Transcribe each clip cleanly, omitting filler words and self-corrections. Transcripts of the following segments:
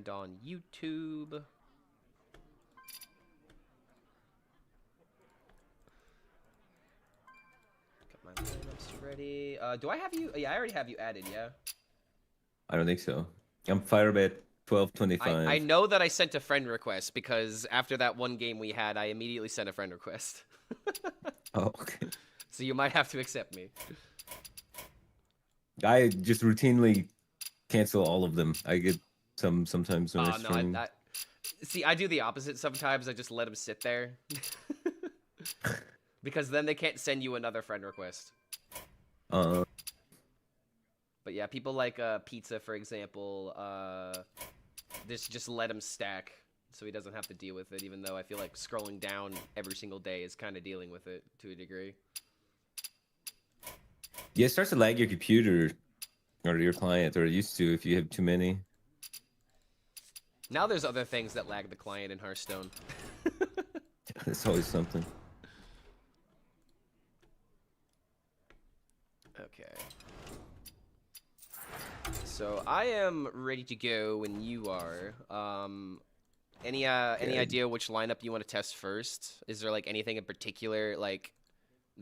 and on YouTube. Got my lineups ready. Do I have you? Yeah, I already have you added, yeah? I don't think so. I'm Firebat 1225. I know that I sent a friend request because after that one game we had, I immediately sent a friend request. Oh, okay. So you might have to accept me. I just routinely cancel all of them. I get sometimes when we're No, streaming. See, I do the opposite sometimes. I just let them sit there. Because then they can't send you another friend request. But yeah, people like Pizza, for example, just let him stack so he doesn't have to deal with it, even though I feel like scrolling down every single day is kind of dealing with it to a degree. Yeah, it starts to lag your computer or your client, or it used to if you have too many. Now there's other things that lag the client in Hearthstone. It's always something. Okay. So I am ready to go when you are. Any idea which lineup you want to test first? Is there like anything in particular like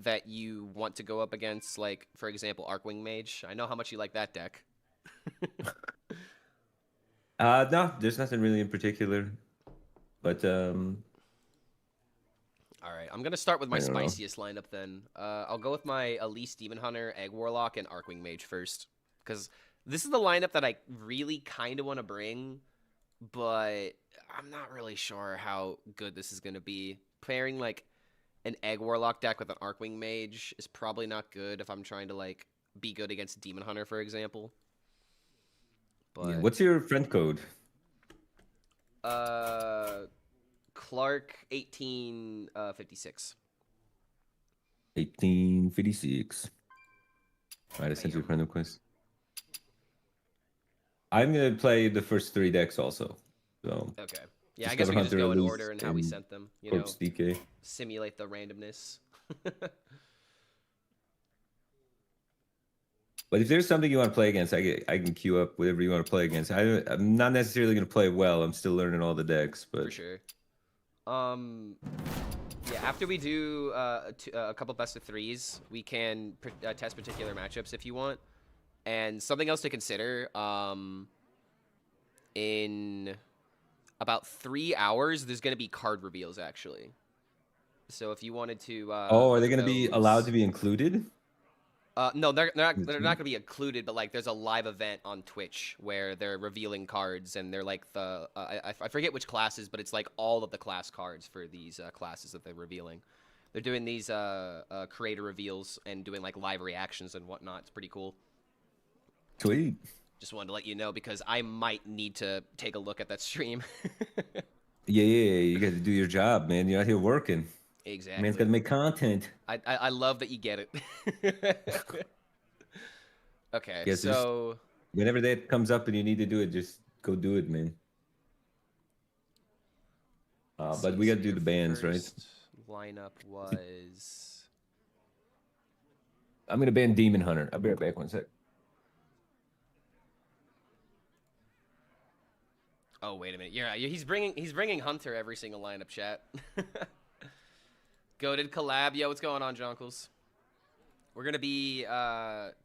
that you want to go up against? Like, for example, Arcwing Mage. I know how much you like that deck. No, there's nothing really in particular. But All right, I'm gonna start with my spiciest lineup then. I'll go with my Elise Demon Hunter, Egg Warlock, and Arcwing Mage first, because this is the lineup that I really kind of want to bring, but I'm not really sure how good this is gonna be. Pairing like an Egg Warlock deck with an Arcwing Mage is probably not good if I'm trying to like be good against Demon Hunter, for example. But yeah, what's your friend code? Clark 1856. 1856. All right, I sent you a friend request. I'm gonna play the first 3 decks also. So okay. Yeah, I guess we can just go in order and how we sent them. You know, DK. Simulate the randomness. But if there's something you want to play against, I can queue up whatever you want to play against. I'm not necessarily going to play well. I'm still learning all the decks, but for sure. Yeah, after we do a couple best of threes, we can test particular matchups if you want. And something else to consider, in about 3 hours, there's going to be card reveals, actually. So if you wanted to... are they going to be allowed to be included? No, they're not going to be included, but like there's a live event on Twitch where they're revealing cards, and they're like the I forget which classes, but it's like all of the class cards for these classes that they're revealing. They're doing these creator reveals and doing like live reactions and whatnot. It's pretty cool. Sweet. Just wanted to let you know because I might need to take a look at that stream. Yeah, you got to do your job, man. You're out here working. Exactly. Man's got to make content. I love that you get it. Okay, yeah, so... whenever that comes up and you need to do it, just go do it, man. But we got to do the bans, right? Lineup was... I'm going to ban Demon Hunter. I'll be right back 1 sec. Oh, wait a minute. Yeah, he's bringing Hunter every single lineup, chat. Goated collab. Yo, what's going on, Jonkles? We're going to be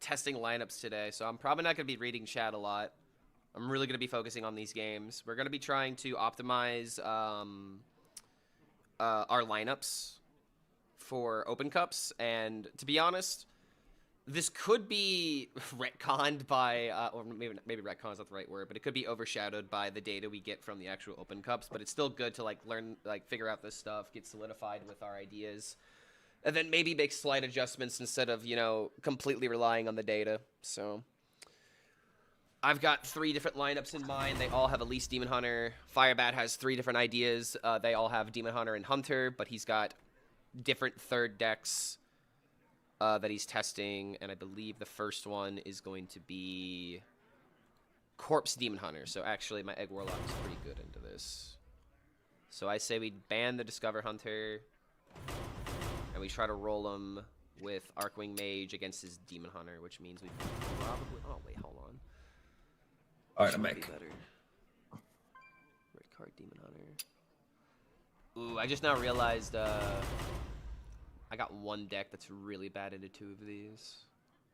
testing lineups today, so I'm probably not going to be reading chat a lot. I'm really going to be focusing on these games. We're going to be trying to optimize our lineups for Open Cups, and to be honest, this could be retconned by, or maybe retconned is not the right word, but it could be overshadowed by the data we get from the actual Open Cups, but it's still good to, like, learn, like, figure out this stuff, get solidified with our ideas, and then maybe make slight adjustments instead of, you know, completely relying on the data. So I've got 3 different lineups in mind. They all have Elise Demon Hunter. Firebat has 3 different ideas. They all have Demon Hunter and Hunter, but he's got different third decks that he's testing, and I believe the first one is going to be Corpse Demon Hunter. So actually, my Egg Warlock is pretty good into this. So I say we ban the Discover Hunter, and we try to roll him with Arcwing Mage against his Demon Hunter, which means we probably... Oh, wait, hold on. All right, I'm back. Demon Hunter. Ooh, I just now realized I got one deck that's really bad into 2 of these.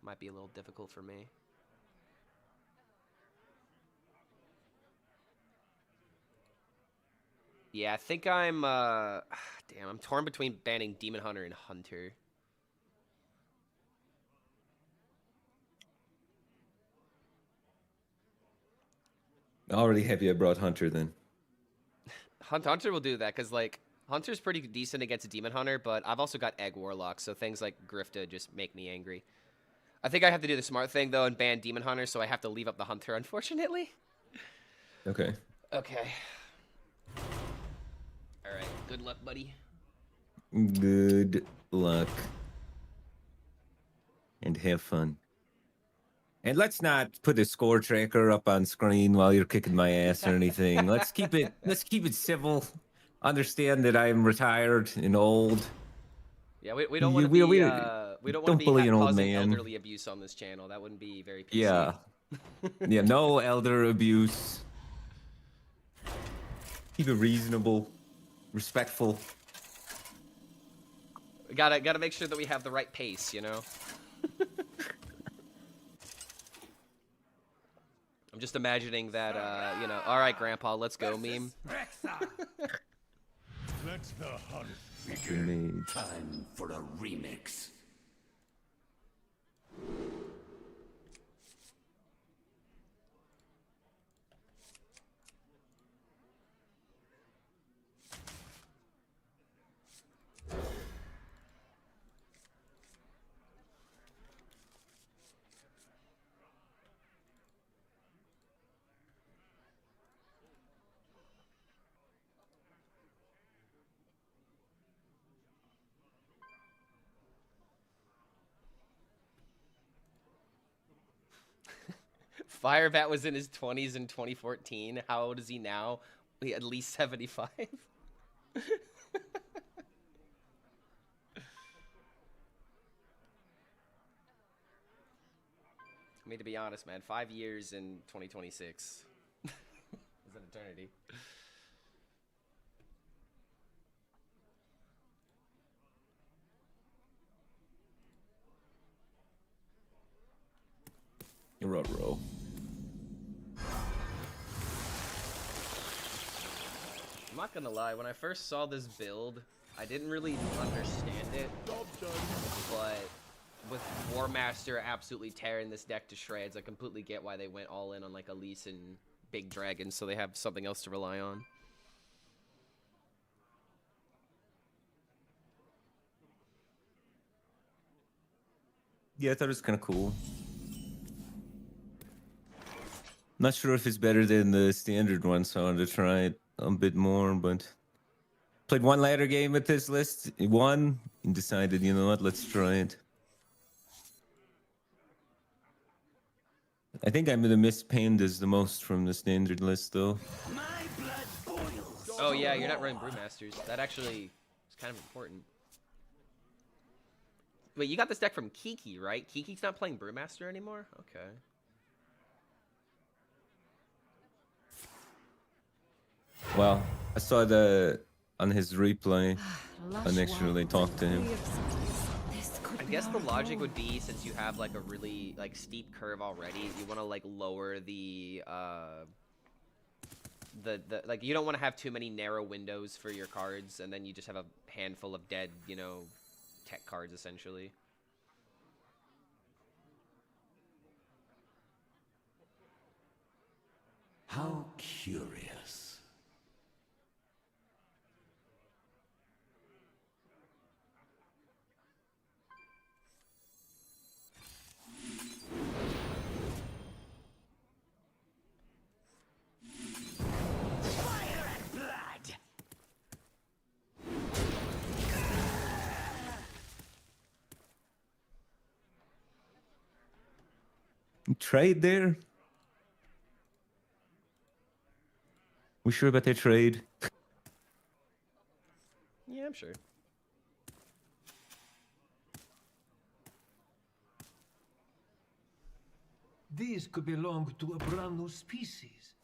Might be a little difficult for me. Yeah, I think I'm damn, I'm torn between banning Demon Hunter and Hunter. Already happy I brought Hunter then. Hunter will do that, because, like, Hunter's pretty decent against a Demon Hunter, but I've also got Egg Warlock, so things like Grifta just make me angry. I think I have to do the smart thing, though, and ban Demon Hunter, so I have to leave up the Hunter, unfortunately. Okay. Okay. Alright, good luck, buddy. Good luck. And have fun. And let's not put a score tracker up on screen while you're kicking my ass or anything. Let's keep it civil. Understand that I'm retired and old. Yeah, we don't want to be we don't want to be bully an old causing man. elderly abuse on this channel. That wouldn't be very PC. Yeah. Yeah, no elder abuse. Keep it reasonable, respectful. We gotta make sure that we have the right pace, you know. I'm just imagining that, you know, all right, Grandpa, let's go meme. Let the hunt begin. Time for a remix. Firebat was in his 20s in 2014. How old is he now? At least 75. I mean, to be honest, man, 5 years in 2026 is an eternity. Row. I'm not gonna lie, when I first saw this build, I didn't really understand it, but with War Master absolutely tearing this deck to shreds, I completely get why they went all in on like Elise and Big Dragon, so they have something else to rely on. Yeah, I thought it was kind of cool. Not sure if it's better than the standard one, so I wanted to try it a bit more, but played one ladder game with this list, won, and decided, you know what, let's try it. I think I'm gonna miss Pandas the most from the standard list, though. My blood boils. Oh yeah, you're not running Brewmasters. That actually is kind of important. Wait, you got this deck from Kiki, right? Kiki's not playing Brewmaster anymore? Okay. Well, I saw on his replay, I talked to him. I guess the logic would be, since you have like a really like steep curve already, you want to like lower the like, you don't want to have too many narrow windows for your cards, and then you just have a handful of dead, you know, tech cards essentially. How curious. Trade there? We sure about that trade? Yeah, I'm sure. These could belong to a brand new species.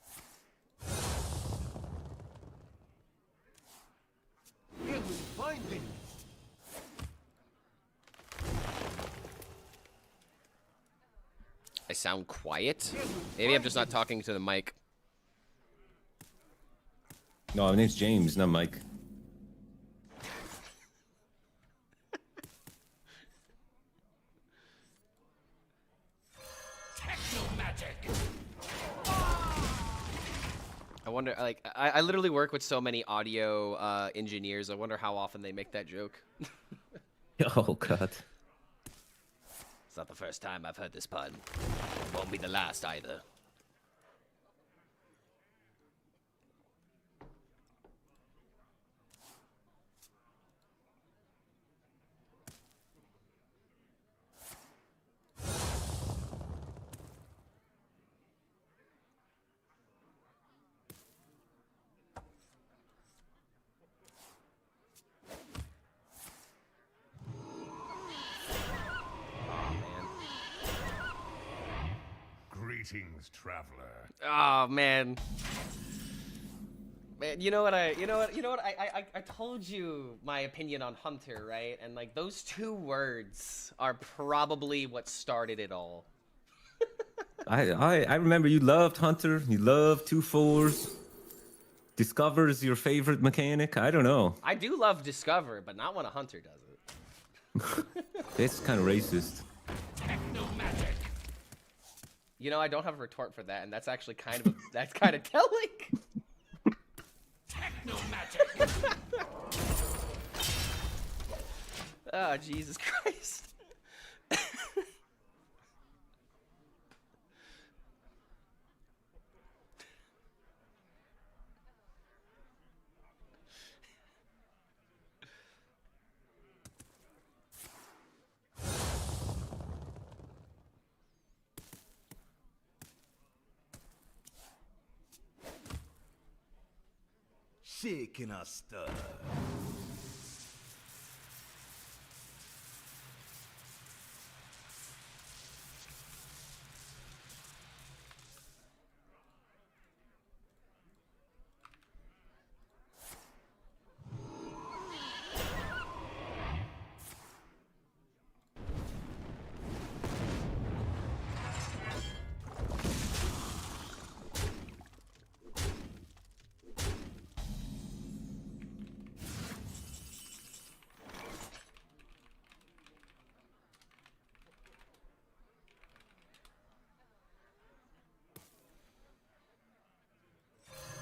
sound quiet. Maybe I'm just not talking to the mic. No, my name's James, not Mike. I wonder, like, I literally work with so many audio engineers. I wonder how often they make that joke. Oh, God. It's not the first time I've heard this pun. It won't be the last either. Greetings, traveler. Oh man. Man, you know what I told you my opinion on Hunter, right? And like those two words are probably what started it all. I remember you loved Hunter. You loved 2/4s. Discover's your favorite mechanic. I don't know. I do love Discover, but not when a Hunter does it. That's kind of racist. You know, I don't have a retort for that, and that's actually kind of that's kind of telling. Techno magic. Oh, Jesus Christ. Shaking a stir.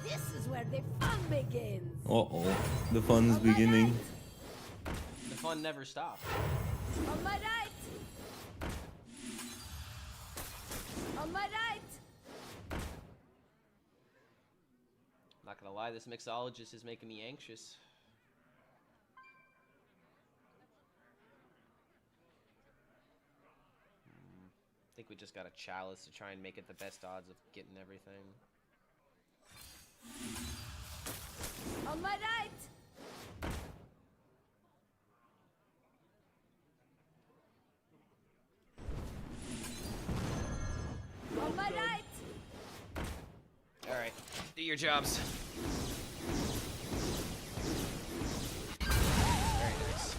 This is where the fun begins. Uh-oh. The fun's beginning. The fun never stops. On my right. On my right. Not gonna lie, this mixologist is making me anxious. I think we just got a chalice to try and make it the best odds of getting everything. On my right. On my right. Alright, do your jobs. Very nice.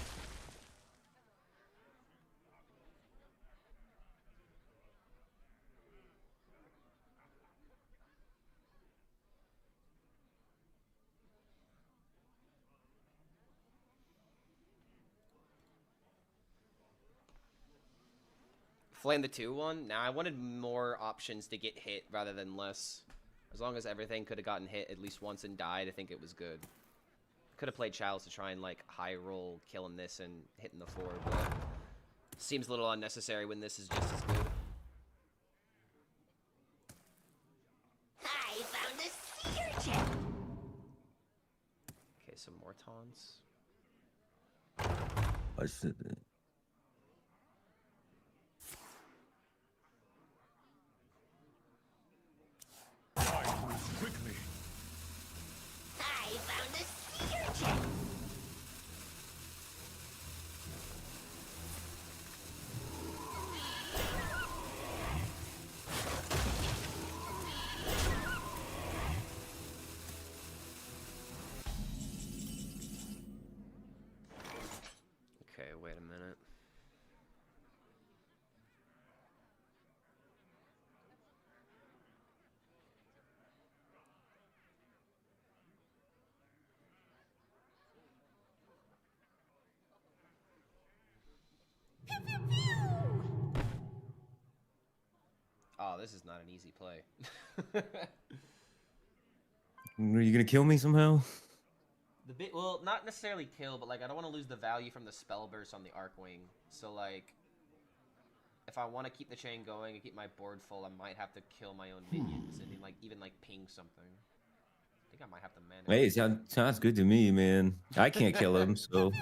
Flame the 2-1? Nah, I wanted more options to get hit rather than less. As long as everything could have gotten hit at least once and died, I think it was good. Could have played Chalice to try and, like, high roll, killing this and hitting the 4, but seems a little unnecessary when this is just as good. I found a sea urchin. Okay, some more taunts. I said that. I move quickly. I found a sea urchin. Okay, wait a minute. Oh, this is not an easy play. Are you gonna kill me somehow? Well, not necessarily kill, but like I don't want to lose the value from the spell burst on the Arcwing. So like, if I want to keep the chain going and keep my board full, I might have to kill my own minions and then, like even like ping something. I think I might have to manage. Hey, sounds good to me, man. I can't kill him, so.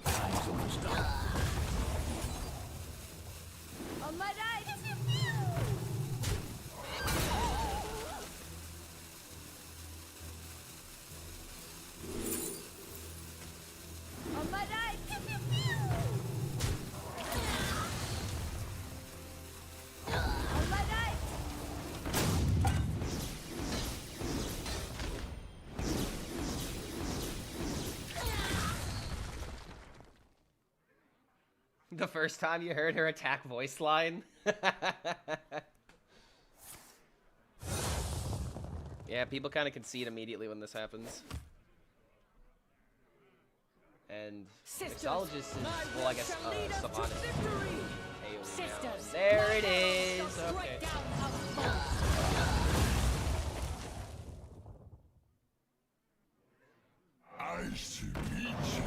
Time's almost up. On my right. On my right. On my right. The first time you heard her attack voice line. Yeah, people kind of concede immediately when this happens. And Mixologist is, well, I guess, Savant is AoE now. There it is! Okay. Nice to meet you.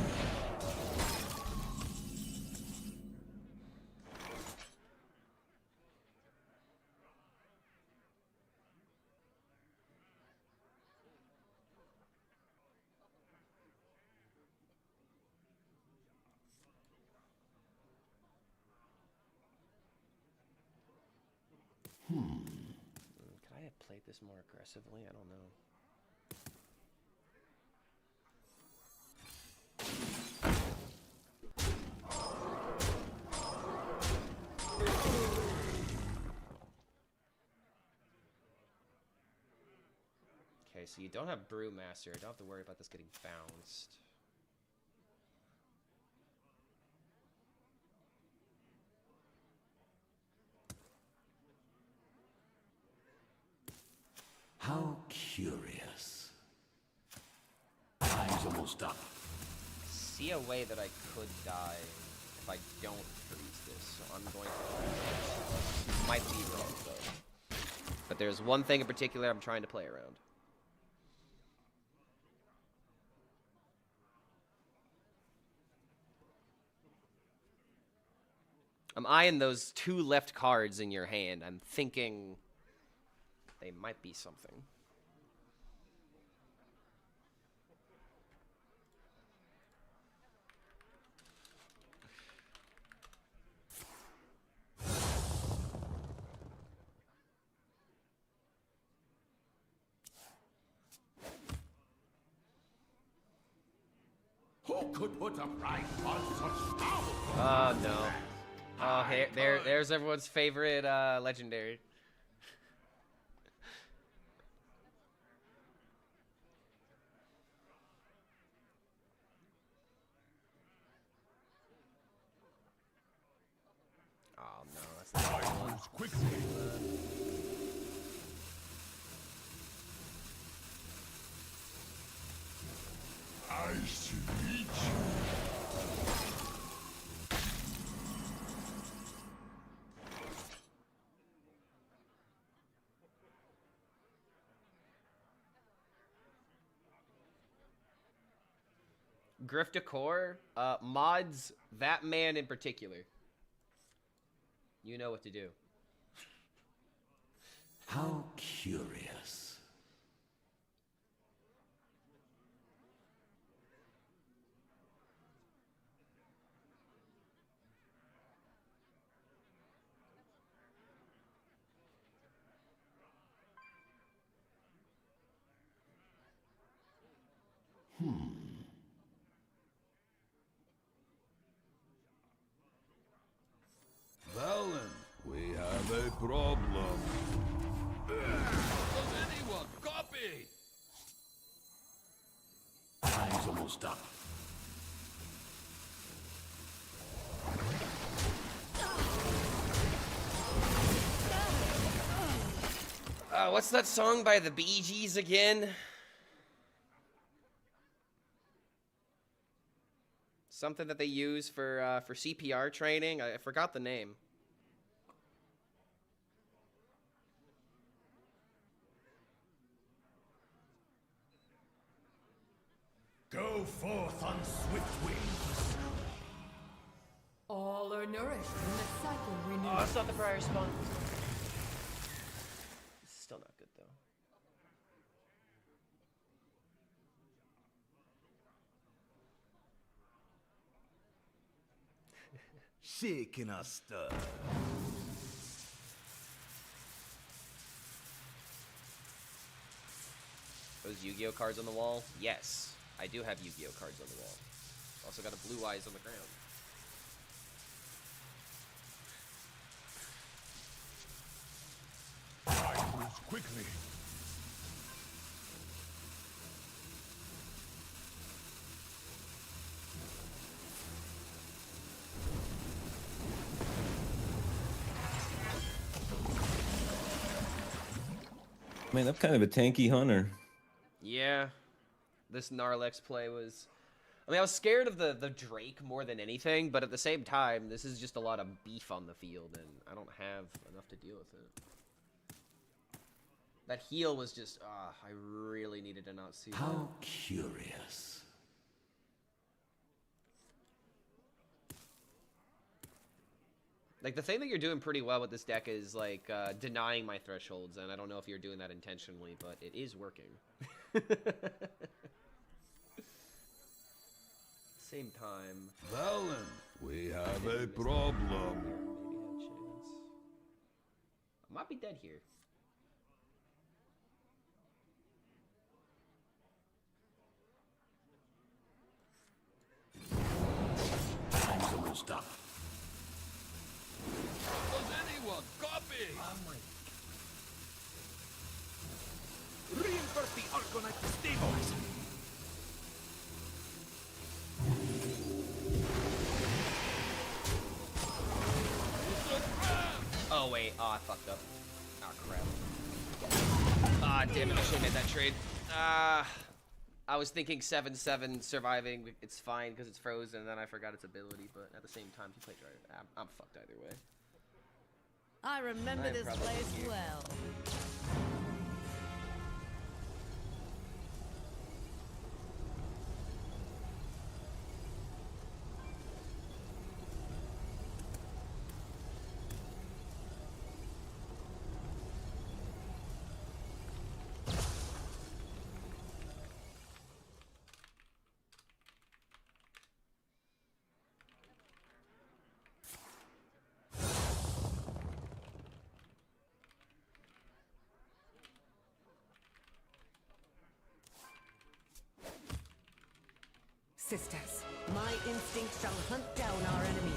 Could I have played this more aggressively? I don't know. Okay, so you don't have Brewmaster. I don't have to worry about this getting bounced. How curious. Time's almost up. See a way that I could die if I don't freeze this, so I'm going to. Might be wrong though. But there's one thing in particular I'm trying to play around. I'm eyeing those two left cards in your hand. I'm thinking they might be something. Who could put a price on such power? Oh no. Oh, there's everyone's favorite legendary. Oh no, that's not I the one. move quickly. Nice to meet you. Griff Decor mods that man in particular. You know what to do. How curious. Valen, we have a problem. Does anyone copy? Time's almost up. What's that song by the Bee Gees again? something that they use for CPR training. I forgot the name. Go forth on swift wings. All are nourished and the cycle renews. Oh, that's not the prior spawn. It's still not good though. Shaking a stir. Those Yu-Gi-Oh cards on the wall? Yes, I do have Yu-Gi-Oh cards on the wall. Also got a Blue Eyes on the ground. I move quickly. Man, I'm kind of a tanky hunter. Yeah, this Gnarlex play was... I mean, I was scared of the Drake more than anything, but at the same time, this is just a lot of beef on the field, and I don't have enough to deal with it. That heal was just... I really needed to not see that. How curious. Like, the thing that you're doing pretty well with this deck is, like, denying my thresholds, and I don't know if you're doing that intentionally, but it is working. Same time. Valen, we have a problem. Maybe had chance. I might be dead here. Time's almost up. Does anyone copy? Reinforce the Argonite to stabilize. Oh, wait. Oh, I fucked up. Oh, crap. Ah, damn it. I should have made that trade. I was thinking 7/7 surviving. It's fine because it's frozen, and then I forgot its ability, but at the same time, if you play Drive, I'm fucked either way. I remember I'm this probably place here. well. Sisters, my instinct shall hunt down our enemies.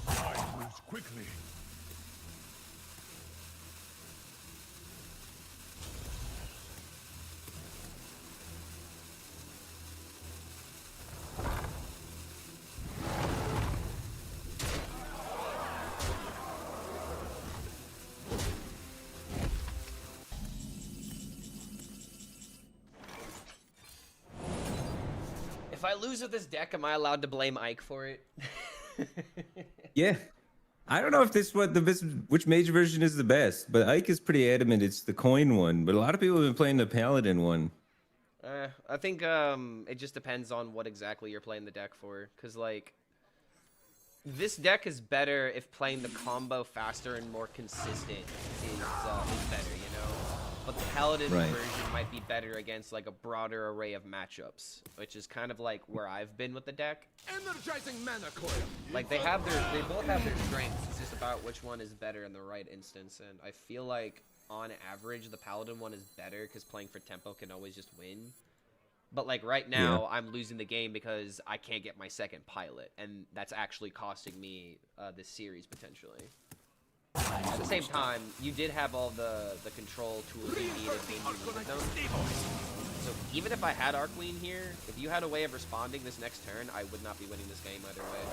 I move quickly. If I lose with this deck, am I allowed to blame Ike for it? Yeah. I don't know if this what which mage version is the best, but Ike is pretty adamant it's the coin one. But a lot of people have been playing the paladin one. I think it just depends on what exactly you're playing the deck for. Because, like, this deck is better if playing the combo faster and more consistent is better, you know? But the paladin Right. version might be better against, like, a broader array of matchups, which is kind of like where I've been with the deck. Energizing mana coil. Like, they both have their strengths. It's just about which one is better in the right instance. And I feel like, on average, the paladin one is better because playing for tempo can always just win. But, like, right now, I'm losing the game because I can't get my second pilot. And that's actually costing me this series, potentially. At the same time, you did have all the control tools you needed when you needed them. So even if I had Arclean here, if you had a way of responding this next turn, I would not be winning this game either way.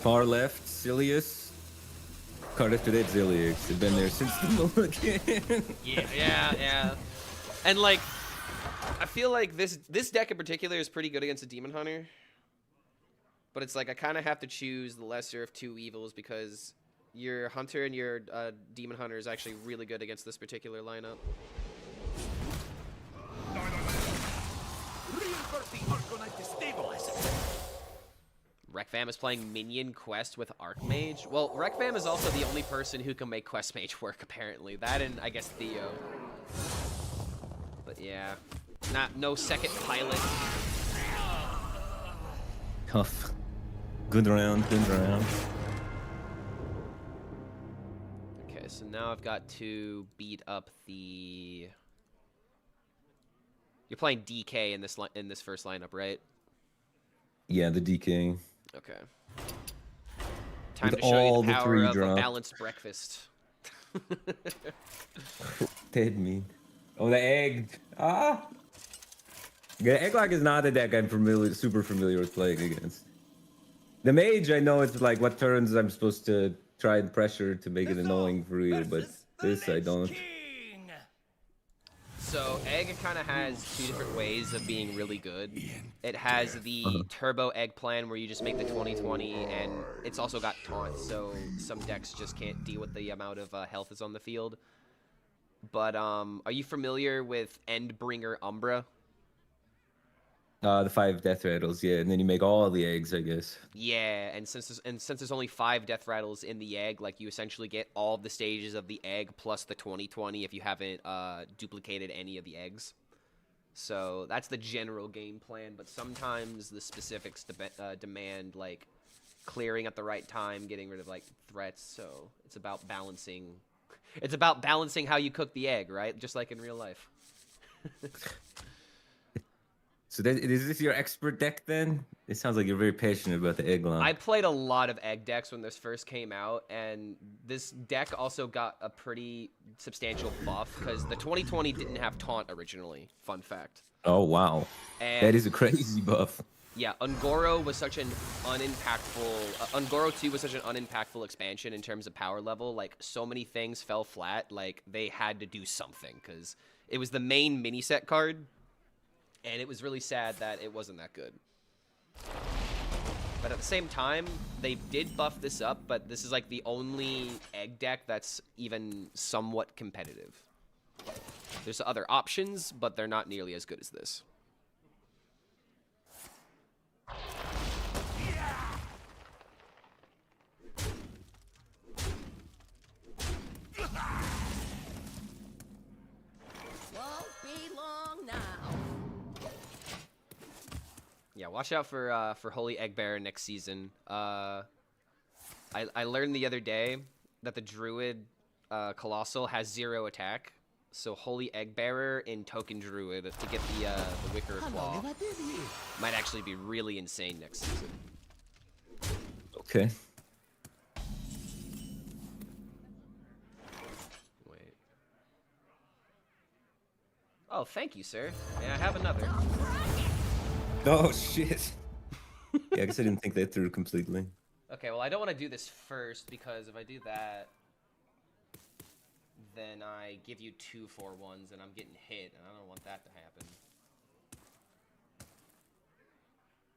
Far left, Silius. Card after that, Zilliax. They've been there since the Mulligan. Yeah. And, like, I feel like this deck in particular is pretty good against a Demon Hunter. But it's like I kind of have to choose the lesser of two evils because your Hunter and your Demon Hunter is actually really good against this particular lineup. Reinforce the Arcanite destabilizer. Rekvam is playing Minion Quest with Archmage. Well, Rekvam is also the only person who can make Quest Mage work, apparently. That and, I guess, Theo. But yeah. No second pilot. Tough. Good round, good round. Okay, so now I've got to beat up the... You're playing DK in this first lineup, right? Yeah, the DK. Okay. Time With to show you all the the power three of a drop. balanced breakfast. Dead meat. Oh, the egg. Ah! Yeah, Egglock is not a deck I'm super familiar with playing against. The mage, I know it's like what turns I'm supposed to try and pressure to make it annoying for you, but this I don't. So Egg kind of has two different ways of being really good. It has the turbo Egg plan where you just make the 20/20, and it's also got taunt, so some decks just can't deal with the amount of health that's on the field. But are you familiar with Endbringer Umbra? The 5 death rattles, yeah, and then you make all the eggs, I guess. Yeah, and since there's only 5 death rattles in the egg, like you essentially get all the stages of the egg plus the 20/20 if you haven't duplicated any of the eggs. So that's the general game plan, but sometimes the specifics demand like clearing at the right time, getting rid of like threats. So it's about balancing. It's about balancing how you cook the egg, right? Just like in real life. So is this your expert deck then? It sounds like you're very passionate about the egg I lamp. played a lot of egg decks when this first came out, and this deck also got a pretty substantial buff because the 20/20 didn't have taunt originally. Fun fact. Oh, wow. And That is a crazy buff. yeah, Ungoro was such an unimpactful. Ungoro 2 was such an unimpactful expansion in terms of power level. Like, so many things fell flat. Like, they had to do something because it was the main mini set card, and it was really sad that it wasn't that good. But at the same time, they did buff this up, but this is like the only egg deck that's even somewhat competitive. There's other options, but they're not nearly as good as this. Won't be long now. Yeah, watch out for Holy Egg Bearer next season. I learned the other day that the Druid Colossal has 0 attack, so Holy Egg Bearer in Token Druid to get the Wicker Claw might actually be really insane next season. Okay. Wait. Oh, thank you, sir. May I have another? Oh, shit. Yeah, I guess I didn't think that through completely. Okay, well, I don't want to do this first because if I do that, then I give you 2 4-1s and I'm getting hit, and I don't want that to happen.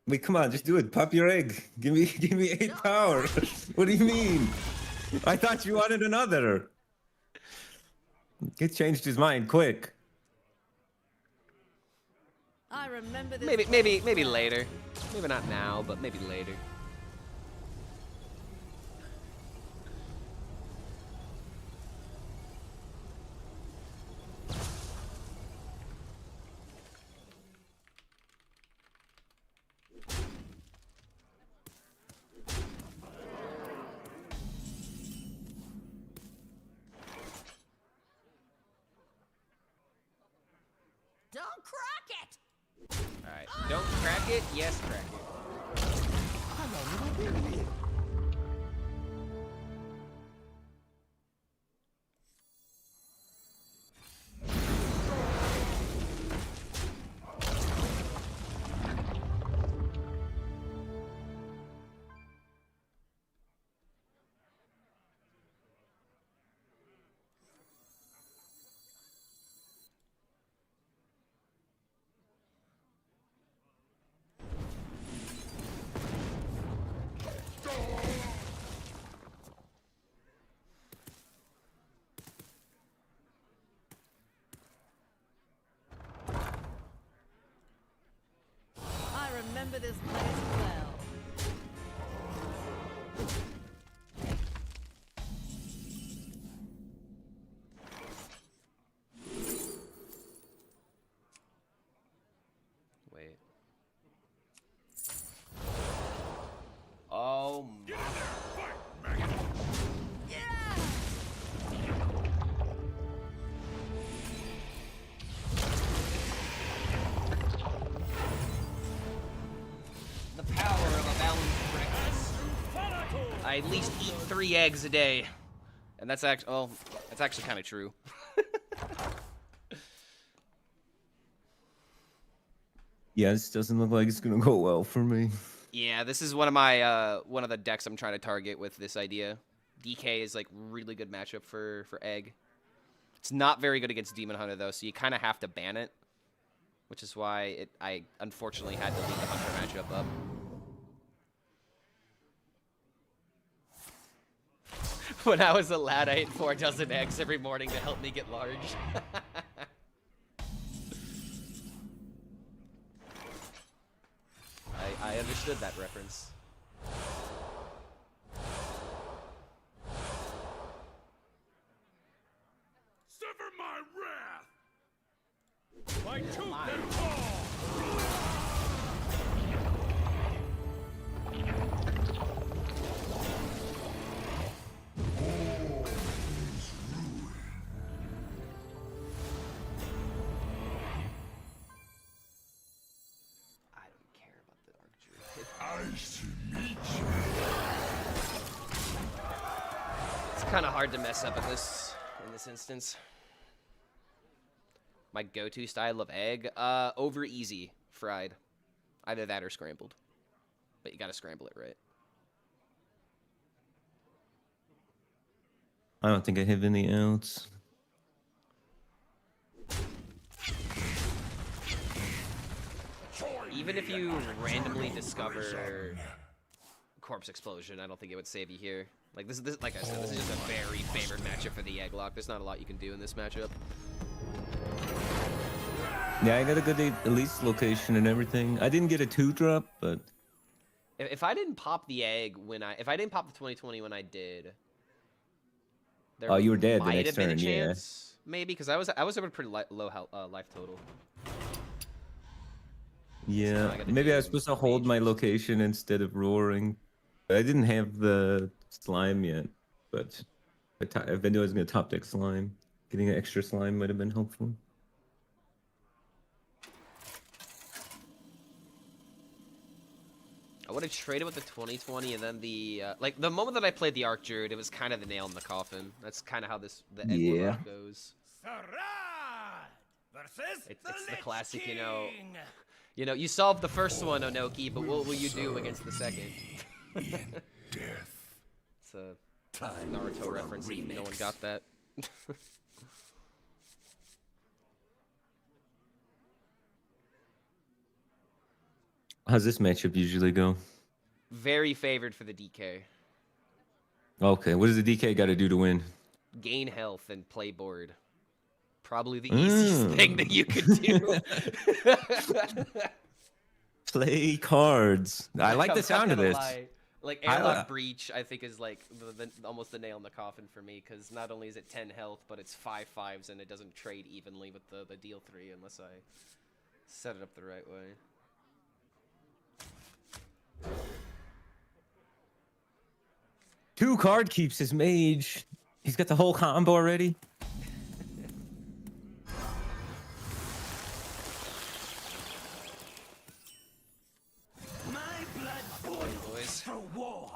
Wait, come on, just do it. Pop your egg. Give me 8 power. What do you mean? I thought you wanted another. He changed his mind quick. I remember this. Maybe later. Maybe not now, but maybe later. Don't crack it. Alright, don't crack it, yes crack it. remember this place well. Wait. Oh my. The power of a balanced breakfast. I at least eat 3 eggs a day. And that's actually, oh, that's actually kind of true. Yeah, this doesn't look like it's gonna go well for me. Yeah, this is one of my one of the decks I'm trying to target with this idea. DK is like really good matchup for Egg. It's not very good against Demon Hunter though, so you kind of have to ban it, which is why I unfortunately had to leave the Hunter matchup up. When I was a lad, I ate 4 dozen eggs every morning to help me get large. I understood that reference. Sever my wrath! My tooth and claw! I don't care about the Archer. Nice to meet you. It's kind of hard to mess up in this instance. My go-to style of egg, over easy fried, either that or scrambled. But you gotta scramble it right. I don't think I have any outs. Even if you randomly discover Corpse Explosion, I don't think it would save you here. Like this, like I said, this is just a very favored matchup for the Egg Lock. There's not a lot you can do in this matchup. Yeah, I got a good Elise location and everything. I didn't get a 2-drop, but If I didn't pop the egg if I didn't pop the 2020 when I did, there oh, you were dead the might next have been a turn, yeah. chance, maybe because I was at a pretty low life total. yeah, I gotta maybe do I was supposed to hold my mages. location instead of roaring. I didn't have the slime yet, but if I knew I was gonna top deck slime, getting an extra slime might have been helpful. I would have traded with the 2020 and then the like the moment that I played the Arc Druid, it was kind of the nail in the coffin. That's kind of how the Egg Yeah. Warlock goes. Sarad versus It's the Lich classic, King. you know, you solved the first one, Onoki, but what will you do against the second? Death. It's a Naruto reference. If no one got that. How's this matchup usually go? Very favored for the DK. Okay, what does the DK got to do to win? Gain health and play board. Probably the easiest thing that you could do. Play cards. I like the I'm sound not of gonna this. lie. Like I Airlock Breach, I think is like almost the nail in the coffin for me because not only is it 10 health, but it's 5/5s and it doesn't trade evenly with the deal 3 unless I set it up the right way. Two card keeps his mage. He's got the whole combo already. My blood boils for war.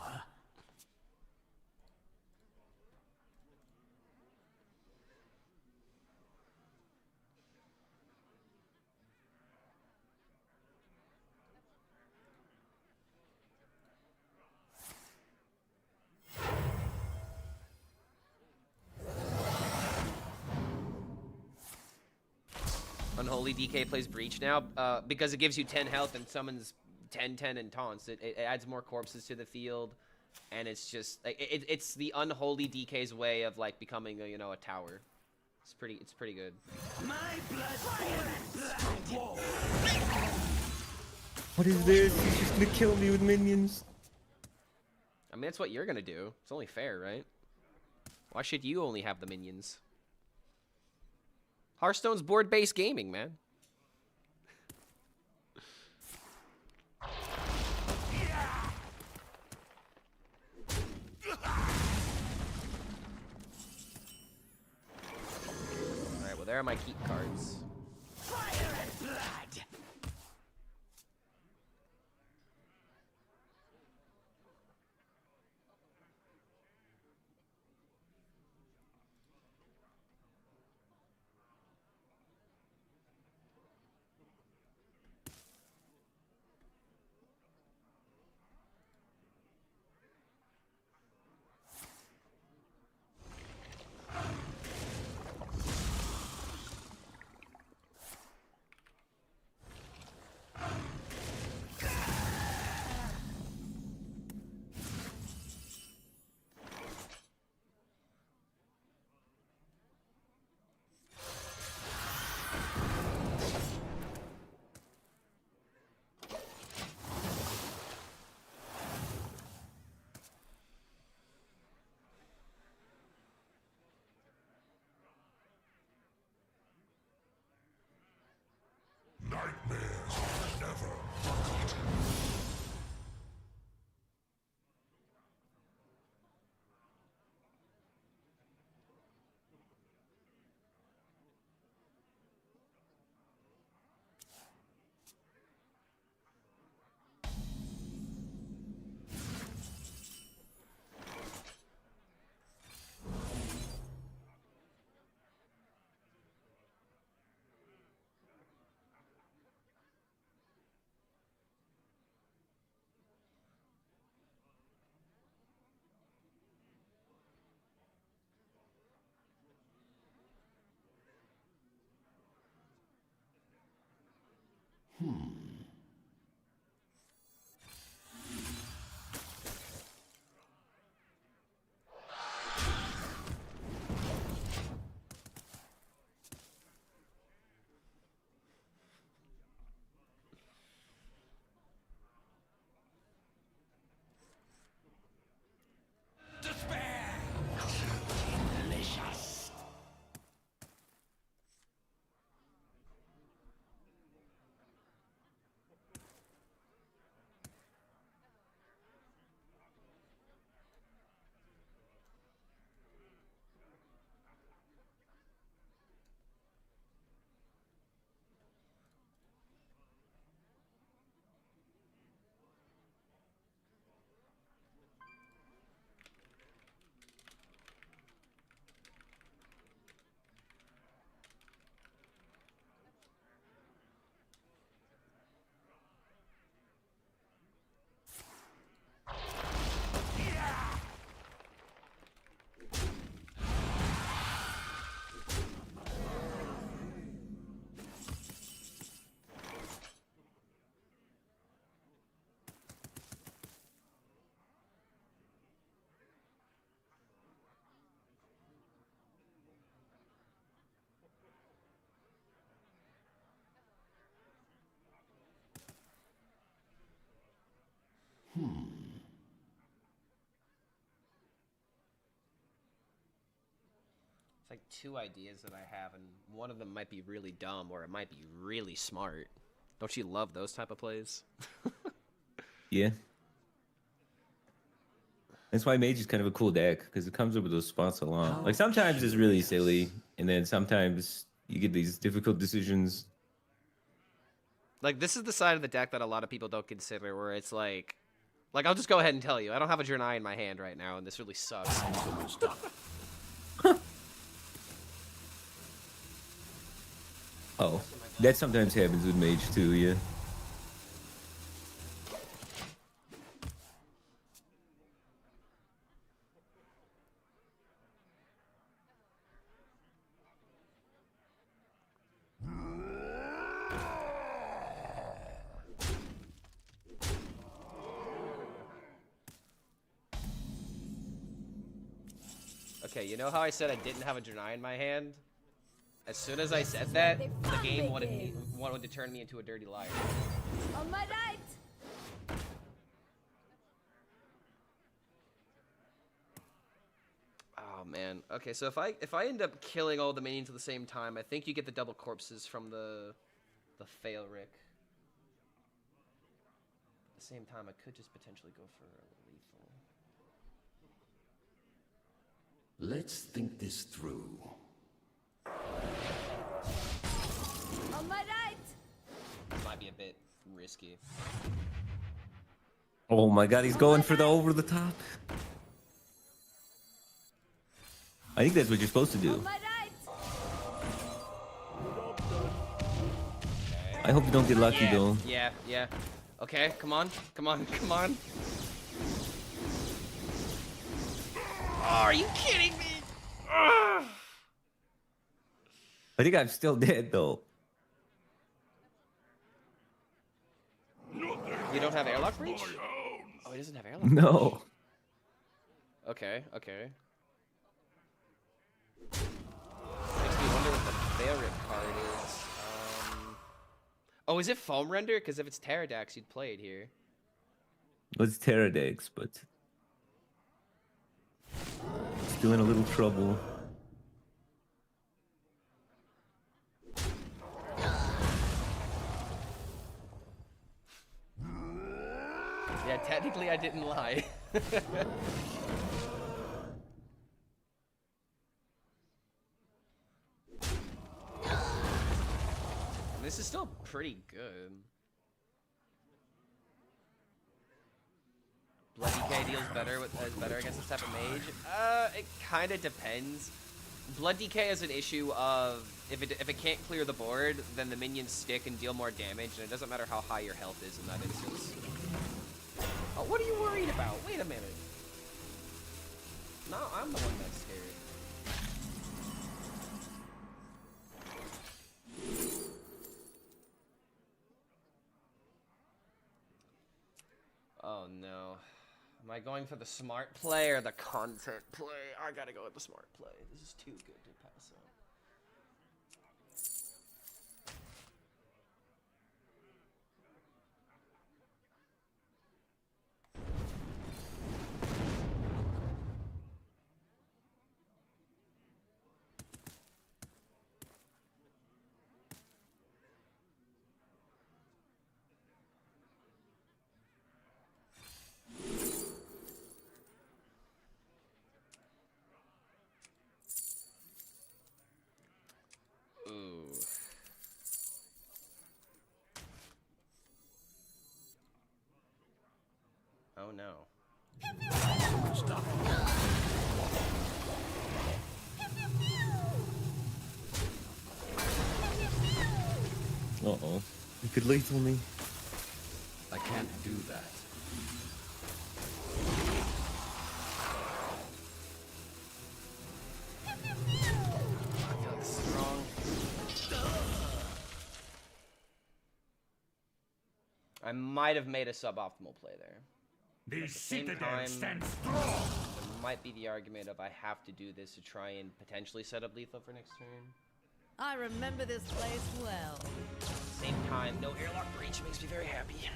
Unholy DK plays Breach now because it gives you 10 health and summons 10/10 and taunts. It adds more corpses to the field, and it's just like it's the Unholy DK's way of like becoming a tower. It's pretty good. My blood boils for war. What is this? He's just gonna kill me with minions. I mean, that's what you're gonna do. It's only fair, right? Why should you only have the minions? Hearthstone's board-based gaming, man. Alright, well, there are my keep cards. Fire and blood! Nightmares are never forgotten. Despair! Delicious! It's like two ideas that I have, and one of them might be really dumb, or it might be really smart. Don't you love those type of plays? Yeah. That's why Mage is kind of a cool deck, because it comes up with those spots a lot. Like, sometimes it's really silly, and then sometimes you get these difficult decisions. Like, this is the side of the deck that a lot of people don't consider, where it's like, I'll just go ahead and tell you, I don't have a Draenei in my hand right now, and this really sucks. Oh, that sometimes happens with Mage too, yeah. Okay, you know how I said I didn't have a Draenei in my hand? As soon as I said that, the game wanted to turn me into a dirty liar. On my right! man. Okay, so if I end up killing all the minions at the same time, I think you get the double corpses from the Failrick. At the same time, I could just potentially go for a lethal. Let's think this through. On my right! Might be a bit risky. Oh my god, he's going for the over the top. I think that's what you're supposed to do. On my right! I hope you don't get lucky though. Yeah, yeah. Okay, come on, come on, come on. Oh, are you kidding me? Ugh. I think I'm still dead though. You don't have airlock breach? Oh, he doesn't have airlock. No. Okay, okay. Makes me wonder what the Failrick card is. Oh, is it Foam Render? Because if it's Pterodax, you'd play it here. It's Pterodax, but it's doing a little trouble. Yeah, technically I didn't lie. This is still pretty good. Blood DK deals better is better against this type of mage. It kind of depends. Blood DK is an issue of if it can't clear the board, then the minions stick and deal more damage, and it doesn't matter how high your health is in that instance. Oh, what are you worried about? Wait a minute. No, I'm the one that's scared. Oh no. Am I going for the smart play or the content play? I gotta go with the smart play. This is too good to pass up. Ooh. Oh no. Stop. Uh-oh. You could lethal me. I can't do that. I feel strong. I might have made a suboptimal play there. The same citadel time- stands strong. There might be the argument of I have to do this to try and potentially set up lethal for next turn. I remember this place well. Same time, no airlock breach makes me very happy.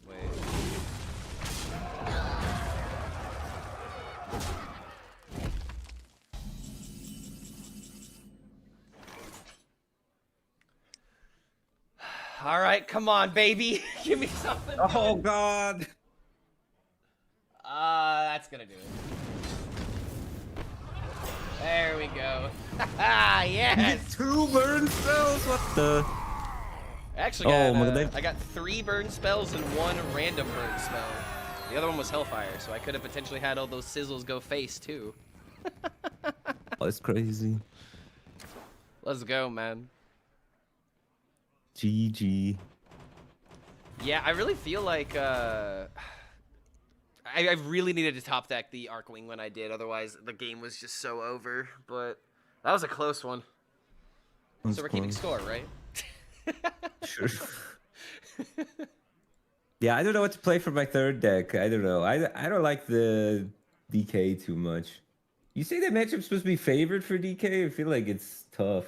Wait. All right, come on, baby. Give me something. Oh god. That's gonna do it. There we go. Yes. 2 burn spells? What the? I actually Oh, got, my God. I got 3 burn spells and 1 random burn spell. The other one was Hellfire, so I could have potentially had all those sizzles go face too. That's crazy. Let's go, man. GG. Yeah, I really feel like I really needed to top deck the Arcwing when I did. Otherwise, the game was just so over. But that was a close one. So we're keeping score, right? Sure. Yeah, I don't know what to play for my third deck. I don't know. I don't like the DK too much. You say that matchup's supposed to be favored for DK? I feel like it's tough.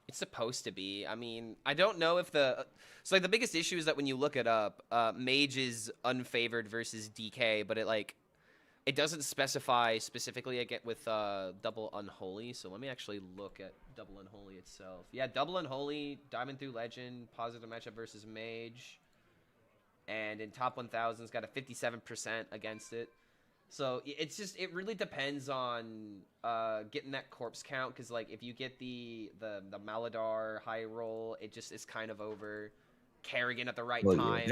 It's supposed to be. I mean, I don't know if the... So, like, the biggest issue is that when you look it up, Mage is unfavored versus DK, but it doesn't specify specifically again with Double Unholy. So let me actually look at Double Unholy itself. Yeah, Double Unholy, Diamond through Legend, positive matchup versus Mage. And in top 1000, it's got a 57% against it. So it's just, it really depends on getting that corpse count, because like if you get the Maladar high roll, it's kind of over. Kerrigan at the right time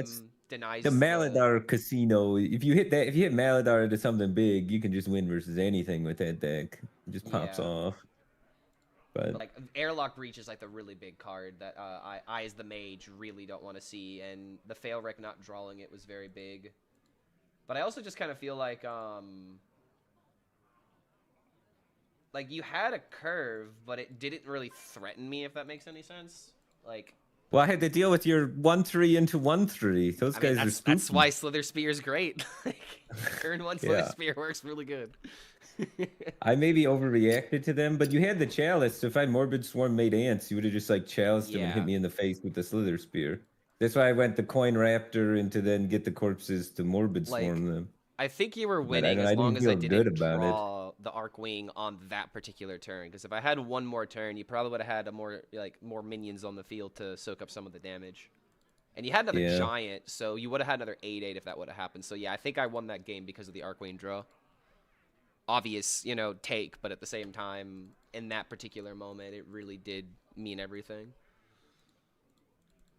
denies the Maladar Casino. If you hit Maladar into something big, you can just win versus anything with that deck. It just pops off. But like Airlock Breach is like the really big card that I as the mage really don't want to see, and the fail rec not drawing it was very big. But I also just kind of feel like you had a curve, but it didn't really threaten me, if that makes any sense. Like, well, I had to deal with your 1/3 into 1/3. Those guys are spooky. That's why Slither Spear is great. Turn 1 Slither Spear works really good. I maybe overreacted to them, but you had the Chalice. So if I Morbid Swarm made ants, you would have just like chaliced them and hit me in the face with the Slither Spear. That's why I went the Coin Raptor into then get the corpses to Morbid Swarm them. I think you were winning as long as I didn't draw the Arcwing on that particular turn. Because if I had one more turn, you probably would have had more minions on the field to soak up some of the damage. And you had another giant, so you would have had another 8/8 if that would have happened. So yeah, I think I won that game because of the Arcwing draw. Obvious, take, but at the same time, in that particular moment, it really did mean everything.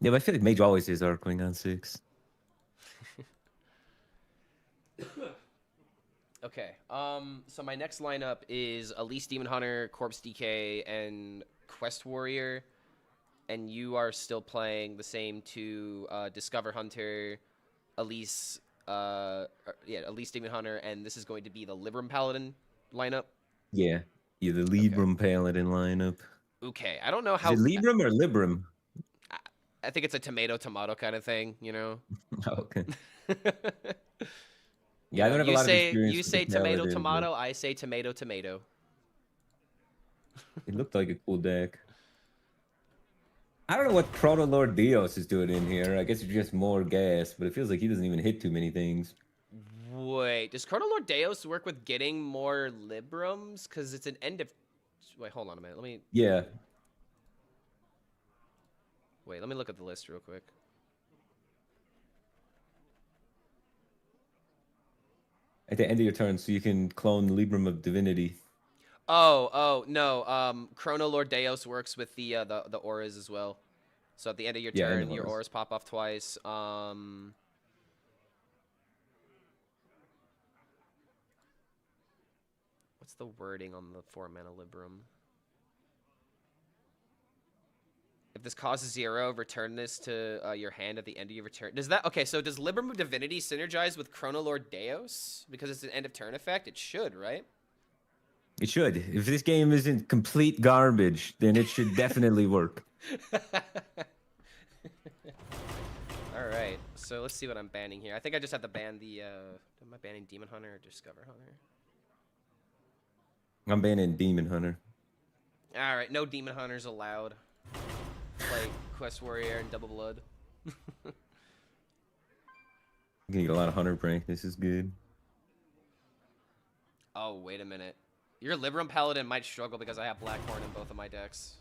Yeah, but I feel like Mage always is Arcwing on 6. Okay, so my next lineup is Elise Demon Hunter, Corpse DK, and Quest Warrior. And you are still playing the same two, Discover Hunter, Elise Demon Hunter, and this is going to be the Librim Paladin lineup. Yeah, the Librim Paladin lineup. Okay, I don't know how... Is it Librim or Librim? I think it's a tomato kind of thing, Oh, okay. Yeah, I don't have a lot of experience. You say tomato, I say tomato. It looked like a cool deck. I don't know what Proto Lord Dios is doing in here. I guess it's just more gas, but it feels like he doesn't even hit too many things. Wait, does Chrono Lord Deos work with getting more Librams? Because it's an end of... Wait, hold on a minute. Let me... Yeah. Wait, let me look at the list real quick. At the end of your turn, so you can clone Librim of Divinity. Oh, no. Chrono Lord Deos works with the auras as well. So at the end of your turn, your auras pop off twice. What's the wording on the 4-mana Librum? If this causes 0, return this to your hand at the end of your return. Does that... Okay, so does Librum of Divinity synergize with Chrono Lord Deos? Because it's an end of turn effect? It should, right? It should. If this game isn't complete garbage, then it should definitely work. Alright, so let's see what I'm banning here. I think I just have to ban the... Am I banning Demon Hunter or Discover Hunter? I'm banning Demon Hunter. Alright, no Demon Hunters allowed. Play Quest Warrior and Double Blood. You can get a lot of Hunter prank. This is good. Oh, wait a minute. Your Librum Paladin might struggle because I have Blackhorn in both of my decks.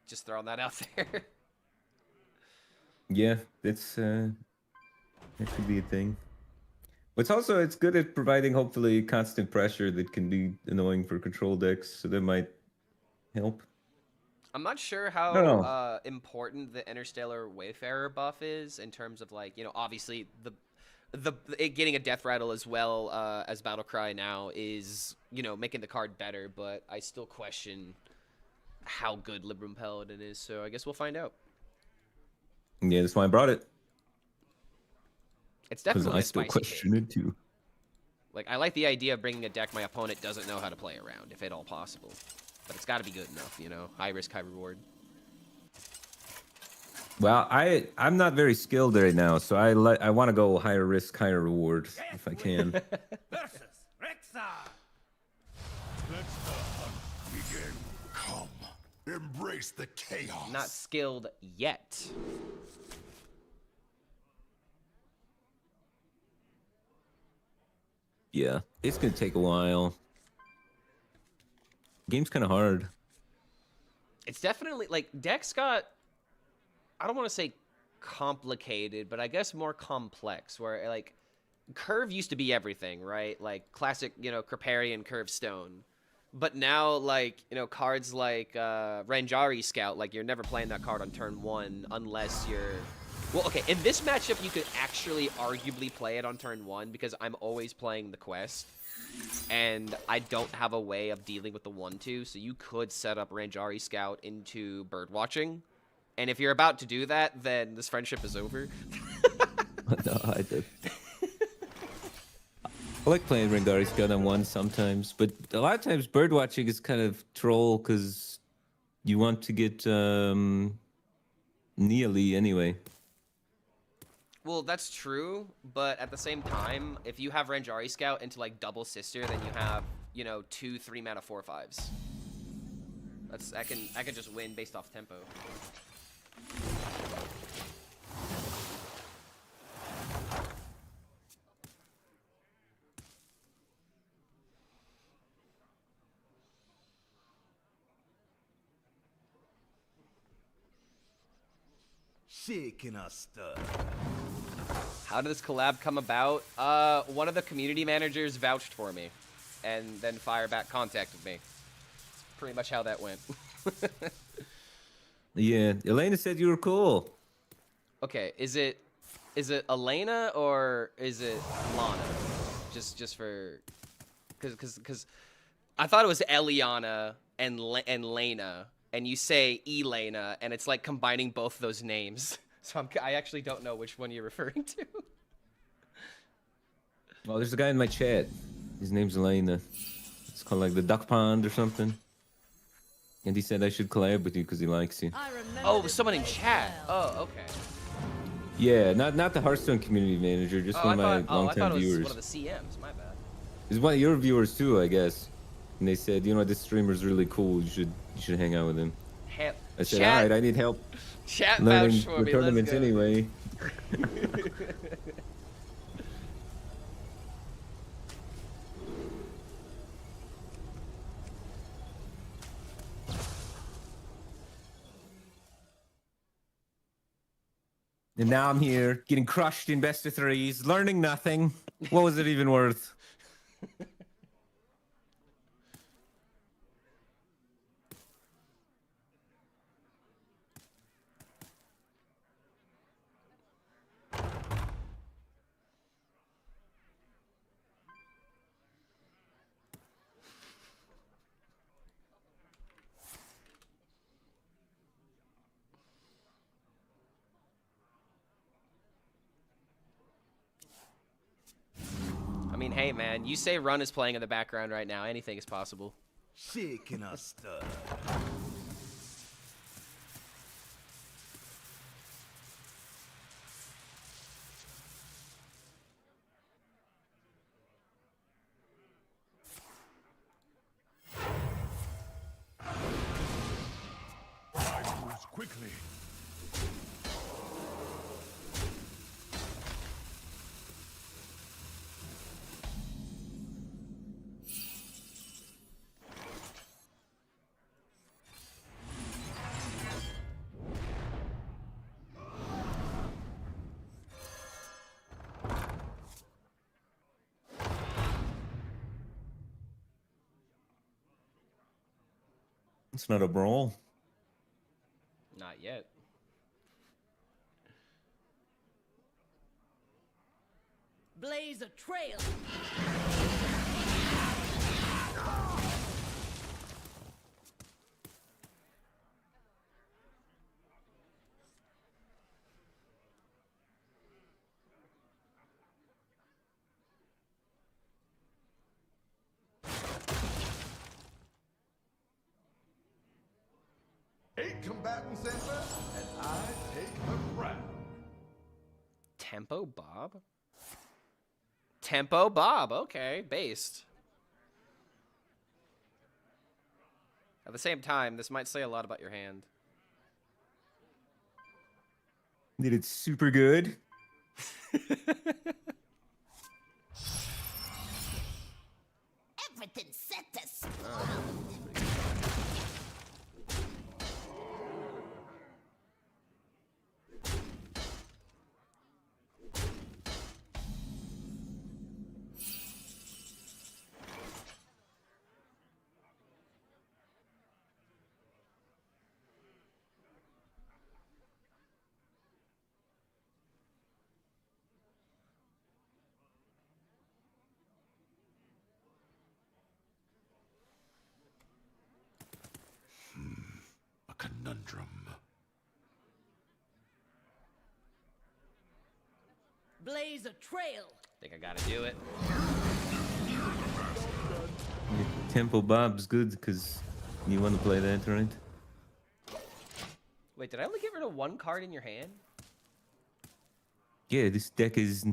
Just throwing that out there. Yeah, that's that could be a thing. But it's good at providing hopefully constant pressure that can be annoying for control decks, so that might help. I'm not sure how important the Interstellar Wayfarer buff is in terms of obviously it getting a death rattle as well as Battlecry now is making the card better, but I still question how good Librum Paladin is, so I guess we'll find out. Yeah, that's why I brought it. It's definitely I still question it too. Like, I like the idea of bringing a deck my opponent doesn't know how to play around, if at all possible. But it's got to be good enough, high risk, high reward. Well, I'm not very skilled right now, so I want to go higher risk, higher reward if I can. Versus Rexar. Let the hunt begin. Come, embrace the chaos. Not skilled yet. Yeah, it's gonna take a while. Game's kind of hard. It's definitely like Dex got, I don't want to say complicated, but I guess more complex, where like curve used to be everything, right? Like classic, you know, Kriparian curve stone. But now, like, you know, cards like Ranjari Scout, like you're never playing that card on turn 1 unless you're... Well, okay, in this matchup, you could actually arguably play it on turn 1 because I'm always playing the quest. And I don't have a way of dealing with the 1-2, so you could set up Ranjari Scout into Birdwatching. And if you're about to do that, then this friendship is over. No, I did. I like playing Rangari's Gun on 1 sometimes, but a lot of times Birdwatching is kind of troll because you want to get Neoli anyway. Well, that's true, but at the same time, if you have Ranjari Scout into, like, Double Sister, then you have, you know, 2 3-mana 4/5s. I can just win based off tempo. Shaking us stir. How did this collab come about? One of the community managers vouched for me, and then Firebat contacted me. That's pretty much how that went. Yeah, Elena said you were cool. Okay, is it Elena or is it Lana? Just for, cause I thought it was Eliana and Lena, and you say Elena, and it's like combining both those names. So I actually don't know which one you're referring to. Well, there's a guy in my chat. His name's Elena. It's called like the Duck Pond or something. And he said I should collab with you because he likes you. I remember Oh, this someone in place chat. well. Oh, okay. Yeah, not the Hearthstone community manager, just Oh, one of my I thought longtime it was viewers. one of the CMs. My bad. It's one of your viewers too, I guess. And they said, you know, this streamer's really cool. You should hang out with him. I said, all right, I need help Chat learning vouch for the me. tournaments Let's go. anyway. And now I'm here, getting crushed in best of threes, learning nothing. What was it even worth? I mean, hey, man, you say Run is playing in the background right now. Anything is possible. Shaking us stir. Time moves quickly. It's not a brawl. Not yet. Blaze a trail. Eight combatants enter, and I Take a breath. Tempo Bob? Tempo Bob, okay, based. At the same time, this might say a lot about your hand. Did it super good? Everything set to A conundrum. blaze a trail. Think I gotta do it. Yeah, Tempo Bob's good because you want to play that, right? Wait, did I only get rid of one card in your hand? Yeah, this deck is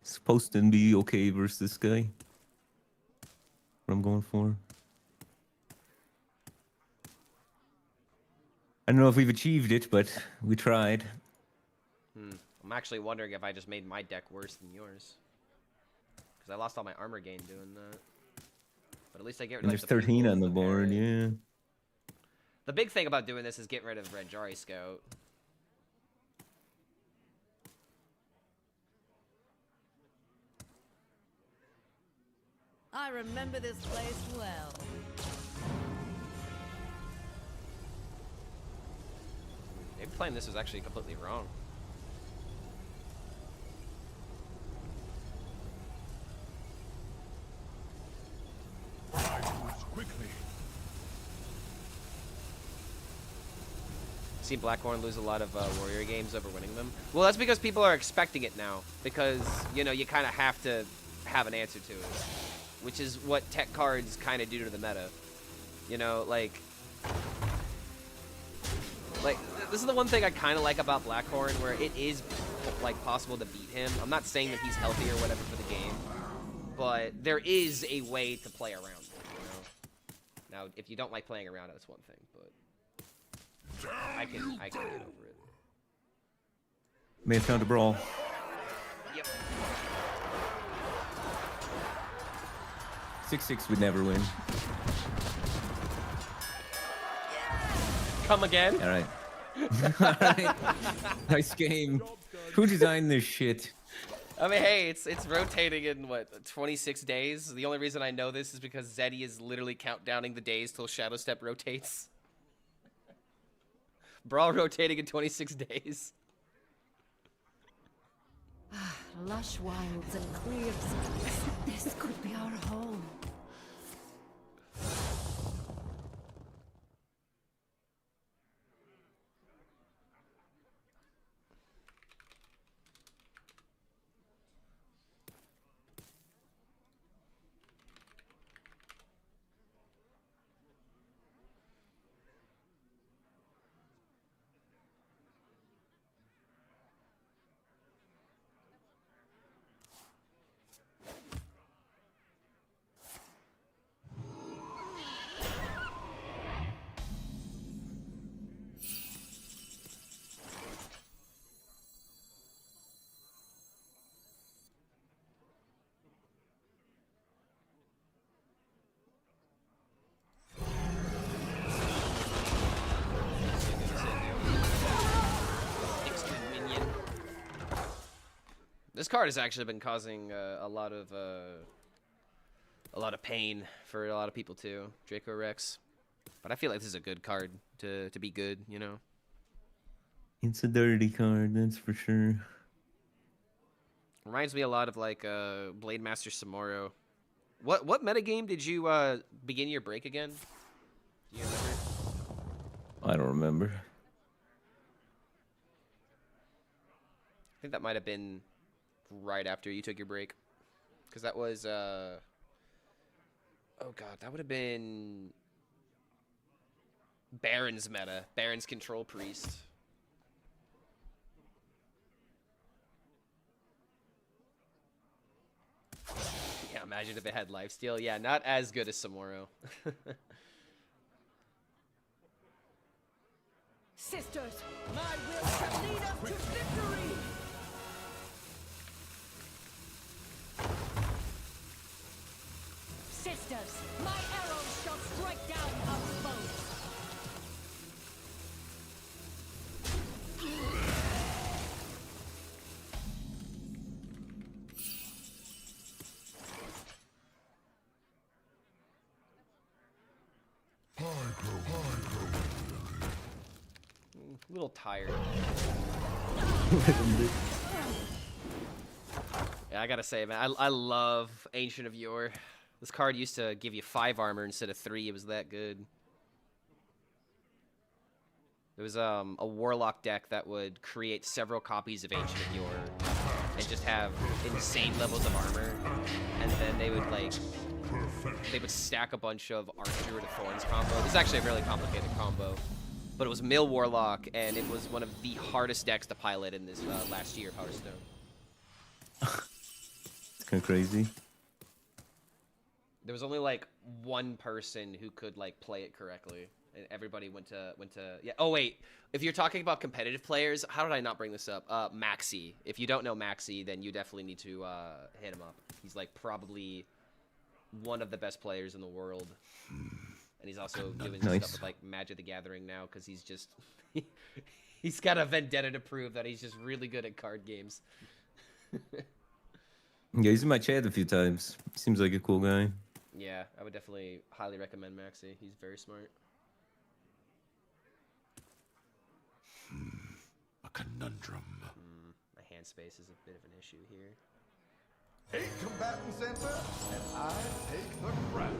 supposed to be okay versus this guy. What I'm going for. I don't know if we've achieved it, but we tried. I'm actually wondering if I just made my deck worse than yours. Because I lost all my armor gain doing that. But at least I get rid And of there's like, the 13 people on the and board, parrot. yeah. The big thing about doing this is getting rid of Red Jari Scout. I remember this place well. Maybe playing this was actually completely wrong. I moves quickly. Seen Blackhorn lose a lot of warrior games over winning them. Well, that's because people are expecting it now. Because, you know, you kind of have to have an answer to it. Which is what tech cards kind of do to the meta. You know, like, this is the one thing I kind of like about Blackhorn, where it is, like, possible to beat him. I'm not saying that he's healthy or whatever for the game. But there is a way to play around it, you know? Now, if you don't like playing around it, that's one thing, but I can get over it. May have found a brawl. Yep. 6-6 would never win. Come again? All right. All right. Nice game. Who designed this shit? I mean, hey, it's rotating in, what, 26 days? The only reason I know this is because Zeddy is literally countdowning the days till Shadow Step rotates. Brawl rotating in 26 days. Lush wilds and clear skies. This could be our home. This card has actually been causing a lot of pain for a lot of people too, Draco Rex. But I feel like this is a good card to be good, you know. It's a dirty card, that's for sure. Reminds me a lot of like Blade Master Samoro. What metagame did you begin your break again? Do you remember? I don't remember. I think that might have been right after you took your break, because that was oh god, that would have been Baron's meta, Baron's Control Priest. Yeah, imagine if it had lifesteal. Yeah, not as good as Samoro. Sisters, my will shall lead us to victory! Sisters, my arrows shall strike down our foes! A little tired. Yeah, I gotta say, man, I love Ancient of Yore. This card used to give you 5 armor instead of 3. It was that good. There was a Warlock deck that would create several copies of Ancient of Yore and just have insane levels of armor, and then they would like stack a bunch of Archdruid of Thorns combo. This is actually a really complicated combo. But it was Mill Warlock, and it was one of the hardest decks to pilot in this last year of Hearthstone. It's kind of crazy. There was only like one person who could like play it correctly, and everybody went to yeah. Oh wait, if you're talking about competitive players, how did I not bring this up? Maxi. If you don't know Maxi, then you definitely need to hit him up. He's like probably one of the best players in the world. And he's also doing stuff with like Magic the Gathering now because he's just he's got a vendetta to prove that he's just really good at card games. Yeah, he's in my chat a few times. Seems like a cool guy. Yeah, I would definitely highly recommend Maxi. He's very smart. A conundrum. My hand space is a bit of an issue here. 8 combatants enter, and I take the crown.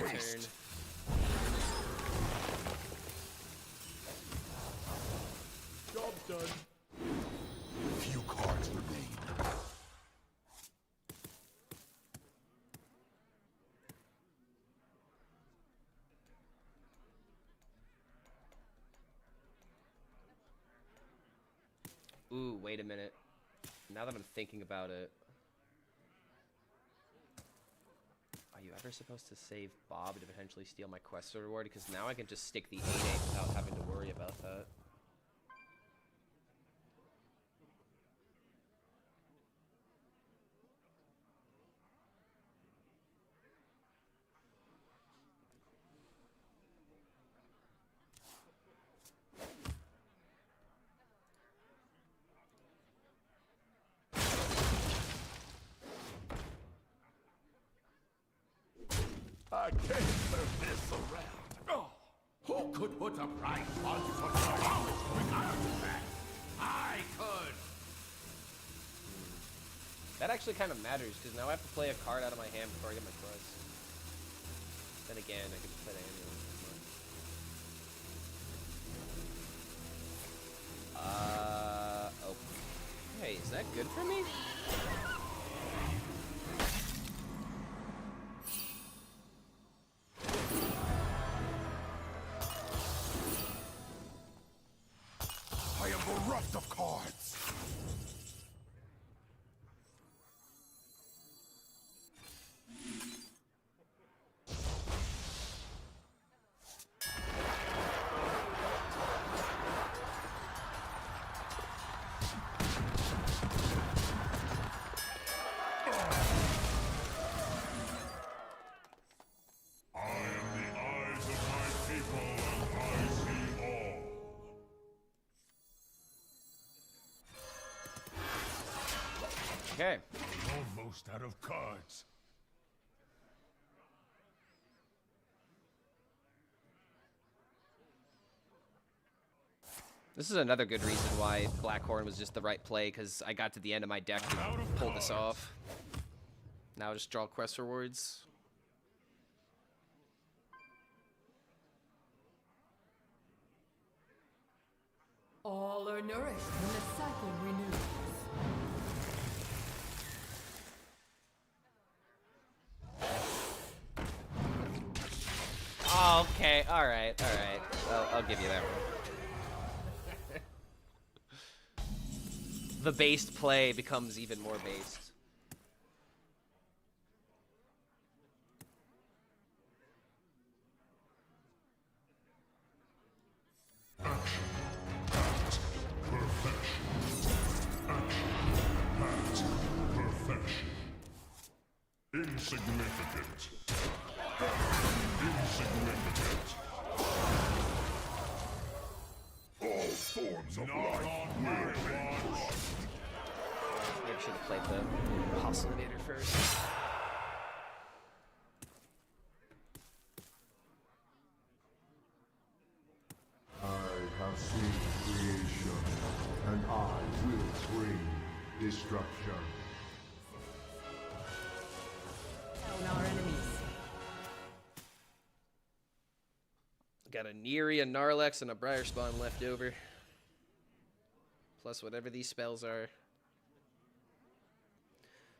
Turn. Job's done. Few cards remain. Ooh, wait a minute. Now that I'm thinking about it, are you ever supposed to save Bob to potentially steal my quest reward? Because now I can just stick the 8/8 without having to worry about that. I can't turn this around. Oh, who could put a price on such a powerful artifact? I could. That actually kind of matters, because now I have to play a card out of my hand before I get my quest. Then again, I can just play the Amulet. Okay, is that good for me? I am bereft of cards. I am the eyes of my people, and I see all. Okay. Almost out of cards. This is another good reason why Blackhorn was just the right play, because I got to the end of my deck to pull this off. Now just draw quest rewards. All are nourished when the cycle renews. Oh, okay, alright. I'll give you that one. The based play becomes even more based. Insignificant. Insignificant. All forms of life will perish. Maybe should have played the Postulator first. I have seen creation, and I will bring destruction. Down our enemies. Got a Neri, a Gnarlex, and a Briar Spawn left over. Plus whatever these spells are.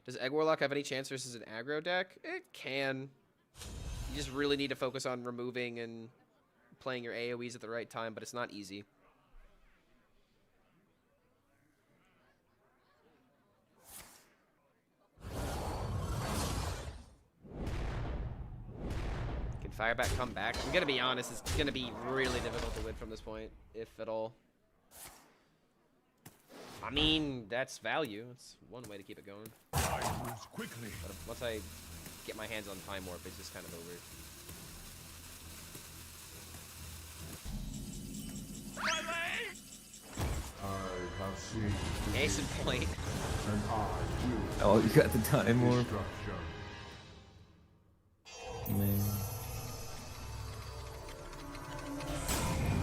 Does Egg Warlock have any chance versus an aggro deck? It can. You just really need to focus on removing and playing your AoEs at the right time, but it's not easy. Can Firebat come back? I'm gonna be honest, it's gonna be really difficult to win from this point, if at all. I mean, that's value. It's one way to keep it going. Time moves quickly. But once I get my hands on Time Warp, it's just kind of over. I have seen Case in point. and I will Oh, you got the time warp. destruction. Man.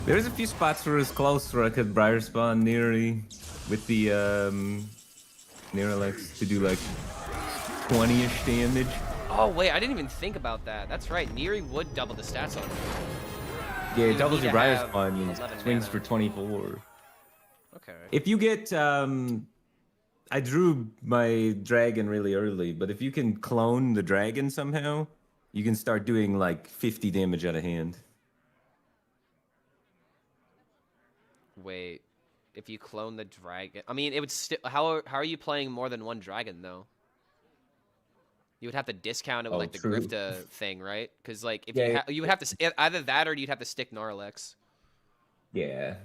There's a few spots where it's close where I could Briar Spawn Neri with the Nerilex to do like 20-ish damage. Oh, wait, I didn't even think about that. That's right. Neri would double the stats on him. Yeah, You it doubles need your to Briar have Spawn and 11 swings mana. for 24. Okay. If you get, I drew my dragon really early, but if you can clone the dragon somehow, you can start doing like 50 damage out of hand. Wait. If you clone the dragon... I mean, it would still... How are you playing more than one dragon, though? You would have to discount it with, Oh, like, the true. Grifta thing, right? Because, like, if Yeah, you would have to... Either that or you'd have to stick Gnarlex. Yeah.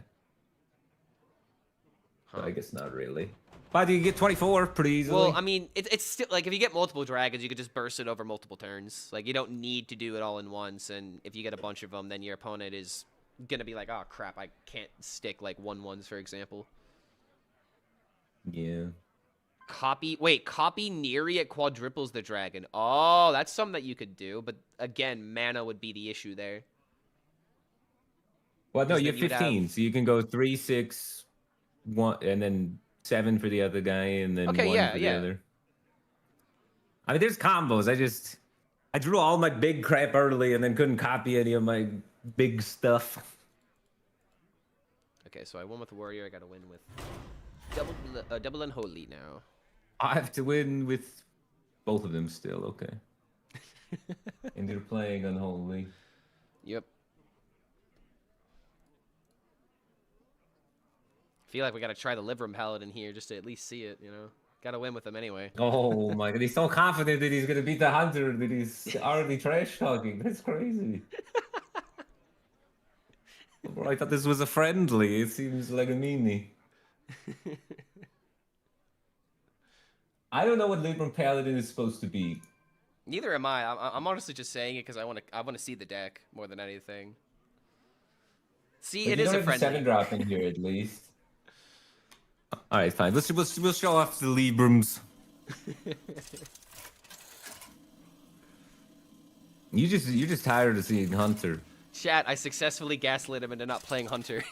Huh. I guess not really. But you get 24 pretty easily. Well, I mean, it's still... Like, if you get multiple dragons, you could just burst it over multiple turns. Like, you don't need to do it all in once, and if you get a bunch of them, then your opponent is gonna be like, oh, crap, I can't stick, like, 1/1s, for example. Yeah. Copy Neri at quadruples the dragon. Oh, that's something that you could do, but again, mana would be the issue there. Well, no, Because you then have you'd 15, so you can go 3, 6, 1, and then 7 for the other guy, and then Okay, 1 yeah, for yeah. the other. I mean, there's combos. I drew all my big crap early, and then couldn't copy any of my big stuff. Okay, so I won with Warrior. I gotta win with double Unholy now. I have to win with both of them still. Okay. And you're playing Unholy. Yep. Feel like we gotta try the Librim Paladin here just to at least see it, you know? Gotta win with him anyway. Oh my god, he's so confident that he's gonna beat the hunter that he's already trash talking. That's crazy. Well, I thought this was a friendly. It seems like a meanie. I don't know what Librim Paladin is supposed to be. Neither am I. I'm honestly just saying it because I wanna see the deck more than anything. See, But it you is don't a have the friendly. 7-drop in here at least. All right, fine. We'll show off the Librims. You're just tired of seeing Hunter. Chat, I successfully gaslit him into not playing Hunter.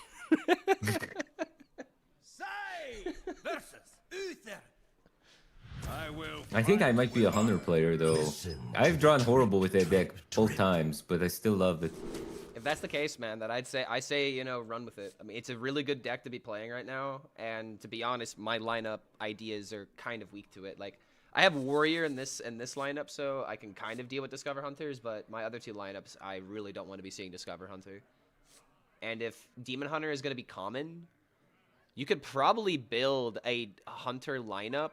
I think I might be a Hunter player though. I've drawn horrible with that deck both times, but I still love it. If that's the case, man, then I say, you know, run with it. I mean, it's a really good deck to be playing right now, and to be honest, my lineup ideas are kind of weak to it. Like, I have Warrior in this lineup, so I can kind of deal with Discover Hunters, but my other two lineups, I really don't want to be seeing Discover Hunter. And if Demon Hunter is going to be common, you could probably build a Hunter lineup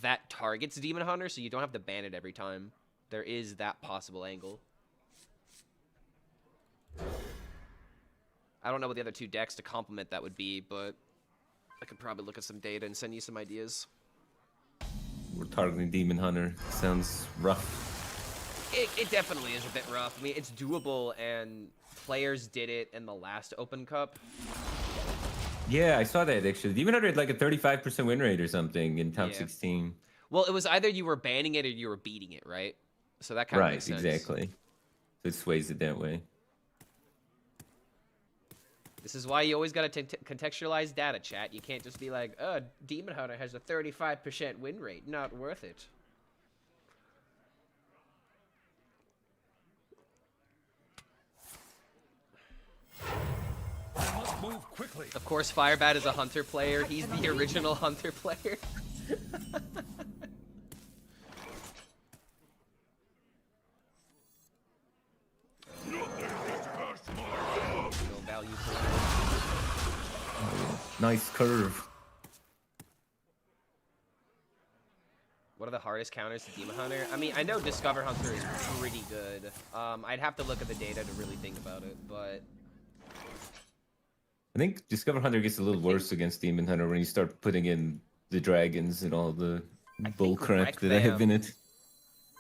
that targets Demon Hunter, so you don't have to ban it every time. There is that possible angle. I don't know what the other two decks to complement that would be, but I could probably look at some data and send you some ideas. we're targeting Demon Hunter. Sounds rough. It definitely is a bit rough. I mean, it's doable, and players did it in the last Open Cup. Yeah, I saw that actually. Demon Hunter had like a 35% win rate or something in top Yeah. 16. Well, it was either you were banning it or you were beating it, right? So that kind of Right, makes sense. exactly. So it sways it that way. This is why you always got to contextualize data, chat. You can't just be like, oh, Demon Hunter has a 35% win rate. Not worth it. I must move quickly. Of course, Firebat is a Hunter player. He's the original Hunter player. No value for Nice curve. What are the hardest counters to Demon Hunter? I mean, I know Discover Hunter is pretty good. I'd have to look at the data to really think about it, but... I think Discover Hunter gets a little worse against Demon Hunter when you start putting in the dragons and all the bull crap that I have in it.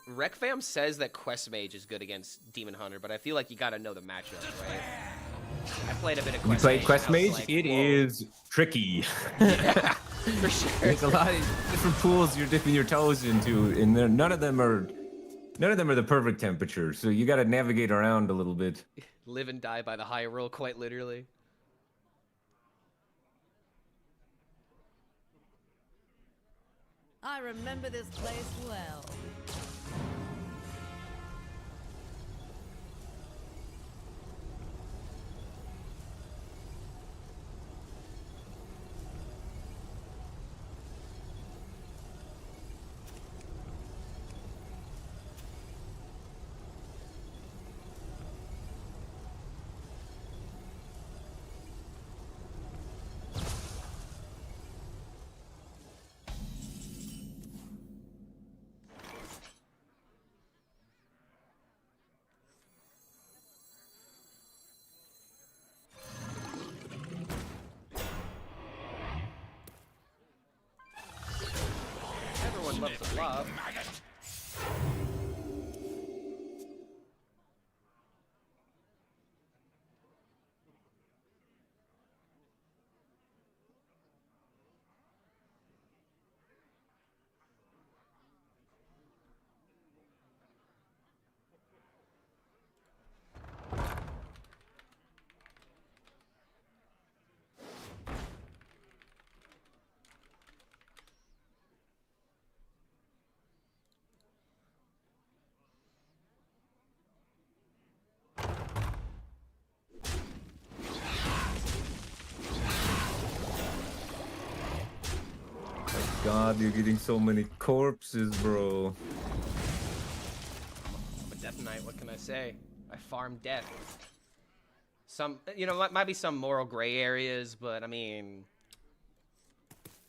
RecFam says that Quest Mage is good against Demon Hunter, but I feel like you gotta know the matchup, right? I played a bit of Quest Mage. You played Quest and I was Mage? like, It whoa. is tricky. Yeah, for sure. There's a lot of different pools you're dipping your toes into, and none of them are the perfect temperature. So you got to navigate around a little bit. Live and die by the high roll, quite literally. I remember this place well. Everyone loves a bluff. God, you're getting so many corpses, bro. I'm a Death Knight, what can I say? I farm death. Some, you know, might be some moral gray areas, but I mean,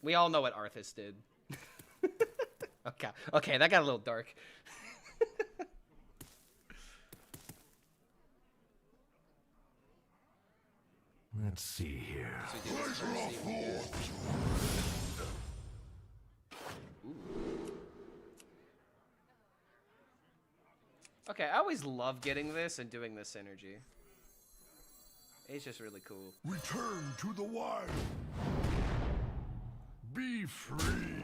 we all know what Arthas did. Okay, that got a little dark. Let's see here. Okay, I always love getting this and doing this synergy. It's just really cool. Return to the wild. Be free.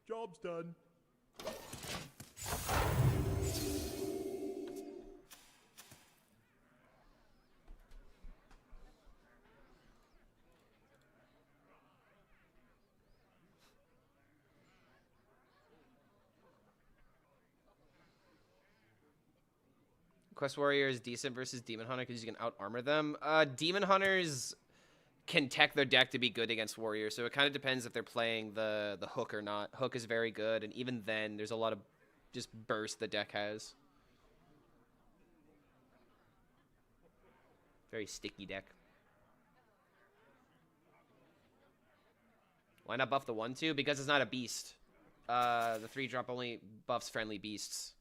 Job's done. Quest Warrior is decent versus Demon Hunter because you can out-armor them. Demon Hunters can tech their deck to be good against Warrior, so it kind of depends if they're playing the Hook or not. Hook is very good, and even then, there's a lot of just burst the deck has. Very sticky deck. Why not buff the 1/2? Because it's not a beast. The 3-drop only buffs friendly beasts.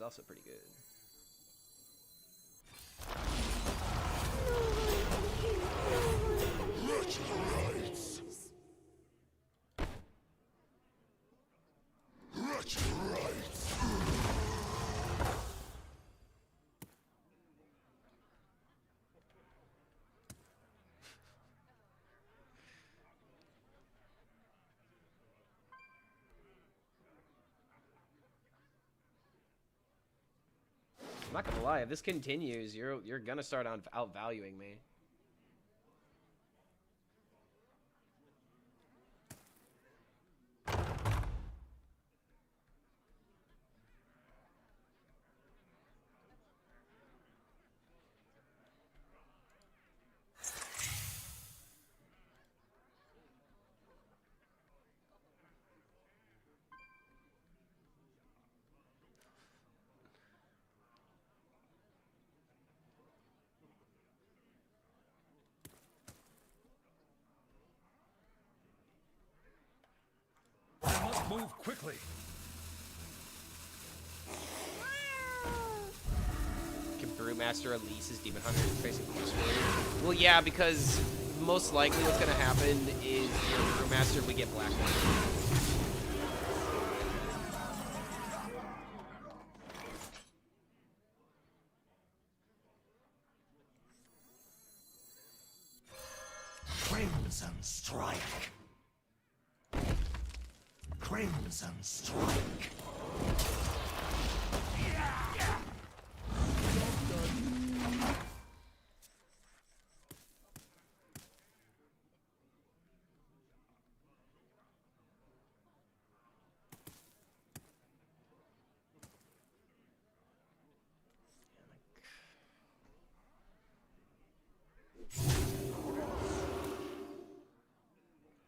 also pretty good. I'm not gonna lie, if this continues, you're gonna start on outvaluing me. I must move quickly. Can Brewmaster release his Demon Hunter facing Force? Well, yeah, because most likely what's gonna happen is your Brewmaster would get Black One. Crimson strike. Crimson strike.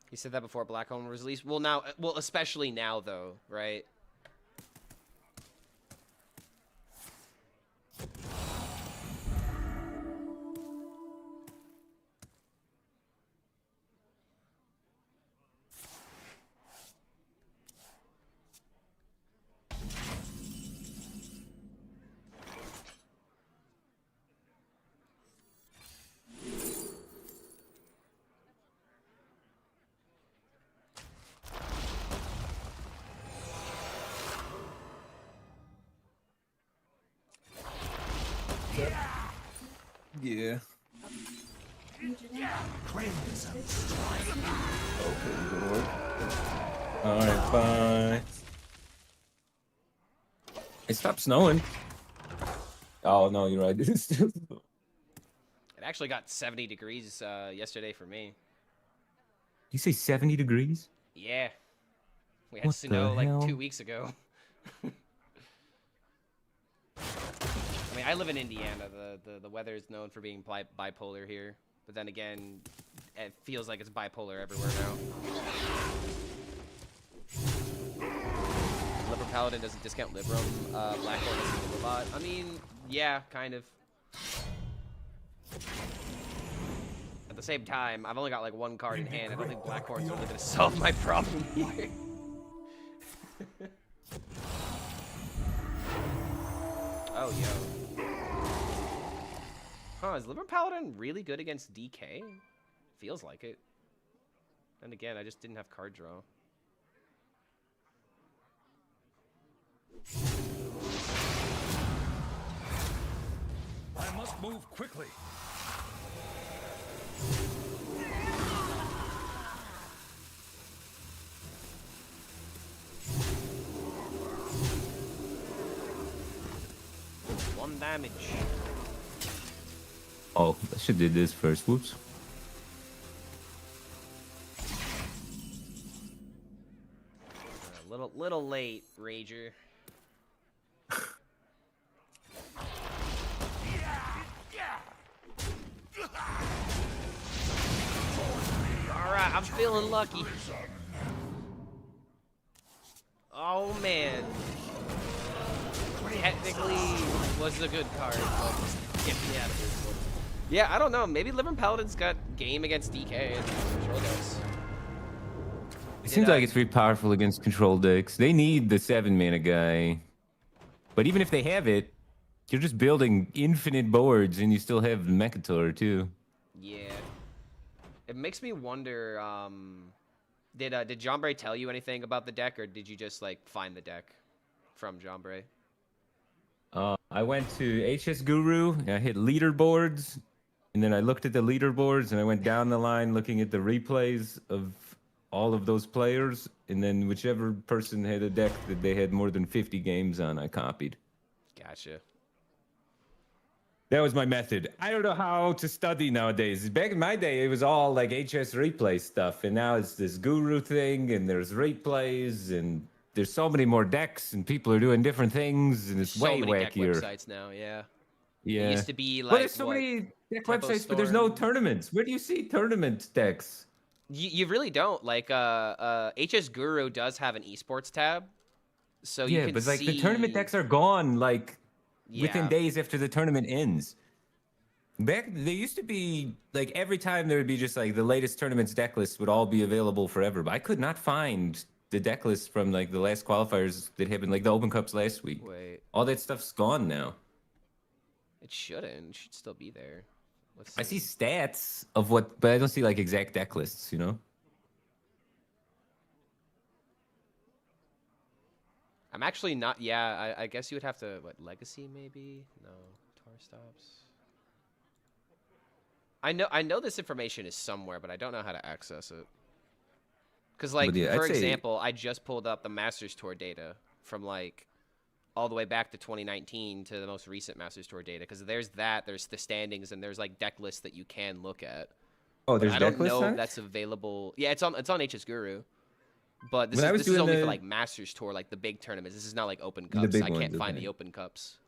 He said that before Black Hole was released. Well, now, well, especially now, though, right? Yeah. Crimson strike. Okay, Lord. Alright, bye. It stopped snowing. Oh, no, you're right. It's still... It actually got 70 degrees yesterday for me. You say 70 degrees? Yeah. We had What snow the like hell? 2 weeks ago. I mean, I live in Indiana. The weather is known for being bipolar here. But then again, it feels like it's bipolar everywhere now. Librim Paladin doesn't discount Librum. Blackhorn doesn't do a lot. I mean, yeah, kind of. At the same time, I've only got like one card in hand. I don't think Blackhorn's really going to solve my problem here. Oh, yo. Huh, is Librim Paladin really good against DK? Feels like it. And again, I just didn't have card draw. I must move quickly. One damage. Oh, I should did this first. Whoops. Little late, Rager. Alright, I'm feeling lucky. Oh man. Technically was a good card, but get me out of this one. Yeah, I don't know. Maybe Librim Paladin's got game against DK and control decks. It seems like it's very powerful against control decks. They need the 7-mana guy. But even if they have it, you're just building infinite boards, and you still have Mechator too. Yeah. It makes me wonder. Did Jombray tell you anything about the deck, or did you just like find the deck from Jombray? I went to HS Guru, and I hit leaderboards, and then I looked at the leaderboards, and I went down the line looking at the replays of all of those players, and then whichever person had a deck that they had more than 50 games on, I copied. Gotcha. That was my method. I don't know how to study nowadays. Back in my day, it was all like HSReplay stuff, and now it's this Guru thing, and there's replays, and there's so many more decks, and people are doing different things, and it's So way many deck wackier. websites now. Yeah. Yeah. It used to be like But there's so what, many deck Tempo websites, but there's no Storm? tournaments. Where do you see tournament decks? You really don't. Like HS Guru does have an esports tab, so you Yeah, can but like see the tournament decks are gone like within Yeah. days after the tournament ends. Back there used to be like every time there would be just like the latest tournament's deck list would all be available forever. But I could not find the deck list from like the last qualifiers that happened, like the Open Cups last week. Wait, All that stuff's gone now. it shouldn't. It should still be there. Let's I see stats of what, but I don't see like exact deck lists, you know? I'm actually not. Yeah, I guess you would have to. What, Legacy maybe? No, Tar Stops. I know this information is somewhere, but I don't know how to access it. Because, like, But yeah, I'd for say- example, I just pulled up the Masters Tour data from, like, all the way back to 2019 to the most recent Masters Tour data. Because there's the standings, and there's, like, deck lists that you can look at. Oh, there's I deck don't lists know on if it? that's available. Yeah, it's on HS Guru. But this When I was is doing only for, the- like, Masters Tour, like, the big tournaments. This is not, like, Open The Cups. big I can't ones, find okay. the Open Cups.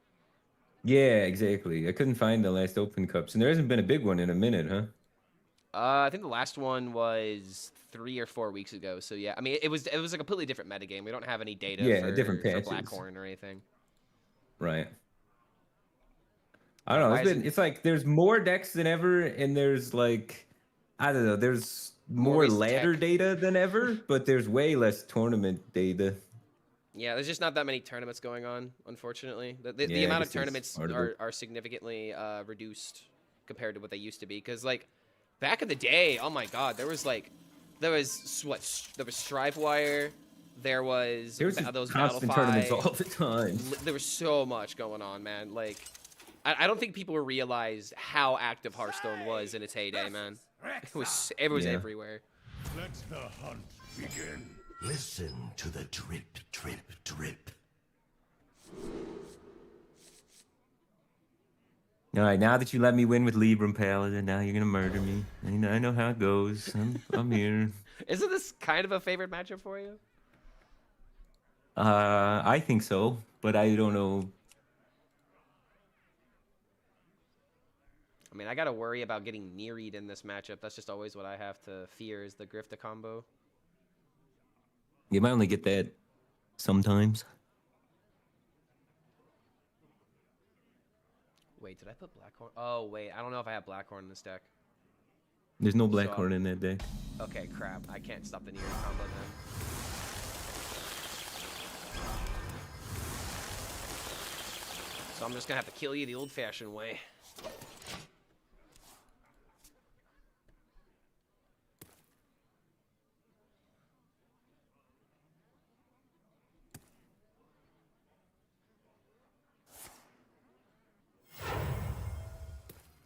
Yeah, exactly. I couldn't find the last Open Cups, and there hasn't been a big one in a minute, huh? I think the last one was 3 or 4 weeks ago. So yeah, I mean, it was a completely different metagame. We don't have any data Yeah, for, different for patches. Blackhorn or anything. Right. I don't know. Why is It's like there's more decks than ever, and there's like, I don't know. There's More more ways to ladder tech. data than ever, but there's way less tournament data. Yeah, there's just not that many tournaments going on, unfortunately. The Yeah, I amount guess of that's tournaments part of it. are significantly reduced compared to what they used to be. Because like back in the day, oh my God, there was Strivewire, there was There was just those constant Battle tournaments Fi. all the time. There was so much going on, man. Like, I don't think people realized how active Hearthstone was in its heyday, man. It was Yeah. everywhere. Let the hunt begin. Listen to the drip, drip, drip. All right, now that you let me win with Librim Paladin, now you're gonna murder me. I know how it goes. I'm here. Isn't this kind of a favorite matchup for you? I think so, but I don't know. I mean, I gotta worry about getting Nereed in this matchup. That's just always what I have to fear is the Grifta combo. You might only get that sometimes. Wait, did I put Blackhorn? Oh, wait, I don't know if I have Blackhorn in this deck. There's no Blackhorn in that deck. Okay, crap. I can't stop the Nereed combo then. So I'm just gonna have to kill you the old-fashioned way.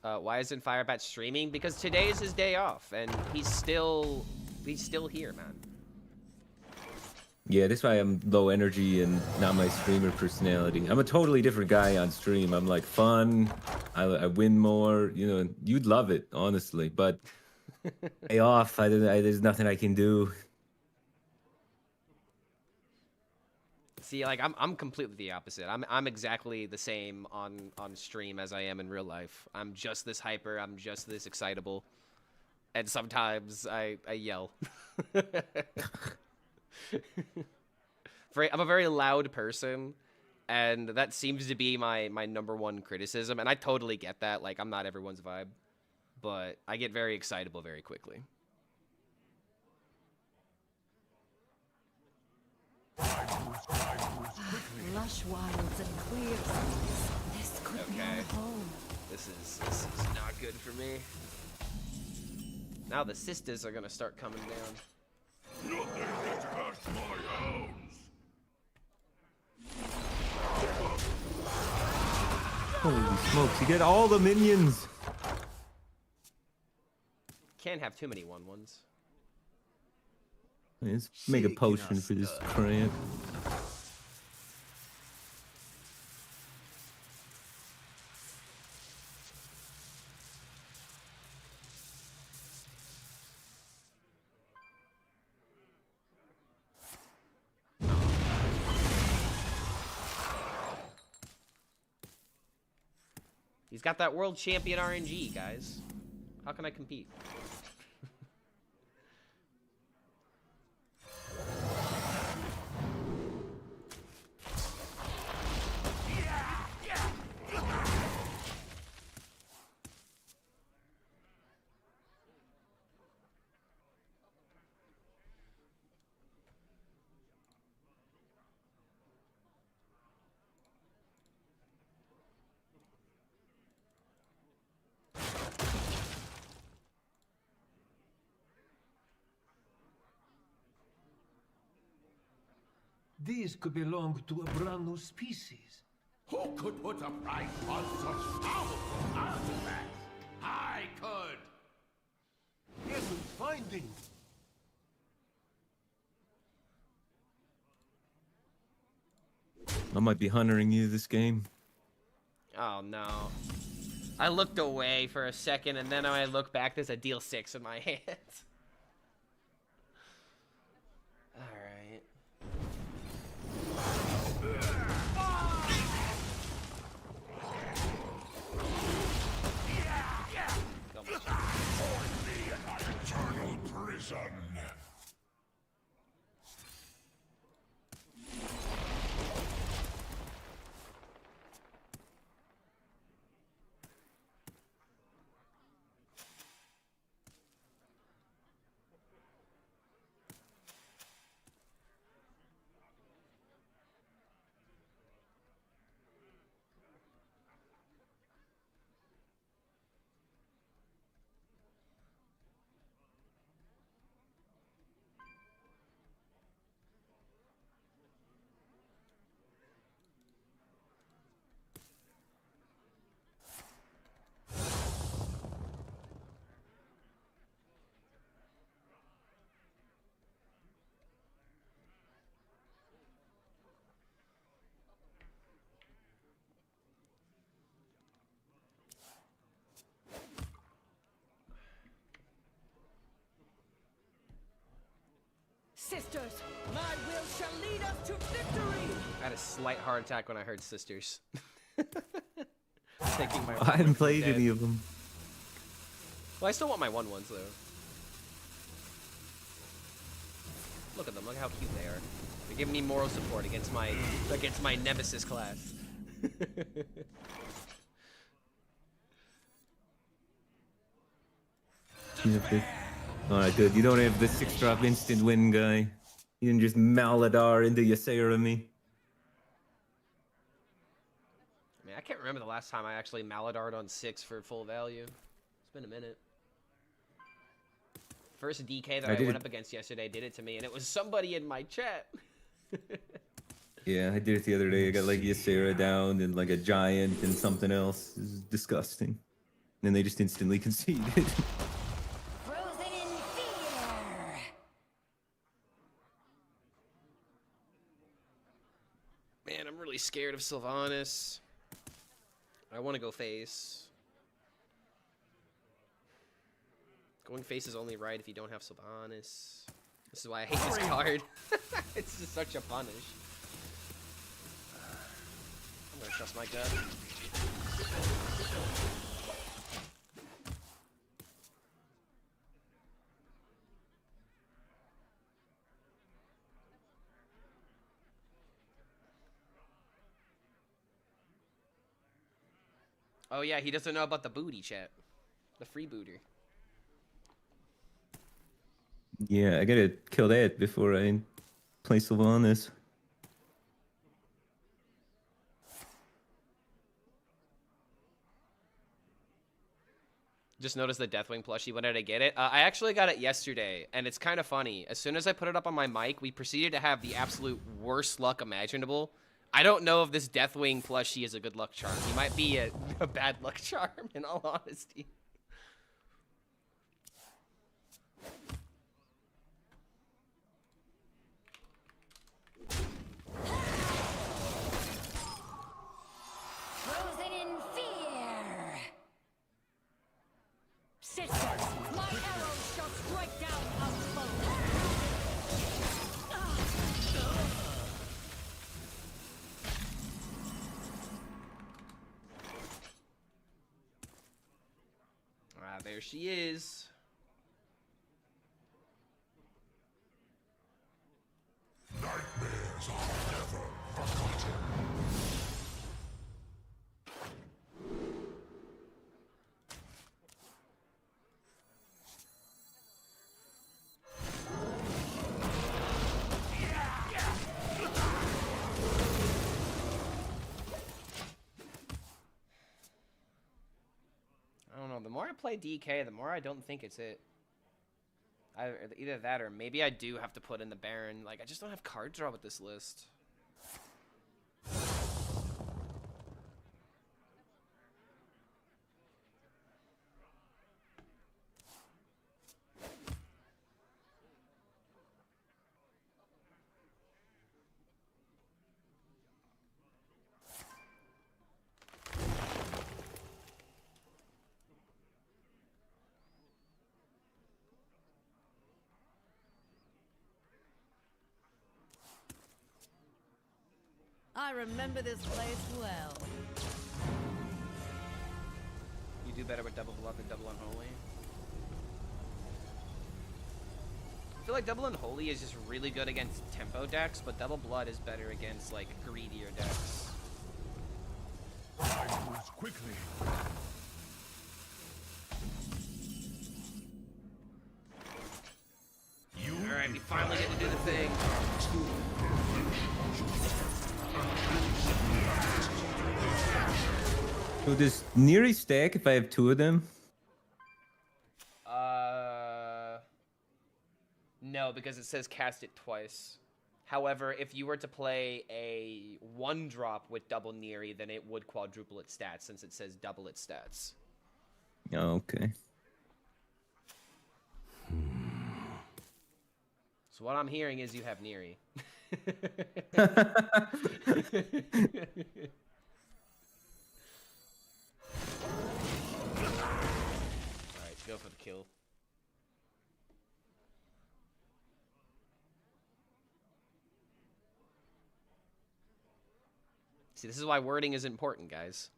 Why isn't Firebat streaming? Because today is his day off, and he's still here, man. Yeah, that's why I'm low energy and not my streamer personality. I'm a totally different guy on stream. I'm like fun. I win more. You know, you'd love it, honestly. But day off, there's nothing I can do. See, like I'm completely the opposite. I'm exactly the same on stream as I am in real life. I'm just this hyper. I'm just this excitable, and sometimes I yell. I'm a very loud person, and that seems to be my number one criticism. And I totally get that. Like I'm not everyone's vibe, but I get very excitable very quickly. Lush wilds and clear seas. This could be Okay. our home. This is not good for me. Now the sisters are gonna start coming down. Nothing gets past my hounds. Holy smokes, you get all the minions! Can't have too many 1/1s. Let's make a potion for this crap. He's got that world champion RNG, guys. How can I compete? These could belong to a brand new species. Who could put a price on such powerful artifacts? I could. Yes, I'm finding. I might be huntering you this game. Oh no. I looked away for a second and then when I look back, there's a deal 6 in my hand. Alright. Eternal prison. Sisters, my will shall lead us to victory! I had a slight heart attack when I heard sisters. Thinking my I haven't played dead. any of them. Well, I still want my 1/1s though. Look at them, look how cute they are. They're giving me moral support against my nemesis class. Alright, good. You don't have the 6-drop instant win guy. You can just Maladar into Ysera me. I mean, I can't remember the last time I actually Maladar'd on 6 for full value. It's been a minute. First DK that I did went it- up against yesterday did it to me, and it was somebody in my chat. Yeah, I did it the other day. I got like Ysera down and like a giant and something else. It was disgusting. And then they just instantly conceded. Frozen in fear! Man, I'm really scared of Sylvanas. I want to go face. Going face is only right if you don't have Sylvanas. This is why I hate this card. It's just such a punish. I'm gonna trust my gut. Oh yeah, he doesn't know about the booty chat. The freebooter. Yeah, I gotta kill that before I play Sylvanas. Just noticed the Deathwing plushie. When did I get it? I actually got it yesterday, and it's kind of funny. As soon as I put it up on my mic, we proceeded to have the absolute worst luck imaginable. I don't know if this Deathwing plushie is a good luck charm. He might be a bad luck charm, in all honesty. Frozen in fear! Sisters, my arrows shall strike down our foe! Ah, there she is. Nightmares are never forgotten. I don't know. The more I play DK, the more I don't think it's it. Either that or maybe I do have to put in the Baron. Like, I just don't have card draw with this list. I remember this place well. You do better with double bluff than double unholy. I feel like double unholy is just really good against tempo decks, but double blood is better against like greedier decks. I moves quickly. Alright, we finally get to do the thing. So does Neri stack if I have two of them? No, because it says cast it twice. However, if you were to play a 1-drop with double Neri, then it would quadruple its stats since it says double its stats. Oh, okay. So what I'm hearing is you have Neri. Alright, go for the kill. See, this is why wording is important, guys.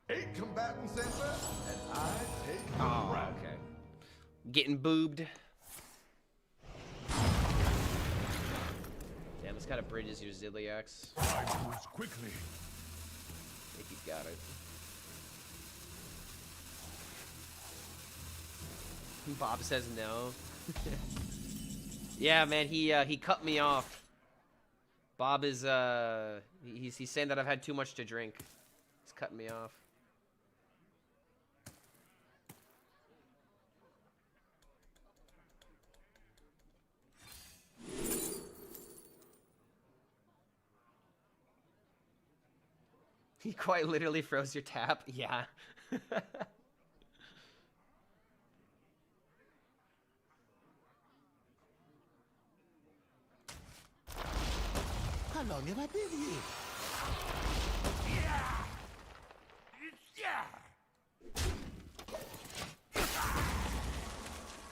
Eight combatants enter, and I take the Oh, round. okay. Getting boobed. Damn, this kind of bridges your Zilliax. I moves quickly. If you've got it. Bob says no. Yeah, man, he cut me off. Bob is he's saying that I've had too much to drink. He's cutting me off. He quite literally froze your tap. Yeah. How long have I been here?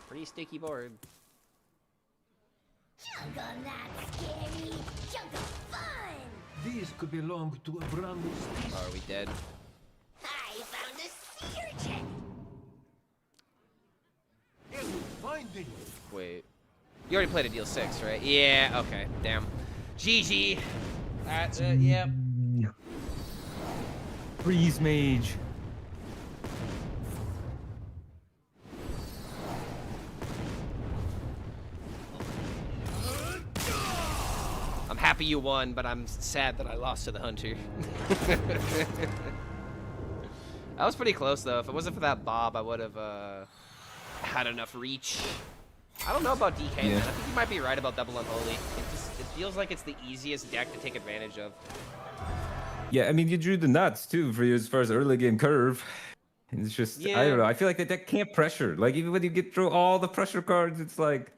Pretty sticky board. Jungle not scary, jungle fun! The This could belong to a brand new species. Oh, are we dead? I found a sea urchin. It was finding. Wait. You already played a deal 6, right? Yeah, okay. Damn. GG. Yep. Freeze mage. I'm happy you won, but I'm sad that I lost to the hunter. That was pretty close, though. If it wasn't for that Bob, I would have had enough reach. I don't know about DK, man. I think you might be right about Double Unholy. It feels like it's the easiest deck to take advantage of. Yeah, I mean, you drew the nuts, too, for you as far as early game curve. It's just, I don't know. I feel like that deck can't pressure. Like, even when you get through all the pressure cards, it's like,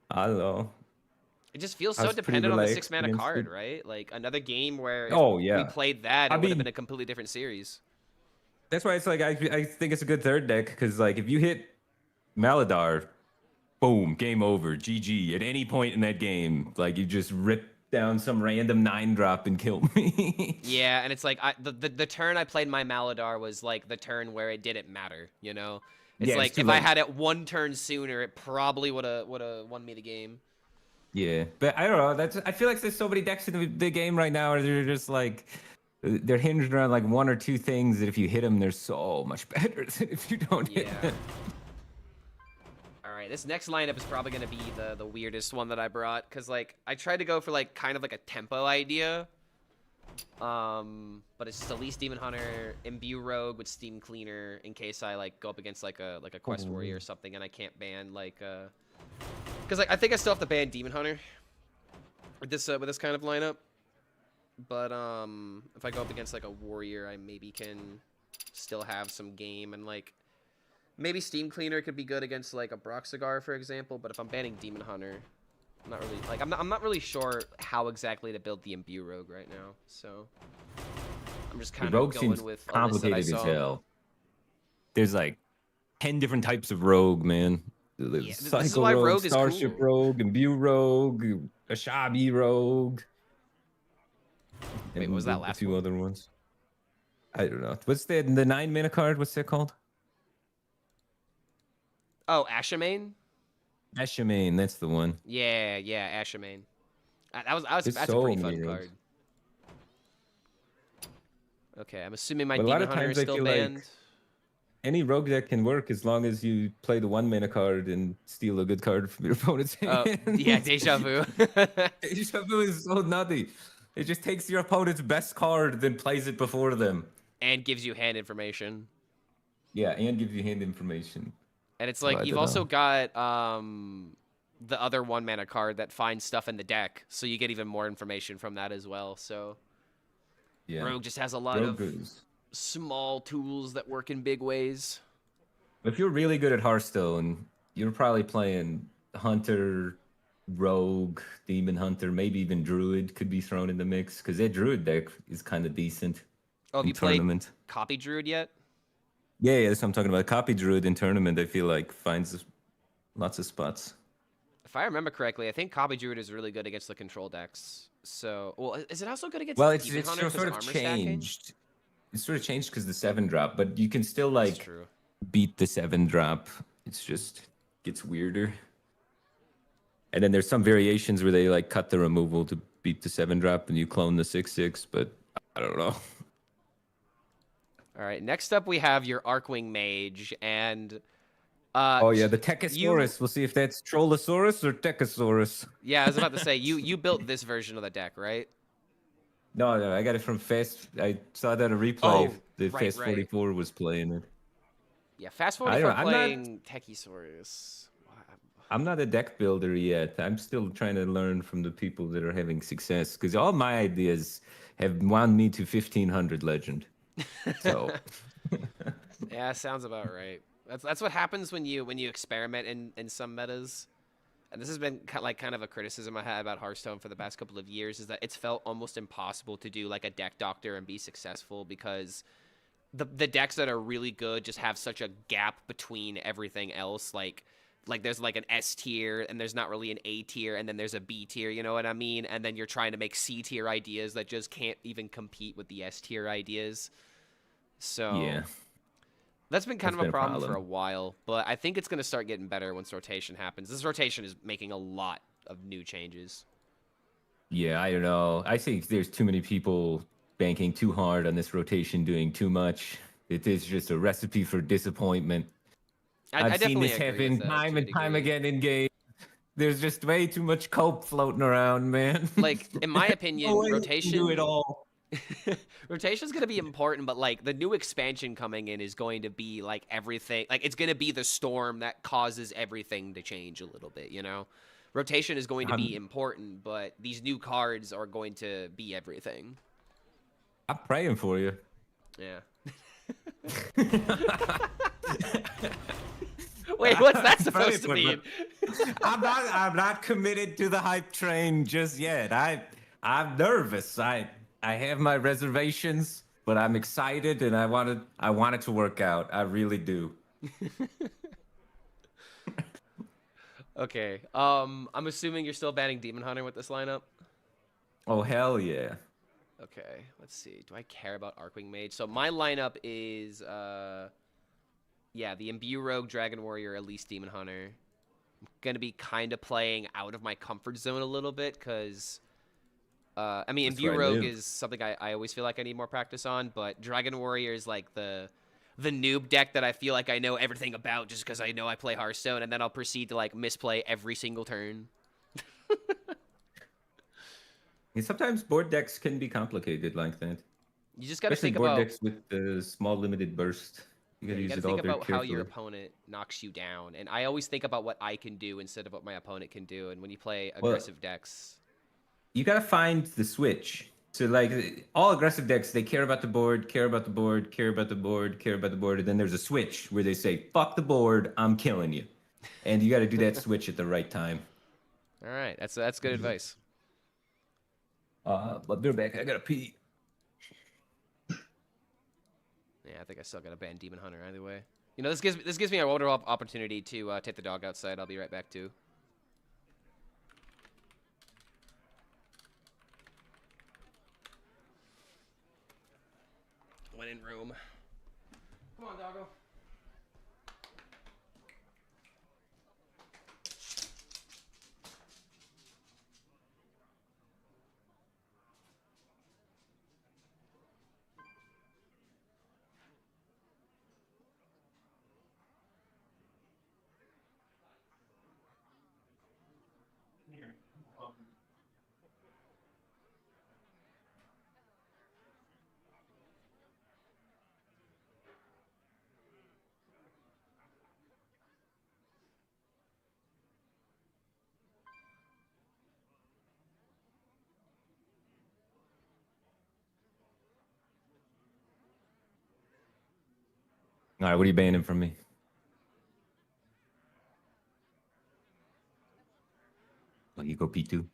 I don't know. It just feels I so was pretty dependent on the relaxed 6-mana against card, it. right? Like, another game where if Yeah. we played that, it I would have mean- been a completely different series. That's why it's like, I think it's a good third deck, because, like, if you hit Maladar, boom, game over, GG. At any point in that game, like, you just rip down some random 9-drop and kill me. Yeah, and it's like the turn I played my Maladar was like the turn where it didn't matter, you know? It's Yeah, like it's too if I late. had it one turn sooner, it probably would have won me the game. Yeah, but I don't know. I feel like there's so many decks in the game right now where they're just like, they're hinged around like one or two things that if you hit them, they're so much better than if you don't hit Yeah. them. All right, this next lineup is probably gonna be the weirdest one that I brought because like I tried to go for like kind of like a tempo idea, but it's just a Least Demon Hunter, Imbue Rogue with Steam Cleaner in case I like go up against like a Quest Warrior or something and I can't ban like because like I think I still have to ban Demon Hunter with this kind of lineup, but if I go up against like a Warrior, I maybe can still have some game and like. Maybe Steam Cleaner could be good against like a Broxigar, for example. But if I'm banning Demon Hunter, I'm not really like I'm not really sure how exactly to build the Imbue Rogue right now. So I'm just The kind of rogue going seems with a list that I complicated as saw. hell. There's like 10 different types of rogue, man. There's this is Psycho why Rogue, Rogue is Starship cool. Rogue, Imbue Rogue, Ashabi Rogue. Wait, and what was that the last two one? other ones? I don't know. What's the 9-mana card? What's that called? Oh, Ashamane? Ashamane, that's the one. Yeah, Ashamane. There's That's a so pretty many fun rogues. card. Okay, I'm assuming my But a lot Demon of Hunter times is I still feel banned. like any rogue deck can work as long as you play the 1-mana card and steal a good card from your opponent's hand. Yeah, Deja Vu. Deja Vu is so nutty. It just takes your opponent's best card, then plays it before them. And gives you hand information. Yeah, and gives you hand information. And it's So like I you've dunno. also got the other 1-mana card that finds stuff in the deck, so you get even more information from that as well. So Yeah. Rogue just has a lot Rogue of is. small tools that work in big ways. If you're really good at Hearthstone, you're probably playing Hunter, Rogue, Demon Hunter, maybe even Druid could be thrown in the mix, because that Druid deck is kind of decent Oh, have in you played tournament. Copy Druid yet? Yeah, that's what I'm talking about. Copy Druid in tournament, I feel like finds lots of spots. If I remember correctly, I think Copy Druid is really good against the control decks. So, well, is it also good against Well, Demon it's Hunter sort 'cause of armor stacking? changed. It's sort of changed because the 7-drop, but you can still That's like true. beat the 7-drop. It's just gets weirder. And then there's some variations where they like cut the removal to beat the 7-drop, and you clone the 6/6. But I don't know. All right, next up we have your Arcwing Mage, and Oh yeah, the Techosaurus. We'll see if that's Trollosaurus or Techosaurus. yeah, I was about to say you built this version of the deck, right? No, I got it from Fast. I saw that a replay. Oh, The right, Fast right. 44 was playing it. Yeah, fast I forward don't for know, I'm not- playing Techosaurus. I'm not a deck builder yet. I'm still trying to learn from the people that are having success, because all my ideas have won me to 1500 legend. So Yeah, sounds about right. That's what happens when you experiment in some metas. And this has been kind of a criticism I had about Hearthstone for the past couple of years, is that it's felt almost impossible to do like a deck doctor and be successful, because the decks that are really good just have such a gap between everything else. Like like there's like an S tier and there's not really an A tier and then there's a B tier, you know what I mean? And then you're trying to make C tier ideas that just can't even compete with the S tier ideas. So Yeah, that's been kind that's of a been a problem for problem. a while, but I think it's going to start getting better once rotation happens. This rotation is making a lot of new changes. Yeah, I don't know. I think there's too many people banking too hard on this rotation, doing too much. It is just a recipe for disappointment. I I've seen definitely this agree with happen that time to a and time degree. again in games. There's just way too much cope floating around, man. Like, in my No opinion, way you can do it rotation all. rotation's going to be important, but like the new expansion coming in is going to be like everything, like it's going to be the storm that causes everything to change a little bit, you know? Rotation is going to be I'm important, but these new cards are going to be everything. I'm praying for you. Yeah. Wait, what's that I'm praying supposed to for you, mean? but I'm not committed to the hype train just yet. I'm nervous. I have my reservations, but I'm excited and I want it to work out. I really do. Okay. I'm assuming you're still banning Demon Hunter with this lineup. Oh hell yeah. Okay, let's see. Do I care about Arcwing Mage? So my lineup is yeah, the Imbue Rogue, Dragon Warrior, at least Demon Hunter. I'm gonna be kind of playing out of my comfort zone a little bit because I mean, That's Imbue where I Rogue live. is something I always feel like I need more practice on, but Dragon Warrior is like the noob deck that I feel like I know everything about just because I know I play Hearthstone, and then I'll proceed to like misplay every single turn. And sometimes board decks can be complicated like that. You just got to Especially think board about decks with the small limited burst. You yeah, gotta you got use to it all think very about how your carefully. opponent knocks you down, and I always think about what I can do instead of what my opponent can do. And when you play Well, aggressive decks, you gotta find the switch. So like all aggressive decks, they care about the board, care about the board, care about the board, care about the board, and then there's a switch where they say, "Fuck the board, I'm killing you," and you got to do that switch at the right time. all right, that's good advice. But they're back. I gotta pee. Yeah, I think I still got to ban Demon Hunter either way. You know, this gives me a wonderful opportunity to take the dog outside. I'll be right back too. Went in room. Come on, doggo. All right, what are you banning from me? Oh, you go P2.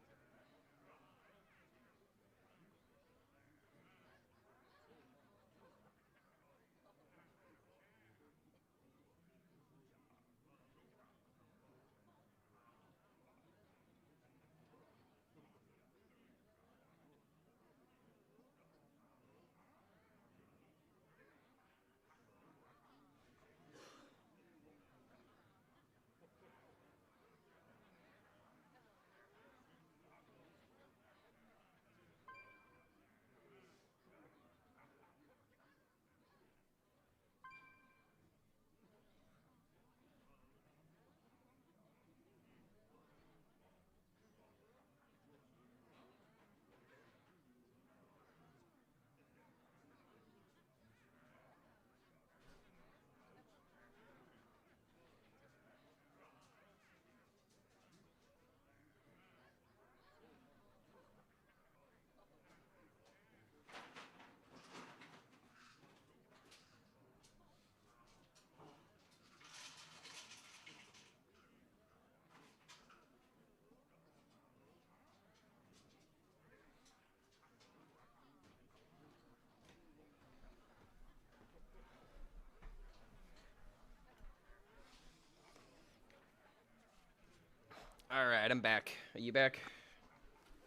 All right, I'm back. Are you back?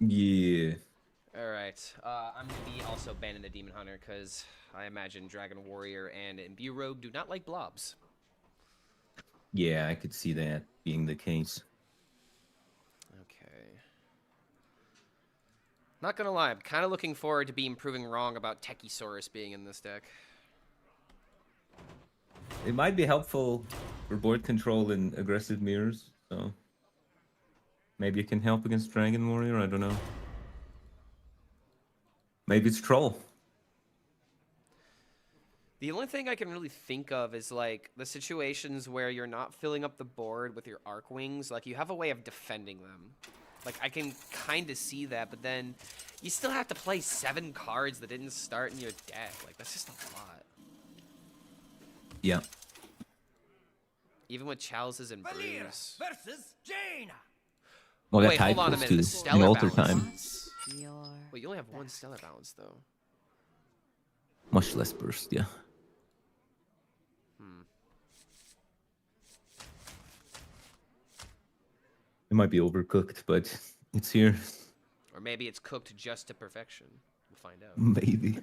Yeah. All right. I'm gonna be also banning the Demon Hunter because I imagine Dragon Warrior and Imbue Rogue do not like blobs. Yeah, I could see that being the case. Okay. Not gonna lie, I'm kind of looking forward to being proven wrong about Techiesaurus being in this deck. It might be helpful for board control and aggressive mirrors, so maybe it can help against Dragon Warrior, I don't know. Maybe it's Troll. The only thing I can really think of is like the situations where you're not filling up the board with your arc wings. Like you have a way of defending them. Like I can kind of see that, but then you still have to play 7 cards that didn't start in your deck. Like that's just a lot. Yeah. Even with chalices and brews. versus Jaina. Well, I got Wait, hold on a typos minute. The too. stellar In alter time. balance. Your Wait, you only have 1 stellar balance though. Much less burst, yeah. It might be overcooked, but it's here. Or maybe it's cooked just to perfection. We'll find out. Maybe.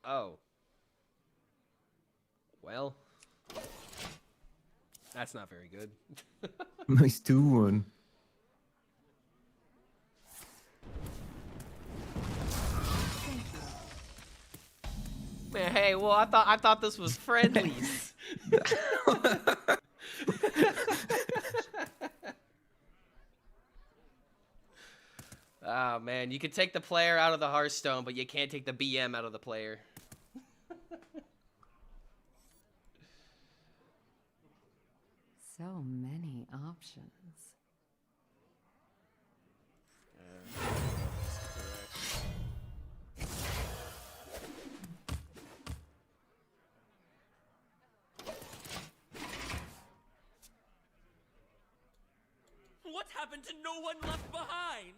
Oh. Well. That's not very good. Nice 2-1. Man, hey, well, I thought this was friendlies. Oh man, you can take the player out of the Hearthstone, but you can't take the BM out of the player. so many options. What happened to no one left behind?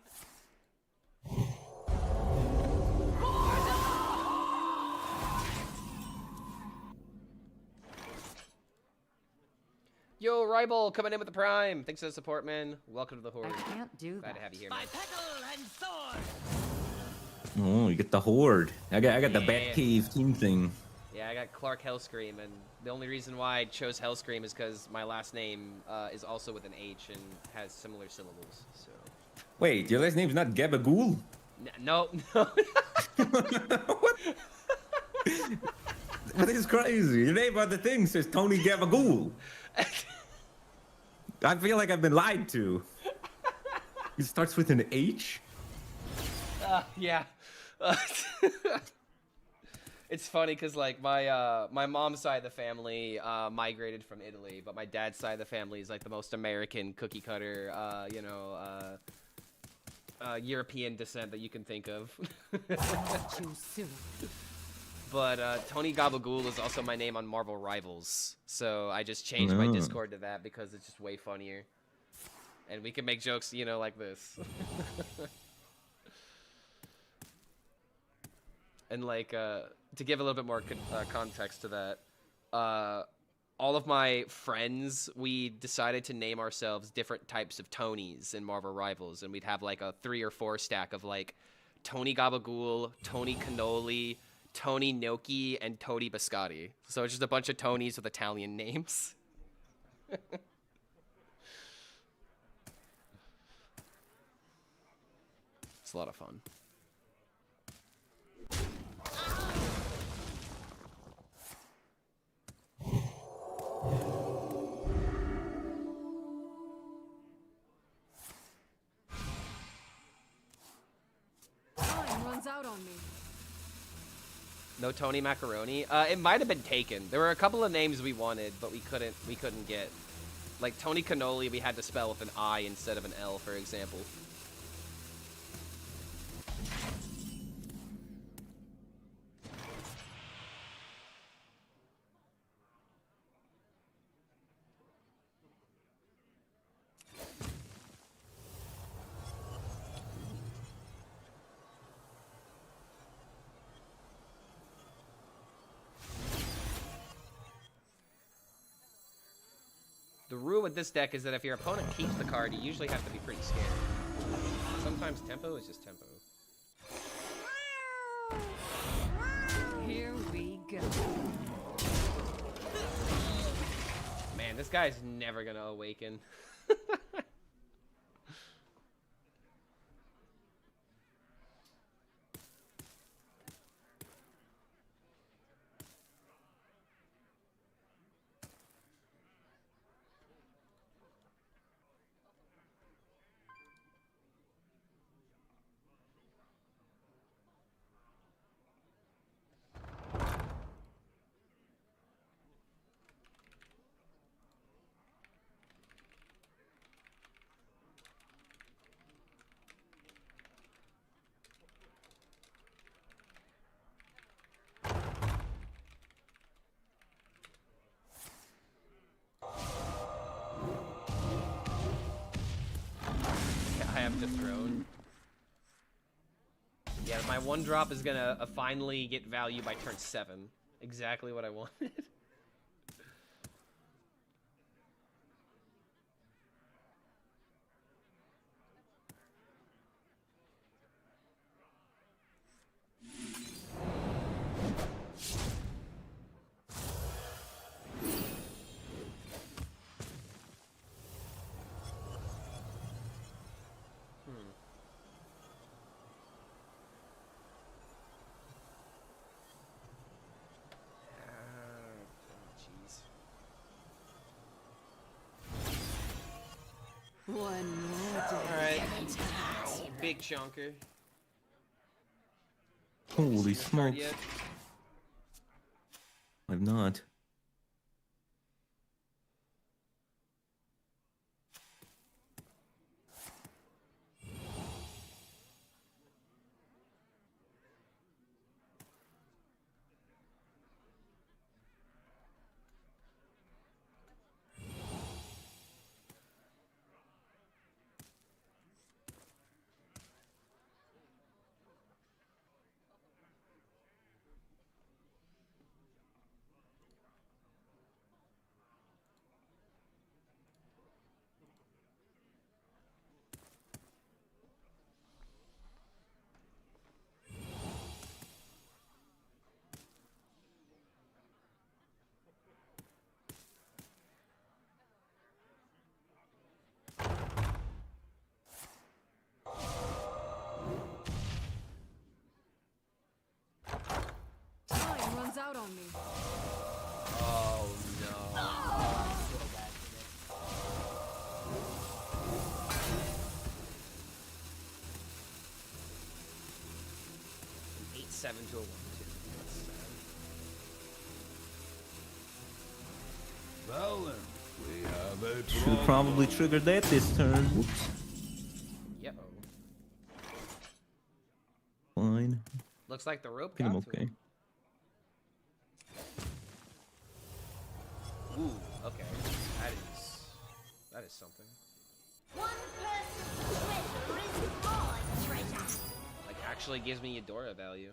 Yo, Ribal, coming in with the Prime. Thanks for the support, man. Welcome to the Horde. I can't do Glad that. to have you here, By man. petal and sword! Oh, you get the Horde. I got the Yeah. Batcave team thing. Yeah, I got Clark HELLSCREAM, and the only reason why I chose HELLSCREAM is because my last name is also with an H and has similar syllables. So. Wait, your last name's not Gabagool? No, no. That is crazy. Your name on the thing says Tony Gabagool. I feel like I've been lied to. It starts with an H? Yeah. It's funny because like my mom's side of the family migrated from Italy, but my dad's side of the family is like the most American cookie cutter, European descent that you can think of. Too soon. But Tony Gabagool is also my name on Marvel Rivals, so I just changed my Discord to that because it's just way funnier, and we can make jokes, you know, like this. And like to give a little bit more context to that, all of my friends, we decided to name ourselves different types of Tonys in Marvel Rivals, and we'd have like a 3 or 4 stack of like Tony Gabagool, Tony Cannoli, Tony Gnocchi, and Tony Biscotti. So it's just a bunch of Tonys with Italian names. It's a lot of fun. Time runs out on me. No Tony Macaroni. It might have been taken. There were a couple of names we wanted, but we couldn't get. Like Tony Cannoli, we had to spell with an I instead of an L, for example. The rule with this deck is that if your opponent keeps the card, you usually have to be pretty scared. Sometimes tempo is just tempo. Here we go. Man, this guy's never gonna awaken. I have to throne. Yeah, my 1-drop is gonna finally get value by turn 7. Exactly what I wanted. One more day. Alright. Big chunker. Holy Seen this card smokes. yet? I've not. Time runs out on me. Oh no. 8-7 to a 1-2. That's sad. Well then, we have a Should have probably triggered that this turn. Whoops. Yep. Fine. Looks like the rope I think got I'm to okay. him. Ooh, okay. That is something. One person's treasure is my treasure. Like actually gives me Eudora value.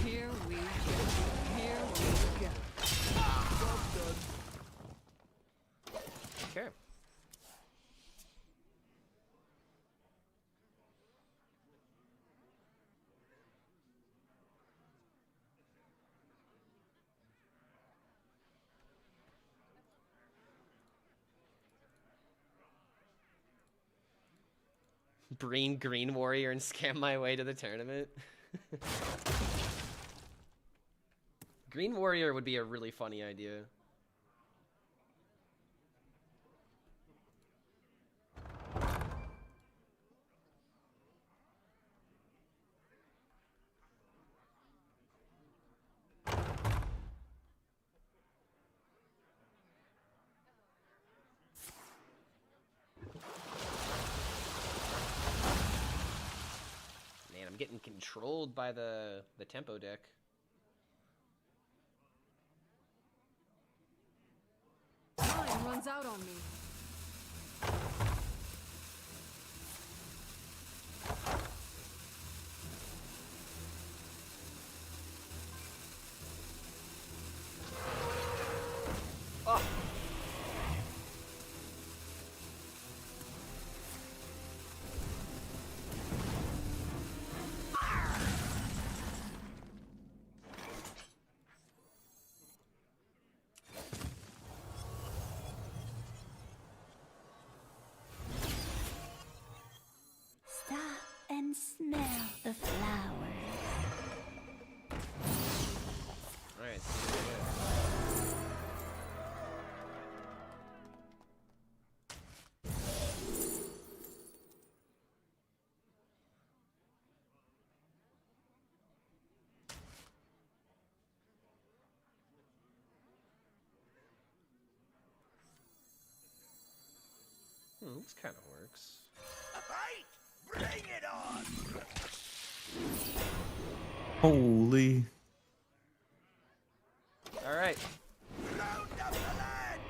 Here we go. Here we go. Okay. Breen Green Warrior and scam my way to the tournament. Green Warrior would be a really funny idea. getting controlled by the tempo deck. Time runs out on me. Oh. Stop and smell the flowers. Alright, this kind of works. Bring it on! Holy. Alright. Round up the lads!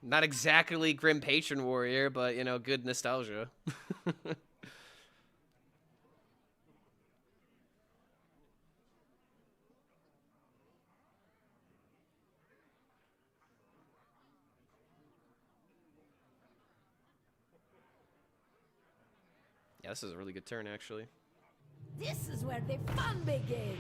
Not exactly Grim Patron Warrior, but, you know, good nostalgia. Yeah, this is a really good turn, actually. This is where the fun begins.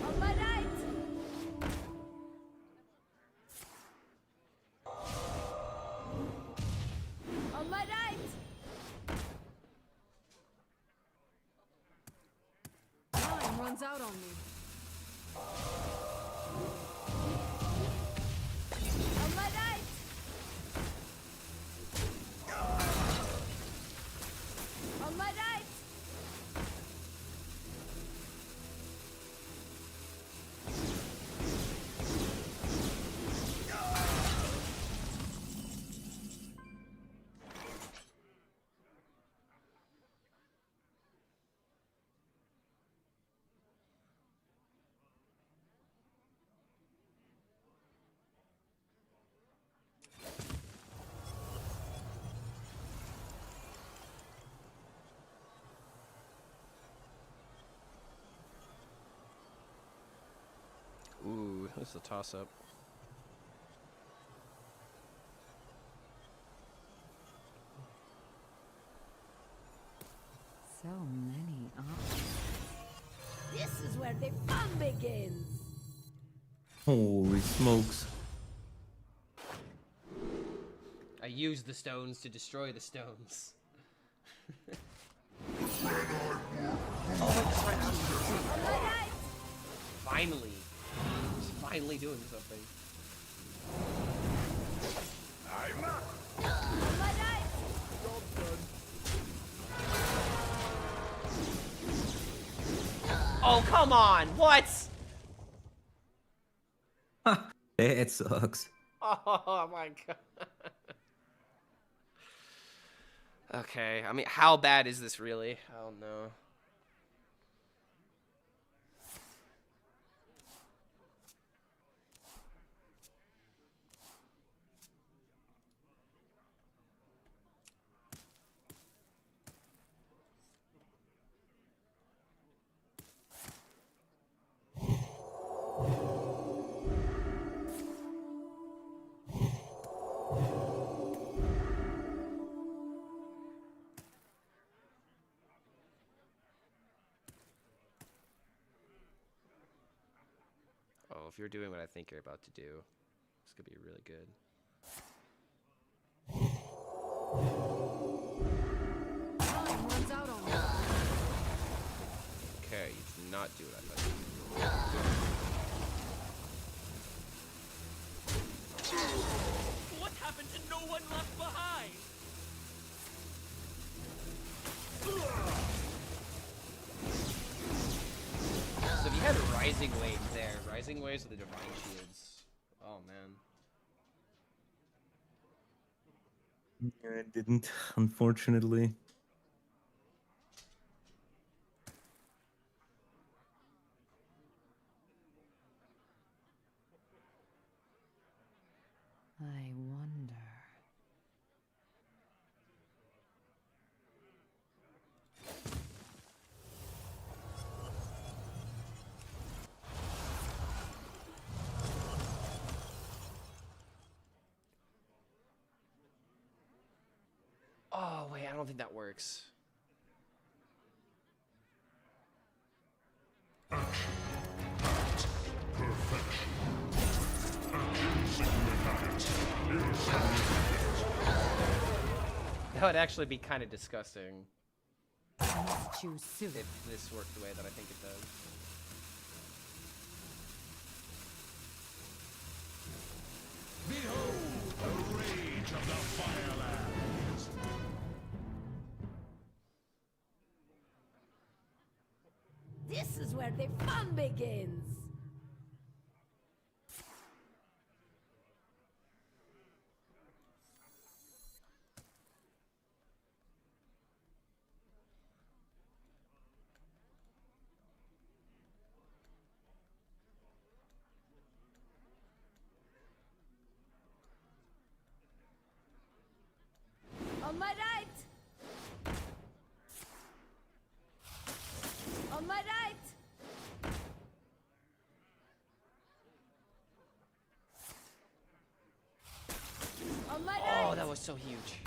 On my right. On my right. Time runs out on me. On my right. On my right. Ooh, this is a toss-up. So many options. This is where the fun begins. Holy smokes. I used the stones to destroy the stones. Finally. He's finally doing something. I'm up! On my right. Oh, come on! What? That sucks. Oh my god. Okay, I mean, how bad is this really? I don't know. Oh, if you're doing what I think you're about to do, this could be really good. Time runs out on me. Okay, you did not do what I thought you would What happened to no one left behind? had Rising Waves there. Rising Waves with the Divine Shields. Oh, man. I didn't, unfortunately. I wonder. Oh, wait, I don't think that works. That would actually be kind of disgusting Choose soon. if this worked the way that I think it does. Behold the rage of the Firelands. This is where the fun begins. On my right. On my right. On my right. Oh, that was so huge.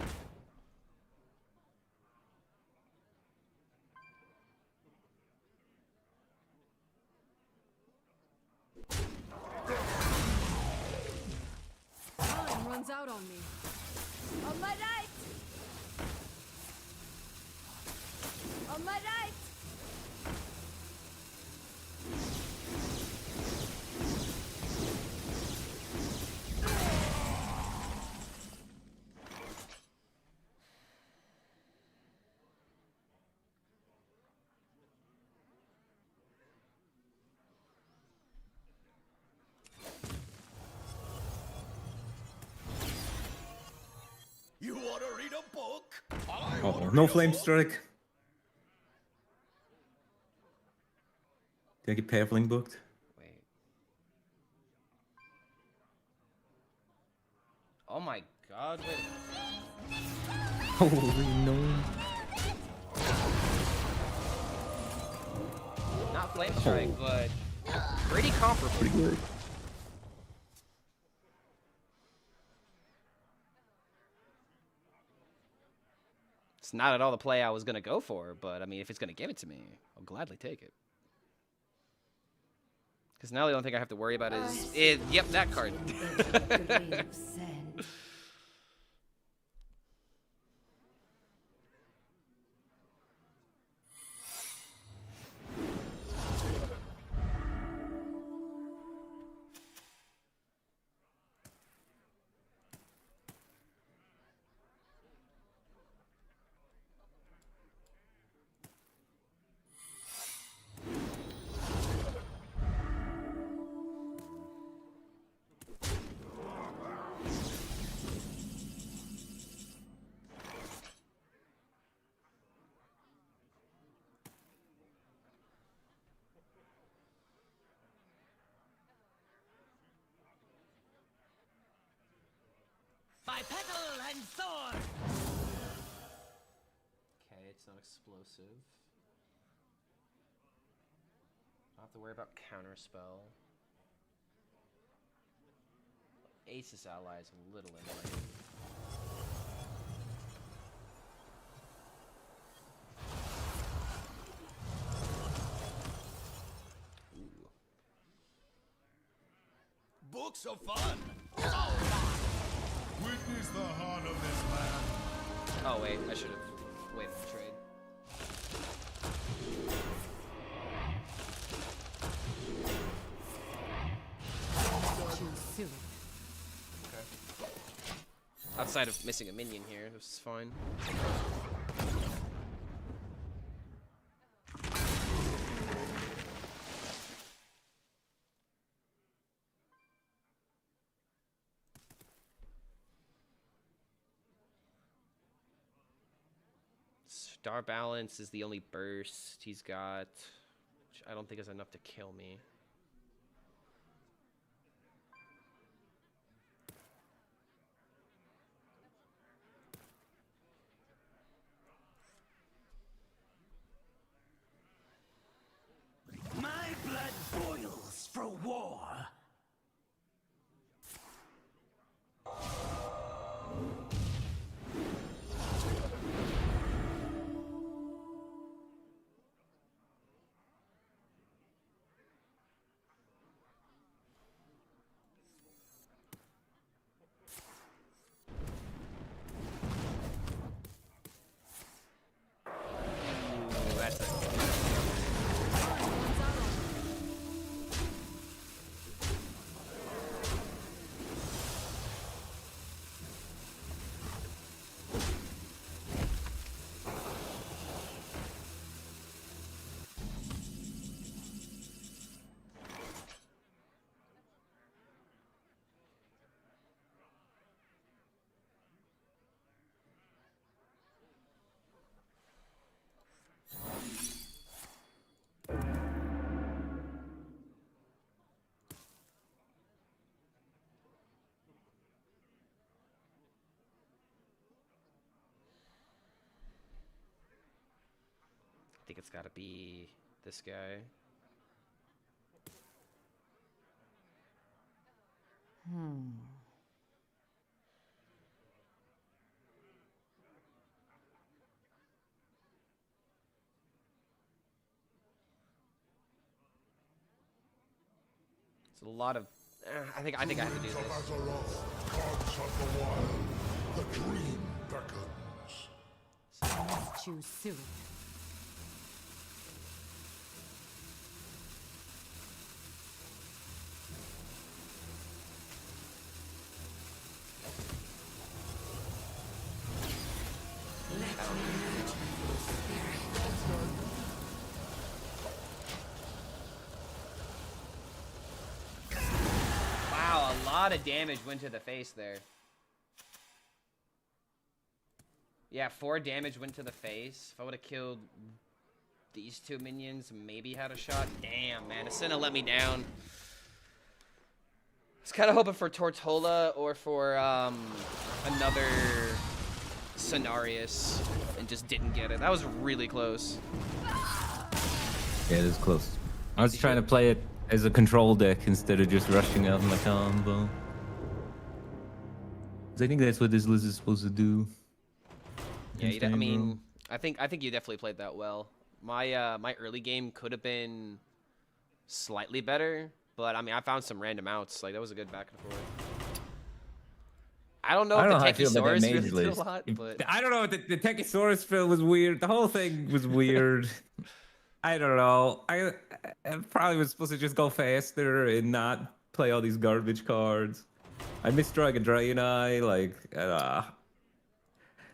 Time runs out on me. On my right. On my right. You want to read a book? Oh, no flame strike. Did I get Pathling booked? Wait. Oh my god, wait. Holy no. Not Flame Strike, but pretty comparable. Pretty good. It's not at all the play I was going to go for, but I mean, if it's going to give it to me, I'll gladly take it. Because now the only thing I have to worry about is, yep, that card. By petal and sword! Okay, it's not explosive. I don't have to worry about counterspell. Ace's ally is a little annoying. Ooh. Books are fun. Witness the heart of this man. Oh wait, I should have waited to trade. Choose soon. Okay. Outside of missing a minion here, this is fine. Star Balance is the only burst he's got, which I don't think is enough to kill me. My blood boils for war. Ooh, that's a I think it's got to be this guy. It's a lot of. I think I have to do Of this. Azeroth, gods of the wild, the dream beckons. Choose soon. Wow, a lot of damage went to the face there. Yeah, 4 damage went to the face. If I would have killed these 2 minions, maybe had a shot. Damn, man. Ascena let me down. I was kind of hoping for Tortola or for another Cenarius and just didn't get it. That was really close. Yeah, it is close. I was trying to play it as a control deck instead of just rushing out my combo. 'Cause I think that's what this list is supposed to do. Yeah, I Insane mean, room. I think you definitely played that well. My my early game could have been slightly better, but I mean, I found some random outs. Like that was a good back and forth. I don't know I if don't know the how I feel about that Techosaurus mage really did a list. lot, but I don't know. The Techosaurus fill was weird. The whole thing was weird. I don't know. I probably was supposed to just go faster and not play all these garbage cards. I misdrug a Draenei. Like,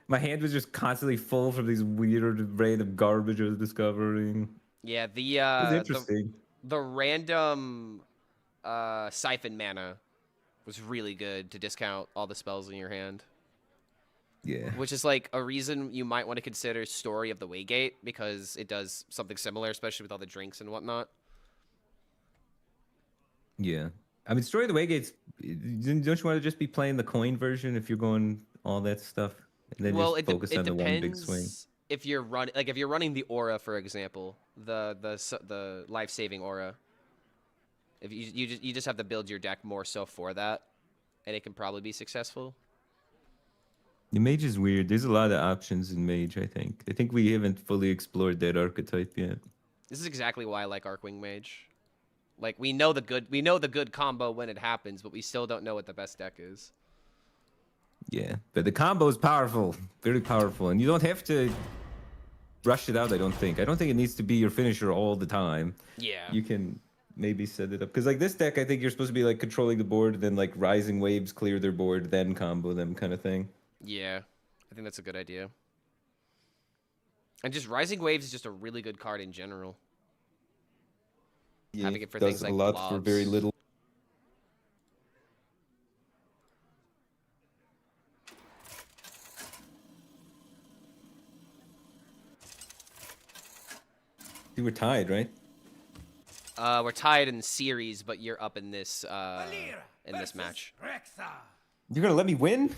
my hand was just constantly full from these weird random garbage I was discovering. yeah, It was interesting. the random siphon mana was really good to discount all the spells in your hand. Yeah. Which is like a reason you might want to consider Story of the Waygate, because it does something similar, especially with all the drinks and whatnot. Yeah. I mean, Story of the Waygates, don't you want to just be playing the coin version if you're going all that stuff? And then Well, just focus on the one big swing? depends if you're running the aura, for example, the life-saving aura. If you just have to build your deck more so for that, and it can probably be successful. The mage is weird. There's a lot of options in mage, I think. I think we haven't fully explored that archetype yet. This is exactly why I like Arcwing Mage. Like we know the good combo when it happens, but we still don't know what the best deck is. Yeah, but the combo is powerful, very powerful, and you don't have to rush it out. I don't think it needs to be your finisher all the time. Yeah. You can maybe set it up because like this deck, I think you're supposed to be like controlling the board, then like rising waves clear their board, then combo them kind of thing. Yeah, I think that's a good idea. And just Rising Waves is just a really good card in general. Yeah, Having it for does things like a lot for blobs. very little. You were tied, right? We're tied in series, but you're up in this match. You're gonna let me win?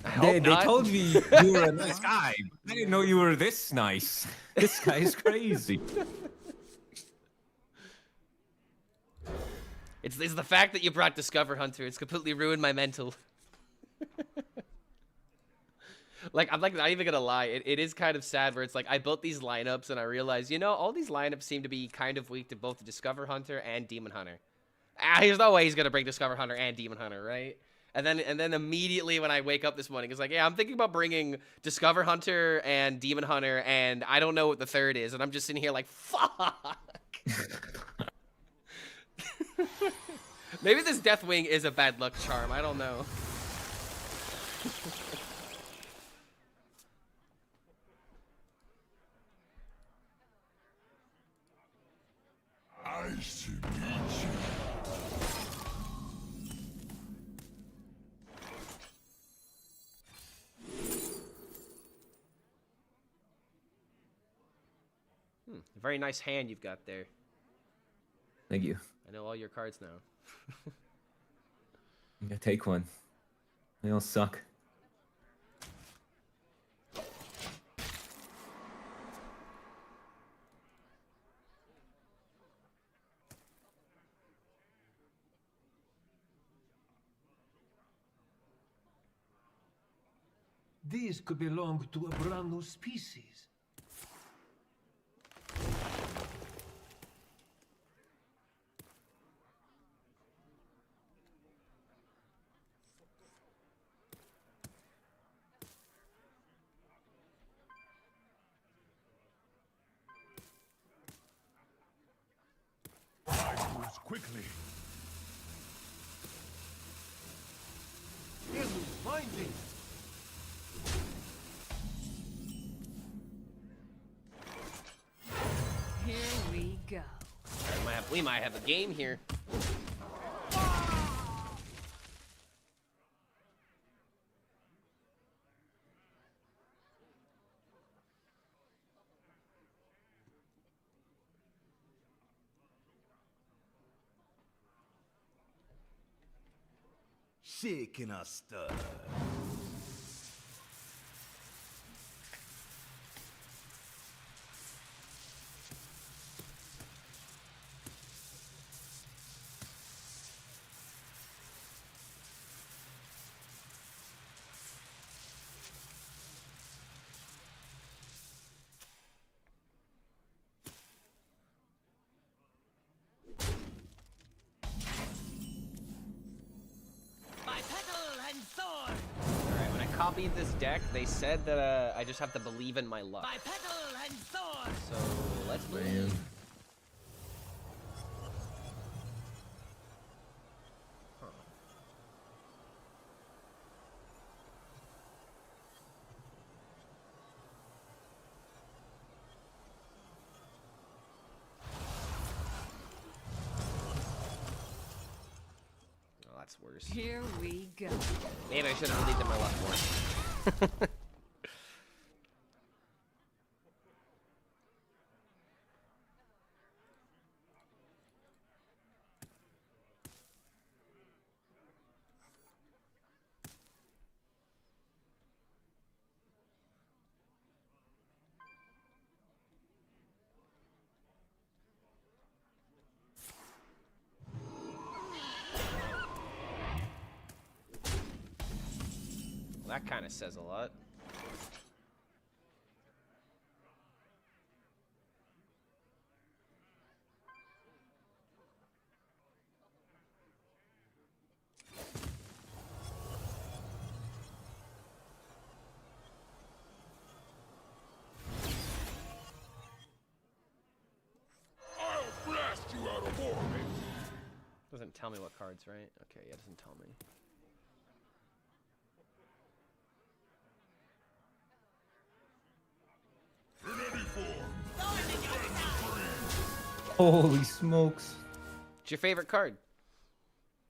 I They hope not. told me you were a nice guy. I didn't know you were this nice. This guy's crazy. It's the fact that you brought Discover Hunter. It's completely ruined my mental. Like, I'm like not even gonna lie. It is kind of sad where it's like I built these lineups and I realized, you know, all these lineups seem to be kind of weak to both the Discover Hunter and Demon Hunter. There's no way he's gonna bring Discover Hunter and Demon Hunter, right? And then immediately when I wake up this morning, it's like, yeah, I'm thinking about bringing Discover Hunter and Demon Hunter, and I don't know what the third is, and I'm just sitting here like, fuck. Maybe this Deathwing is a bad luck charm. I don't know. Nice to meet you. Very nice hand you've got there. Thank you. I know all your cards now. I'm gonna take one. They all suck. These could belong to a brand new species. Time moves quickly. Here's finding. Here we go. We might have a game here. Shaking a stir. By petal and sword! Alright, when I copied this deck, they said that I just have to believe in my luck. By petal and sword! So, let's believe. Man. Oh, that's worse. Here we go. Maybe I should have believed in my luck more. Well, that kind of says a lot. I'll blast you out of orbit. Doesn't tell me what cards, right? Okay, yeah, it doesn't tell me. In any form. Holy smokes. What's your favorite card?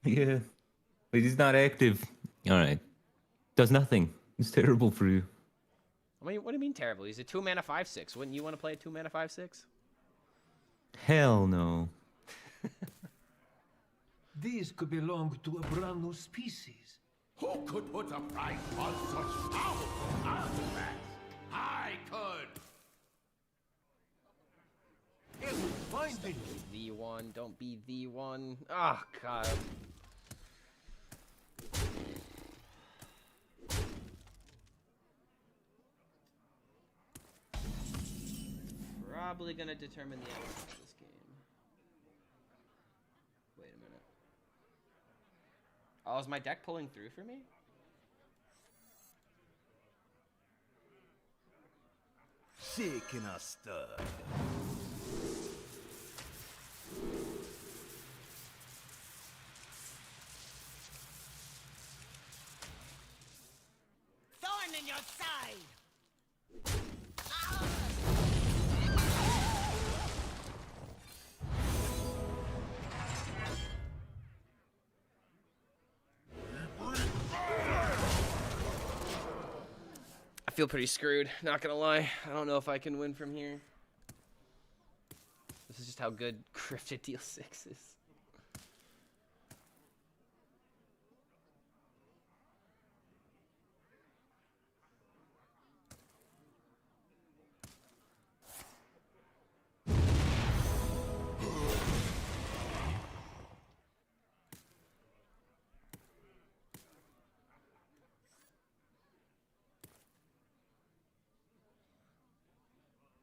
Yeah. But he's not active. Alright. Does nothing. It's terrible for you. I mean, what do you mean terrible? He's a 2-mana 5/6. Wouldn't you want to play a 2-mana 5/6? Hell no. These could belong to a brand new species. Who could put a price on such powerful artifacts? I could! Finding The one, don't be the one. Oh god. Probably gonna determine the outcome of this game. Wait a minute. Oh, is my deck pulling through for me? shaking a stir. Thorn in your side! I feel pretty screwed, not gonna lie. I don't know if I can win from here. This is just how good Grifted Deal 6 is.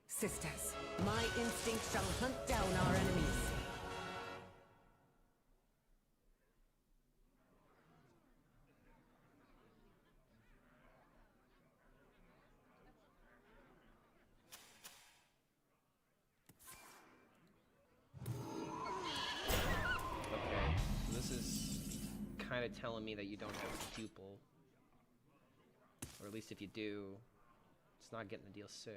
Sisters, my instinct shall hunt down our enemies. Okay, so this is kind of telling me that you don't have a pupil. Or at least if you do, it's not getting the deal 6.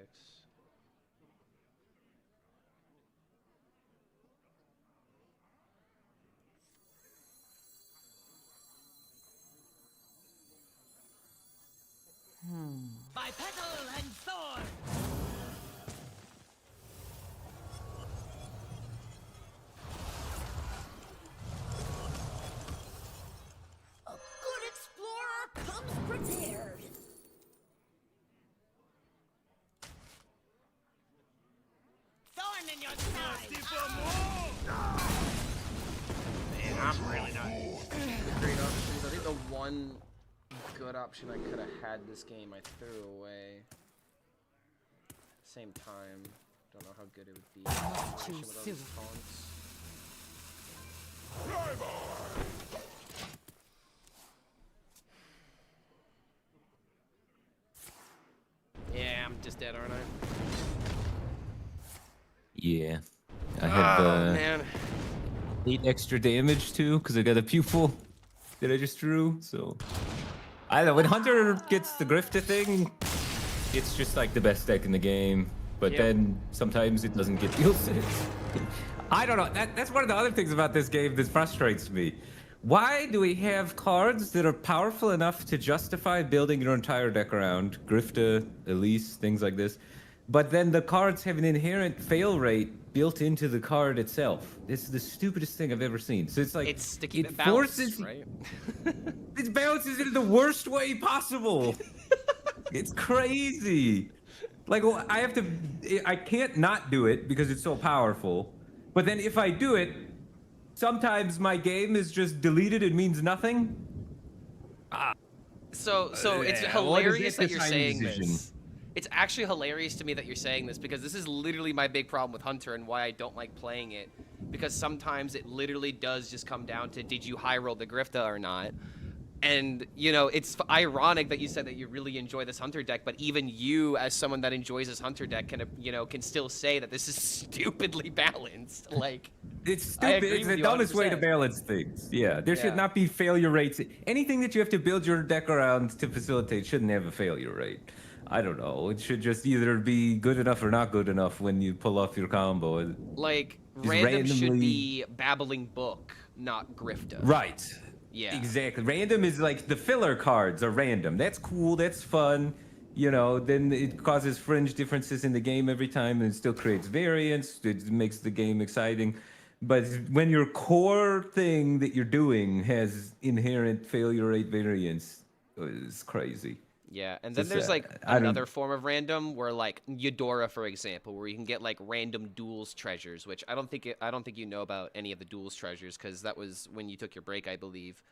By petal and thorn! A good explorer comes prepared! Thorn in your side! Man, I'm really not great options. I think the one good option I could have had this game I threw away. Same time, don't know how good it would be. Too With all soon. these taunts. Yeah, I'm just dead, aren't I? Yeah. I have Man. 8 extra damage too, because I got a pupil that I just drew, so. I don't know, when Hunter gets the Grifta thing, it's just like the best deck in the game. But Yep. then sometimes it doesn't get deal 6. I don't know, that's one of the other things about this game that frustrates me. Why do we have cards that are powerful enough to justify building your entire deck around? Grifta, Elise, things like this. But then the cards have an inherent fail rate built into the card itself. This is the stupidest thing I've ever seen. So it's like It's sticky it balance, forces right? it balances in the worst way possible. It's crazy. Like, well, I can't not do it because it's so powerful. But then if I do it, sometimes my game is just deleted and means nothing. So it's Yeah, hilarious what that is you're this saying decision? this. It's actually hilarious to me that you're saying this because this is literally my big problem with Hunter and why I don't like playing it. Because sometimes it literally does just come down to did you high roll the Grifta or not? And, you know, it's ironic that you said that you really enjoy this Hunter deck, but even you, as someone that enjoys this Hunter deck, can still say that this is stupidly balanced. Like, It's I stupid. agree It's with the you dumbest way to 100%. balance things. Yeah, there Yeah. should not be failure rates. Anything that you have to build your deck around to facilitate shouldn't have a failure rate. I don't know. It should just either be good enough or not good enough when you pull off your combo. like Just random should randomly- be Babbling Book, not Grifta. Right. Yeah. Exactly. Random is like the filler cards are random. That's cool. That's fun. you know, then it causes fringe differences in the game every time, and it still creates variance. It makes the game exciting. But when your core thing that you're doing has inherent failure rate variance, it's crazy. Yeah, and So then there's like I don't. another form of random where like Eudora, for example, where you can get like random duels treasures, which I don't think you know about any of the duels treasures because that was when you took your break, I believe.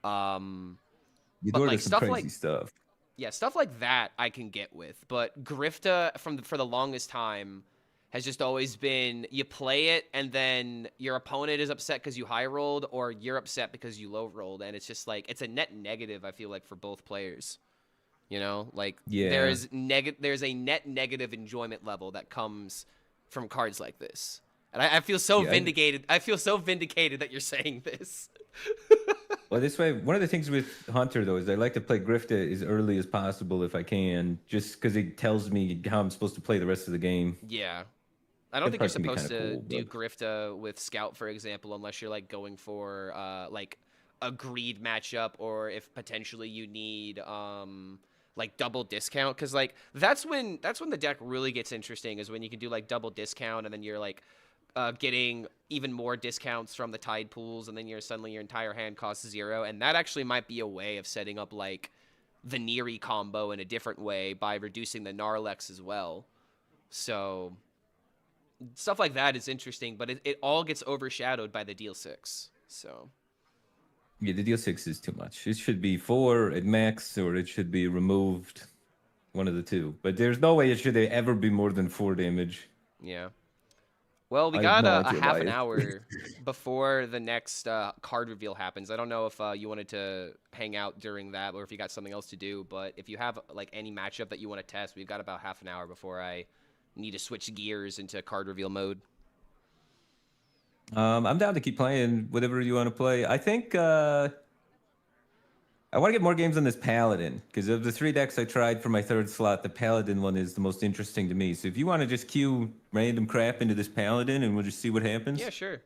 You But do like some stuff crazy like stuff. yeah, stuff like that I can get with, but Grifta for the longest time has just always been you play it and then your opponent is upset because you high rolled or you're upset because you low rolled, and it's just like it's a net negative. I feel like for both players. You know, like Yeah. there's a net negative enjoyment level that comes from cards like this, and I feel so Yeah, vindicated. I feel so vindicated that you're saying this. Well, this way, one of the things with Hunter though is I like to play Grifta as early as possible if I can, just because it tells me how I'm supposed to play the rest of the game. Yeah, I don't That think you're part can be supposed kinda to cool, do but- Grifta with Scout, for example, unless you're like going for like a greed matchup, or if potentially you need like double discount, because like that's when the deck really gets interesting, is when you can do like double discount and then you're like getting even more discounts from the tide pools, and then suddenly your entire hand costs 0, and that actually might be a way of setting up like the Neri combo in a different way by reducing the Gnarlex as well. So stuff like that is interesting, but it all gets overshadowed by the deal 6. So Yeah, the deal 6 is too much. It should be 4 at max, or it should be removed. One of the two. But there's no way it should ever be more than 4 damage. yeah. Well, we I have got no a idea half why an it- hour before the next card reveal happens. I don't know if you wanted to hang out during that or if you got something else to do, but if you have like any matchup that you want to test, we've got about half an hour before I need to switch gears into card reveal mode. I'm down to keep playing whatever you want to play. I think I want to get more games on this Paladin, because of the 3 decks I tried for my 3rd slot, the Paladin one is the most interesting to me. So if you want to just queue random crap into this Paladin and we'll just see what happens. Yeah, sure.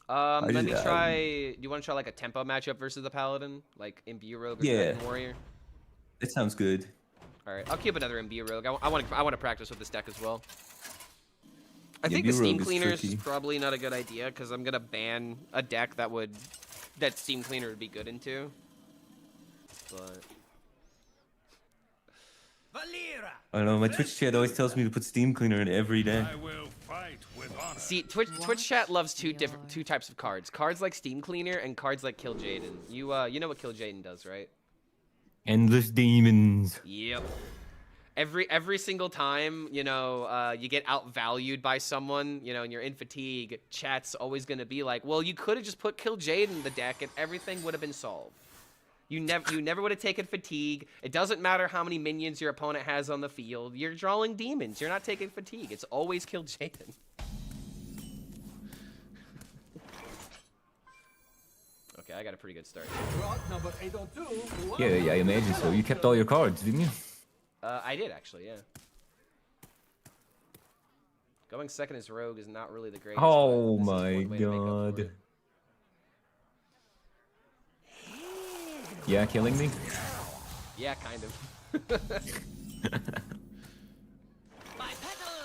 Let just- me try. Do you want to try like a tempo matchup versus the Paladin, like Imbue Rogue or Yeah. Dragon Warrior? It sounds good. All right, I'll keep another Imbue Rogue. I want to practice with this deck as well. I think Imbue the Steam Rogue is Cleaners is tricky. probably not a good idea because I'm gonna ban a deck that Steam Cleaner would be good into. But Valera! I don't know, my Twitch chat always tells me to put Steam Cleaner in every day. I will fight with honor. see, Twitch chat loves two types of cards: cards like Steam Cleaner and cards like Kill Jaden. You know what Kill Jaden does, right? Endless demons. Yep. Every single time, you know, you get outvalued by someone, you know, and you're in fatigue, chat's always gonna be like, well, you could have just put Kill Jade in the deck and everything would have been solved. You never would have taken fatigue. It doesn't matter how many minions your opponent has on the field. You're drawing demons. You're not taking fatigue. It's always Kill Jaden. Okay, I got a pretty good start. Number 802. Yeah, I imagine so. You kept all your cards, didn't you? I did actually, yeah. Going second as Rogue is not really the greatest. Oh but this is my one way to make up for god. it. Yeah, killing me? Yeah, kind of.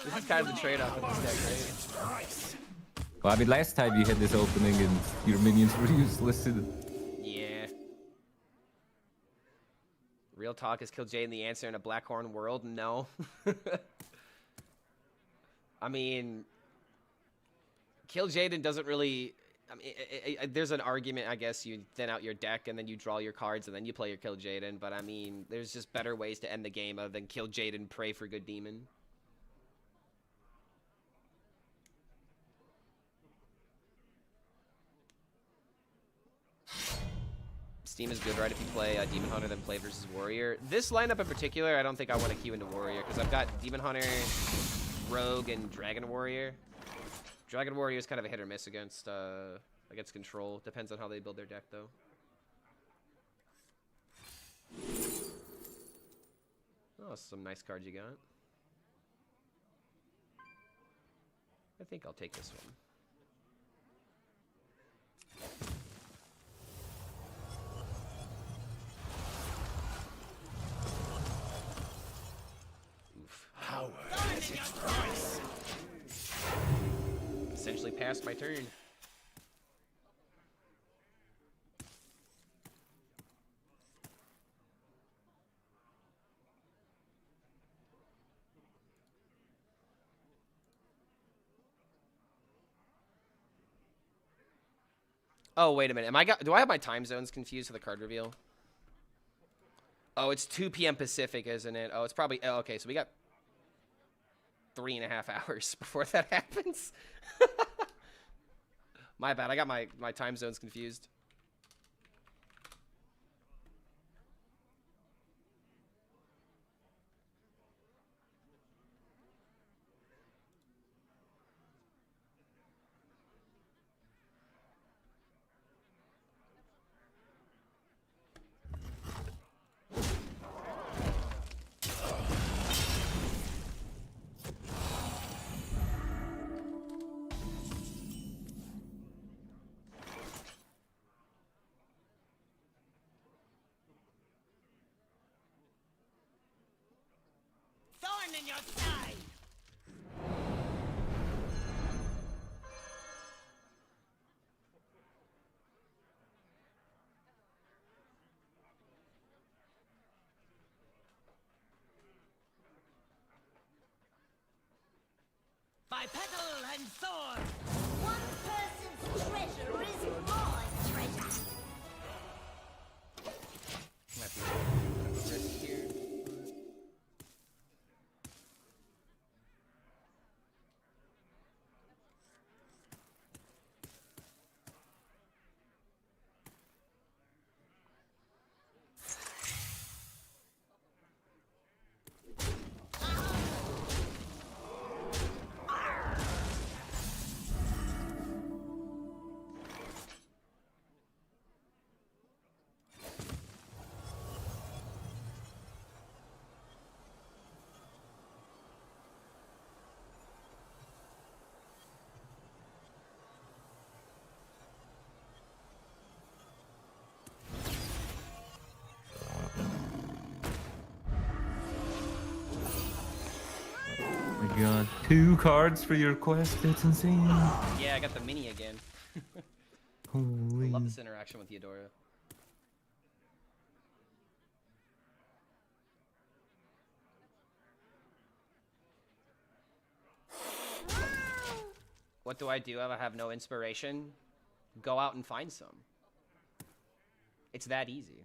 This is kind of the trade-off with this deck, right? Well, I mean, last time you had this opening and your minions were useless. Yeah. Real talk, is Kill Jaden the answer in a Blackhorn world? No. I mean, Kill Jaden doesn't really... I mean, there's an argument, I guess, you thin out your deck and then you draw your cards and then you play your Kill Jaden, but I mean, there's just better ways to end the game other than Kill Jaden, pray for good demon. Steam is good, right, if you play Demon Hunter, then play versus Warrior. This lineup in particular, I don't think I want to queue into Warrior, because I've got Demon Hunter, Rogue, and Dragon Warrior. Dragon Warrior is kind of a hit or miss against control. Depends on how they build their deck, though. Oh, some nice cards you got. I think I'll take this one. past my turn. Oh, wait a minute. Do I have my time zones confused for the card reveal? Oh, it's 2 p.m. Pacific, isn't it? Oh, it's probably... Oh, okay, so we got 3.5 hours before that happens. My bad. I got my time zones confused. Thorn in your side! By petal and sword! One person's treasure is my treasure. Might be a risk here. You got 2 cards for your quest. That's insane. Yeah, I got the mini again. Holy. Love this interaction with Eudora. What do? I have no inspiration? Go out and find some. It's that easy.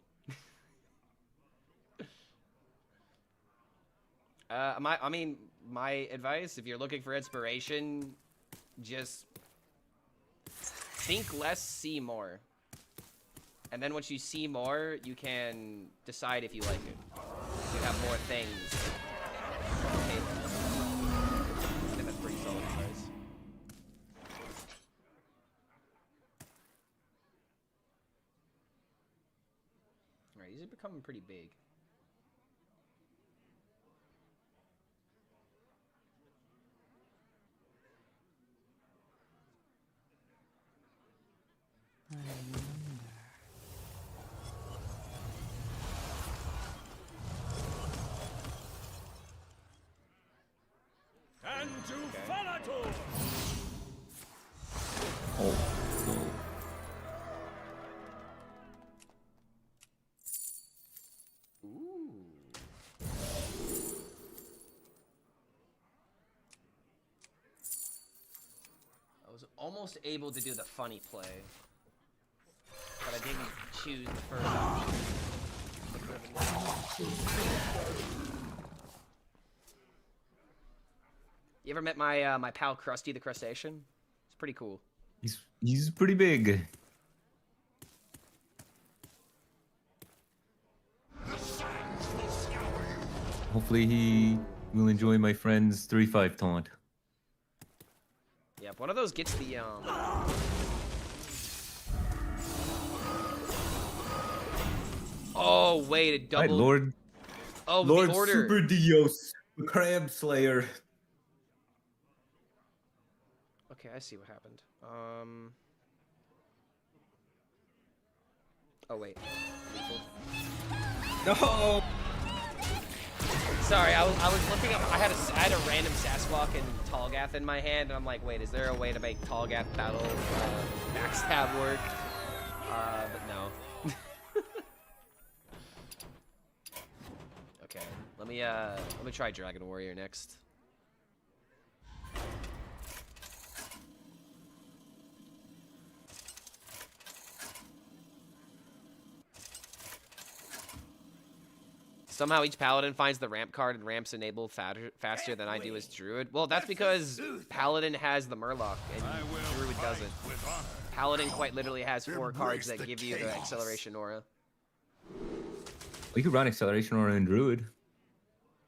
My advice, if you're looking for inspiration, just think less, see more. And then once you see more, you can decide if you like it. You have more things. Okay. I think that's pretty solid advice. Alright, these are becoming pretty big. And to Falator! Oh, no. Ooh. I was almost able to do the funny play, but I didn't choose the first option. You ever met my my pal Krusty the Crustacean? It's pretty cool. He's pretty big. Hopefully he will enjoy my friend's 3-5 taunt. Yeah, one of those gets the Oh wait, a double. Hi, Lord. Oh, Lord the order. Super Dios, the Crab Slayer. Okay, I see what happened. Oh wait. Lethal. No. Sorry, I was looking up. I had a random Sasquatch and Tallgath in my hand, and I'm like, wait, is there a way to make Tallgath battle backstab work? But no. Okay, let me try Dragon Warrior next. Somehow each paladin finds the ramp card and ramps enable faster than I do as druid. Well, that's because paladin has the murloc and druid doesn't. Paladin quite literally has 4 cards that give you the acceleration aura. We could run acceleration aura in druid.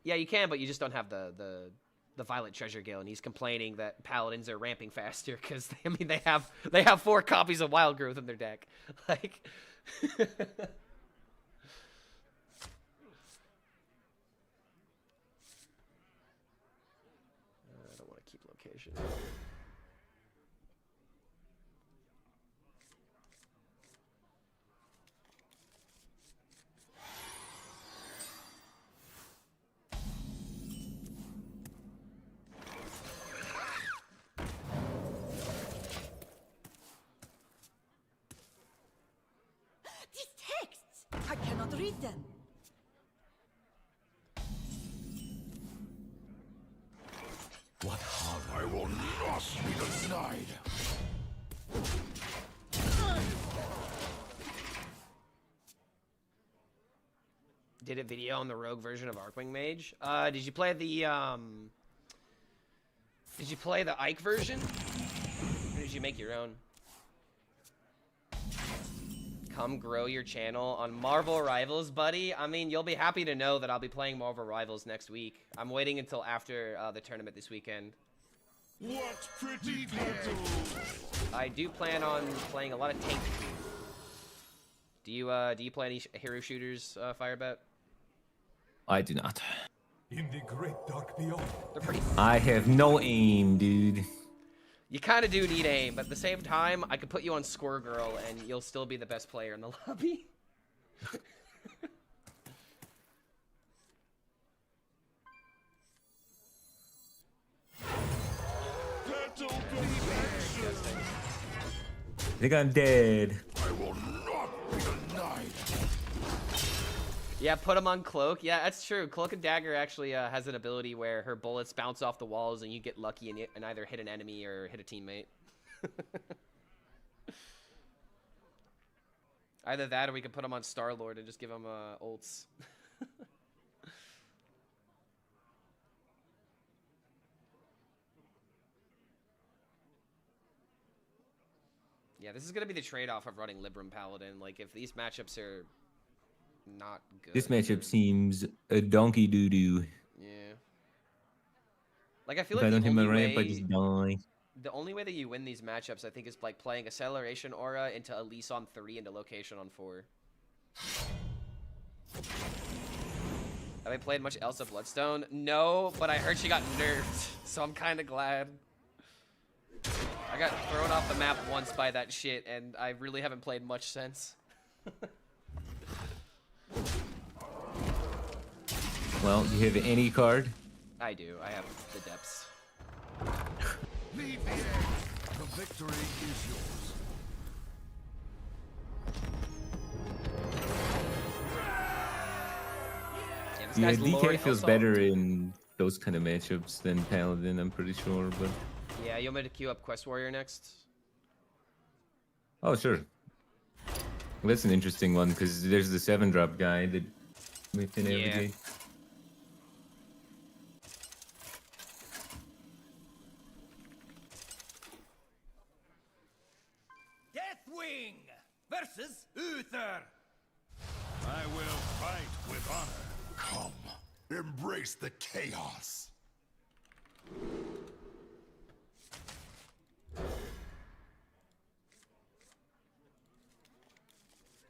Yeah, you can, but you just don't have the Violet Treasure Gale, and he's complaining that paladins are ramping faster because I mean they have 4 copies of Wild Growth in their deck. Like I don't want to keep location. These texts! I cannot read them. What horror? I will not be denied. Did a video on the rogue version of Arcwing Mage. Did you play the Ike version? Or did you make your own? Come grow your channel on Marvel Rivals, buddy. I mean, you'll be happy to know that I'll be playing Marvel Rivals next week. I'm waiting until after the tournament this weekend. What pretty battles! I do plan on playing a lot of tank. Do you play any hero shooters, Firebat? I do not. In the great dark beyond. They're pretty. I have no aim, dude. You kind of do need aim, but at the same time, I could put you on Score Girl, and you'll still be the best player in the lobby. I think I'm dead. I will not be denied. Yeah, put him on Cloak. Yeah, that's true. Cloak and Dagger actually has an ability where her bullets bounce off the walls and you get lucky and either hit an enemy or hit a teammate. Either that or we could put him on Star-Lord and just give him ults. Yeah, this is going to be the trade-off of running Librim Paladin. Like, if these matchups are not good. This matchup seems a donkey doo-doo. Yeah. Like, I feel If like I don't the hit my only ramp, I way... just die. The only way that you win these matchups, I think, is like playing Acceleration Aura into Elise on 3 into Location on 4. Have I played much Elsa Bloodstone? No, but I heard she got nerfed, so I'm kind of glad. I got thrown off the map once by that shit, and I really haven't played much since. Well, do you have any card? I do. I have the depths. Leave the egg. The victory is yours. Yeah, this Yeah, guy's Lord DK feels Hellsong. better in those kind of matchups than Paladin, I'm pretty sure, but... Yeah, you want me to queue up Quest Warrior next? Oh, sure. Well, that's an interesting one, because there's the 7-drop guy that we have to navigate. Deathwing versus Uther. I will fight with honor. Come, embrace the chaos.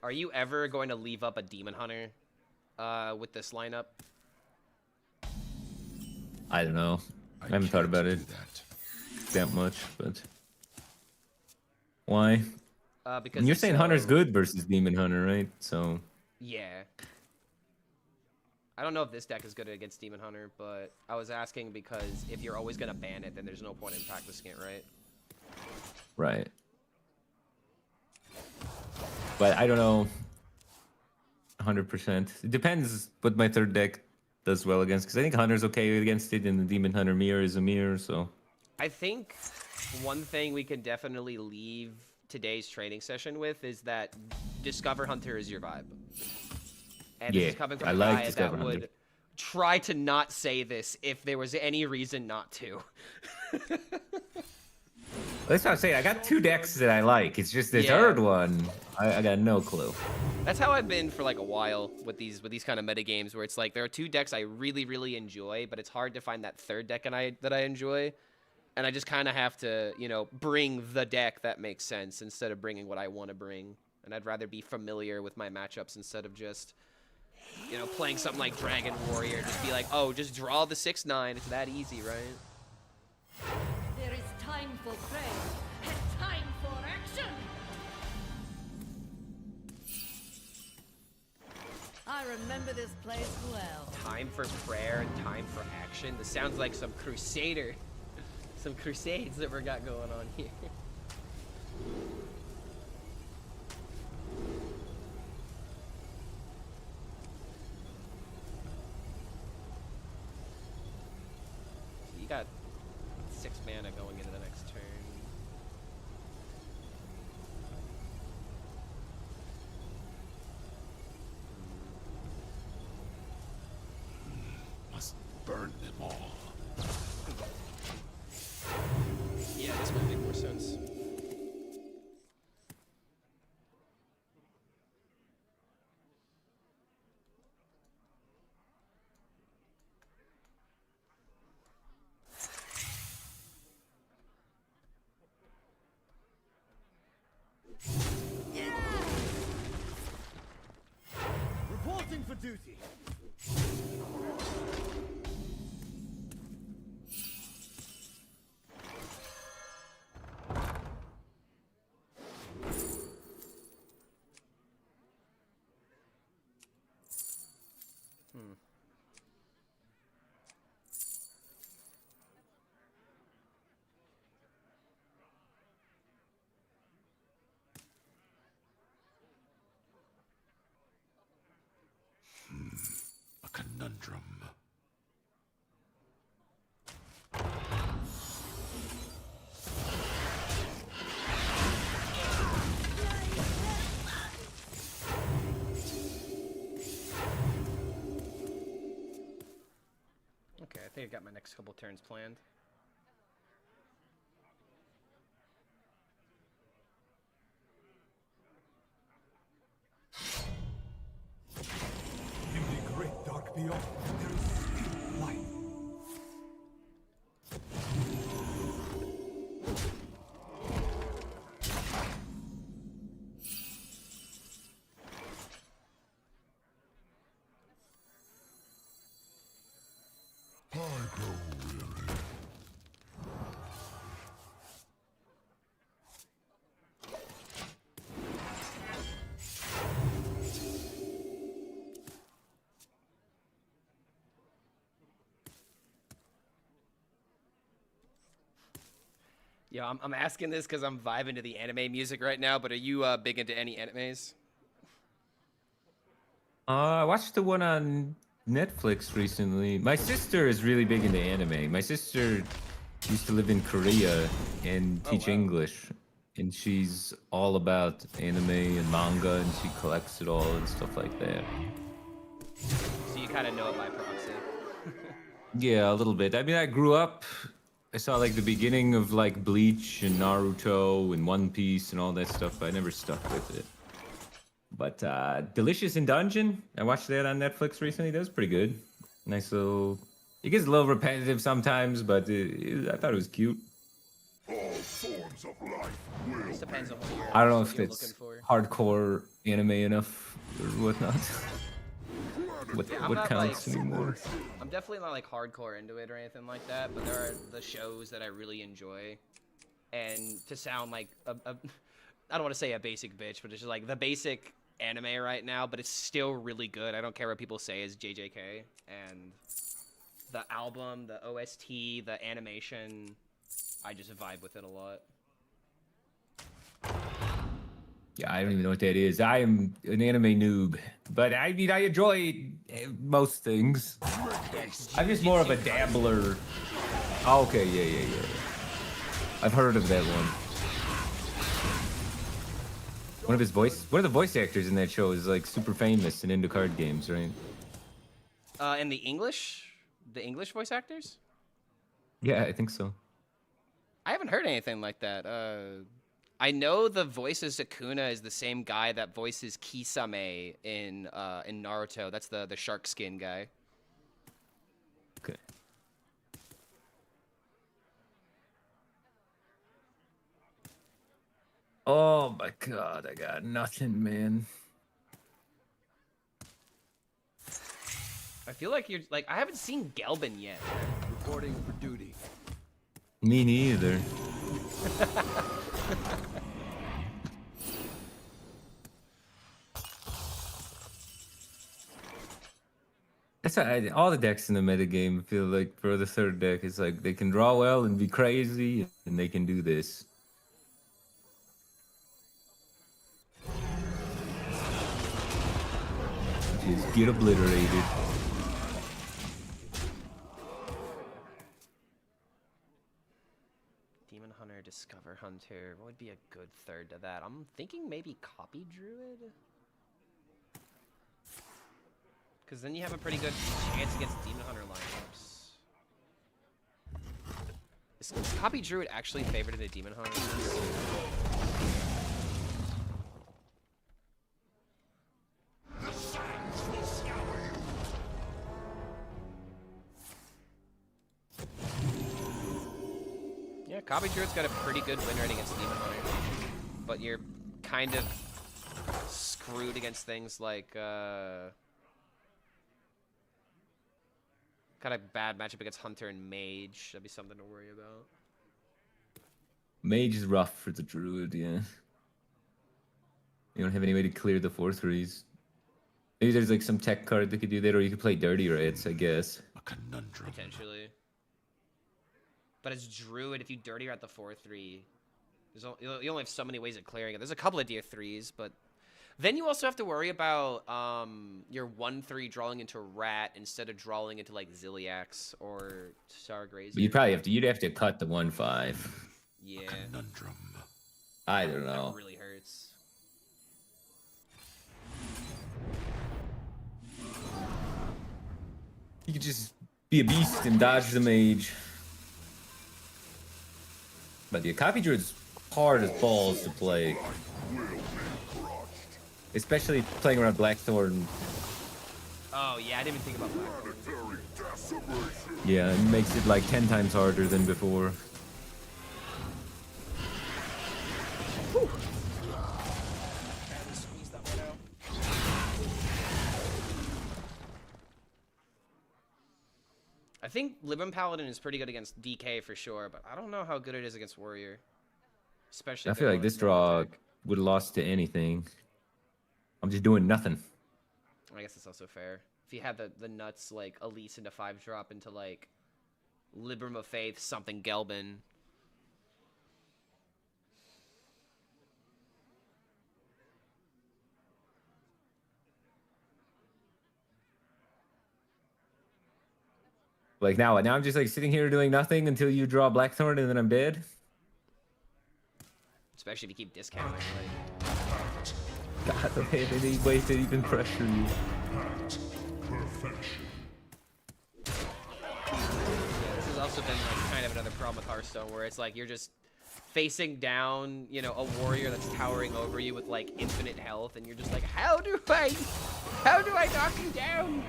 Are you ever going to leave up a Demon Hunter with this lineup? I don't know. I haven't thought about it That. that much, but... Why? Because And you're it's saying so- Hunter's good versus Demon Hunter, right? So... Yeah. I don't know if this deck is good against Demon Hunter, but I was asking because if you're always gonna ban it, then there's no point in practicing it, right? Right. But I don't know 100%. It depends what my third deck does well against, because I think Hunter's okay against it, and the Demon Hunter mirror is a mirror, so... I think one thing we can definitely leave today's training session with is that Discover Hunter is your vibe. And this is coming from I a like guy Discover that Hunter. would try to not say this if there was any reason not to. That's what I'm saying. I got 2 decks that I like. It's just the Yeah. third one, I got no clue. That's how I've been for like a while with these kind of meta games, where it's like there are 2 decks I really, really enjoy, but it's hard to find that third deck that I enjoy. And I just kind of have to, you know, bring the deck that makes sense instead of bringing what I want to bring. And I'd rather be familiar with my matchups instead of just, you know, playing something like Dragon Warrior. Just be like, oh, just draw the 6/9. It's that easy, right? There is time for prayer and time for action. I remember this place well. Time for prayer and time for action. This sounds like some crusader. Some crusades that we got going on here. So you got 6 mana going into the next turn. Must burn them all. Yeah, this might make more sense. Reporting for duty. A conundrum. Okay, I think I got my next couple turns planned. In the great dark beyond, there is still light. I grow weary. Yeah, I'm asking this because I'm vibing to the anime music right now, but are you big into any animes? I watched the one on Netflix recently. My sister is really big into anime. My sister used to live in Korea and teach wow. English, and she's all about anime and manga, and she collects it all and stuff like that. So you kind of know it by proxy. Yeah, a little bit. I mean, I grew up. I saw like the beginning of like Bleach and Naruto and One Piece and all that stuff, but I never stuck with it. But Delicious in Dungeon, I watched that on Netflix recently. That was pretty good. Nice little. It gets a little repetitive sometimes, but I thought it was cute. All forms of life will Just depends on what I don't know if you're it's looking for. hardcore anime enough or whatnot. what Yeah, I'm what not, counts like, anymore? I'm definitely not like hardcore into it or anything like that, but there are the shows that I really enjoy. And to sound like I don't want to say a basic bitch, but it's just like the basic anime right now, but it's still really good. I don't care what people say is JJK. And the album, the OST, the animation, I just vibe with it a lot. Yeah, I don't even know what that is. I am an anime noob, but I mean, I enjoy most things. I'm just more of a dabbler. Oh, okay, yeah. I've heard of that one. One of the voice actors in that show is like super famous and into card games, right? And the English voice actors? Yeah, I think so. I haven't heard anything like that. I know the voice of Sukuna is the same guy that voices Kisame in Naruto. That's the shark skin guy. Okay. Oh my god, I got nothing, man. I feel like you're like I haven't seen Gelbin yet. Reporting for duty. Me neither. That's why all the decks in the metagame feel like for the third deck is like they can draw well and be crazy, and they can do this. Just get obliterated. Demon Hunter, Discover Hunter. What would be a good third to that? I'm thinking maybe Copy Druid. Because then you have a pretty good chance against Demon Hunter lineups. Is Copy Druid actually favored in a Demon Hunter? Yeah, Copy Druid's got a pretty good win rate against Demon Hunter. But you're kind of screwed against things like, kind of bad matchup against Hunter and Mage. That'd be something to worry about. Mage is rough for the Druid, yeah. You don't have any way to clear the 4/3s. Maybe there's like some tech card that could do that, or you could play Dirty Reds, I guess. A conundrum. Potentially. But as Druid, if you dirty at the 4/3, you only have so many ways of clearing it. There's a couple of tier 3s, but then you also have to worry about your 1/3 drawing into Rat instead of drawing into like Ziliax or Stargrazer. But you'd have to cut the 1/5. Yeah. Conundrum. I don't know. That really hurts. You could just be a beast and dodge the mage. But the Copy Druid's hard as balls to play. Especially playing around Blackthorn. Oh, yeah, I didn't even think about Blackthorn. Yeah, it makes it like 10 times harder than before. I think Librim Paladin is pretty good against DK for sure, but I don't know how good it is against Warrior. Especially I if feel they're like this going draw attack. would have lost to anything. I'm just doing nothing. I guess it's also fair. If you had the nuts, like, Elise into 5-drop into, like, Librim of Faith, something Gelbin. Like now I'm just like sitting here doing nothing until you draw Blackthorn and then I'm dead. Especially if you keep discounting, like... God, I don't have any way to even pressure you. Perfection. Yeah, this has also been, like, kind of another problem with Hearthstone, where it's like you're just facing down, you know, a warrior that's towering over you with, like, infinite health, and you're just like, how do I knock you down?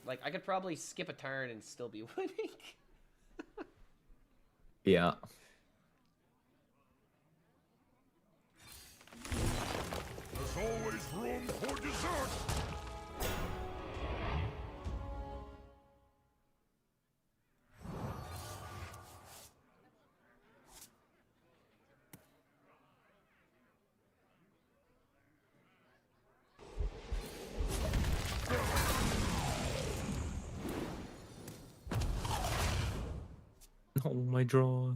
Like, I could probably skip a turn and still be winning. Yeah. There's always room for dessert. Oh, my draw.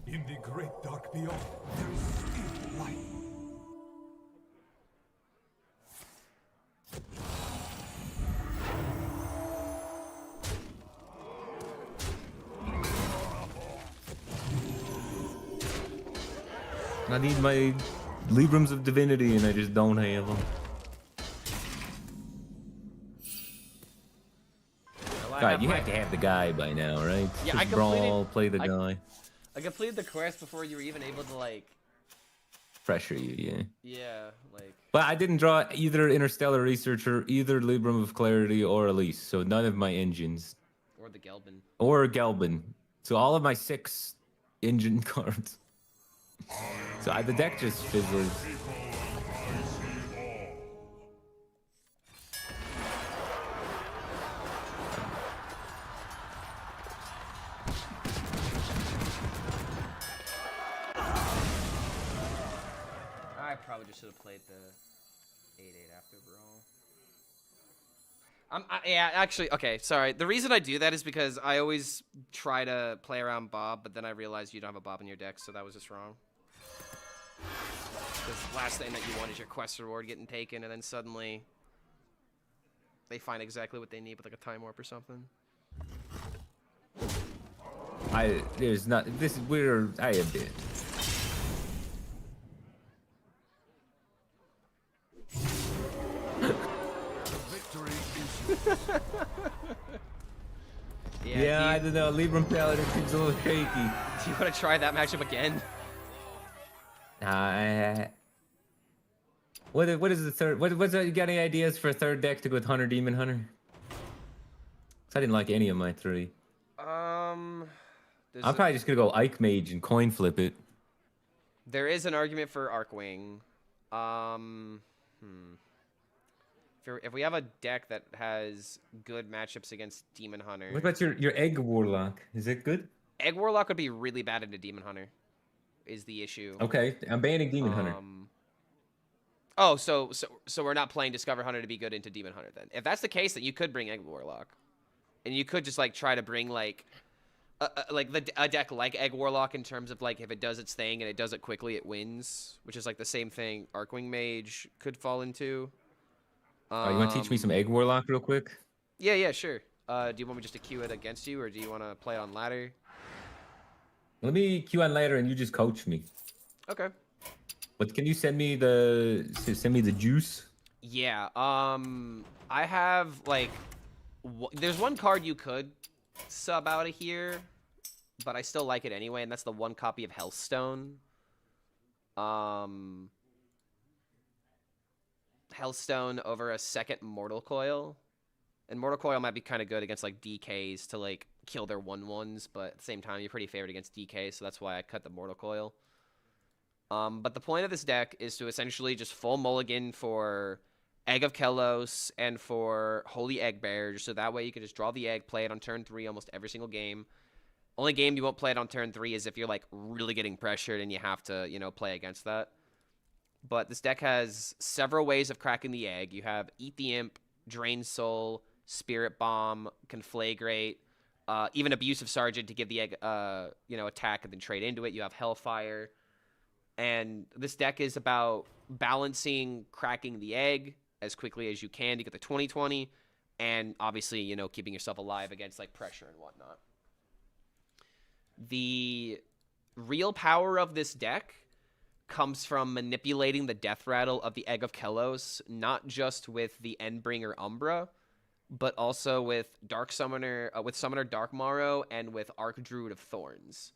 In the great dark beyond, there is still light. I need my Librams of Divinity, and I just don't have them. Well, God, you have to have the guy by now, right? Yeah, Just I brawl, play the I- guy. I completed the quest before you were even able to like. Pressure you, yeah. Yeah, like. But I didn't draw either Interstellar Researcher, either Libram of Clarity, or Elise, so none of my engines. Or the Gelbin. Or Gelbin. So all of my 6 engine cards. So the deck just fizzles. People and I see all. I probably just should have played the 8-8 after brawl. Yeah, actually, okay, sorry. The reason I do that is because I always try to play around Bob, but then I realize you don't have a Bob in your deck, so that was just wrong. Because the last thing that you want is your quest reward getting taken, and then suddenly they find exactly what they need with like a time warp or something. There's not, this is weird, I admit. Victory is Yeah, I don't know, Librim Paladin seems a little shaky. Do you want to try that matchup again? What is the third? You got any ideas for a third deck to go with Hunter Demon Hunter? 'Cause I didn't like any of my 3. I'm probably just gonna go Ike Mage and coin flip it. There is an argument for Arcwing. If we have a deck that has good matchups against Demon Hunter, What about your Egg Warlock? Is it good? Egg Warlock would be really bad into Demon Hunter. Is the issue? Okay, I'm banning Demon Hunter. Oh, so we're not playing Discover Hunter to be good into Demon Hunter then. If that's the case, then you could bring Egg Warlock, and you could just like try to bring like a deck like Egg Warlock in terms of like if it does its thing and it does it quickly, it wins, which is like the same thing Arcwing Mage could fall into. You want to teach me some Egg Warlock real quick? Yeah, sure. Do you want me just to queue it against you, or do you want to play it on ladder? Let me queue on later and you just coach me. Okay. But can you send me the juice? Yeah. I have like, there's one card you could sub out of here, but I still like it anyway, and that's the 1 copy of Hearthstone. Hearthstone over a 2nd Mortal Coil. And Mortal Coil might be kind of good against like DKs to like kill their 1/1s, but at the same time you're pretty favored against DK, so that's why I cut the Mortal Coil. But the point of this deck is to essentially just full mulligan for Egg of Kellos and for Holy Egg Bearer, so that way you can just draw the egg, play it on turn 3 almost every single game. Only game you won't play it on turn 3 is if you're like really getting pressured and you have to, you know, play against that. But this deck has several ways of cracking the egg. You have Eat the Imp, Drain Soul, Spirit Bomb, Conflagrate, even Abusive Sergeant to give the egg, attack and then trade into it. You have Hellfire. And this deck is about balancing cracking the egg as quickly as you can to get the 20/20, and obviously, you know, keeping yourself alive against like pressure and whatnot. The real power of this deck comes from manipulating the death rattle of the Egg of Kellos, not just with the Endbringer Umbra, but also with Summoner Darkmorrow and with Archdruid of Thorns.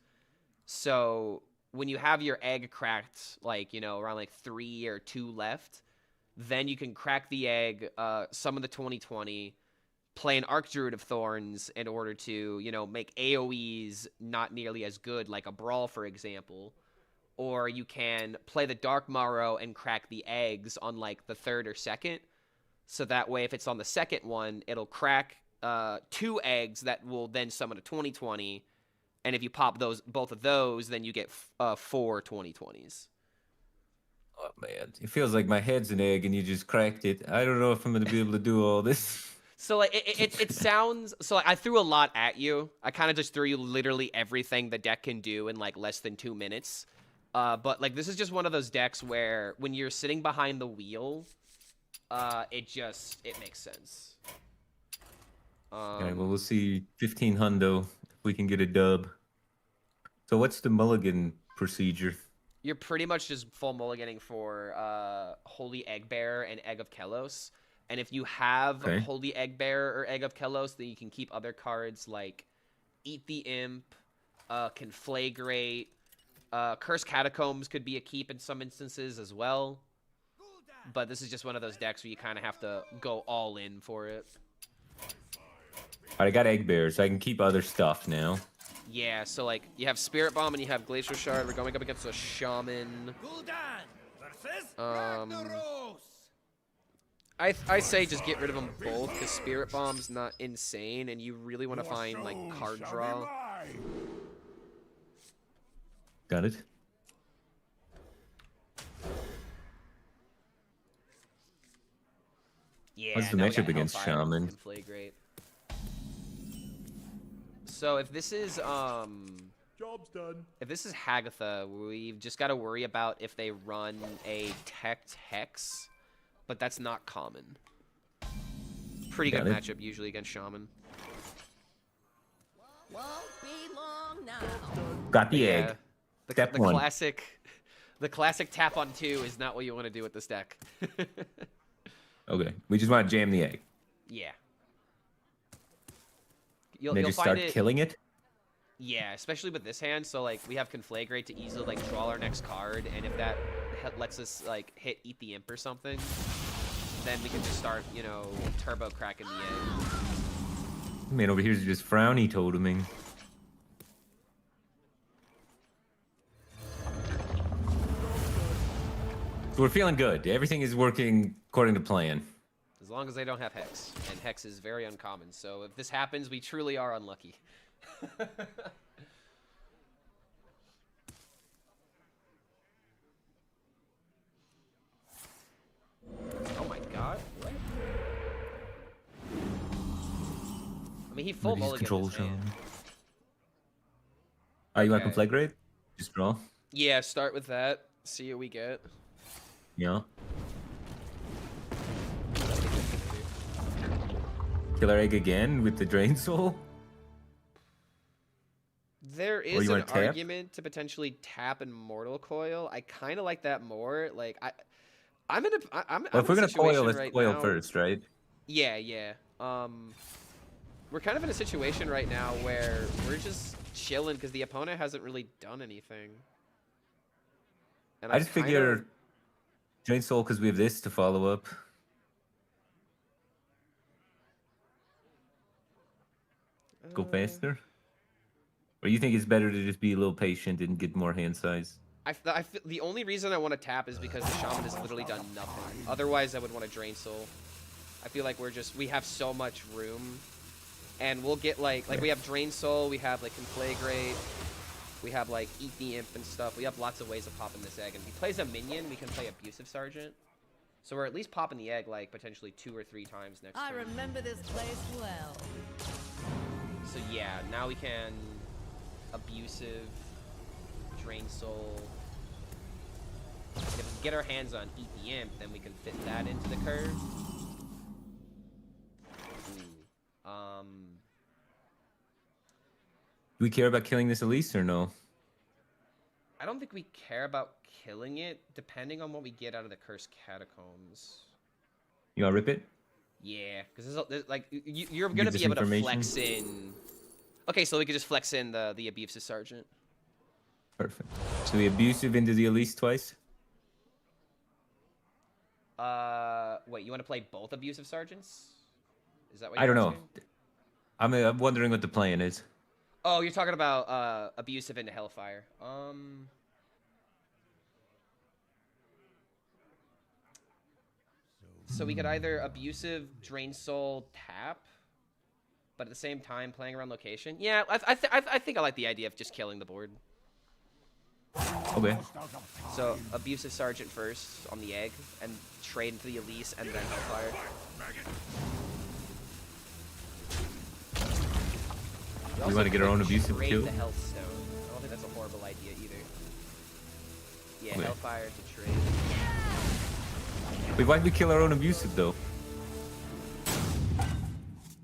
So when you have your egg cracked, like, you know, around like 3 or 2 left, then you can crack the egg, summon the 20/20, play an Archdruid of Thorns in order to, you know, make AoEs not nearly as good, like a Brawl, for example. Or you can play the Darkmorrow and crack the eggs on like the 3rd or 2nd. So that way, if it's on the 2nd one, it'll crack 2 eggs that will then summon a 20/20. And if you pop both of those, then you get 4 20/20s. Oh man, it feels like my head's an egg and you just cracked it. I don't know if I'm gonna be able to do all this. So like it sounds so like I threw a lot at you. I kind of just threw you literally everything the deck can do in like less than 2 minutes. But like this is just one of those decks where when you're sitting behind the wheel, it makes sense. Alright, well we'll see 15 hundo if we can get a dub. So what's the mulligan procedure? You're pretty much just full mulliganing for Holy Egg Bearer and Egg of Kellos. And if you have Holy Egg Bearer or Egg of Kellos, then you can keep other cards like Eat the Imp, Conflagrate, Cursed Catacombs could be a keep in some instances as well. But this is just one of those decks where you kind of have to go all in for it. Alright, I got Egg Bear, so I can keep other stuff now. Yeah, so like you have Spirit Bomb and you have Glacial Shard. We're going up against a Shaman. I say just get rid of them both because Spirit Bomb's not insane and you really want to find like card draw. Got it. Yeah. What's the matchup against Shaman? Conflagrate. So if this is Job's done. if this is Hagatha, we've just got to worry about if they run a Teched Hex, but that's not common. Pretty good matchup usually against Shaman. Won't be long now. Got the egg. The classic tap on 2 is not what you want to do with this deck. Okay, we just want to jam the egg. Yeah. You'll just start killing it? Yeah, especially with this hand. So, like, we have Conflagrate to easily, like, draw our next card. And if that lets us, like, hit Eat the Imp or something, then we can just start, you know, turbo cracking the egg. Man, over here's just frowny toteming. So we're feeling good. Everything is working according to plan. As long as they don't have Hex. And Hex is very uncommon. So if this happens, we truly are unlucky. Oh my god. What? I mean, he full mulliganed his hand. Oh, you want to Conflagrate? Just draw? Yeah, start with that. See what we get. Yeah. Killer Egg again with the Drain Soul? There is an argument to potentially tap Immortal Coil. I kind of like that more. Like I'm in a well, if we're gonna coil, let's right coil now. first, right? Yeah, yeah. We're kind of in a situation right now where we're just chilling because the opponent hasn't really done anything. And I just figure Drain Soul because we have this to follow up. Go faster? Or you think it's better to just be a little patient and get more hand size? I feel the only reason I want to tap is because the Shaman has literally done nothing. Otherwise, I would want to Drain Soul. I feel like we have so much room. And we'll get like we have Drain Soul, we have like Conflagrate, we have like Eat the Imp and stuff. We have lots of ways of popping this egg. And if he plays a minion, we can play Abusive Sergeant. So we're at least popping the egg like potentially 2 or 3 times next turn. I remember this place well. So yeah, now we can Abusive, Drain Soul. And if we get our hands on Eat the Imp, then we can fit that into the curve. Do we care about killing this Elise or no? I don't think we care about killing it, depending on what we get out of the Cursed Catacombs. You wanna rip it? Yeah, because there's like you're gonna be able to flex in. Okay, so we could just flex in the Abusive Sergeant. Perfect. So the Abusive into the Elise twice? Wait, you want to play both Abusive Sergeants? Is that what you're I don't know. asking? I'm wondering what the plan is. Oh, you're talking about Abusive into Hellfire. So we could either Abusive, Drain Soul, tap, but at the same time playing around location. Yeah, I think I like the idea of just killing the board. Okay. So Abusive Sergeant first on the Egg, and trade into the Elise, and then Hellfire. We want to get our own Abusive trade too? the Hearthstone. I don't think that's a horrible idea either. Yeah, Okay. Hellfire to trade. Wait, why'd we kill our own Abusive, though?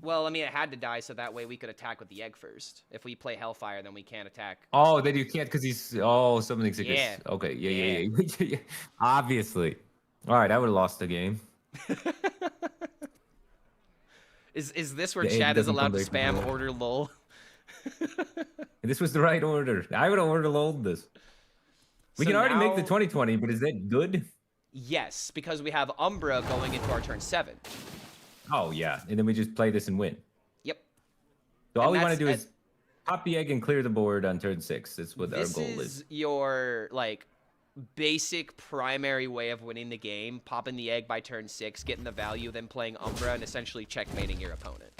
Well, I mean, it had to die so that way we could attack with the Egg first. If we play Hellfire, then we can't attack. Oh, then you can't because he's... Oh, something's... Yeah. Okay, yeah. Obviously. All right, I would have lost the game. Is this where The egg Chad is doesn't allowed to come back from spam the- order lol? This was the right order. I would have ordered lolled this. We So can already make the now- 2020, but is that good? Yes, because we have Umbra going into our turn 7. Oh, yeah. And then we just play this and win. Yep. So all And we want to that's- do is pop the egg and clear the board on turn 6. That's what our This goal is your like basic primary way of winning the game, popping the Egg by turn 6, getting the value, then playing Umbra, and essentially checkmating your opponent.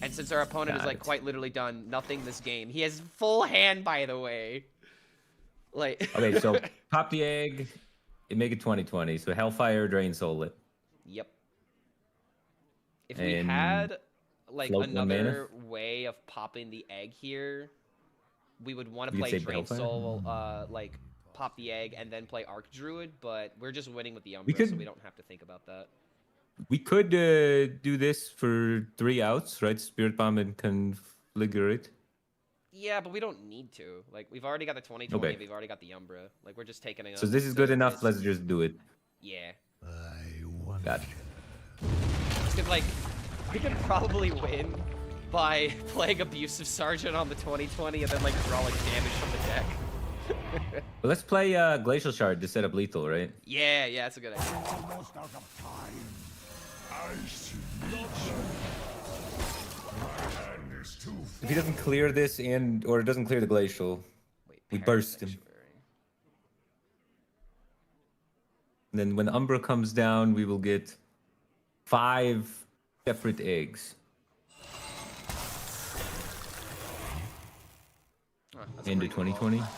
And since our opponent Got has like it. quite literally done nothing this game, he has full hand, by the way. Like Okay, so pop the egg and make it 2020. So Hellfire, Drain Soul it. Yep. If we And had like float one mana? another way of popping the Egg here, we would want to We could play say Drain Hellfire? Soul, like pop the Egg and then play Arc Druid, but we're just winning with the Umbra, could- so we don't have to think about that. We could do this for 3 outs, right? Spirit Bomb and Configurate. Yeah, but we don't need to. Like, we've already got the 2020, Okay. we've already got the Umbra. Like, we're just taking it. So this is good enough. Let's just do it. Yeah. Got it. Because, like, we could probably win by playing Abusive Sergeant on the 2020 and then, like, drawing damage from the deck. Well, let's play Glacial Shard to set up lethal, right? Yeah, that's a good idea. Almost out of time. I see nature. My hand is too If he doesn't clear this or doesn't clear the Glacial, Wait, We Parrot burst him. Sanctuary. and then when Umbra comes down, we will get 5 separate eggs. Huh, that's a Into pretty good 2020. call.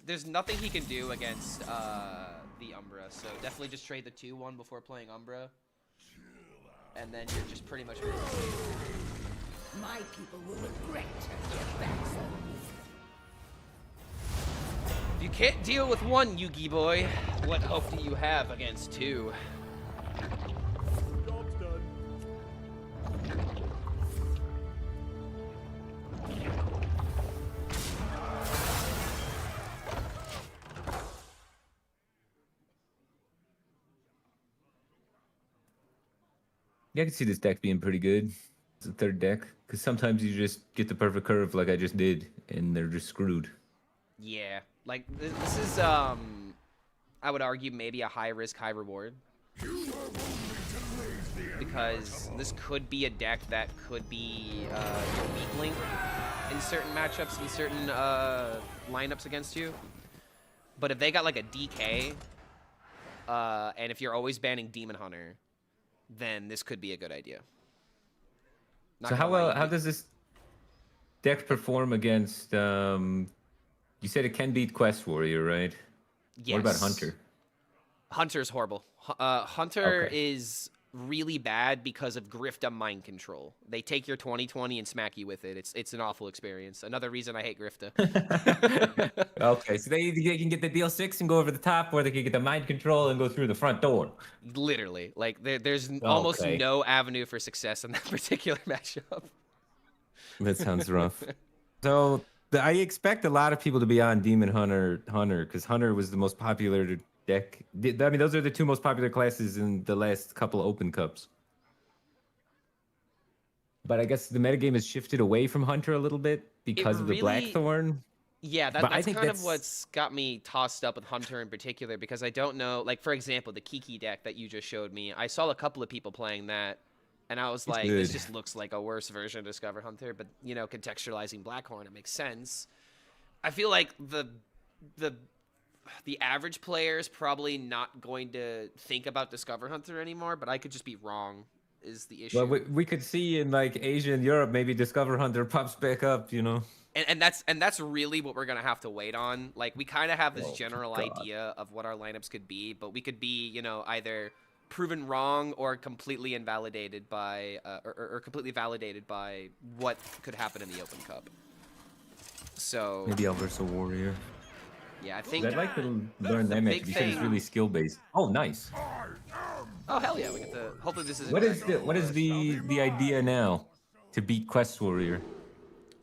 There's nothing he can do against the Umbra, so definitely just trade the 2-1 before playing Umbra. And then you're just pretty much really safe. My people will regret their backside. If you can't deal with 1, Yugi boy, what hope do you have against 2? Job's done. Yeah, I can see this deck being pretty good. It's a third deck. Because sometimes you just get the perfect curve like I just did, and they're just screwed. Yeah, like this is I would argue maybe a high risk, high reward. Because this could be a deck that could be your weak link in certain matchups, in certain lineups against you. But if they got like a DK, and if you're always banning Demon Hunter, then this could be a good idea. Not So gonna lie, how does this deck perform against? You said it can beat Quest Warrior, right? What about Yes. Hunter? Hunter's horrible. Hunter Okay. is really bad because of Grifta mind control. They take your 2020 and smack you with it. It's an awful experience. Another reason I hate Grifta. Okay, so they can get the deal 6 and go over the top, or they can get the mind control and go through the front door. Literally, like there's almost Okay. no avenue for success in that particular matchup. That sounds rough. So I expect a lot of people to be on Demon Hunter, because Hunter was the most popular deck. I mean, those are the 2 most popular classes in the last couple Open Cups. But I guess the metagame has shifted away from Hunter a little bit because of the really- Blackthorn. Yeah, But I that's think kind of that's- what's got me tossed up with Hunter in particular, because I don't know, like, for example, the Kiki deck that you just showed me, I saw a couple of people playing that, and I was like, this good. just looks like a worse version of Discover Hunter, but, you know, contextualizing Blackhorn, it makes sense. I feel like the average player is probably not going to think about Discover Hunter anymore, but I could just be wrong, is the issue. Well, we could see in like Asia and Europe, maybe Discover Hunter pops back up, you know? And that's really what we're gonna have to wait on. Like, we kind of have this general God. idea of what our lineups could be, but we could be, you know, either proven wrong or completely invalidated by, or completely validated by what could happen in the Open Cup. So Maybe I'll verse a warrior. yeah, I think. I'd like to learn that match. big You said it's thing- really skill based. Oh, nice. Oh hell yeah, we get to. Hopefully this isn't. What is the idea now to beat Quest Warrior?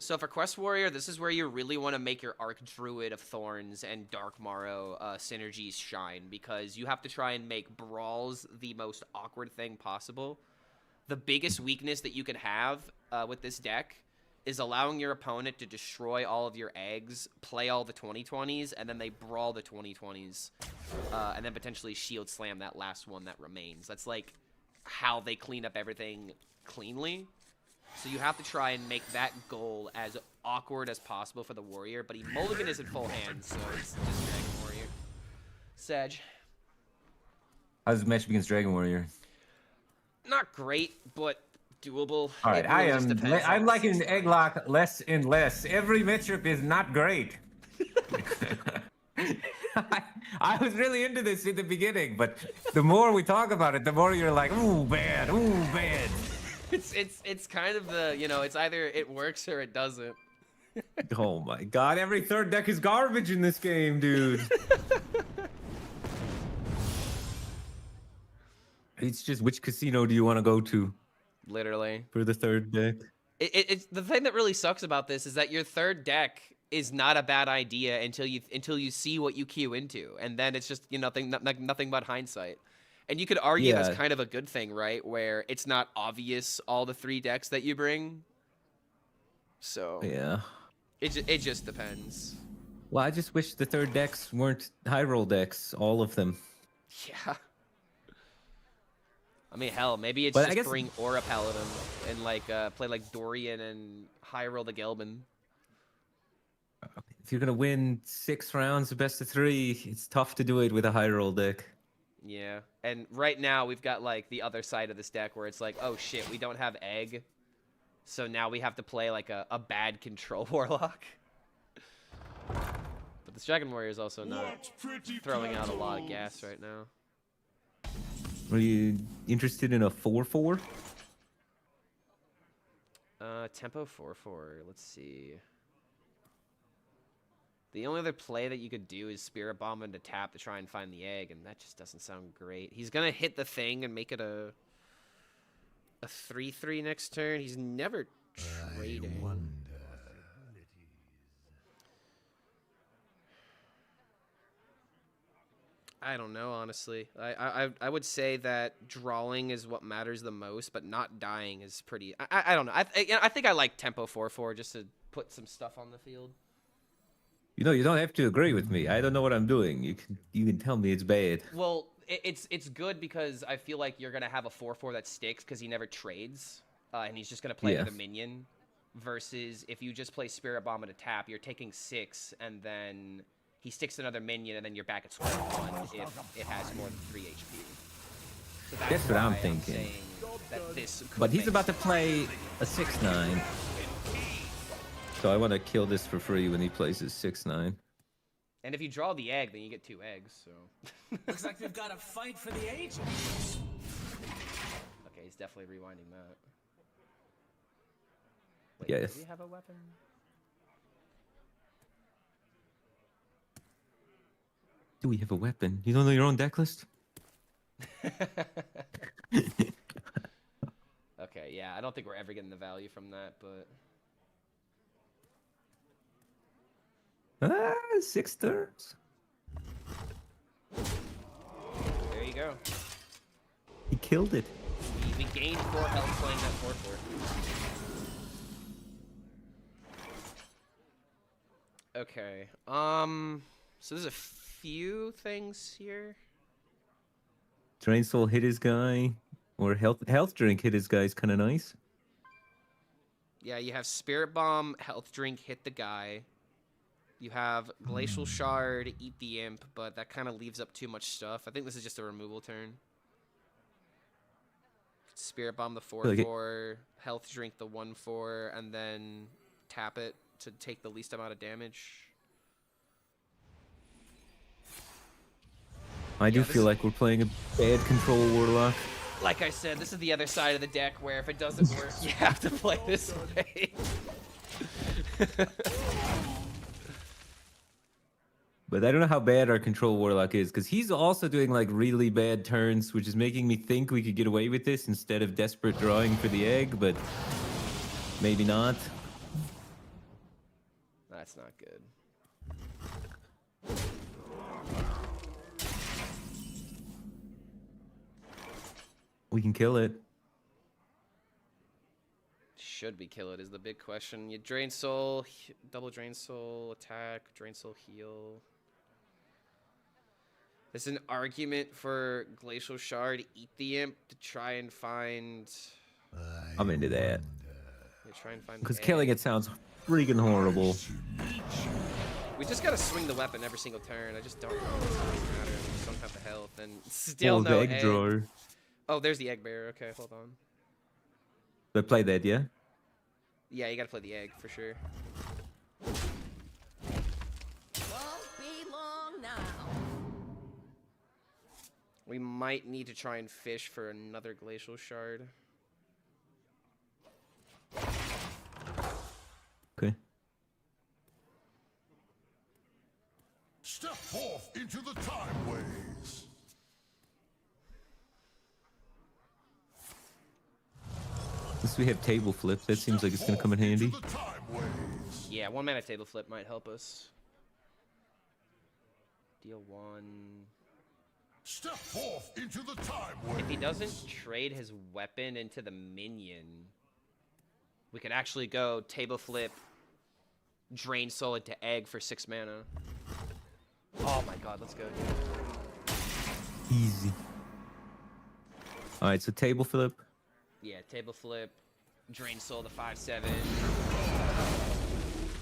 So for Quest Warrior, this is where you really want to make your Arc Druid of Thorns and Dark Morrow synergies shine, because you have to try and make brawls the most awkward thing possible. The biggest weakness that you could have with this deck is allowing your opponent to destroy all of your eggs, play all the 20/20s, and then they brawl the 20/20s, and then potentially shield slam that last one that remains. That's like how they clean up everything cleanly. So you have to try and make that goal as awkward as possible for the warrior, but he mulligan is in full hand, so it's just Dragon Warrior. Sag. How's the match against Dragon Warrior? Not great, but doable. All right, It really just I'm depends on the liking season. Egg Lock less and less. Every matchup is not great. I was really into this in the beginning, but the more we talk about it, the more you're like, ooh, bad, ooh, bad. It's kind of the, you know, it's either it works or it doesn't. Oh my god, every third deck is garbage in this game, dude. It's just, which casino do you want to go to Literally. for the third deck? It's the thing that really sucks about this is that your third deck is not a bad idea until you see what you queue into, and then it's just, you know, nothing but hindsight. And you could argue that's Yeah. kind of a good thing, right? Where it's not obvious all the 3 decks that you bring. So Yeah. it just depends. Well, I just wish the third decks weren't high roll decks, all of them. Yeah. I mean, hell, maybe it's But I just guess- bring Aura Paladin and like play like Dorian and high roll the Gelbin. If you're gonna win 6 rounds of best of 3, it's tough to do it with a high roll deck. Yeah, and right now we've got like the other side of this deck where it's like, oh shit, we don't have Egg, so now we have to play like a bad control Warlock. But this Dragon Warrior is also not What pretty throwing out a lot of petals. gas right now. Are you interested in a 4/4? Tempo 4/4. Let's see. The only other play that you could do is Spirit Bomb into tap to try and find the egg, and that just doesn't sound great. He's gonna hit the thing and make it a 3/3 next turn. He's never trading. I don't know, honestly. I would say that drawing is what matters the most, but not dying is pretty. I don't know. I think I like Tempo 4/4 just to put some stuff on the field. You know, you don't have to agree with me. I don't know what I'm doing. You can tell me it's bad. Well, it's good because I feel like you're gonna have a 4/4 that sticks because he never trades, and he's just gonna play Yeah. with a minion. Versus if you just play Spirit Bomb at a tap, you're taking 6, and then he sticks another minion, and then you're back at square one if it has more than 3 HP. So That's what I'm why thinking. saying that this could But he's make about to sense. play a 6/9. So I want to kill this for free when he plays his 6/9. And if you draw the egg, then you get 2 eggs. So Looks like we've got a fight for the ages. okay, he's definitely rewinding that. Wait, Yes. does he have a weapon? Do we have a weapon? You don't know your own deck list? Okay, yeah, I don't think we're ever getting the value from that, but 6 turns. there you go. He killed it. We gained 4 health playing that 4/4. Okay. So there's a few things here. Drain Soul hit his guy, or health drink hit his guy is kind of nice. Yeah, you have Spirit Bomb, Health Drink, hit the guy. You have Glacial Shard, eat the imp, but that kind of leaves up too much stuff. I think this is just a removal turn. Spirit Bomb the like it- 4/4, Health Drink the 1/4, and then tap it to take the least amount of damage. I do feel like we're playing a bad control warlock. Like I said, this is the other side of the deck where if it doesn't work, you have to play this way. But I don't know how bad our control warlock is, because he's also doing like really bad turns, which is making me think we could get away with this instead of desperate drawing for the egg, but maybe not. That's not good. We can kill it. Should we kill it is the big question. You drain soul, double drain soul, attack, drain soul, heal. There's an argument for Glacial Shard, eat the imp to try and find. I'm into that. Try and find. Because killing it sounds freaking horrible. We just gotta swing the weapon every single turn. I just don't know what's going to matter. We just don't have the health and still no the egg. egg drawer. Oh, there's the egg bearer. Okay, hold on. But play that, yeah? Yeah, you gotta play the egg for sure. Won't be long now. We might need to try and fish for another Glacial Shard. Okay. Step forth into the time ways. Since we have table flip, that seems like it's gonna come in handy. Into the time ways. Yeah, 1 mana table flip might help us. Deal 1. Step forth into the time ways. If he doesn't trade his weapon into the minion, we could actually go table flip, drain soul into egg for 6 mana. Oh my god, let's go, dude. Easy. Alright, so table flip. Yeah, table flip, drain soul the 5/7,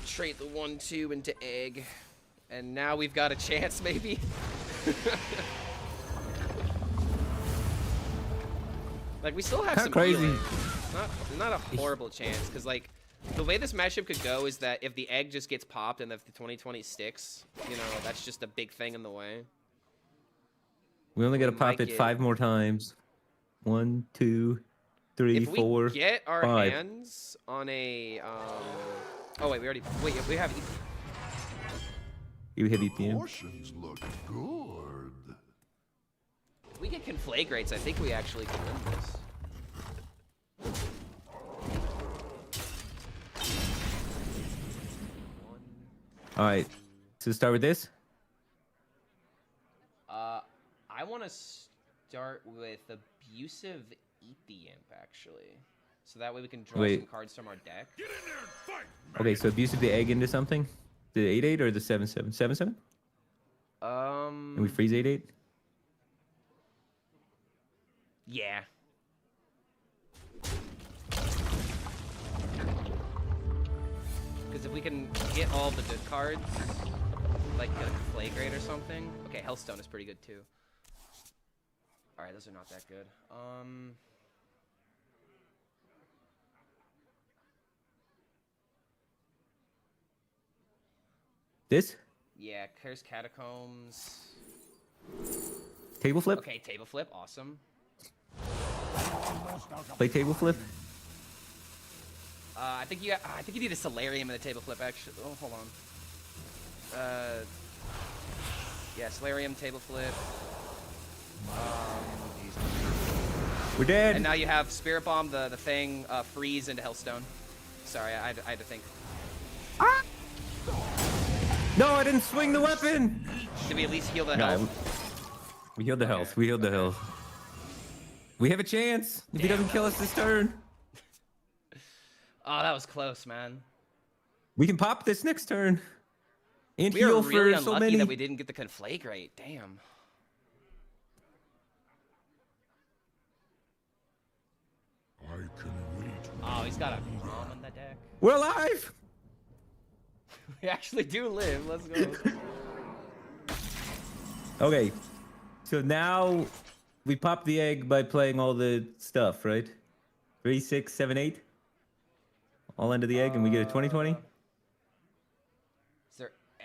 trade the 1/2 into egg, and now we've got a chance, maybe. Like we still have Kinda some crazy. healing. Not a horrible chance, because like the way this matchup could go is that if the egg just gets popped and if the 2020 sticks, you know, that's just a big thing in the way. We only gotta We pop might it get- 5 more times. 1, 2, 3, If we 4, get our 5. hands on a oh wait, we have You hit EPM. Portions look good. if we get conflagrates, I think we actually can win this. Alright, so start with this. I want to start with abusive eat the imp actually, so that way we can draw Wait. some cards from our deck. Get in there and fight. Okay, so abuse of the egg into something? The 8/8 or the 7/7? 7/7? And we freeze 8/8? Yeah. Because if we can get all the good cards, like get a Flagrate or something. Okay, Hearthstone is pretty good too. All right, those are not that good. This? Yeah, Curse Catacombs. Table flip? Okay, table flip, awesome. Play table flip? I think you need a Solarium in the table flip actually. Oh, hold on. Yeah, Solarium table flip. We're dead! And now you have Spirit Bomb, the thing, freeze into Hellstone. Sorry, I had to think. No, I didn't swing the weapon! Did we at least heal the No, health? we healed the health. We healed the health. We have a chance if he doesn't kill us this turn. Oh, that was close, man. We can pop this next turn. And We were heal really for so unlucky many. that we didn't get the Conflagrate. Damn. I can wait. Oh, he's got a bomb in the deck. We're alive! We actually do live. Let's go. Okay. So now we pop the egg by playing all the stuff, right? 3, 6, 7, 8. All into the egg and we get a 20/20?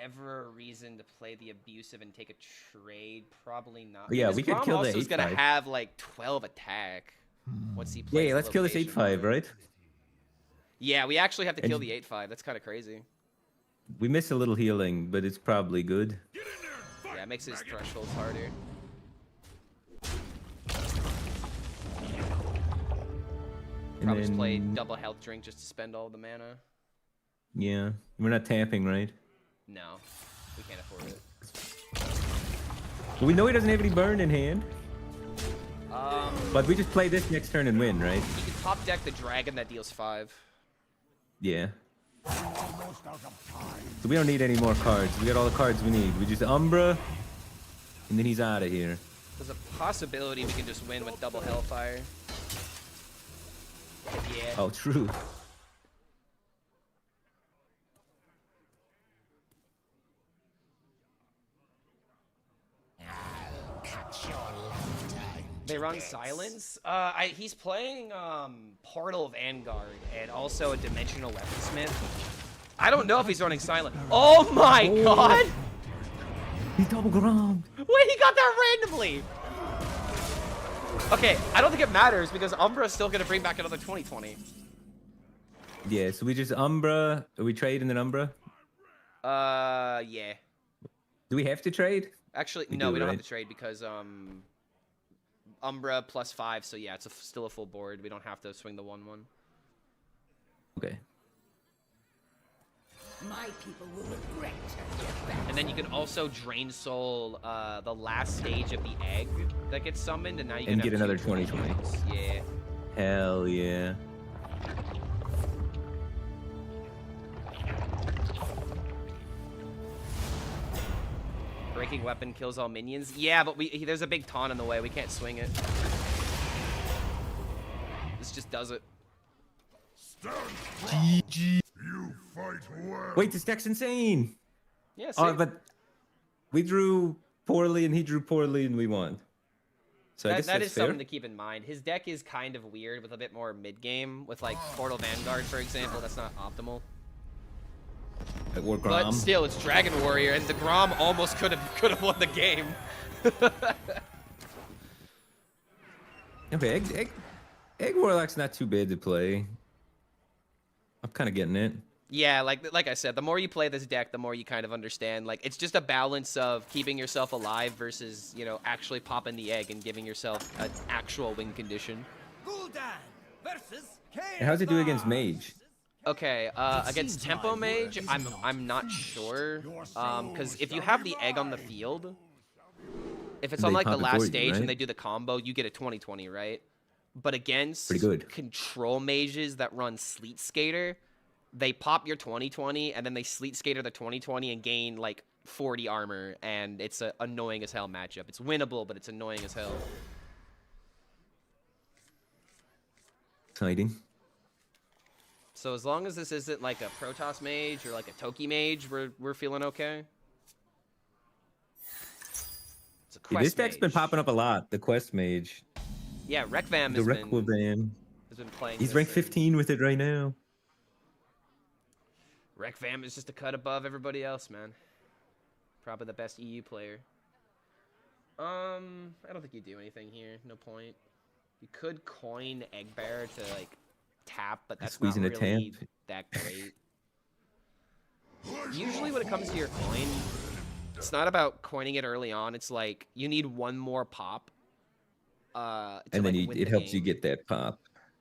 ever a reason to play the abusive and take a trade? Probably not. Yeah, Because we could Grom kill the also is gonna 8/5. have like 12 attack once he plays. Yeah, the let's kill this location 8/5, mod. right? Yeah, we actually have to And kill the 8/5. That's kind of crazy. We miss a little healing, but it's probably good. Yeah, it makes his thresholds harder. And Probably just play then- double health drink just to spend all the mana. Yeah, we're not tapping, right? No, we can't afford it. But we know he doesn't have any burn in hand. But we just play this next turn and win, right? You can top deck the dragon that deals 5. Yeah. Almost out of time. So we don't need any more cards. We got all the cards we need. We just Umbra, and then he's out of here. There's a possibility we can just win with double Hellfire. Yeah. Oh, true. They run Silence. He's playing Portal Vanguard and also a Dimensional Weaponsmith. I don't know if he's running Silent. Oh my god! He's double Grom. Wait, he got that randomly! Okay, I don't think it matters because Umbra's still gonna bring back another 2020. Yeah, so we just Umbra. Are we trading an Umbra? Yeah. Do we have to trade? Actually, We no, do, we don't right? have to trade because Umbra +5, so yeah, it's still a full board. We don't have to swing the 1/1. Okay. My people will regret turning their back. And then you can also Drain Soul the last stage of the egg that gets summoned, and now you can And have get another 2 20/20. Yeah. Hell yeah. Breaking Weapon kills all minions. Yeah, but there's a big taunt in the way. We can't swing it. This just does it. GG. You fight well. Wait, this deck's insane. Yeah, see? Oh, but we drew poorly and he drew poorly and we won. So I guess that that's is fair. something to keep in mind. His deck is kind of weird with a bit more mid-game. With, like, Portal Vanguard, for example. That's not optimal. Or But Grom. still, it's Dragon Warrior, and the Grom almost could have won the game. Okay, Egg Warlock's not too bad to play. I'm kind of getting it. Yeah, like I said, the more you play this deck, the more you kind of understand. Like, it's just a balance of keeping yourself alive versus, you know, actually popping the egg and giving yourself an actual win condition. And how's it do against Mage? Okay, against Tempo Mage, I'm not sure, because if you have the egg on the field, if it's And on they like the pop it last for you, stage right? and they do the combo, you get a 20/20, right? But against Pretty good. control mages that run Sleet Skater, they pop your 20/20 and then they Sleet Skater the 20/20 and gain like 40 armor, and it's an annoying as hell matchup. It's winnable, but it's annoying as hell. Exciting. So as long as this isn't like a Protoss mage or like a Toki mage, we're feeling okay. It's a Yeah, quest this deck's been mage. popping up a lot. The Quest Mage. Yeah, Rekvam The has Requiem. been playing. He's this ranked thing. 15 with it right now. Rekvam is just a cut above everybody else, man. Probably the best EU player. I don't think you do anything here. No point. You could coin Egg Bear to like tap, but that's not Squeezing a really tap. that great. Usually when it comes to your coin, it's not about coining it early on. It's like you need one more pop. To, And then like, win it the helps you game. get that pop.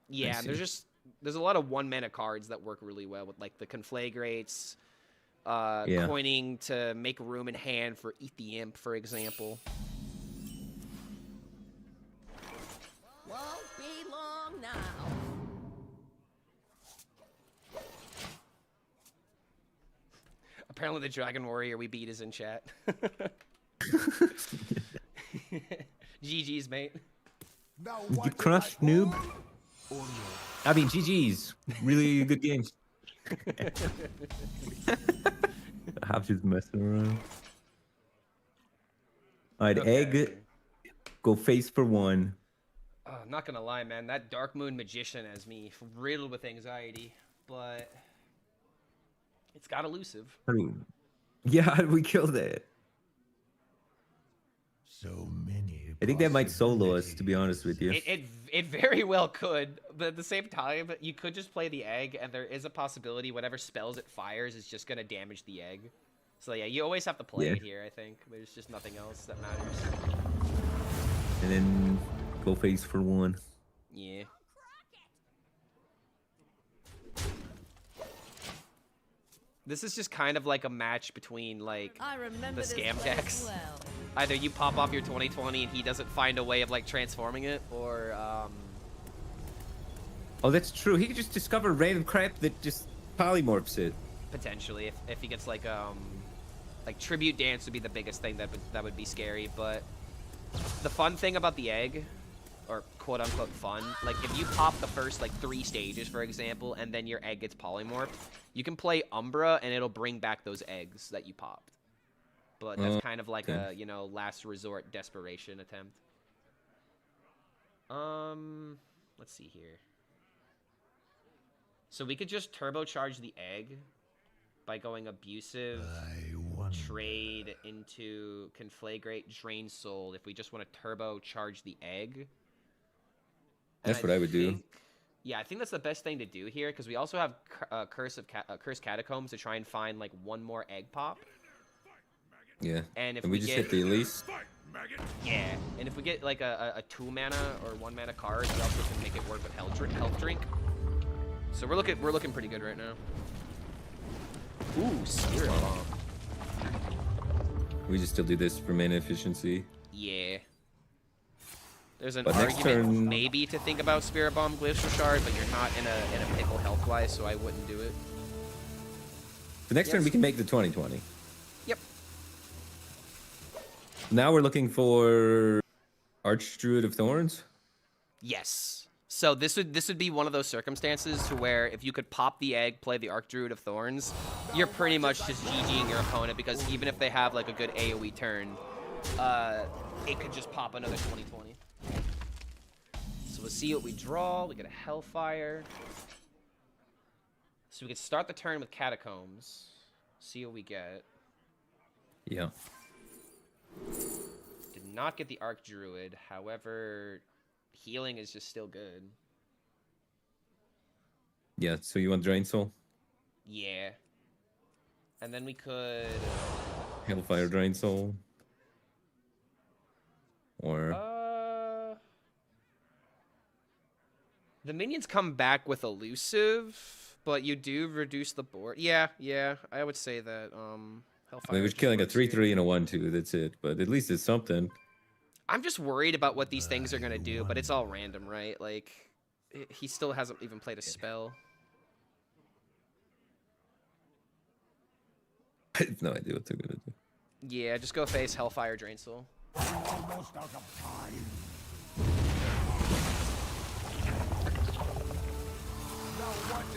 Yeah, and there's a lot of 1-mana cards that work really well with like the Conflagrates, Yeah. coining to make room in hand for Eat the Imp, for example. Won't be long now. Apparently the Dragon Warrior we beat is in chat. GG's, mate. Now You what crushed, did I noob. do? Or I mean, GG's. Really good game. I'm just messing around. All right, Okay. Egg, go face for 1. I'm not gonna lie, man. That Dark Moon Magician has me riddled with anxiety, but it's got elusive. I mean, Yeah, how did we kill that? So many. I think that might solo us, to be honest with you. It very well could, but at the same time, you could just play the egg, and there is a possibility whatever spells it fires is just gonna damage the egg. So yeah, you always have to play it here. I think there's just nothing else that matters. And then go face for one. Yeah. This is just kind of like a match between like I remember the this scam place decks. well. Either you pop off your 2020 and he doesn't find a way of like transforming it, or Oh, that's true. He could just discover random crap that just polymorphs it. potentially if he gets like tribute dance would be the biggest thing that would be scary. But the fun thing about the egg, or quote unquote fun, like if you pop the first like 3 stages, for example, and then your egg gets polymorphed, you can play Umbra and it'll bring back those eggs that you popped. But that's kind of like a, you know, last resort desperation attempt. Let's see here. So we could just turbocharge the egg by going abusive, trade into conflagrate, drain soul if we just want to turbocharge the egg. That's what I would do. Yeah, I think that's the best thing to do here, because we also have Cursed Catacombs to try and find like one more egg pop. Yeah. And if we just get, hit the Elise. Yeah, and if we get like a 2 mana or 1 mana card, we also can make it work with health drink. So we're looking pretty good right now. Ooh, Spirit Bomb. We just still do this for mana efficiency. Yeah. There's an But next argument turn- maybe to think about Spirit Bomb Glacial Shard, but you're not in a pickle health-wise, so I wouldn't do it. The next turn Yes. we can make the 2020. Yep. Now we're looking for Archdruid of Thorns. Yes. So this would be one of those circumstances to where if you could pop the egg, play the Archdruid of Thorns, you're pretty much just GGing your opponent, because even if they have like a good AoE turn, it could just pop another 2020. So we'll see what we draw. We get a Hellfire. So we could start the turn with Catacombs. See what we get. Yeah. Did not get the Archdruid. However, healing is just still good. Yeah, so you want Drain Soul? Yeah. And then we could... Hellfire Drain Soul? Or... The minions come back with Elusive, but you do reduce the board. Yeah, I would say that, Hellfire... I mean, we're just killing a works here. 3/3 and a 1/2, that's it. But at least it's something. I'm just worried about what these things are gonna do, but it's all random, right? Like, he still hasn't even played a spell. I have no idea what they're gonna do. Yeah, just go face Hellfire Drain Soul. Almost out of time.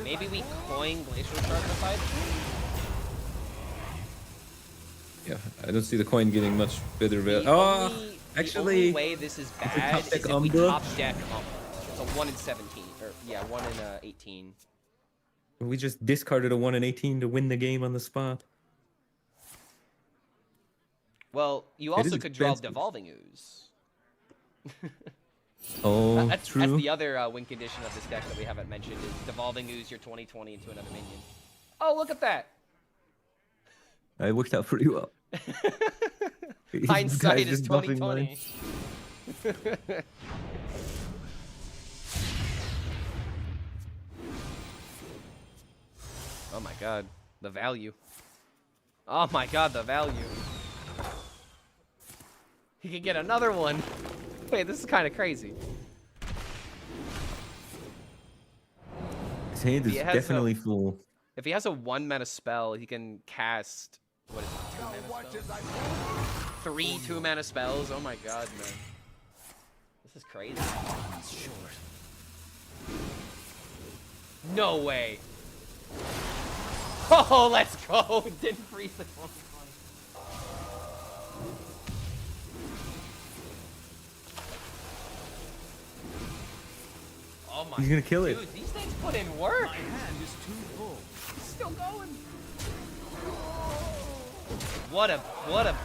Maybe we coin Glacial Shard to fight. Yeah, I don't see the coin getting much better. The Oh, only actually, way this is we bad top is deck if we Umbra. top deck Umbra. It's a 1 in 17, or yeah, 1 in 18. we just discarded a 1 in 18 to win the game on the spot. Well, you It is also could draw expensive. Devolving Ooze. Oh, That's true. the other win condition of this deck that we haven't mentioned, is Devolving Ooze your 2020 into another minion. Oh, look at that! It worked out pretty well. Hindsight Guys is just buffing 2020. mine. Oh my god, the value. Oh my god, the value. He could get another one. Wait, this is kind of crazy. His hand is He has definitely full. If he has a 1 mana spell, he can cast, what is it, 2 mana spells? 3 2 mana spells? Oh my god, man. This is crazy. No way. Oh, let's go. Didn't freeze the 2020. Oh my. He's gonna kill it. Dude, these things put in work. My hand is too full. He's still going. What a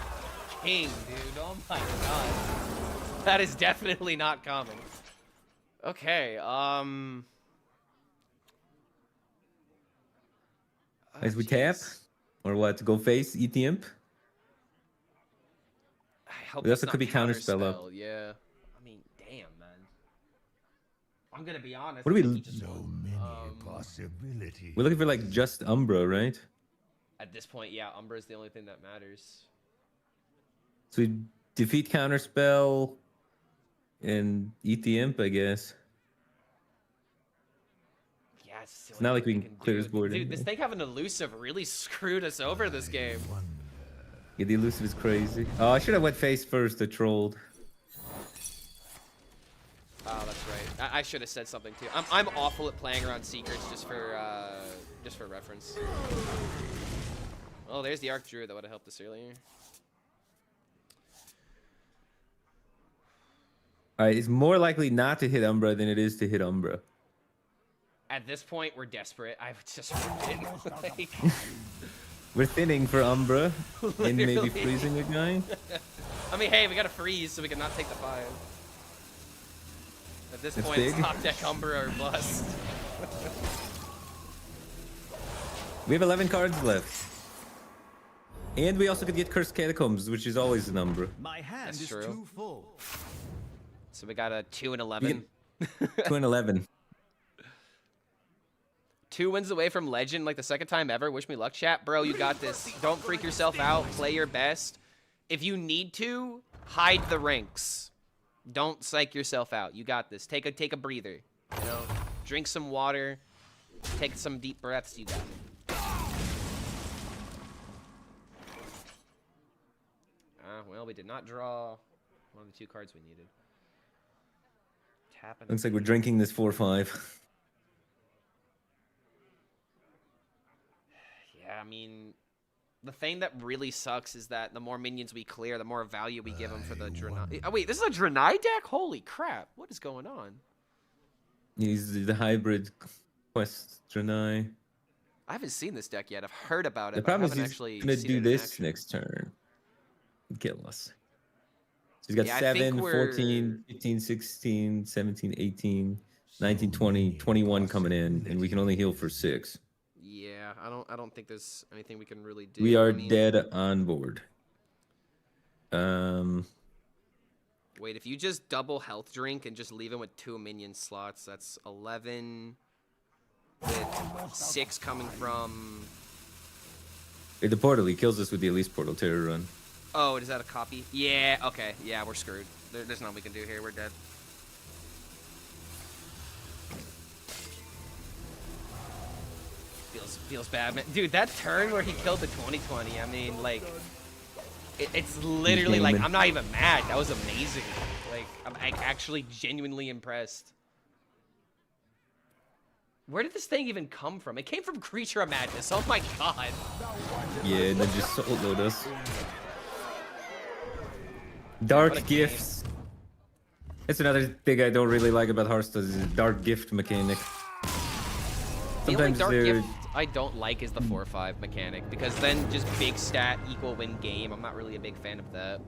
king, dude. Oh my god. That is definitely not common. Okay, As we tap? Or what? Go face, eat the imp? I hope There that's also not could be counterspell up. counterspell, yeah. I mean, damn, man. I'm gonna be honest. What do I we think you just So won. many possibilities. We're looking for like just Umbra, right? At this point, yeah, Umbra is the only thing that matters. So we defeat counterspell and eat the imp, I guess. Yeah, It's not like we can clear his board Dude, this anyway. thing having elusive really screwed us over this game. Yeah, the elusive is crazy. Oh, I should have went face first. I trolled. Oh, that's right. I should have said something too. I'm awful at playing around secrets just for reference. Oh, there's the Arc Druid that would have helped us earlier. Alright, it's more likely not to hit Umbra than it is to hit Umbra. At this point, we're desperate. I would just like, We're thinning for Umbra and maybe Literally. freezing a guy. I mean, hey, we got to freeze so we can not take the 5. At this That's point, it's big. top deck Umbra or bust. We have 11 cards left. And we also could get Cursed Catacombs, which is always an Umbra. My hand That's is true. too full. So we got a 2 and 11. 2 and 11. 2 wins away from Legend, like the second time ever. Wish me luck, chat. Bro, you got this. Don't freak yourself out. Play your best. If you need to, hide the ranks. Don't psych yourself out. You got this. Take a breather. You know, drink some water. Take some deep breaths. You got it. Well, we did not draw one of the 2 cards we needed. Tapping. Looks like we're drinking this 4-5. Yeah, I mean, the thing that really sucks is that the more minions we clear, the more value we give them for the Draenei. Oh, wait, this is a Draenei deck? Holy crap. What is going on? He's the hybrid quest Draenei. I haven't seen this deck yet. I've heard about it, The but I problem is haven't he's actually gonna seen do it in this action. next turn. Kill us. So he's got Yeah, I think 7, we're- 14, 15, 16, 17, 18, 19, 20, 21 coming in, and we can only heal for 6. Yeah, I don't think there's anything we can really do. We are I mean, dead on board. Wait, if you just double health drink and just leave him with 2 minion slots, that's 11 with 6 coming from... The portal, he kills us with the Elise portal terror run. Oh, is that a copy? Yeah, okay. Yeah, we're screwed. There's nothing we can do here. We're dead. Feels bad, man. Dude, that turn where he killed the 2020, I mean, like... It's literally like, Gaming. I'm not even mad. That was amazing. Like, I'm actually genuinely impressed. Where did this thing even come from? It came from Creature of Madness. Oh my god. Yeah, and then just soloed us. What a Dark game. gifts. That's another thing I don't really like about Hearthstone is the dark gift mechanic. The only Sometimes dark they're... gift I don't like is the 4/5 mechanic, because then just big stat equal win game. I'm not really a big fan of that.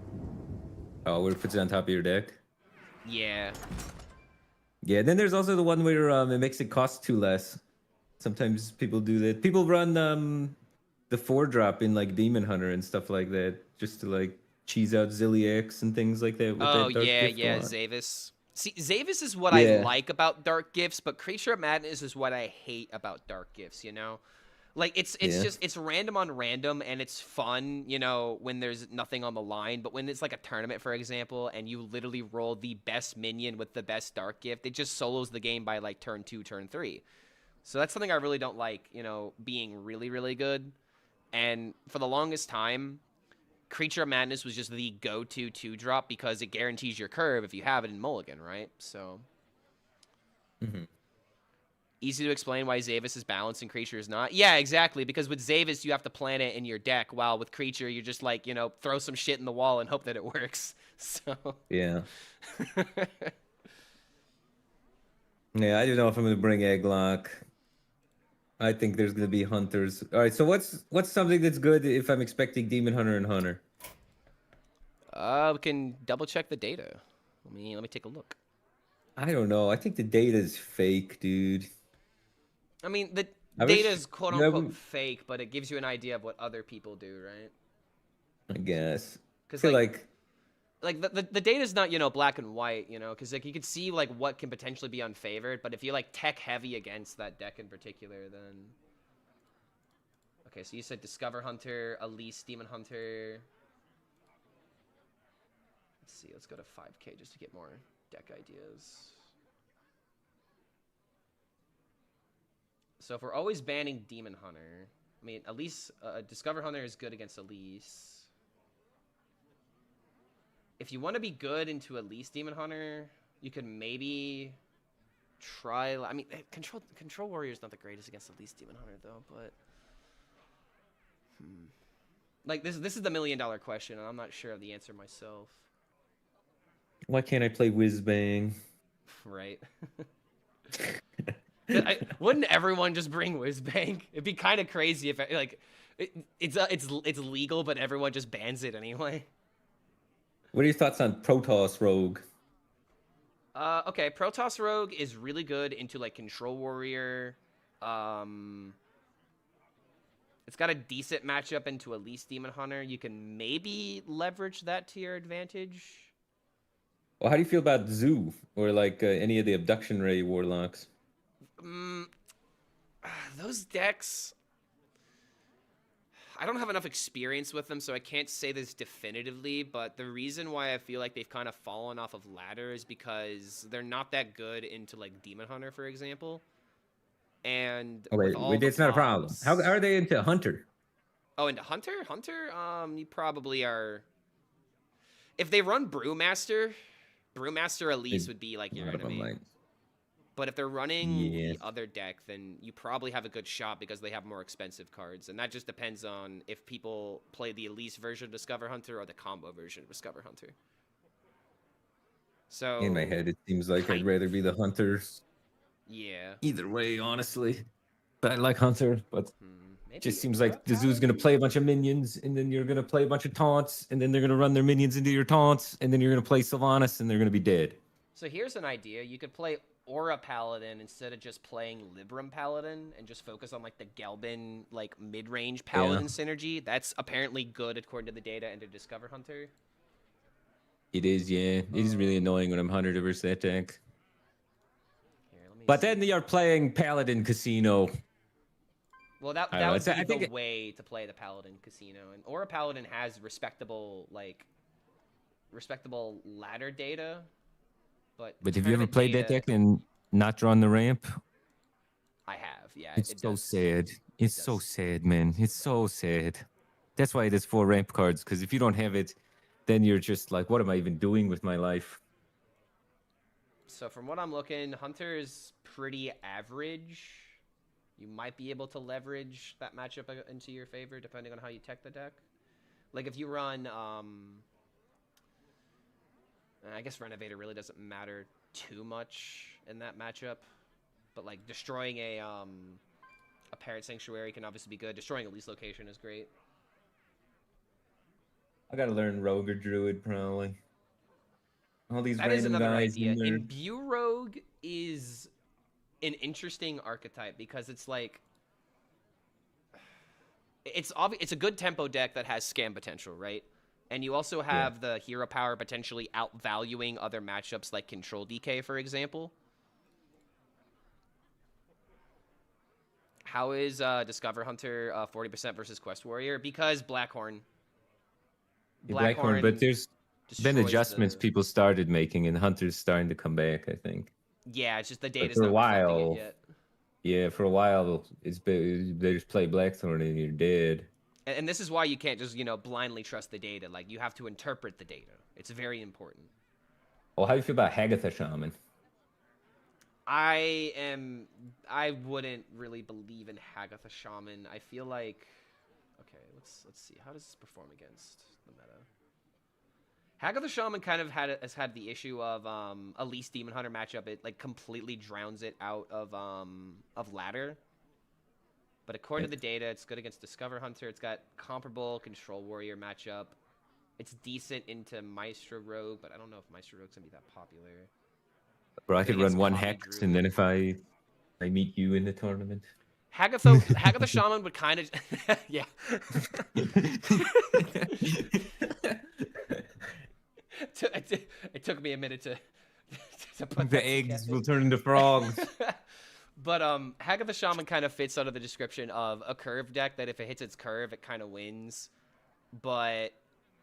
Oh, where it puts it on top of your deck? Yeah. Yeah, then there's also the one where it makes it cost 2 less. Sometimes people do that. People run the 4-drop in like Demon Hunter and stuff like that, just to like cheese out Zilliax and things like that. With Oh that dark yeah, gift yeah, a lot. Zavis. See, Zavis is what I Yeah. like about dark gifts, but Creature of Madness is what I hate about dark gifts. You know, like it's Yeah. just it's random on random and it's fun. You know, when there's nothing on the line, but when it's like a tournament, for example, and you literally roll the best minion with the best dark gift, it just solos the game by like turn 2, turn 3. So that's something I really don't like. You know, being really really good, and for the longest time. Creature of Madness was just the go-to 2-drop because it guarantees your curve if you have it in Mulligan, right? So, easy to explain why Zavis is balanced and Creature is not. Yeah, exactly, because with Zavis, you have to plan it in your deck, while with Creature, you're just like, you know, throw some shit in the wall and hope that it works. So, Yeah. Yeah, I don't know if I'm going to bring Egg Lock. I think there's gonna be hunters. All right, so what's something that's good if I'm expecting demon hunter and hunter? We can double check the data. Let me take a look. I don't know. I think the data's fake, dude. I mean, the I data wish- is quote yeah, unquote fake, but it gives you an idea of what other people do, right? I guess. I Because feel like like the data's not, you know, black and white, you know, because like you could see like what can potentially be unfavored, but if you like tech heavy against that deck in particular, then okay, so you said Discover Hunter, Elise Demon Hunter. Let's see, let's go to 5K just to get more deck ideas. So if we're always banning Demon Hunter, I mean, Elise, Discover Hunter is good against Elise. If you want to be good into Elise Demon Hunter, you could maybe try. I mean, Control Warrior is not the greatest against Elise Demon Hunter though, but like this is the $1 million question, and I'm not sure of the answer myself. why can't I play Whiz Bang? Right. Wouldn't everyone just bring Whizbang? It'd be kind of crazy if like it's legal, but everyone just bans it anyway. What are your thoughts on Protoss Rogue? Okay, Protoss Rogue is really good into like Control Warrior. It's got a decent matchup into Elise Demon Hunter. You can maybe leverage that to your advantage. Well, how do you feel about Zoo or like any of the Abduction Ray Warlocks? Those decks, I don't have enough experience with them, so I can't say this definitively, but the reason why I feel like they've kind of fallen off of ladder is because they're not that good into like Demon Hunter, for example. And Oh, with wait, all wait, the that's not a problem. pops- How are they into Hunter? Oh, into Hunter? You probably are. If they run Brewmaster Elise would be like your One of them enemy. might. But if they're running Yeah. the other deck, then you probably have a good shot because they have more expensive cards. And that just depends on if people play the Elise version of Discover Hunter or the combo version of Discover Hunter. So In my head, it seems like I'd kind rather be the Hunter. yeah. Either way, honestly. But I like Hunter, but Maybe it just seems Aura like the Zoo's going to Paladin? play a bunch of minions, and then you're going to play a bunch of taunts, and then they're going to run their minions into your taunts, and then you're going to play Sylvanas, and they're going to be dead. So here's an idea. You could play Aura Paladin instead of just playing Librim Paladin and just focus on like the Gelbin like mid-range Paladin synergy. That's apparently good according to the data and to Discover Hunter. It is, yeah. It is really annoying when I'm Hunter versus that deck. Here, let me But see. then you're playing Paladin Casino. Well, that I don't know, would I be the think way to play the Paladin Casino, and Aura Paladin has respectable ladder data, but But have you ever tournament played that data- deck and not drawn the ramp? I have, yeah. It's it so does. sad. It's so does. sad, man. It's so sad. That's why there's 4 ramp cards, because if you don't have it, then you're just like, what am I even doing with my life? So from what I'm looking, Hunter is pretty average. You might be able to leverage that matchup into your favor depending on how you tech the deck. Like if you run, I guess Renovator really doesn't matter too much in that matchup, but like destroying a Parrot Sanctuary can obviously be good. Destroying Elise Location is great. I gotta learn Rogue or Druid, probably. All these That is random another guys idea. in there. Imbue Rogue is an interesting archetype because it's like it's a good tempo deck that has scam potential, right? And you also have the hero power potentially outvaluing other matchups like Control DK, for example. How is Discover Hunter 40% versus Quest Warrior? Because Blackhorn. Blackhorn, but there's been destroys adjustments the- people started making, and Hunter's starting to come back, I think. Yeah, it's just the But data's for a not reflecting while, it yet. yeah, for a while, they just play Blackthorn and you're dead. And this is why you can't just, blindly trust the data. Like, you have to interpret the data. It's very important. Well, how do you feel about Hagatha Shaman? I wouldn't really believe in Hagatha Shaman. I feel like, okay, let's see. How does this perform against the meta? Hagatha Shaman kind of has had the issue of Elise Demon Hunter matchup. It like completely drowns it out of ladder. But according to the data, it's good against Discover Hunter. It's got comparable Control Warrior matchup. It's decent into Maestro Rogue, but I don't know if Maestro Rogue's gonna be that popular. Bro, I Good could run against one Kami hex, Druid. and then if I meet you in the tournament. Hagatha Shaman would kind of yeah. It took me a minute to put The that eggs together. will turn into frogs. But Hagatha Shaman kind of fits under the description of a curve deck that if it hits its curve, it kind of wins. But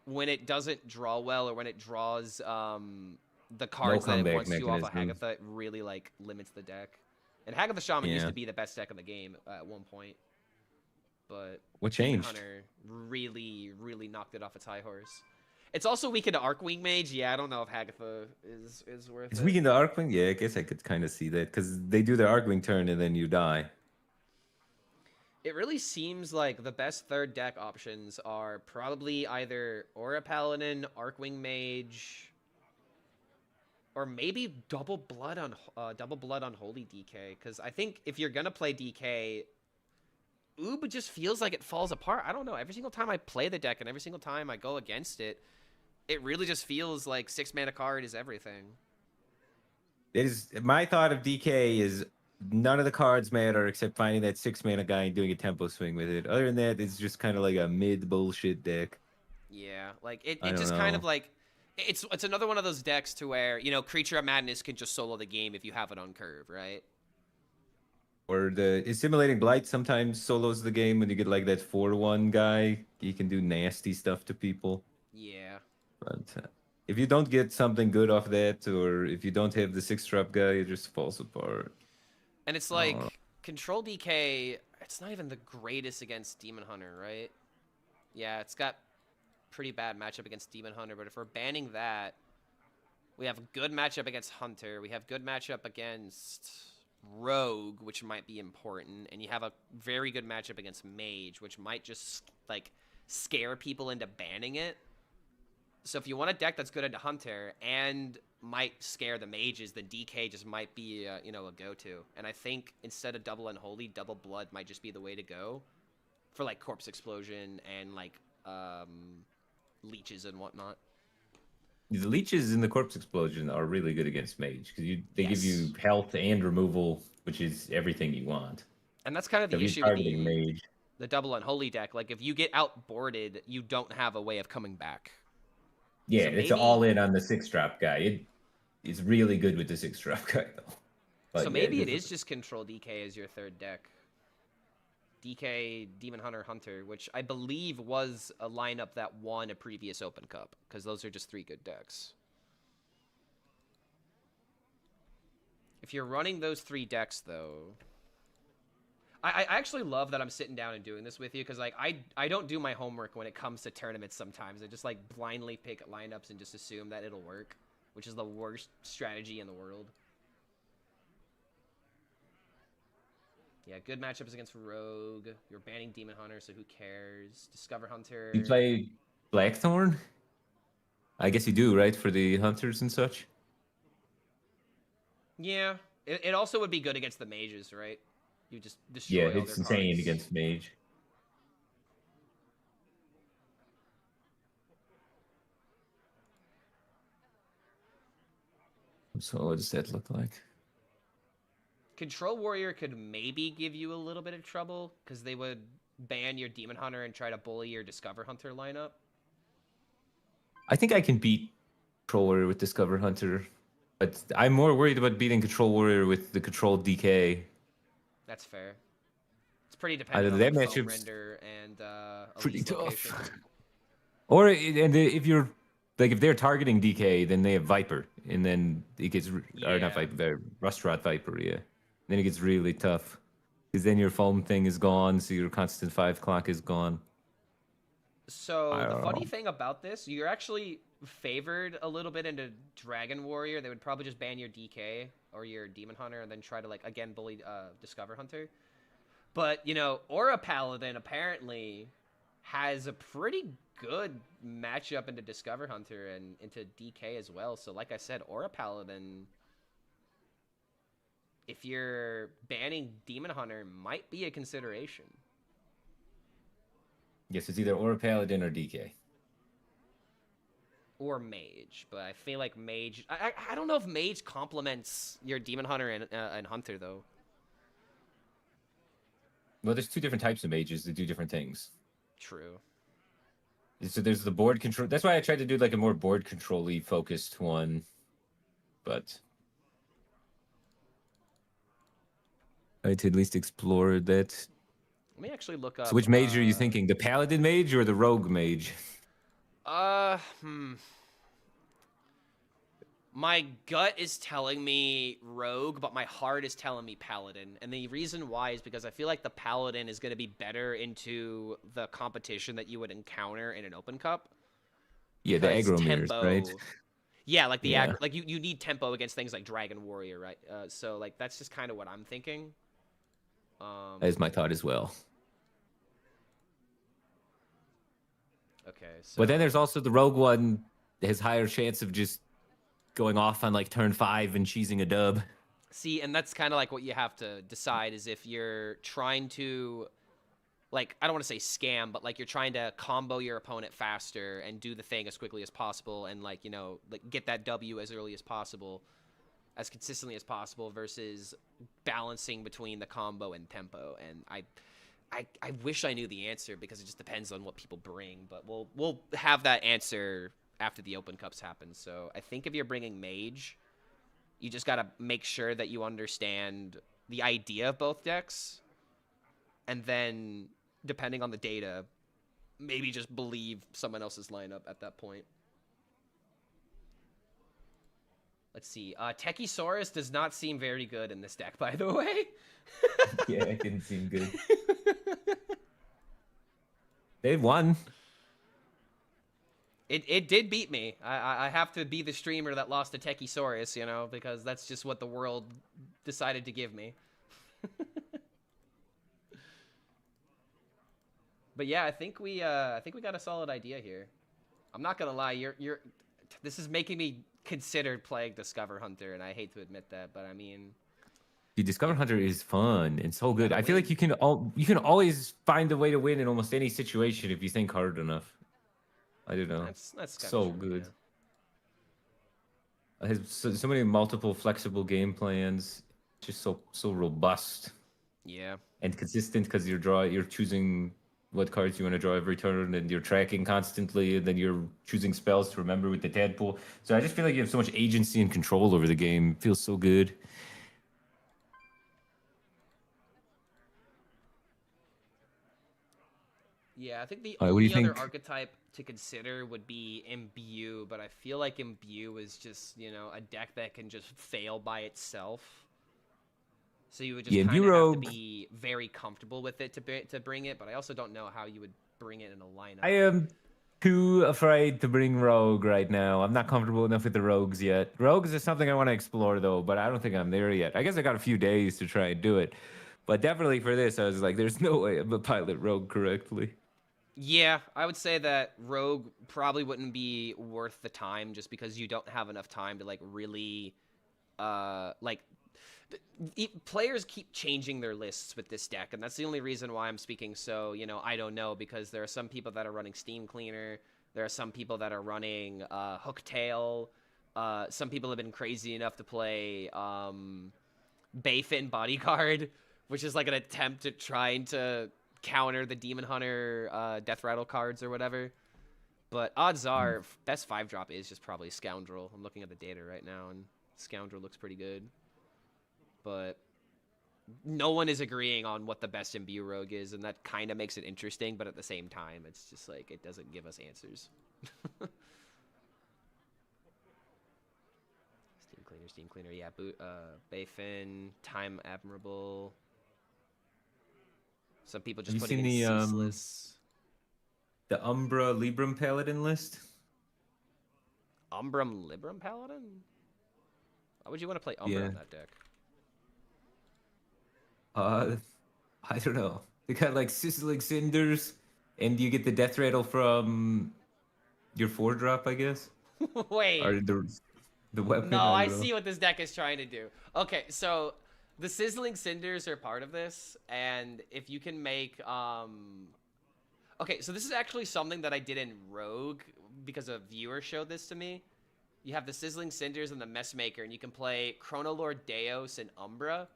when it doesn't draw well, or when it draws the cards that it comeback wants to off of mechanism. Hagatha, it really like limits the deck. And Hagatha Shaman used Yeah. to be the best deck in the game at one point. But What Demon changed? Hunter really knocked it off its high horse. It's also weak into Arcwing Mage. Yeah, I don't know if Hagatha is worth Is it. weak in the Arcwing? Yeah, I guess I could kind of see that because they do the Arcwing turn and then you die. It really seems like the best third deck options are probably either Aura Paladin, Arcwing Mage, or maybe Double Blood on Holy DK. Because I think if you're gonna play DK, Oob just feels like it falls apart. I don't know. Every single time I play the deck and every single time I go against it, it really just feels like 6-mana card is everything. It is my thought of DK is none of the cards matter except finding that 6-mana guy and doing a tempo swing with it. Other than that, it's just kind of like a mid bullshit deck. Yeah, like it I don't just kind know. of like it's another one of those decks to where, you know, Creature of Madness can just solo the game if you have it on curve, right? Or the Assimilating Blight sometimes solos the game when you get like that 4-1 guy. You can do nasty stuff to people. Yeah. But if you don't get something good off that, or if you don't have the 6-drop guy, it just falls apart. And it's like Control DK, it's not even the greatest against Demon Hunter, right? Yeah, it's got pretty bad matchup against Demon Hunter, but if we're banning that, we have a good matchup against Hunter. We have good matchup against Rogue, which might be important, and you have a very good matchup against Mage, which might just like scare people into banning it. So if you want a deck that's good into Hunter and might scare the mages, then DK just might be a go-to. And I think instead of Double Unholy, Double Blood might just be the way to go for like Corpse Explosion and like leeches and whatnot. The leeches in the Corpse Explosion are really good against Mage because they give you Yes. health and removal, which is everything you want. And that's kind of So the if issue you're with targeting Mage. the Double Unholy deck. Like if you get outboarded, you don't have a way of coming back. Yeah, So it's maybe- all in on the 6-drop guy. It's really good with the 6-drop guy though. But, So yeah, maybe it is just Control DK as your third deck. DK, Demon Hunter, Hunter, which I believe was a lineup that won a previous Open Cup, because those are just 3 good decks. If you're running those 3 decks, though... I actually love that I'm sitting down and doing this with you, because like I don't do my homework when it comes to tournaments sometimes. I just like blindly pick lineups and just assume that it'll work, which is the worst strategy in the world. Yeah, good matchups against Rogue. You're banning Demon Hunter, so who cares? Discover Hunter. You play Blackthorn? I guess you do, right? For the hunters and such? Yeah. It also would be good against the mages, right? You just destroy Yeah, all it's their insane cards. against Mage. So what does that look like? Control Warrior could maybe give you a little bit of trouble, because they would ban your Demon Hunter and try to bully your Discover Hunter lineup. I think I can beat Control Warrior with Discover Hunter, but I'm more worried about beating Control Warrior with the Control DK. That's fair. It's pretty dependent on that like, foam matchup's render and pretty Elise tough. location. Or if you're like if they're targeting DK, then they have Viper, and then it gets or Yeah. not Viper, Rustrot Viper, yeah. Then it gets really tough because then your foam thing is gone, so your constant 5 clock is gone. So I the don't funny know. thing about this, you're actually favored a little bit into Dragon Warrior. They would probably just ban your DK or your Demon Hunter and then try to like again bully Discover Hunter. But you know, Aura Paladin apparently has a pretty good matchup into Discover Hunter and into DK as well. So like I said, Aura Paladin if you're banning Demon Hunter, might be a consideration. Yes, it's either or Paladin or DK. Or Mage, but I feel like Mage... I don't know if Mage complements your Demon Hunter and Hunter, though. Well, there's two different types of mages that do different things. True. So there's the board control. That's why I tried to do like a more board control-y focused one. But I to at least explore that. Let me actually look up... So which mage are you thinking? The Paladin mage or the Rogue mage? My gut is telling me Rogue, but my heart is telling me Paladin. And the reason why is because I feel like the Paladin is going to be better into the competition that you would encounter in an open cup. Yeah, the aggro mirrors, right? Yeah, like the aggro, like you need tempo against things like Dragon Warrior, right? So like that's just kind of what I'm thinking. That is my thought as well. Okay, so... But then there's also the Rogue one that has higher chance of just going off on like turn 5 and cheesing a dub. See, and that's kind of like what you have to decide is if you're trying to, like, I don't want to say scam, but like you're trying to combo your opponent faster and do the thing as quickly as possible and like, you know, like get that W as early as possible, as consistently as possible versus balancing between the combo and tempo. And I wish I knew the answer because it just depends on what people bring, but we'll have that answer after the open cups happen. So I think if you're bringing Mage, you just got to make sure that you understand the idea of both decks. And then, depending on the data, maybe just believe someone else's lineup at that point. Let's see. Techisaurus does not seem very good in this deck, by the way. Yeah, it didn't seem good. They won. It did beat me. I have to be the streamer that lost to Techisaurus, you know, because that's just what the world decided to give me. But yeah, I think we got a solid idea here. I'm not gonna lie, this is making me consider playing Discover Hunter, and I hate to admit that, but I mean, The Discover Hunter is fun and so good. I feel like you can always find a way to win in almost any situation if you think hard enough. I don't know. That's so true, good. yeah. It has so many multiple flexible game plans, just so robust. Yeah. And consistent because you're choosing what cards you want to draw every turn, and you're tracking constantly, and then you're choosing spells to remember with the tadpole. So I just feel like you have so much agency and control over the game. It feels so good. Yeah, I think the All right, what do only you other think? archetype to consider would be Imbue, but I feel like Imbue is just, you know, a deck that can just fail by itself. So you would just kind of have to be very comfortable with it to bring it, but I also don't know how you would bring it in a lineup. I am too afraid to bring Rogue right now. I'm not comfortable enough with the Rogues yet. Rogues is something I want to explore, though, but I don't think I'm there yet. I guess I got a few days to try and do it. But definitely for this, I was like, there's no way I'm going to pilot Rogue correctly. Yeah, I would say that Rogue probably wouldn't be worth the time just because you don't have enough time to, like, really, players keep changing their lists with this deck, and that's the only reason why I'm speaking so, you know, I don't know, because there are some people that are running Steam Cleaner, there are some people that are running Hooktail, some people have been crazy enough to play Bayfin Bodyguard, which is like an attempt at trying to counter the Demon Hunter Death Rattle cards or whatever. But odds are, best 5-drop is just probably Scoundrel. I'm looking at the data right now, and Scoundrel looks pretty good. But no one is agreeing on what the best Imbue Rogue is, and that kind of makes it interesting, but at the same time, it's just like, it doesn't give us answers. Steam Cleaner, yeah. Bayfin, Time Admirable. Some people just putting in Ceaseless. The Umbra Librim Paladin list? Librim Paladin? Why would you want to play Umbra in that deck? I don't know. They got like Sizzling Cinders, and you get the Death Rattle from your 4-drop, I guess. Wait. Or the weapon. No, I see what this deck is trying to do. Okay, so The Sizzling Cinders are part of this, and if you can make okay, so this is actually something that I did in Rogue because a viewer showed this to me. You have the Sizzling Cinders and the Messmaker, and you can play Chronolord Deos and Umbra.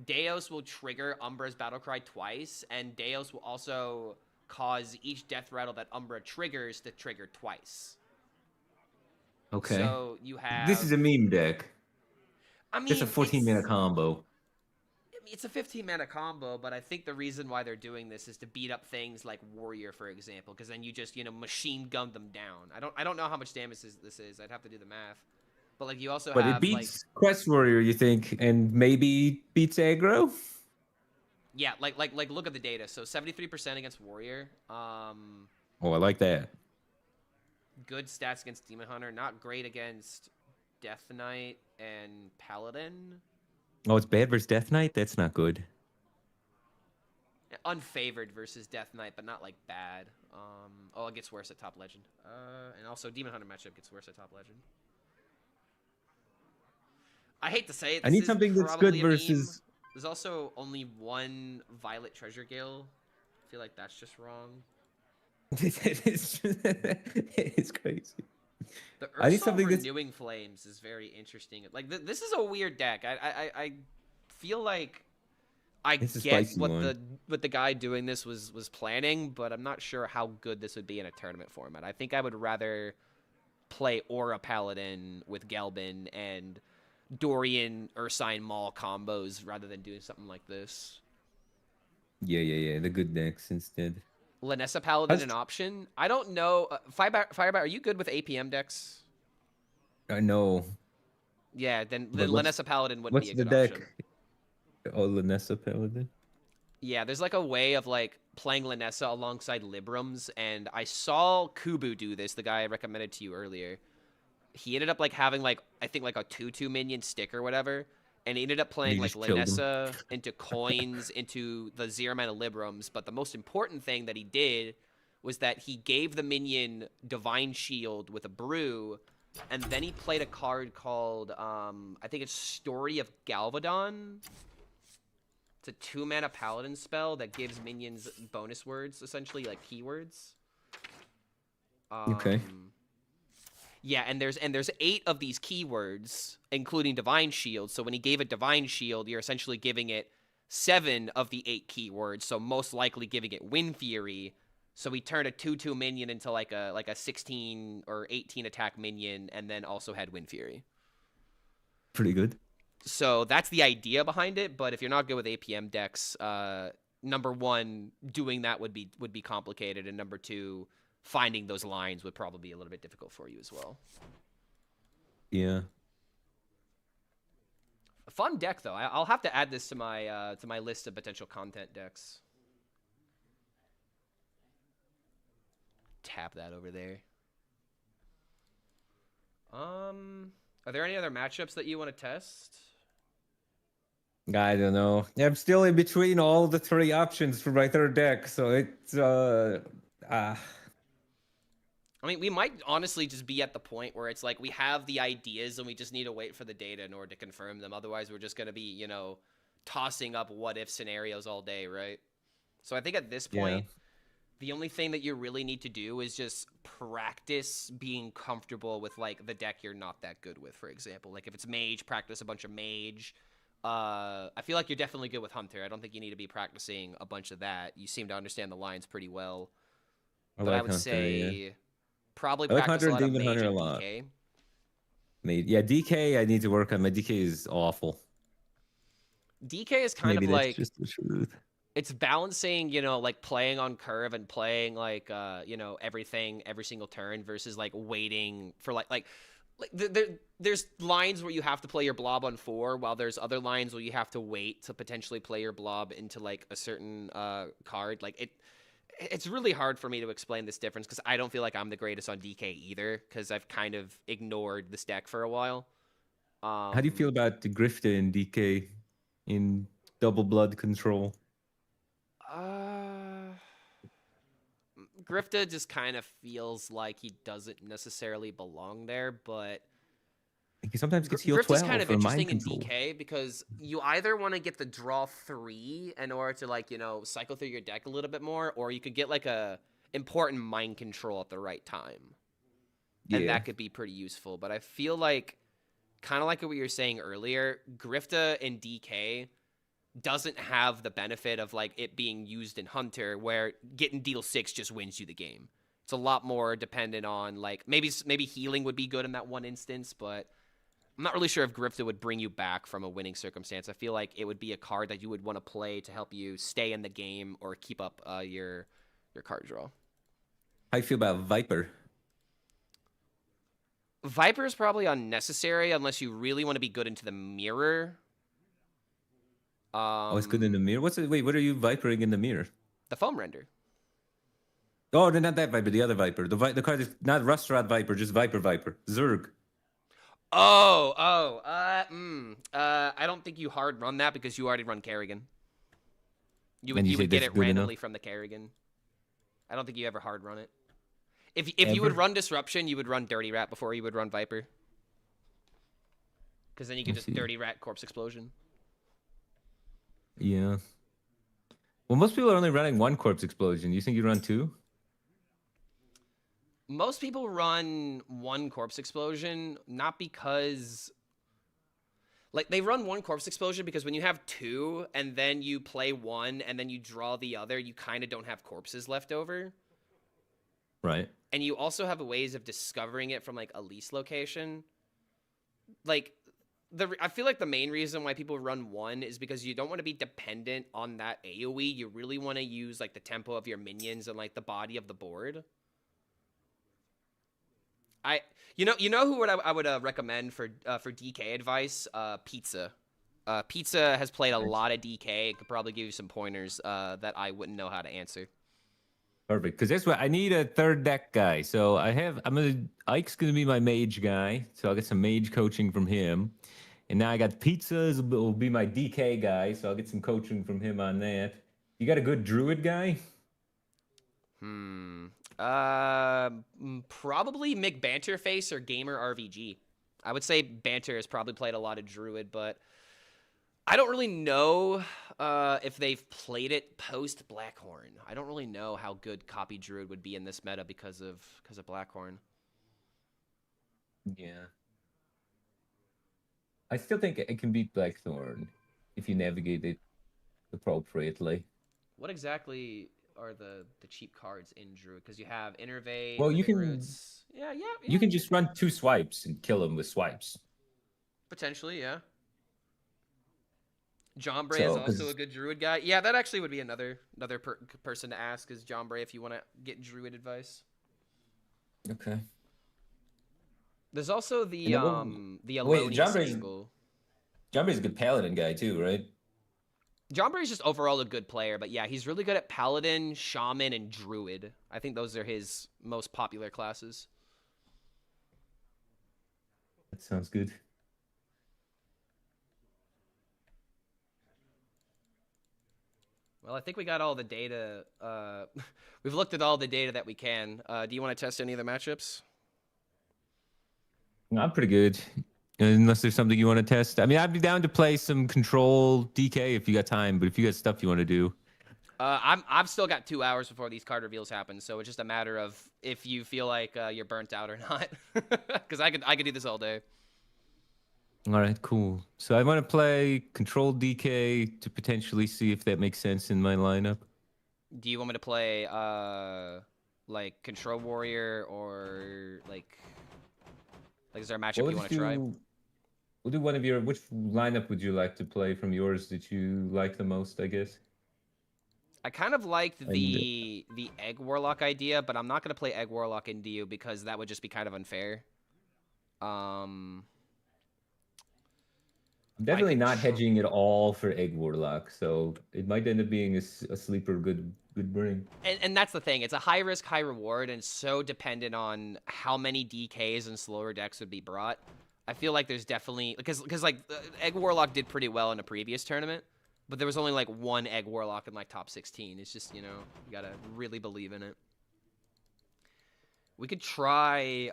Deos will trigger Umbra's Battlecry twice, and Deos will also cause each death rattle that Umbra triggers to trigger twice. Okay. So you have... This is a meme deck. I mean, It's a 14-mana combo. It's a 15-mana combo, but I think the reason why they're doing this is to beat up things like Warrior, for example, because then you just, you know, machine gun them down. I don't know how much damage this is. I'd have to do the math. But like you also But have it beats Quest Warrior, you think, and maybe beats aggro? yeah, like look at the data. So 73% against Warrior. Oh, I like that. Good stats against Demon Hunter. Not great against Death Knight and Paladin. Oh, it's bad versus Death Knight? That's not good. Unfavored versus Death Knight, but not like bad. Oh, it gets worse at Top Legend. And also Demon Hunter matchup gets worse at Top Legend. I hate to say it. I need something that's good versus... There's also only one Violet Treasure Gale. I feel like that's just wrong. It's crazy. The I need Ursa something that's... Renewing Flames is very interesting. Like this is a weird deck. I feel like I get what the guy doing this was planning, but I'm not sure how good this would be in a tournament format. I think I would rather play Aura Paladin with Gelbin and Dorian Ursine Maul combos rather than doing something like this. Yeah. The good decks instead. Lanessa Paladin an option? I don't know. Firebat, are you good with APM decks? I know. Yeah, then But Lanessa Paladin wouldn't be a what's the good deck? option. Oh, Lanessa Paladin? Yeah, there's like a way of like playing Lanessa alongside Librams, and I saw Kubu do this, the guy I recommended to you earlier. He ended up like having like, I think like a 2/2 minion stick or whatever, and he ended up playing like Lanessa into coins, into the 0-mana Librams, but the most important thing that he did was that he gave the minion Divine Shield with a brew, and then he played a card called, I think it's Story of Galvadon. It's a 2-mana paladin spell that gives minions bonus words, essentially, like keywords. Okay. Yeah, and there's 8 of these keywords, including Divine Shield. So when he gave it Divine Shield, you're essentially giving it 7 of the 8 keywords. So most likely giving it Wind Fury. So he turned a 2/2 minion into like a 16 or 18 attack minion, and then also had Wind Fury. Pretty good. So that's the idea behind it. But if you're not good with APM decks, number one, doing that would be complicated, and number two, finding those lines would probably be a little bit difficult for you as well. Yeah. A fun deck though. I'll have to add this to my list of potential content decks. Tap that over there. Are there any other matchups that you want to test? I don't know. I'm still in between all the 3 options for my third deck, so it's I mean, we might honestly just be at the point where it's like we have the ideas and we just need to wait for the data in order to confirm them. Otherwise, we're just going to be, you know, tossing up what-if scenarios all day, right? So I think at this point, the only thing that you really need to do is just practice being comfortable with, like, the deck you're not that good with, for example. Like, if it's Mage, practice a bunch of Mage. I feel like you're definitely good with Hunter. I don't think you need to be practicing a bunch of that. You seem to understand the lines pretty well. But I would say... Probably practice a lot of Mage and DK. Yeah, DK I need to work on. My DK is awful. DK is kind Maybe of like... just the truth. It's balancing, you know, like playing on curve and playing like, you know, everything every single turn versus like waiting for there's lines where you have to play your blob on 4, while there's other lines where you have to wait to potentially play your blob into like a certain card. Like it's really hard for me to explain this difference because I don't feel like I'm the greatest on DK either because I've kind of ignored this deck for a while. How do you feel about the Grifta and DK in double blood control? Grifta just kind of feels like he doesn't necessarily belong there, but He sometimes gets heal Grift 12 is kind of for mind interesting in control. DK because you either want to get the draw 3 in order to, like, you know, cycle through your deck a little bit more, or you could get like a important mind control at the right time. And Yeah. that could be pretty useful. But I feel like, kind of like what you were saying earlier, Grifta in DK doesn't have the benefit of, like, it being used in Hunter, where getting deal 6 just wins you the game. It's a lot more dependent on, like, maybe healing would be good in that one instance, but I'm not really sure if Grifta would bring you back from a winning circumstance. I feel like it would be a card that you would want to play to help you stay in the game or keep up your card draw. How you feel about Viper? Viper is probably unnecessary unless you really want to be good into the mirror. Oh, it's good in the mirror. Wait, what are you Vipering in the mirror? The foam render. Oh, not that Viper, the other Viper. The card is not Rustrat Viper, just Viper. Zerg. I don't think you hard run that because you already run Kerrigan. You would get it randomly from the Kerrigan. I don't think you ever hard run it. If you would run Disruption, you would run Dirty Rat before you would run Viper. Because then you could just Dirty Rat Corpse Explosion. Yeah. Well, most people are only running 1 Corpse Explosion. You think you run 2? Most people run 1 Corpse Explosion, not because... Like, they run 1 Corpse Explosion because when you have 2, and then you play 1, and then you draw the other, you kind of don't have corpses left over. Right. And you also have ways of discovering it from, like, a lease location. Like, I feel like the main reason why people run 1 is because you don't want to be dependent on that AoE. You really want to use, like, the tempo of your minions and, like, the body of the board. You know who I would recommend for DK advice? Pizza. Pizza has played a lot of DK. It could probably give you some pointers that I wouldn't know how to answer. Perfect, because that's what I need, a third deck guy. So Ike's gonna be my mage guy, so I'll get some mage coaching from him. And now I got Pizzas will be my DK guy, so I'll get some coaching from him on that. You got a good druid guy? Probably Mick Banterface or Gamer RVG. I would say Banter has probably played a lot of druid, but I don't really know if they've played it post Blackhorn. I don't really know how good copy druid would be in this meta because of Blackhorn. Yeah. I still think it can beat Blackthorn if you navigate it appropriately. What exactly are the cheap cards in druid? Because you have Innervate. Well, you can Roots. Yeah. You can just run 2 swipes and kill them with swipes. Potentially, yeah. John Bray is also a good druid guy. Yeah, that actually would be another person to ask is John Bray if you want to get druid advice. Okay. There's also the wait, John Bray's angle. John Bray's a good paladin guy too, right? John Bray's just overall a good player, but yeah, he's really good at paladin, shaman, and druid. I think those are his most popular classes. That sounds good. Well, I think we got all the data. We've looked at all the data that we can. Do you want to test any of the matchups? I'm pretty good. Unless there's something you want to test. I mean, I'd be down to play some control DK if you got time, but if you got stuff you want to do. I've still got 2 hours before these card reveals happen, so it's just a matter of if you feel like you're burnt out or not. Because I could do this all day. All right, cool. So I want to play control DK to potentially see if that makes sense in my lineup. Do you want me to play like control warrior or like is there a matchup you want to try? We'll do one of your. Which lineup would you like to play from yours that you like the most? I guess. I kind of liked the Egg Warlock idea, but I'm not going to play Egg Warlock into you because that would just be kind of unfair. I'm definitely not hedging at all for Egg Warlock, so it might end up being a sleeper good bring. And that's the thing. It's a high risk, high reward, and so dependent on how many DKs and slower decks would be brought. I feel like there's definitely because like Egg Warlock did pretty well in a previous tournament, but there was only like 1 Egg Warlock in like top 16. It's just, you gotta really believe in it. We could try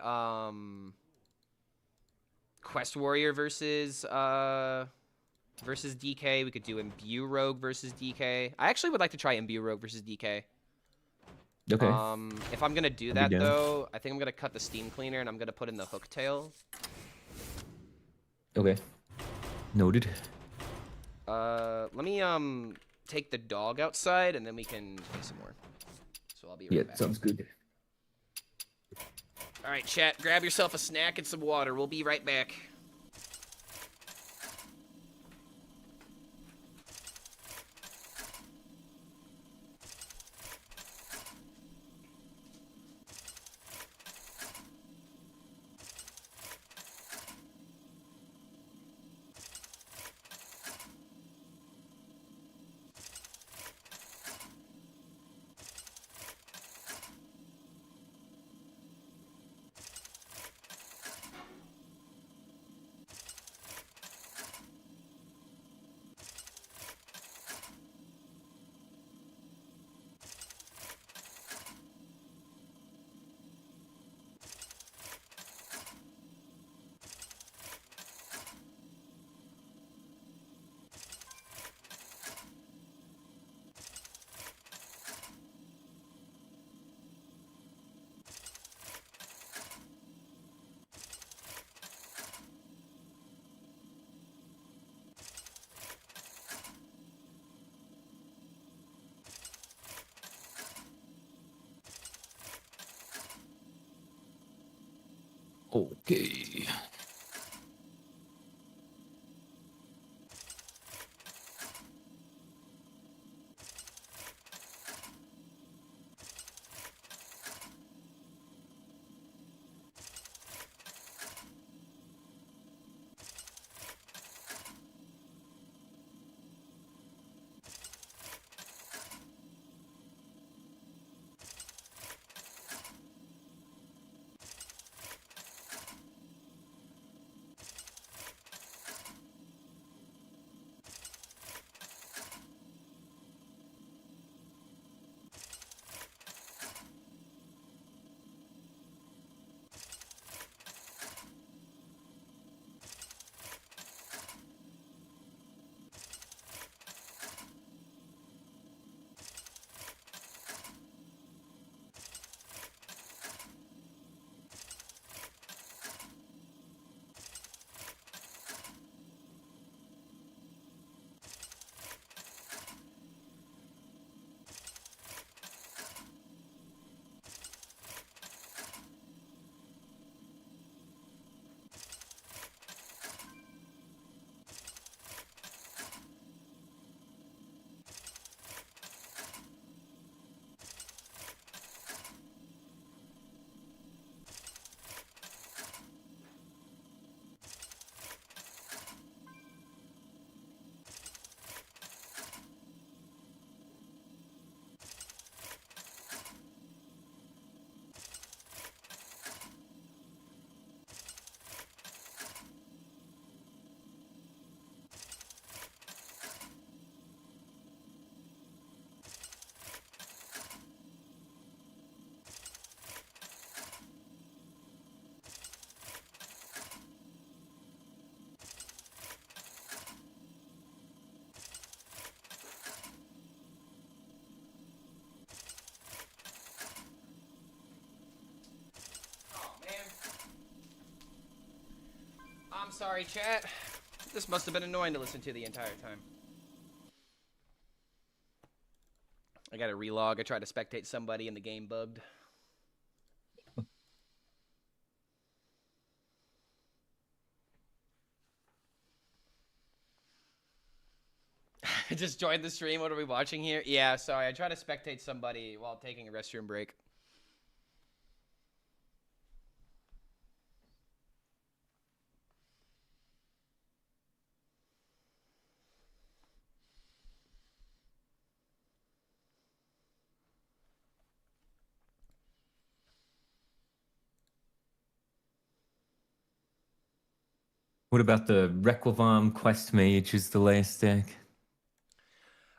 Quest Warrior versus DK. We could do Imbue Rogue versus DK. I actually would like to try Imbue Rogue versus DK. Okay. If I'm gonna do I'll that be down. though, I think I'm gonna cut the Steam Cleaner and I'm gonna put in the Hook Tail. Okay. Noted. Let me take the dog outside and then we can play some more. So I'll be right Yeah, back. sounds good. All right, chat. Grab yourself a snack and some water. We'll be right back. Okay. I'm sorry, chat. This must have been annoying to listen to the entire time. I got a relog. I tried to spectate somebody and the game bugged. I just joined the stream. What are we watching here? Yeah, sorry. I tried to spectate somebody while taking a restroom break. What about the Requiem Quest Mage is the last deck?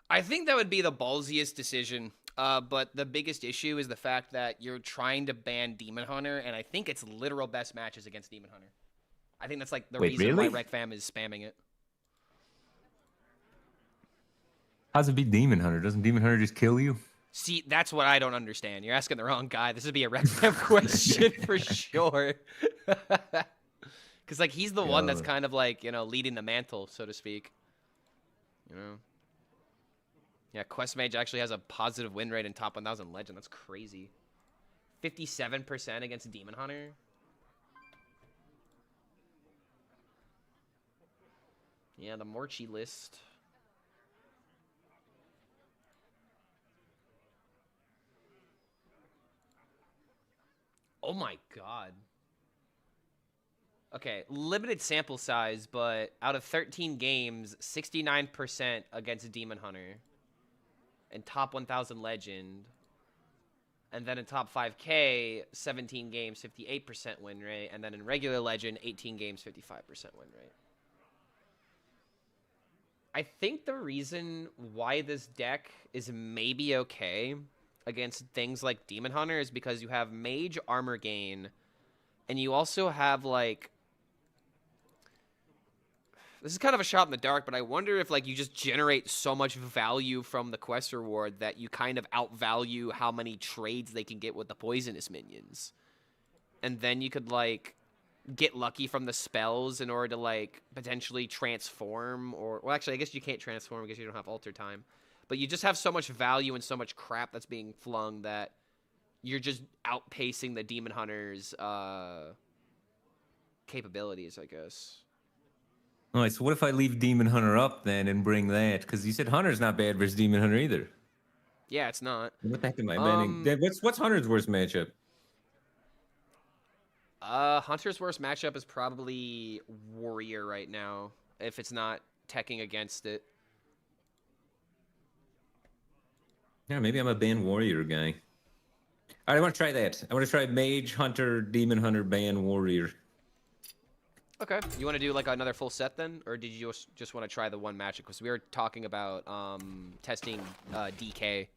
I think that would be the ballsiest decision. But the biggest issue is the fact that you're trying to ban Demon Hunter, and I think it's literal best matches against Demon Hunter. I think that's like the Wait, reason why really? Rec Fam is spamming it. How's it be Demon Hunter? Doesn't Demon Hunter just kill you? See, that's what I don't understand. You're asking the wrong guy. This would be a Rec Fam question for sure. Because like he's the one that's kind of like, you know, leading the mantle, so to speak. You know. Yeah, Quest Mage actually has a positive win rate in top 1000 Legend. That's crazy. 57% against Demon Hunter. Yeah, the Morchi list. Oh my god. Okay, limited sample size, but out of 13 games, 69% against Demon Hunter. In top 1000 Legend. And then in top 5K, 17 games, 58% win rate. And then in regular Legend, 18 games, 55% win rate. I think the reason why this deck is maybe okay against things like Demon Hunter is because you have Mage armor gain, and you also have, like... This is kind of a shot in the dark, but I wonder if, like, you just generate so much value from the quest reward that you kind of outvalue how many trades they can get with the poisonous minions. And then you could, like, get lucky from the spells in order to, like, potentially transform, or... Well, actually, I guess you can't transform because you don't have alter time. But you just have so much value and so much crap that's being flung that you're just outpacing the Demon Hunter's capabilities, I guess. All right, so what if I leave Demon Hunter up then and bring that? Because you said Hunter's not bad versus Demon Hunter either. Yeah, it's not. What the heck am I banning? What's Hunter's worst matchup? Hunter's worst matchup is probably Warrior right now, if it's not teching against it. Yeah, maybe I'm a ban Warrior guy. All right, I want to try that. I want to try Mage, Hunter, Demon Hunter, ban Warrior. Okay. You want to do like another full set then? Or did you just want to try the one matchup? Because we were talking about testing DK.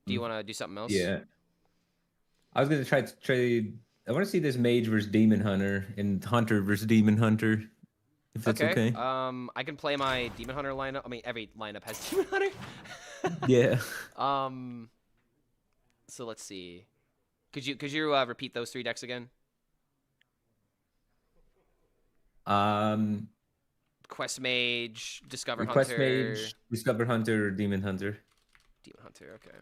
Do you want to do something else? Yeah. I was going to try... I want to see this Mage versus Demon Hunter and Hunter versus Demon Hunter. If that's okay. I can play my Demon Hunter lineup. I mean, every lineup has Demon Hunter. Yeah. So let's see. Could you repeat those 3 decks again? Quest Mage, Discover Quest Hunter. Mage, Discover Hunter, Demon Hunter. Demon Hunter, okay.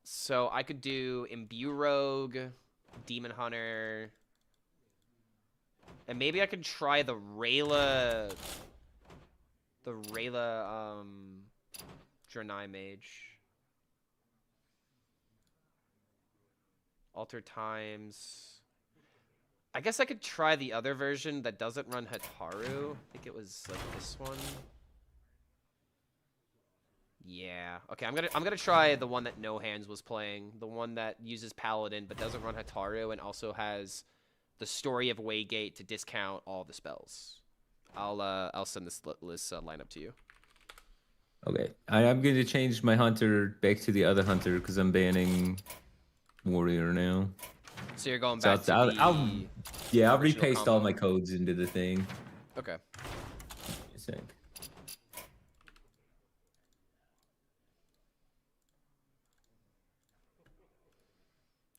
So I could do Imbue Rogue, Demon Hunter, and maybe I could try the Rayla Draenei Mage. Alter Times. I guess I could try the other version that doesn't run Hataru. I think it was like this one. Yeah. Okay, I'm gonna try the one that No Hands was playing. The one that uses Paladin but doesn't run Hataru and also has the Story of Waygate to discount all the spells. I'll send this list lineup to you. Okay. I'm going to change my Hunter back to the other Hunter because I'm banning Warrior now. So you're going back to I'll original repaste combo. all my codes into the thing. Okay. A sec.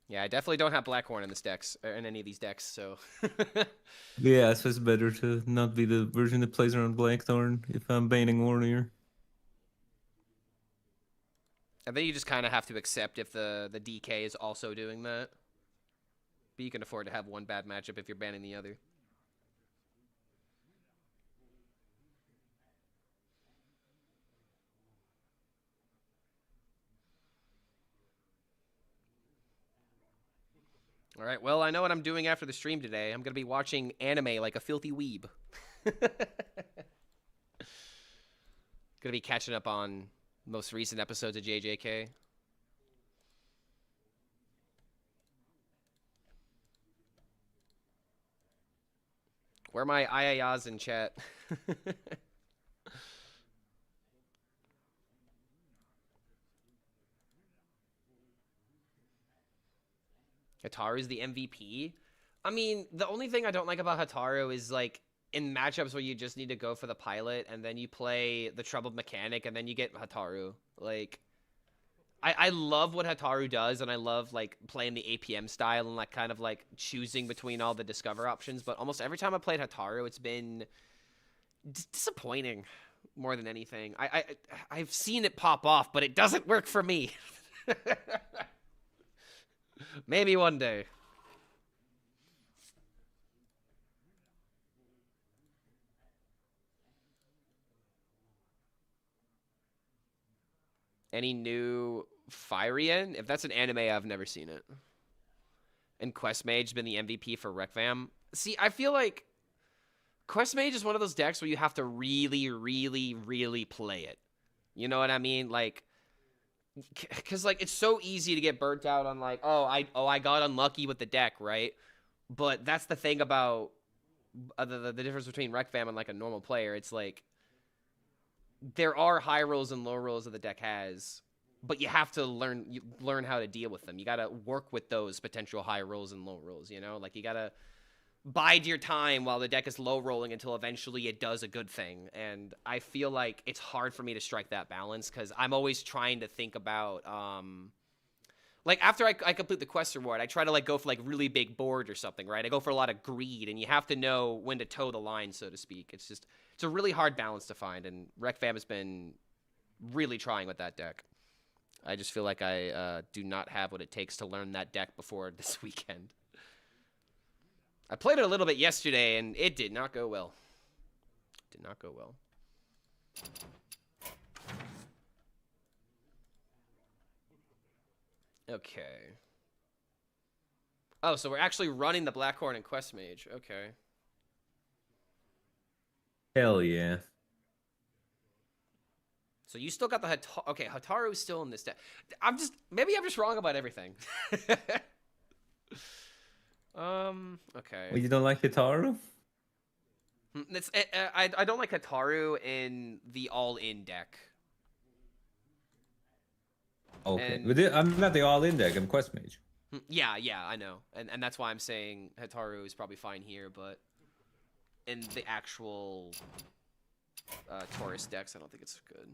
Yeah, I definitely don't have Blackhorn in this decks or in any of these decks, so Yeah, so it's better to not be the version that plays around Blackthorn if I'm banning Warrior. I think you just kind of have to accept if the DK is also doing that. But you can afford to have one bad matchup if you're banning the other. All right, well, I know what I'm doing after the stream today. I'm going to be watching anime like a filthy weeb. Going to be catching up on most recent episodes of JJK. Where are my ayayas in chat? Hataru's the MVP. I mean, the only thing I don't like about Hataru is, like, in matchups where you just need to go for the pilot, and then you play the troubled mechanic, and then you get Hataru. Like, I love what Hataru does, and I love, like, playing the APM style and, like, kind of, like, choosing between all the Discover options, but almost every time I played Hataru, it's been disappointing more than anything. I've seen it pop off, but it doesn't work for me. Maybe one day. Any new Firebat? If that's an anime, I've never seen it. And Quest Mage's been the MVP for Rekvam. See, I feel like Quest Mage is one of those decks where you have to really, really, really play it. You know what I mean? Like, because, like, it's so easy to get burnt out on, like, I got unlucky with the deck, right? But that's the thing about the difference between Rekvam and, like, a normal player. It's like, there are high rolls and low rolls that the deck has, but you have to learn how to deal with them. You got to work with those potential high rolls and low rolls, you know? Like, you got to bide your time while the deck is low rolling until eventually it does a good thing. And I feel like it's hard for me to strike that balance because I'm always trying to think about, like, after I complete the quest reward, I try to, like, go for, like, really big board or something, right? I go for a lot of greed, and you have to know when to toe the line, so to speak. It's a really hard balance to find, and Rekvam has been really trying with that deck. I just feel like I do not have what it takes to learn that deck before this weekend. I played it a little bit yesterday, and it did not go well. Did not go well. Okay. Oh, so we're actually running the Blackhorn and Quest Mage. Okay. Hell yeah. So you still got the Hataru. Okay, Hataru's still in this deck. Maybe I'm just wrong about everything. Okay. Well, you don't like Hitaru? I don't like Hataru in the all-in deck. Okay. And- But I'm not the all-in deck. I'm Quest Mage. Yeah, I know. And that's why I'm saying Hataru is probably fine here, but in the actual Taurus decks, I don't think it's good.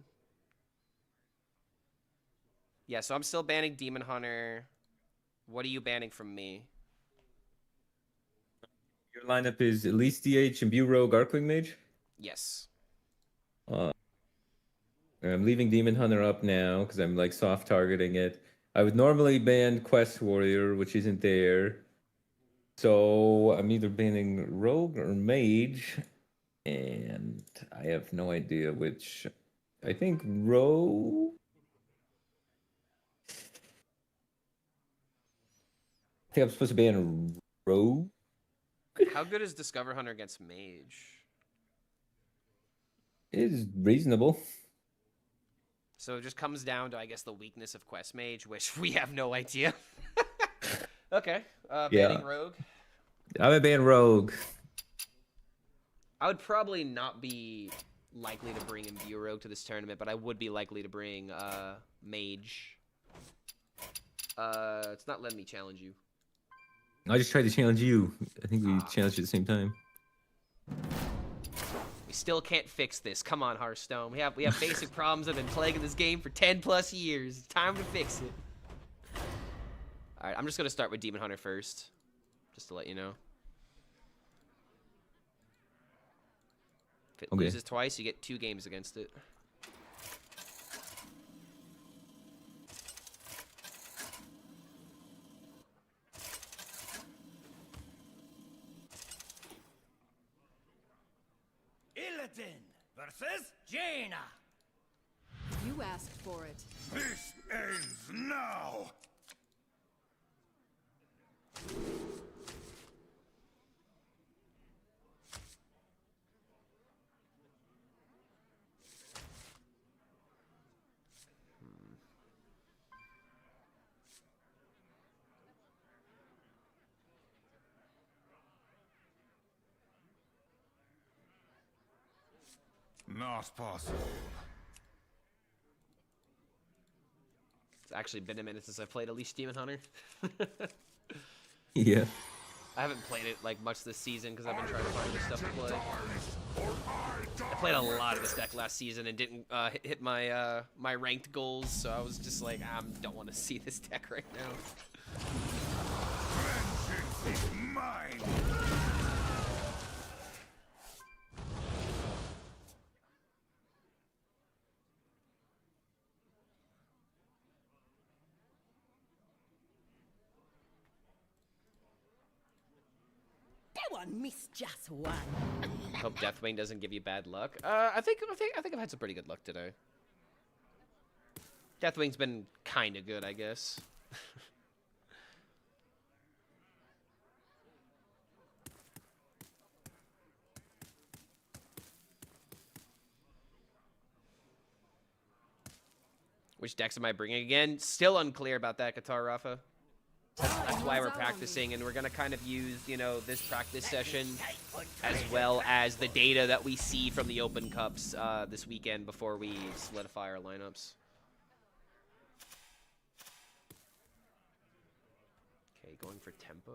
Yeah, so I'm still banning Demon Hunter. What are you banning from me? Your lineup is at least DH, Imbue Rogue, Arcwing Mage? Yes. I'm leaving Demon Hunter up now because I'm, like, soft targeting it. I would normally ban Quest Warrior, which isn't there. So I'm either banning Rogue or Mage. And I have no idea which. I think Rogue. I think I'm supposed to ban Rogue. How good is Discover Hunter against Mage? It is reasonable. So it just comes down to, I guess, the weakness of Quest Mage, which we have no idea. Okay. Banning Rogue. I'm a ban Rogue. I would probably not be likely to bring Imbue Rogue to this tournament, but I would be likely to bring Mage. It's not letting me challenge you. I just tried to challenge you. I think we challenged at the same time. We still can't fix this. Come on, Hearthstone. We have basic problems that have been plaguing this game for 10+ years. It's time to fix it. All right, I'm just gonna start with Demon Hunter first, just to let you know. If it loses twice, you get 2 games against it. Illidan versus Jaina. You asked for it. This ends now. Not possible. It's actually been a minute since I've played Elite Demon Hunter. Yeah. I haven't played it like much this season because I've been trying to find new stuff to play. I played a lot of this deck last season and didn't hit my my ranked goals, so I was just like, I don't want to see this deck right now. Vengeance is mine. Go on, miss just one. Hope Deathwing doesn't give you bad luck. I think I've had some pretty good luck today. Deathwing's been kind of good, I guess. Which decks am I bringing again? Still unclear about that, Guitar Rafa. That's why we're practicing, and we're going to kind of use, you know, this practice session as well as the data that we see from the Open Cups this weekend before we solidify our lineups. Okay, going for tempo.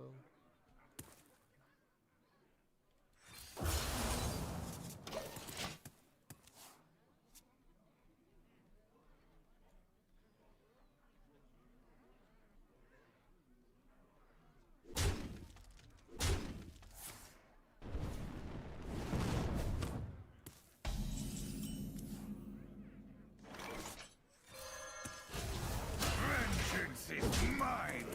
Vengeance is mine.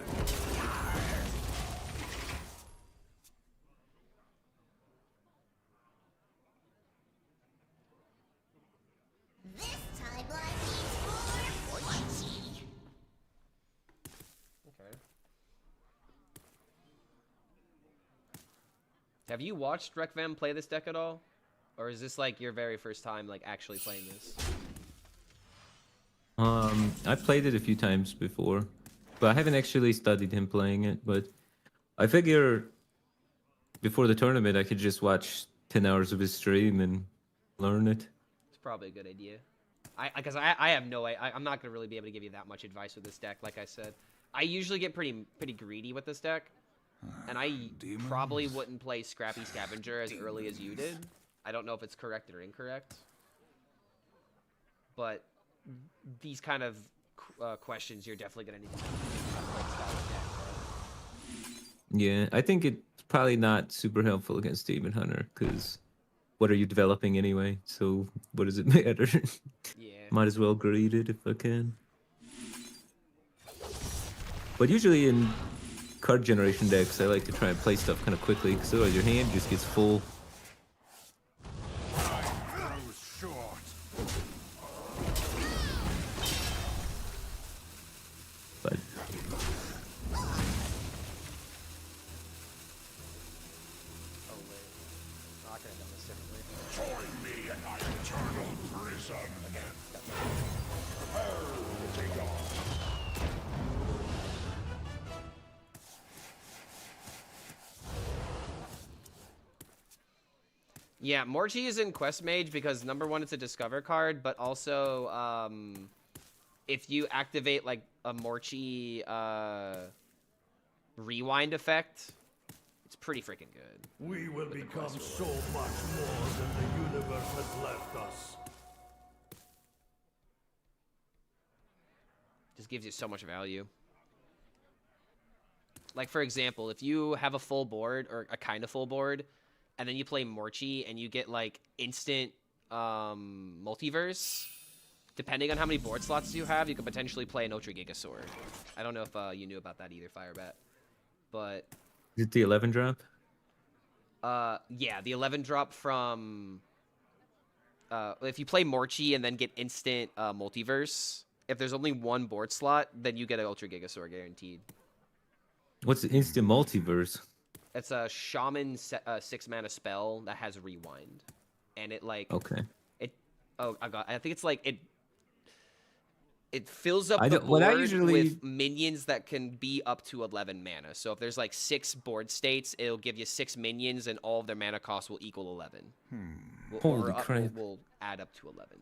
This timeline needs more Mochi. Okay. Have you watched Rekvam play this deck at all? Or is this like your very first time like actually playing this? I've played it a few times before, but I haven't actually studied him playing it. But I figure before the tournament, I could just watch 10 hours of his stream and learn it. It's probably a good idea. Because I have no way. I'm not gonna really be able to give you that much advice with this deck. Like I said, I usually get pretty greedy with this deck, and I probably wouldn't play Scrappy Scavenger as early as you did. I don't know if it's correct or incorrect, but these kind of questions, you're definitely gonna need to play style of deck, right? Yeah, I think it's probably not super helpful against Demon Hunter, because what are you developing anyway? So what does it matter? Yeah. Might as well greed it if I can. But usually in card generation decks, I like to try and play stuff kind of quickly, because otherwise your hand just gets full. Time grows short. But Oh wait. Oh, I could have done this differently. Join me in my eternal prison. Yeah, Morchi is in Quest Mage because number one, it's a discover card, but also if you activate like a Morchi rewind effect, it's pretty freaking good. We will become so much more than the universe has left us. Just gives you so much value. Like for example, if you have a full board or a kind of full board, and then you play Morchi and you get like instant multiverse, depending on how many board slots you have, you could potentially play an Ultra Giga Sword. I don't know if you knew about that either, Firebat. But is it the 11 drop? yeah, the 11 drop from if you play Morchi and then get instant multiverse, if there's only one board slot, then you get an Ultra Giga Sword guaranteed. What's the instant multiverse? It's a shaman 6-mana spell that has rewind, and it like Okay. I think it's like it fills up I the don't- what I board usually- with minions that can be up to 11 mana. So if there's like 6 board states, it'll give you 6 minions, and all of their mana cost will equal 11. Holy Or crap. will add up to 11.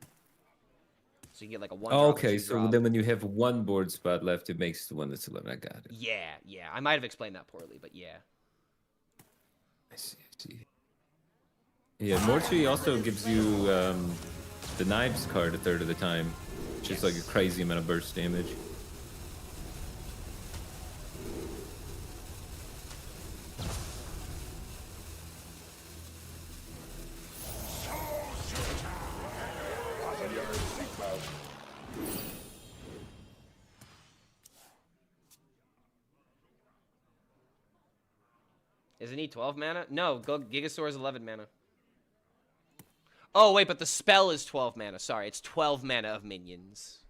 So you get like a 1 Oh, drop. okay, Or 2 so drop. then when you have one board spot left, it makes the one that's 11. I got it. Yeah. I might have explained that poorly, but yeah. I see. Yeah, Morchi also gives you the knives card a third of the time, which is like a crazy amount of burst damage. Isn't he 12 mana? No, Gigasaur is 11 mana. Oh, wait, but the spell is 12 mana. Sorry, it's 12 mana of minions.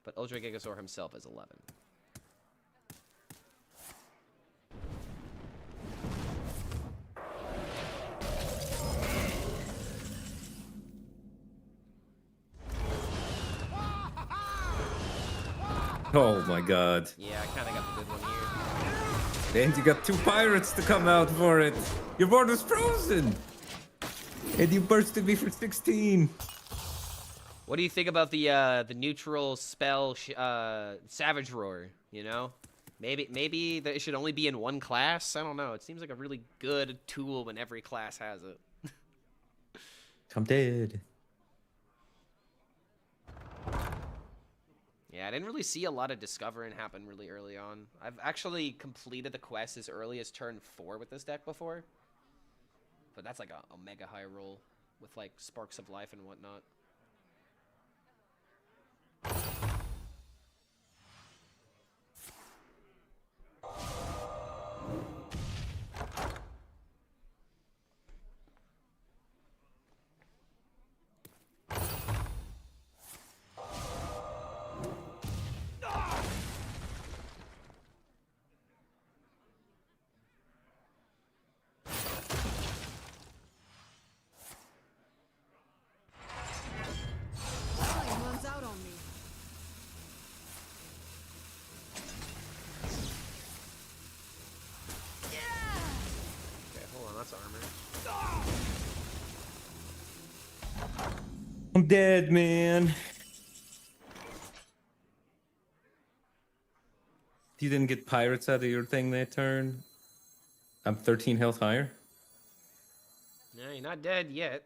But Ultra Gigasaur himself is 11. Oh my god. Yeah, I kind of got the good one here. And you got 2 pirates to come out for it. Your board was frozen. And you bursted me for 16. What do you think about the neutral spell Savage Roar, you know? Maybe that it should only be in one class? I don't know. It seems like a really good tool when every class has it. I'm dead. Yeah, I didn't really see a lot of discovering happen really early on. I've actually completed the quest as early as turn 4 with this deck before. But that's like a mega high roll with like Sparks of Life and whatnot. Time runs out on me. Okay, hold on, that's armor. I'm dead, man. You didn't get pirates out of your thing that turn. I'm 13 health higher. Yeah, you're not dead yet.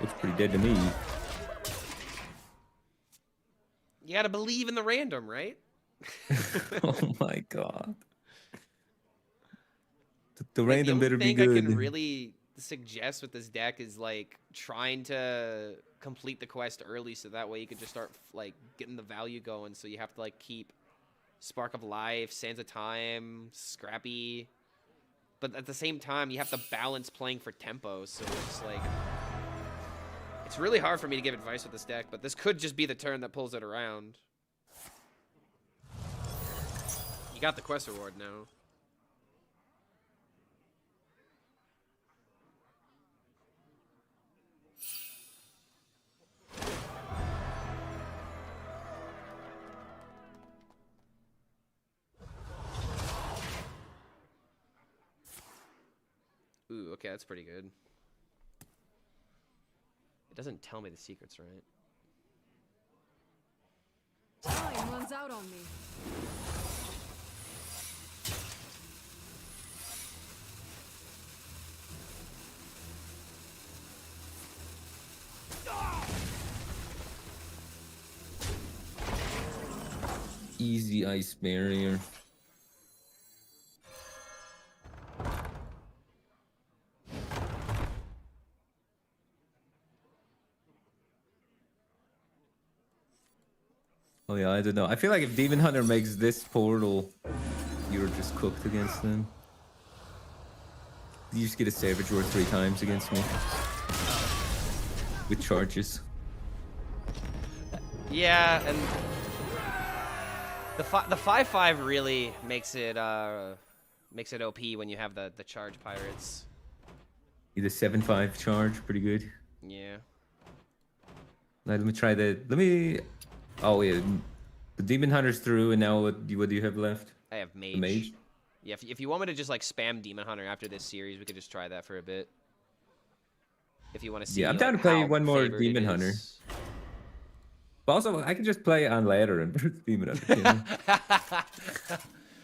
Looks pretty dead to me. You gotta believe in the random, right? Oh my god. The Like, random the better only be thing good. I can really suggest with this deck is like trying to complete the quest early, so that way you could just start like getting the value going. So you have to like keep Spark of Life, Sands of Time, Scrappy, but at the same time you have to balance playing for tempo. So it's like it's really hard for me to give advice with this deck, but this could just be the turn that pulls it around. You got the quest reward now. Ooh, okay, that's pretty good. It doesn't tell me the secrets, right? Time runs out on me. Easy ice barrier. Oh yeah, I don't know. I feel like if Demon Hunter makes this portal, you're just cooked against them. You just get a Savage Roar 3 times against me. With charges. Yeah, and the 5/5 really makes it OP when you have the charge pirates. Need a 7/5 charge, pretty good. Yeah. Now, let me try the. Let me. Oh yeah, the Demon Hunter's through, and now what do you have left? I have mage. The mage. Yeah, if you want me to just like spam Demon Hunter after this series, we could just try that for a bit. If you want to see, Yeah, I'm down to play one more Demon Hunter. But also, I can just play on ladder and burst Demon Hunter. You know?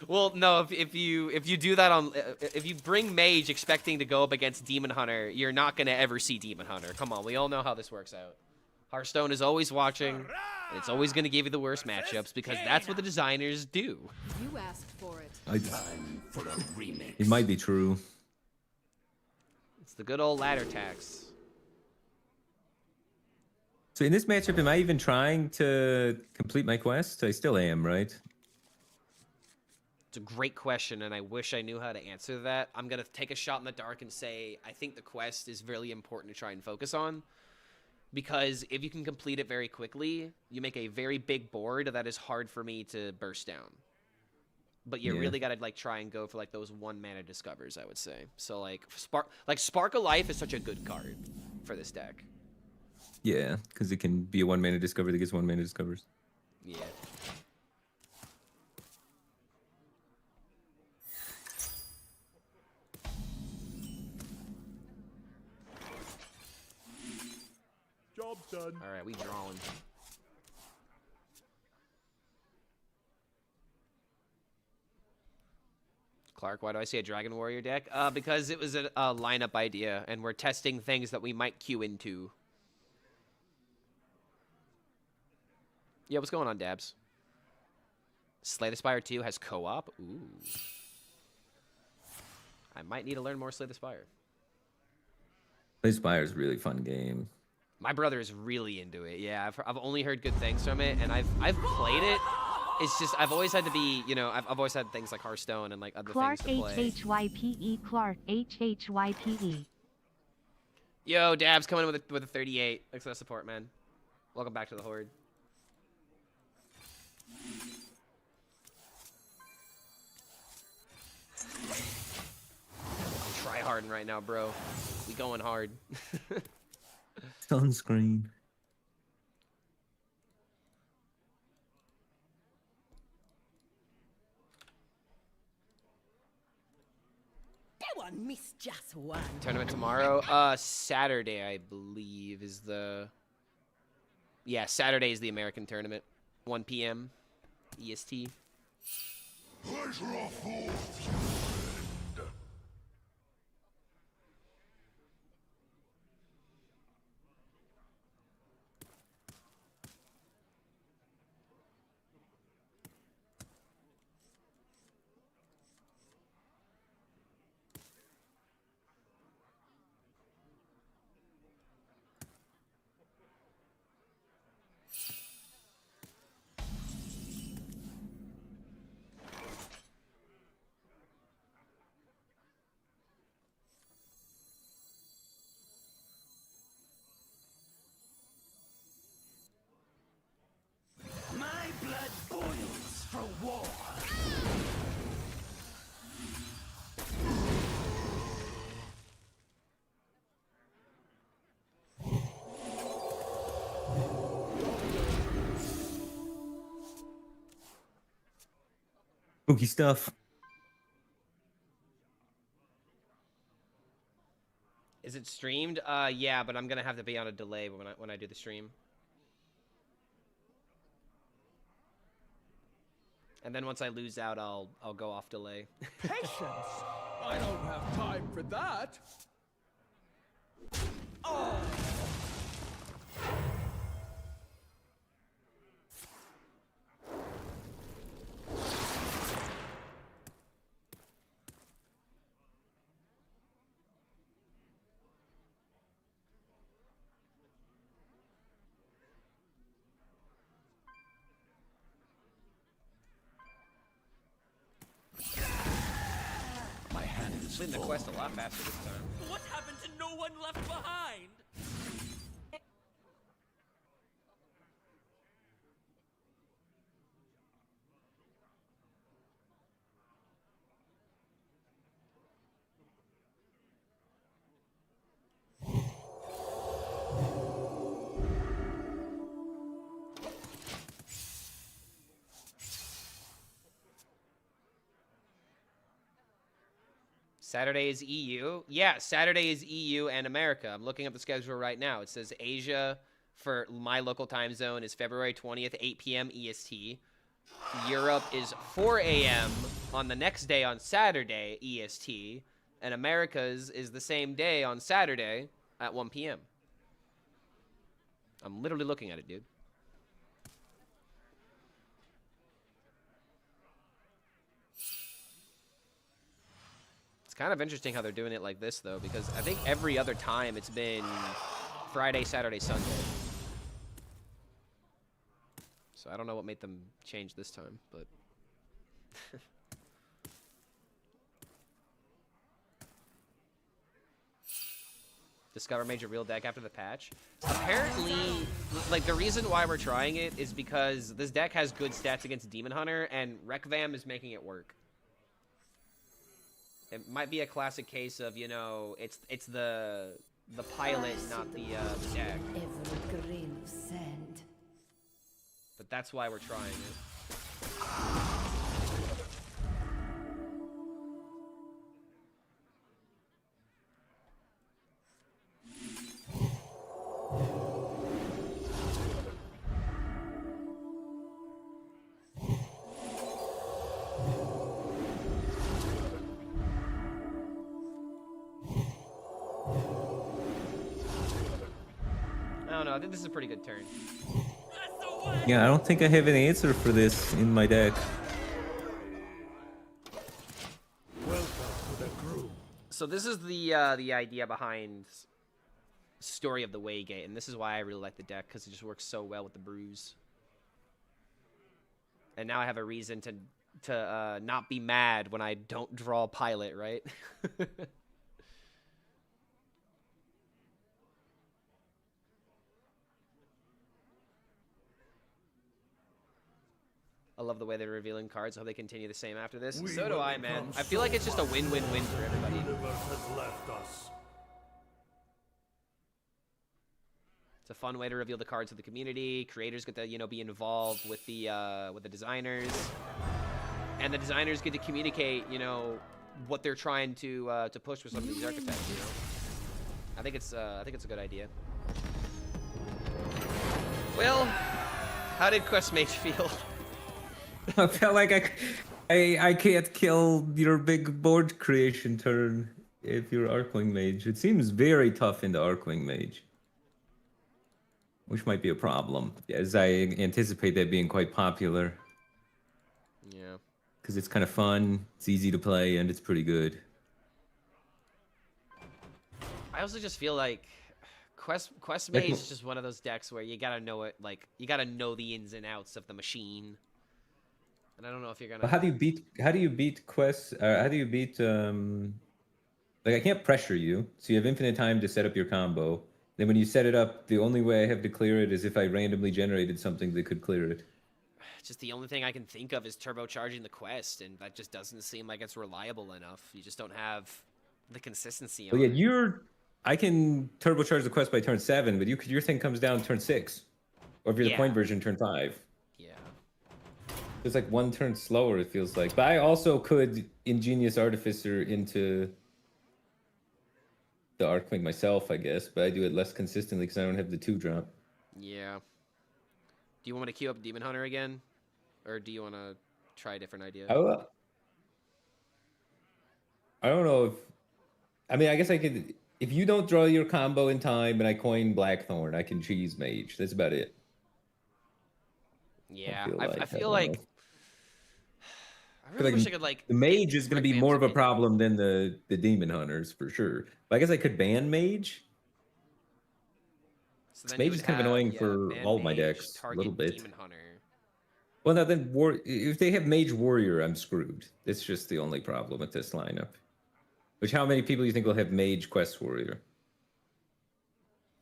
Well, no, if you do that on if you bring Mage expecting to go up against Demon Hunter, you're not gonna ever see Demon Hunter. Come on, we all know how this works out. Hearthstone is always watching, and it's always gonna give you the worst matchups because that's what the designers do. You asked for it. Time for a remix. It might be true. It's the good old ladder tax. So in this matchup, am I even trying to complete my quest? I still am, right? It's a great question, and I wish I knew how to answer that. I'm gonna take a shot in the dark and say I think the quest is really important to try and focus on. Because if you can complete it very quickly, you make a very big board that is hard for me to burst down. But you really gotta like try and go for like those 1 mana discovers, I would say. So like Spark of Life is such a good card for this deck. Yeah, because it can be a 1 mana discover that gets 1 mana discovers. Yeah. Job done. All right, we drawing. Clark, why do I see a Dragon Warrior deck? Because it was a lineup idea, and we're testing things that we might queue into. Yeah, what's going on, Dabs? Slay the Spire 2 has co-op? Ooh. I might need to learn more Slay the Spire. Slay the Spire is a really fun game. My brother is really into it. Yeah, I've only heard good things from it, and I've played it. It's just I've always had to be, you know, I've always had things like Hearthstone and like other Clark things to play. HHYPE Clark HHYPE. Yo, Dabs coming in with a 38. Thanks for the support, man. Welcome back to the Horde. I'm try harding right now, bro. We going hard. Sunscreen. That one missed just one. Tournament tomorrow? Saturday, I believe, is the... Yeah, Saturday is the American tournament. 1 p.m. EST. Pleasure of fools. My blood boils for war. Spooky stuff. Is it streamed? Yeah, but I'm gonna have to be on a delay when I do the stream. And then once I lose out, I'll go off delay. Patience! I don't have time for that. Oh! My hand is Completing the full. quest a lot faster this time. What happened to no one left behind? Saturday is EU. Yeah, Saturday is EU and America. I'm looking up the schedule right now. It says Asia for my local time zone is February 20th, 8 p.m. EST. Europe is 4 a.m. on the next day on Saturday EST. And America's is the same day on Saturday at 1 p.m. I'm literally looking at it, dude. It's kind of interesting how they're doing it like this, though, because I think every other time it's been Friday, Saturday, Sunday. So I don't know what made them change this time, but... Discover major real deck after the patch. Apparently, like, the reason why we're trying it is because this deck has good stats against Demon Hunter, and Rekvam is making it work. It might be a classic case of, you know, it's the pilot, not the deck. Every grain of sand. But that's why we're trying it. I don't know. I think this is a pretty good turn. Yeah, I don't think I have an answer for this in my deck. Welcome to the crew. So this is the idea behind Story of the Waygate, and this is why I really like the deck, because it just works so well with the brews. And now I have a reason to not be mad when I don't draw pilot, right? I love the way they're revealing cards. I hope they continue the same after this. So do I, man. I feel like it's just a win-win-win for everybody. The universe has left us. It's a fun way to reveal the cards to the community. Creators get to, you know, be involved with the designers, and the designers get to communicate, you know, what they're trying to push with some of these archetypes. You know, I think it's a good idea. Well, how did Quest Mage feel? I felt like I can't kill your big board creation turn if you're Arcwing Mage. It seems very tough into Arcwing Mage, which might be a problem, as I anticipate that being quite popular. Yeah. Because it's kind of fun, it's easy to play, and it's pretty good. I also just feel like Quest Mage is just one of those decks where you gotta know it, like you gotta know the ins and outs of the machine. And I don't know if you're gonna. Well, how do you beat quests? How do you beat like I can't pressure you, so you have infinite time to set up your combo. Then when you set it up, the only way I have to clear it is if I randomly generated something that could clear it. Just the only thing I can think of is turbocharging the quest, and that just doesn't seem like it's reliable enough. You just don't have the consistency on Well, it. yeah, I can turbocharge the quest by turn 7, but your thing comes down turn 6, or if you're the point version, turn 5. Yeah. It's like one turn slower, it feels like. But I also could Ingenious Artificer into the Arcwing myself, I guess, but I do it less consistently because I don't have the 2-drop. Yeah. Do you want me to queue up Demon Hunter again? Or do you want to try a different idea? I don't know if... I mean, I guess I could... If you don't draw your combo in time and I coin Blackthorn, I can cheese Mage. That's about it. Yeah, I feel like... I really wish I could, like... The Mage is going to be more of a opinion. problem than the Demon Hunters, for sure. But I guess I could ban Mage. So then Mage you is would kind of have, annoying yeah, for ban all my mage, decks, a target little bit. Demon Hunter. Well, now then, if they have Mage Warrior, I'm screwed. It's just the only problem with this lineup. Which, how many people do you think will have Mage Quest Warrior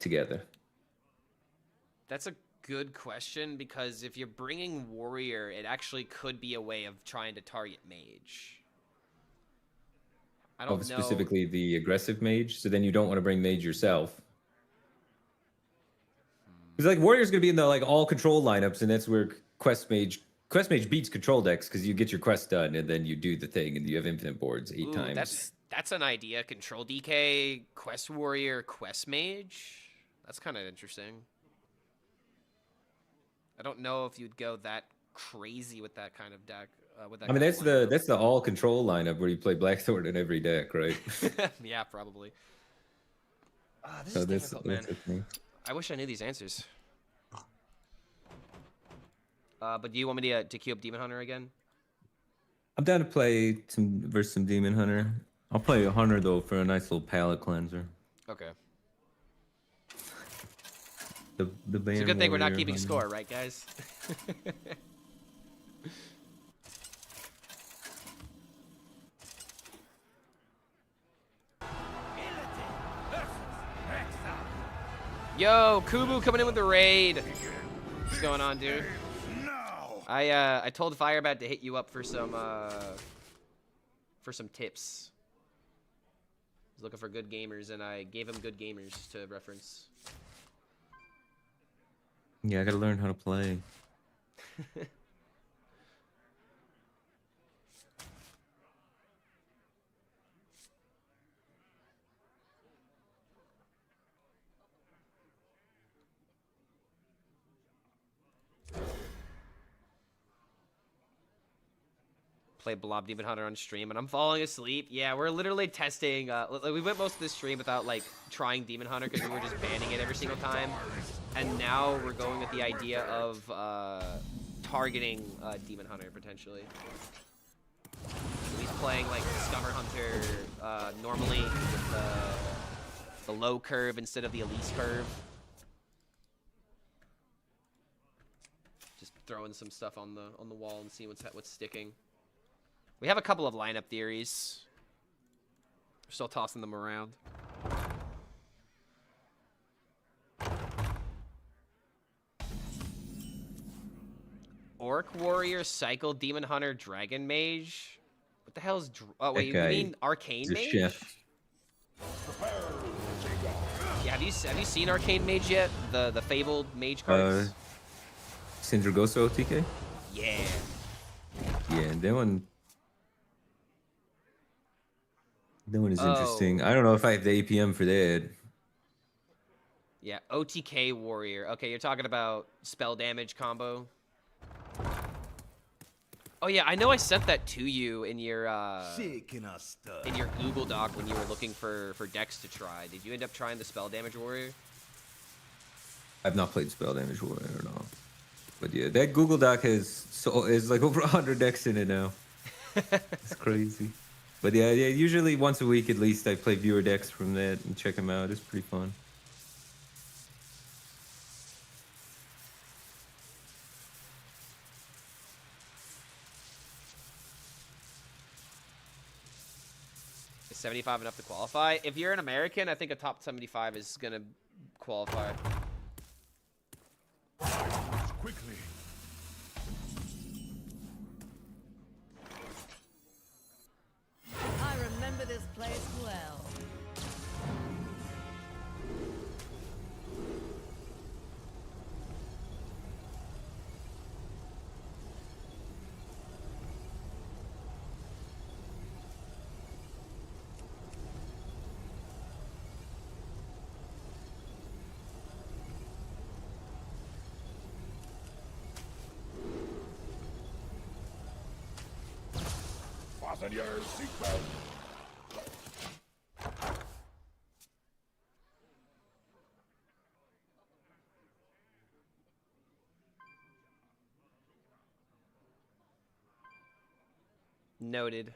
together? That's a good question, because if you're bringing Warrior, it actually could be a way of trying to target Mage. I don't know. Specifically the aggressive Mage, so then you don't want to bring Mage yourself. Because like Warrior's going to be in the like all control lineups, and that's where Quest Mage beats control decks, because you get your quest done, and then you do the thing, and you have infinite boards 8 times. That's an idea. Control DK, Quest Warrior, Quest Mage. That's kind of interesting. I don't know if you'd go that crazy with that kind of deck. With that I mean, kind of that's the all control lineup where you play Blackthorn in every deck, right? yeah, probably. This So is that's difficult, man. a thing. I wish I knew these answers. But do you want me to queue up Demon Hunter again? I'm down to play versus some Demon Hunter. I'll play a Hunter though for a nice little palate cleanser. Okay. The It's a good thing we're not Warrior keeping Hunter. score, right, guys? Yo, Kubu coming in with the raid. What's going on, dude? I told Firebat to hit you up for some tips. He's looking for good gamers, and I gave him good gamers to reference. Yeah, I gotta learn how to play. Play Blob Demon Hunter on stream, and I'm falling asleep. Yeah, we're literally testing. We went most of the stream without like trying Demon Hunter because we were just banning it every single time, and now we're going with the idea of targeting Demon Hunter potentially. So he's playing like Scummer Hunter normally with the low curve instead of the Elise curve. Just throwing some stuff on the wall and seeing what's sticking. We have a couple of lineup theories. We're still tossing them around. Orc Warrior, Cycle, Demon Hunter, Dragon Mage. What the hell is... Oh, wait, you mean Arcane He's a Mage? chef. Yeah, have you seen Arcane Mage yet? The Fabled Mage cards? Sindragoso TK? Yeah. Yeah, that one is interesting. I don't know if I have the APM for that. Yeah, OTK Warrior. Okay, you're talking about spell damage combo. Oh yeah, I know I sent that to you in your Google Doc when you were looking for decks to try. Did you end up trying the spell damage warrior? I've not played Spell Damage Warrior at all. But yeah, that Google Doc is like over 100 decks in it now. It's crazy. But yeah, usually once a week at least I play viewer decks from that and check them out. It's pretty fun. Is 75 enough to qualify? If you're an American, I think a top 75 is gonna qualify. Quickly. I remember this place well. Fasten your seatbelt. Noted.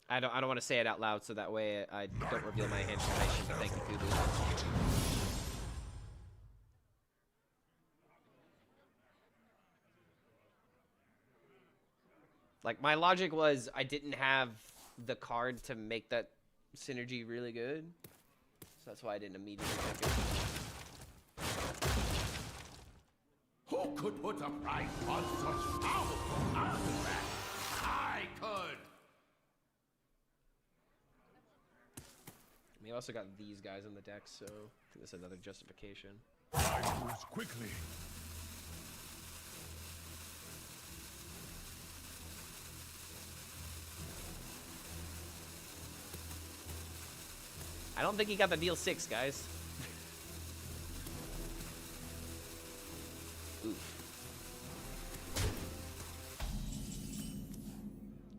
I don't want to say it out loud so that way I don't reveal my hand information, but thank you, Kubu. Like, my logic was I didn't have the card to make that synergy really good. So that's why I didn't immediately pick it. Who could put a price on such powerful artifacts? I could. I mean, I also got these guys in the deck, so I think that's another justification. I move quickly. I don't think he got the deal 6, guys. Oof.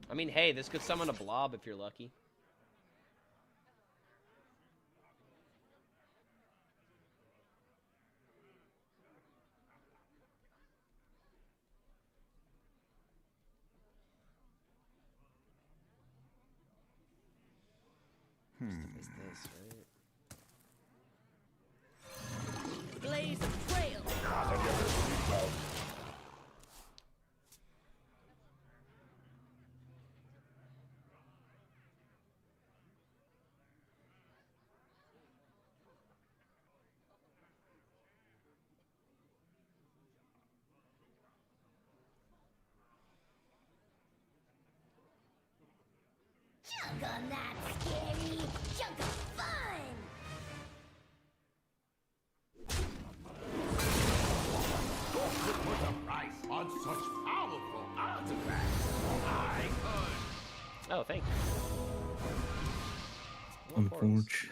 I mean, hey, this could summon a blob if you're lucky. Is this, right? Blaze a trail. Junk on that scary. Junk of fun. Who could put a price on such powerful artifacts? I could. Oh, thank you. Unfortunate.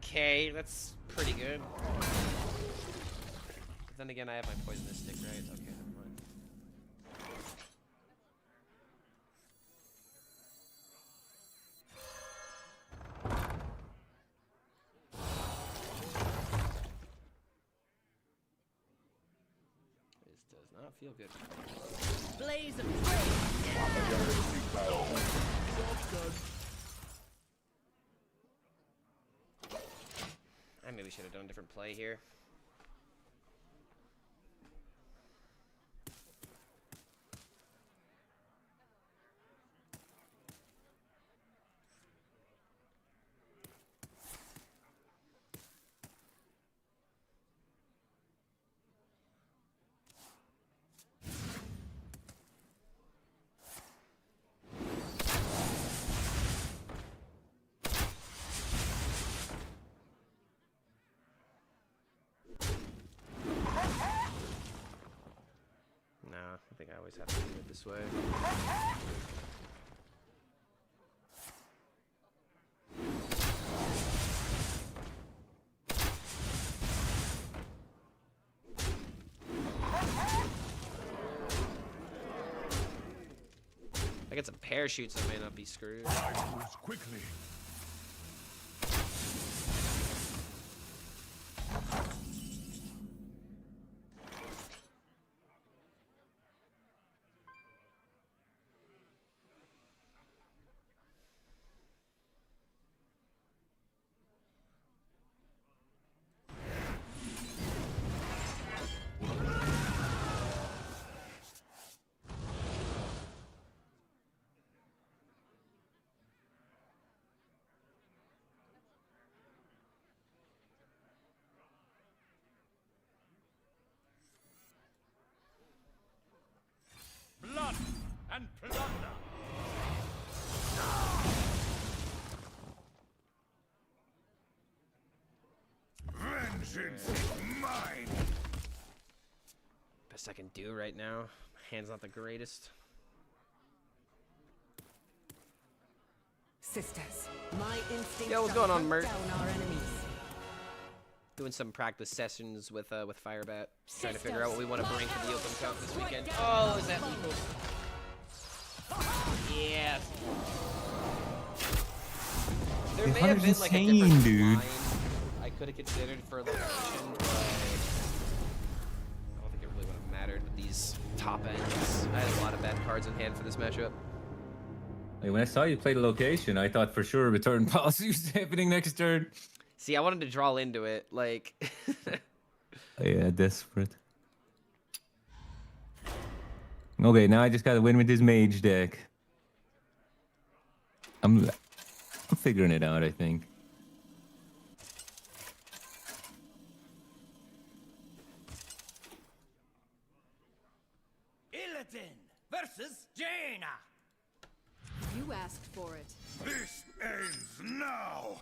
Okay, that's pretty good. But then again, I have my poisonous stick, right? Okay, never mind. This does not feel good. Blaze a trail. I maybe should have done a different play here. I think I always have to do it this way. If I get some parachutes, I may not be screwed. Moves quickly. Blood and plunder. Vengeance is mine. Best I can do right now. My hand's not the greatest. Sisters, my instincts Yo, what's going on, Mert? down our enemies. Doing some practice sessions with Firebat, trying to figure out what we want to bring to the Open Cup this weekend. Oh, is that lethal? Yes. There may have been like a different line I could have considered for location, but I don't think it really would have mattered with these top ends. I had a lot of bad cards in hand for this matchup. Hey, when I saw you play the location, I thought for sure return policy was happening next turn. See, I wanted to draw into it, like. Yeah, desperate. Okay, now I just gotta win with this mage deck. I'm figuring it out, I think. Illidan versus Jaina. You asked for it. This ends now.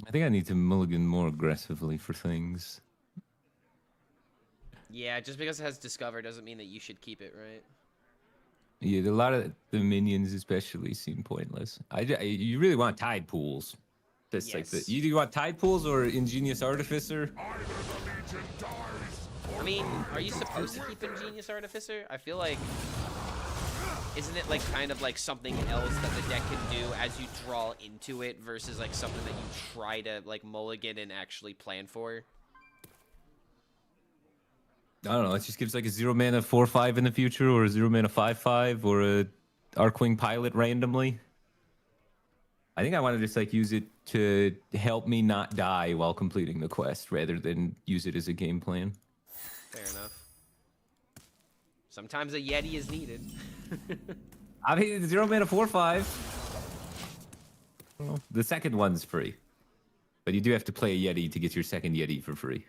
I think I need to mulligan more aggressively for things. Yeah, just because it has Discover doesn't mean that you should keep it, right? Yeah, a lot of the minions especially seem pointless. You really want tide pools. That's like the, Yes. you want tide pools or ingenious artificer? Either the Legion dies, or I mean, are you supposed to keep Ingenious Artificer? I feel like... Isn't it like kind of like something else that the deck can do as you draw into it versus like something that you try to like mulligan and actually plan for? I don't know. It just gives like a 0 mana 4/5 in the future, or a 0 mana 5/5, or a Arcwing Pilot randomly. I think I want to just like use it to help me not die while completing the quest, rather than use it as a game plan. Fair enough. Sometimes a Yeti is needed. I mean, 0 mana 4/5. Well, the second one's free, but you do have to play a Yeti to get your second Yeti for free.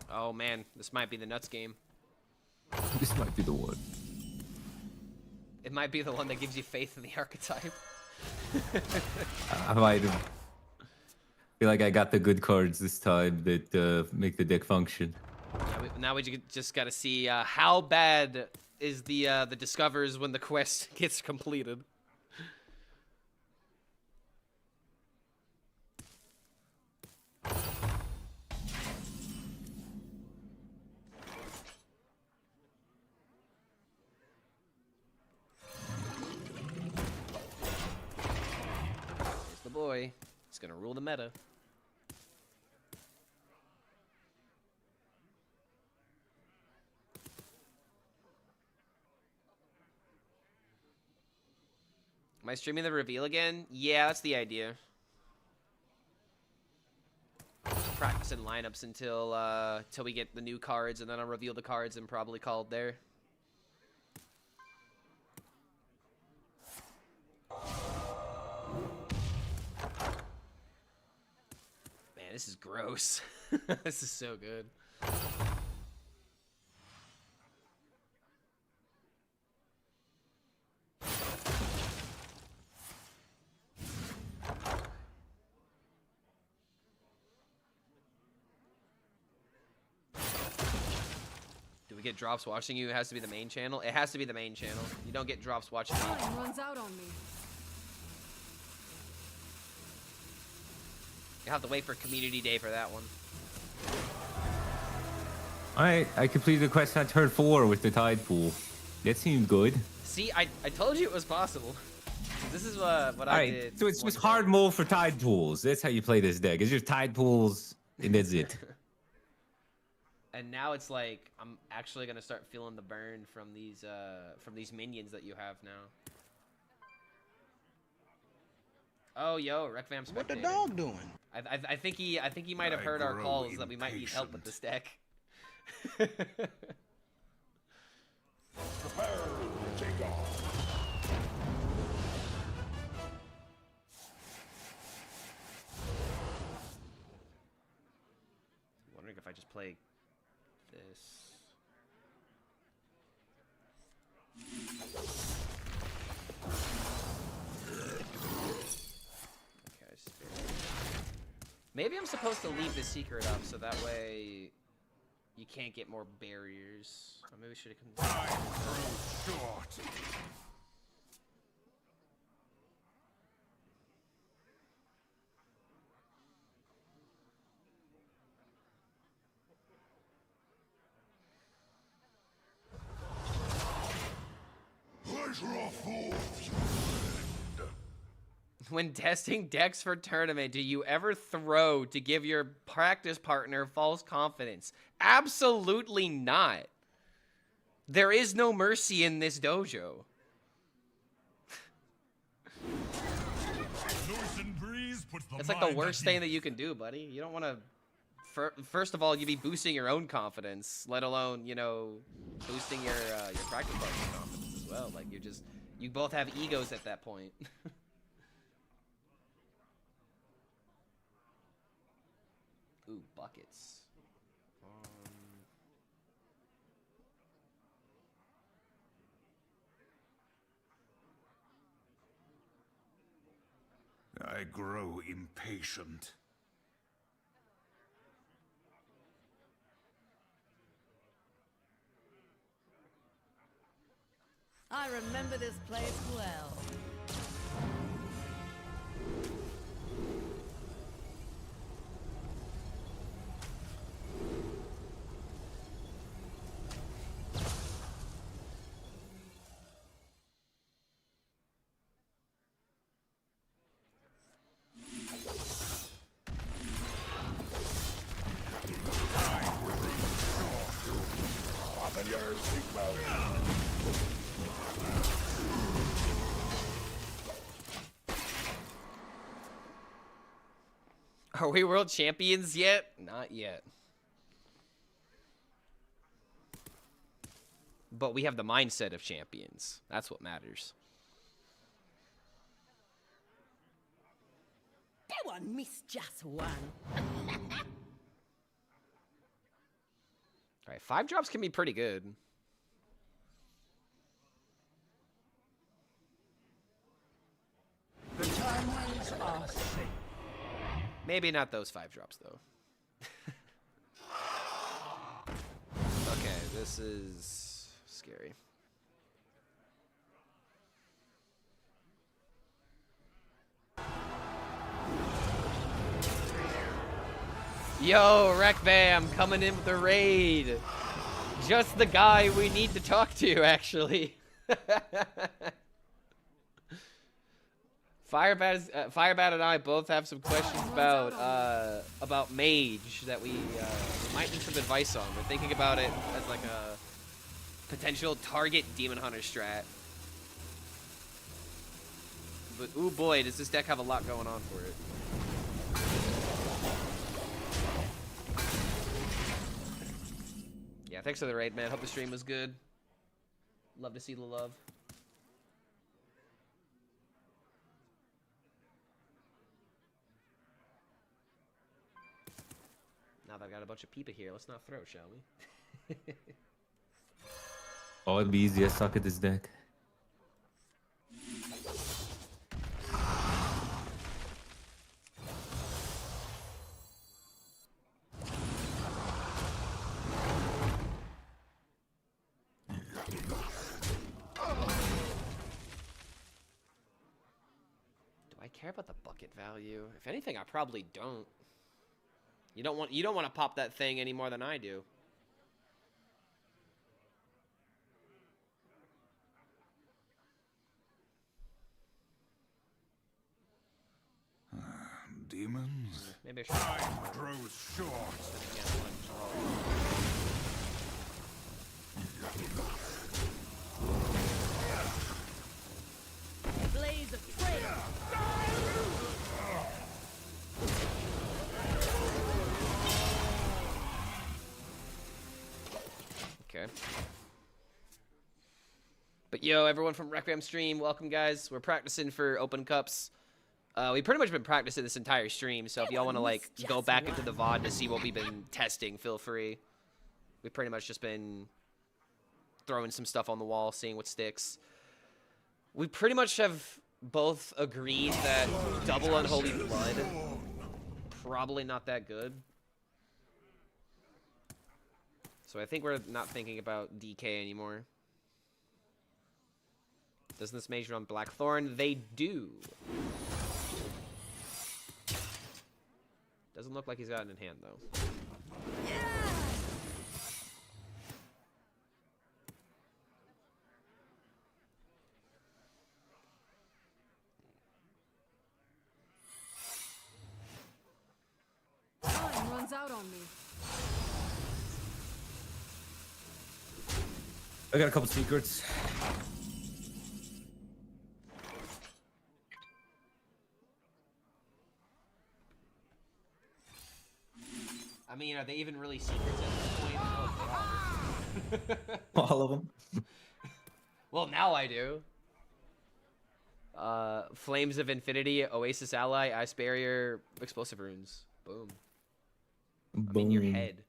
Oh man, this might be the nuts game. This might be the one. It might be the one that gives you faith in the archetype. I might have. Feel like I got the good cards this time that make the deck function. Yeah, now we just gotta see how bad is the discovers when the quest gets completed. Here's the boy. He's gonna rule the meta. Am I streaming the reveal again? Yeah, that's the idea. Practicing lineups until till we get the new cards, and then I'll reveal the cards and probably call it there. Man, this is gross. This is so good. Do we get drops watching you? It has to be the main channel. It has to be the main channel. You don't get drops watching me. Time runs out on me. You have to wait for community day for that one. Alright, I completed the quest on turn 4 with the tide pool. That seemed good. See, I told you it was possible. This is what I did. Alright, so it's one just day. hard mode for tide pools. That's how you play this deck. It's just tide pools, and that's it. And now it's like I'm actually gonna start feeling the burn from these minions that you have now. Oh, yo, Rekvam What the spectator. dog doing? I think he might have I heard our grow calls that we might need help with impatient. this deck. prepare to take off. I'm wondering if I just play this. Okay, spirit. Maybe I'm supposed to leave the secret up so that way you can't get more barriers. Or maybe we should have. Time grows short. Pleasure of fools. When testing decks for tournament, do you ever throw to give your practice partner false confidence? Absolutely not. There is no mercy in this dojo. Northern breeze puts the It's like the mind worst at thing ease. that you can do, buddy. You don't want to... First of all, you'd be boosting your own confidence, let alone, you know, boosting your practice partner's confidence as well. Like, you both have egos at that point. Ooh, buckets. I grow impatient. I remember this place well. Are we world champions yet? Not yet. But we have the mindset of champions. That's what matters. That one missed just one. Alright, 5 drops can be pretty good. The timelines are safe. Maybe not those 5 drops, though. Okay, this is scary. Yo, Rekbam coming in with the raid. Just the guy we need to talk to, actually. Firebat and I both have some questions about mage that we might need some advice on. We're thinking about it as like a potential target demon hunter strat. But ooh boy, does this deck have a lot going on for it. Yeah, thanks for the raid, man. Hope the stream was good. Love to see the love. Now that I've got a bunch of people here, let's not throw, shall we? Oh, it'd be easy. I suck at this deck. Do I care about the bucket value? If anything, I probably don't. You don't want to pop that thing any more than I do. Demons? Maybe I should. Time grows short. Blaze of trail. Okay. But yo, everyone from Requiem stream, welcome guys. We're practicing for open cups. We pretty much been practicing this entire stream, so if y'all want to like go back into the VOD to see what we've been testing, feel free. We've pretty much just been throwing some stuff on the wall, seeing what sticks. We pretty much have both agreed that double Unholy Blood probably not that good. So I think we're not thinking about DK anymore. Doesn't this mage run Blackthorn? They do. Doesn't look like he's got it in hand, though. Time runs out on me. I got a couple secrets. I mean, are they even really secrets at this point? Oh, God. All of them. Well, now I do. Flames of Infinity, Oasis Ally, Ice Barrier, Explosive Runes. Boom. I'm in your Boom. head.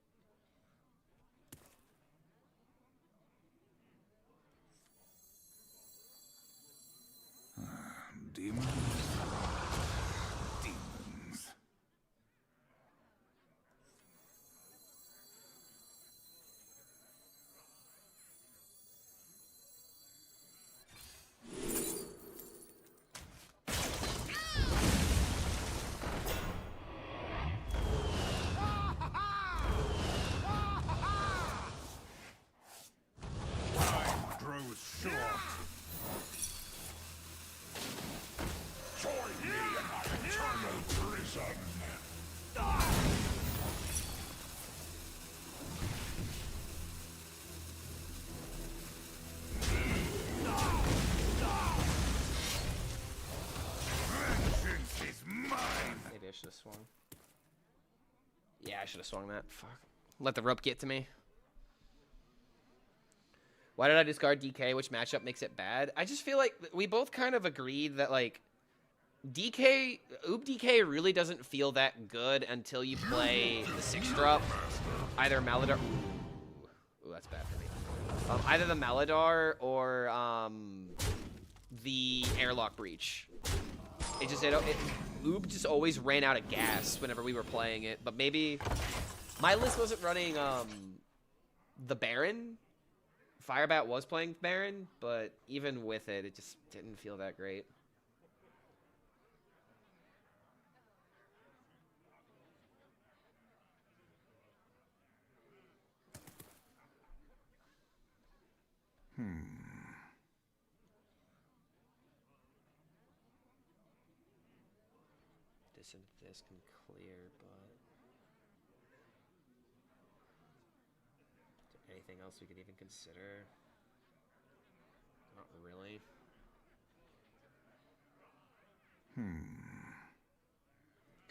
Demons. Demons. Time grows short. Join me in my eternal prison. Vengeance is mine. Maybe I should have swung. Yeah, I should have swung that. Fuck. Let the rope get to me. Why did I discard DK? Which matchup makes it bad? I just feel like we both kind of agreed that, like, DK, DK really doesn't feel that good until you play the 6-drop. Either Maladar... Ooh, that's bad for me. Either the Maladar or the Airlock Breach. Oob just always ran out of gas whenever we were playing it, but maybe... My list wasn't running the Baron. Firebat was playing Baron, but even with it, it just didn't feel that great. This and this can clear, but... Is there anything else we could even consider? Not really.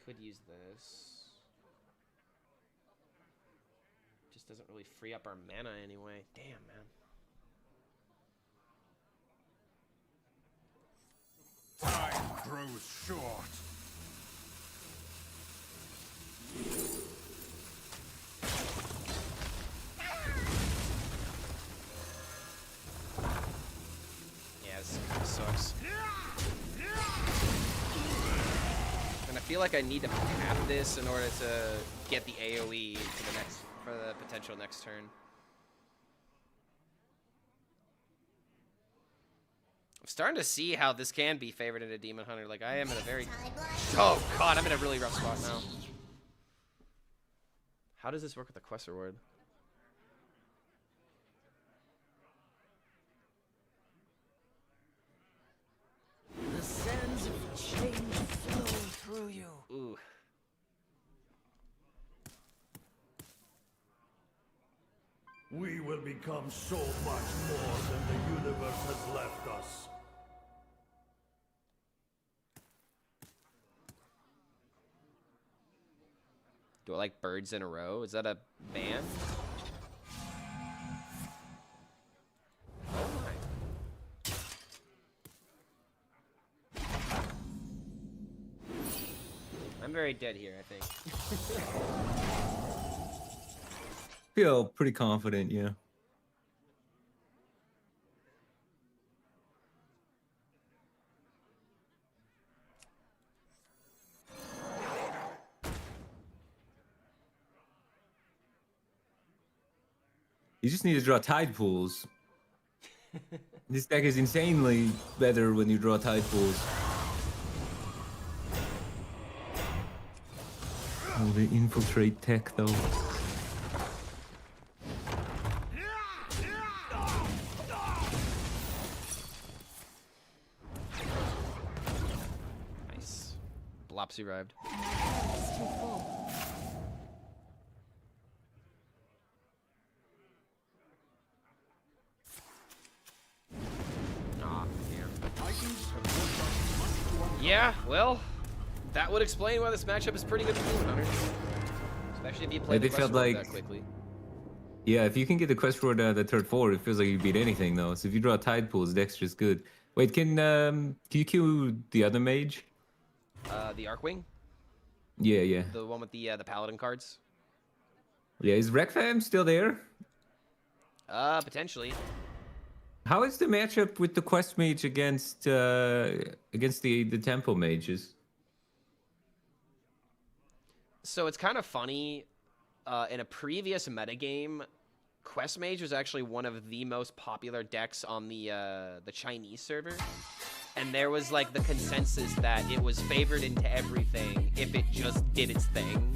Could use this. Just doesn't really free up our mana anyway. Damn, man. Time grows short. Yeah, this kind of sucks. And I feel like I need to tap this in order to get the AoE for the potential next turn. I'm starting to see how this can be favored in a Demon Hunter. Like, I am in a very... Oh, God, I'm in a really rough spot now. How does this work with the quest reward? The sands of change flow through you. Ooh. We will become so much more than the universe has left us. Do I like birds in a row? Is that a ban? Oh my. I'm very dead here, I think. Feel pretty confident, yeah. You just need to draw tide pools. This deck is insanely better when you draw tide pools. Oh, the infiltrate tech though. Nice. Blops arrived. It's too full. Aw, yeah, well, that would explain why this matchup is pretty good for Demon Hunter. Especially if you play the they quest felt reward like- that quickly. Yeah, if you can get the quest reward out of the third floor, it feels like you beat anything though. So if you draw tide pools, deck's just good. Wait, can you kill the other mage? The Arcwing? Yeah, yeah. The one with the Paladin cards? Yeah, is Rekfam still there? Potentially. How is the matchup with the quest mage against the tempo mages? So it's kind of funny. In a previous metagame, Quest Mage was actually one of the most popular decks on the Chinese server. And there was like the consensus that it was favored into everything if it just did its thing.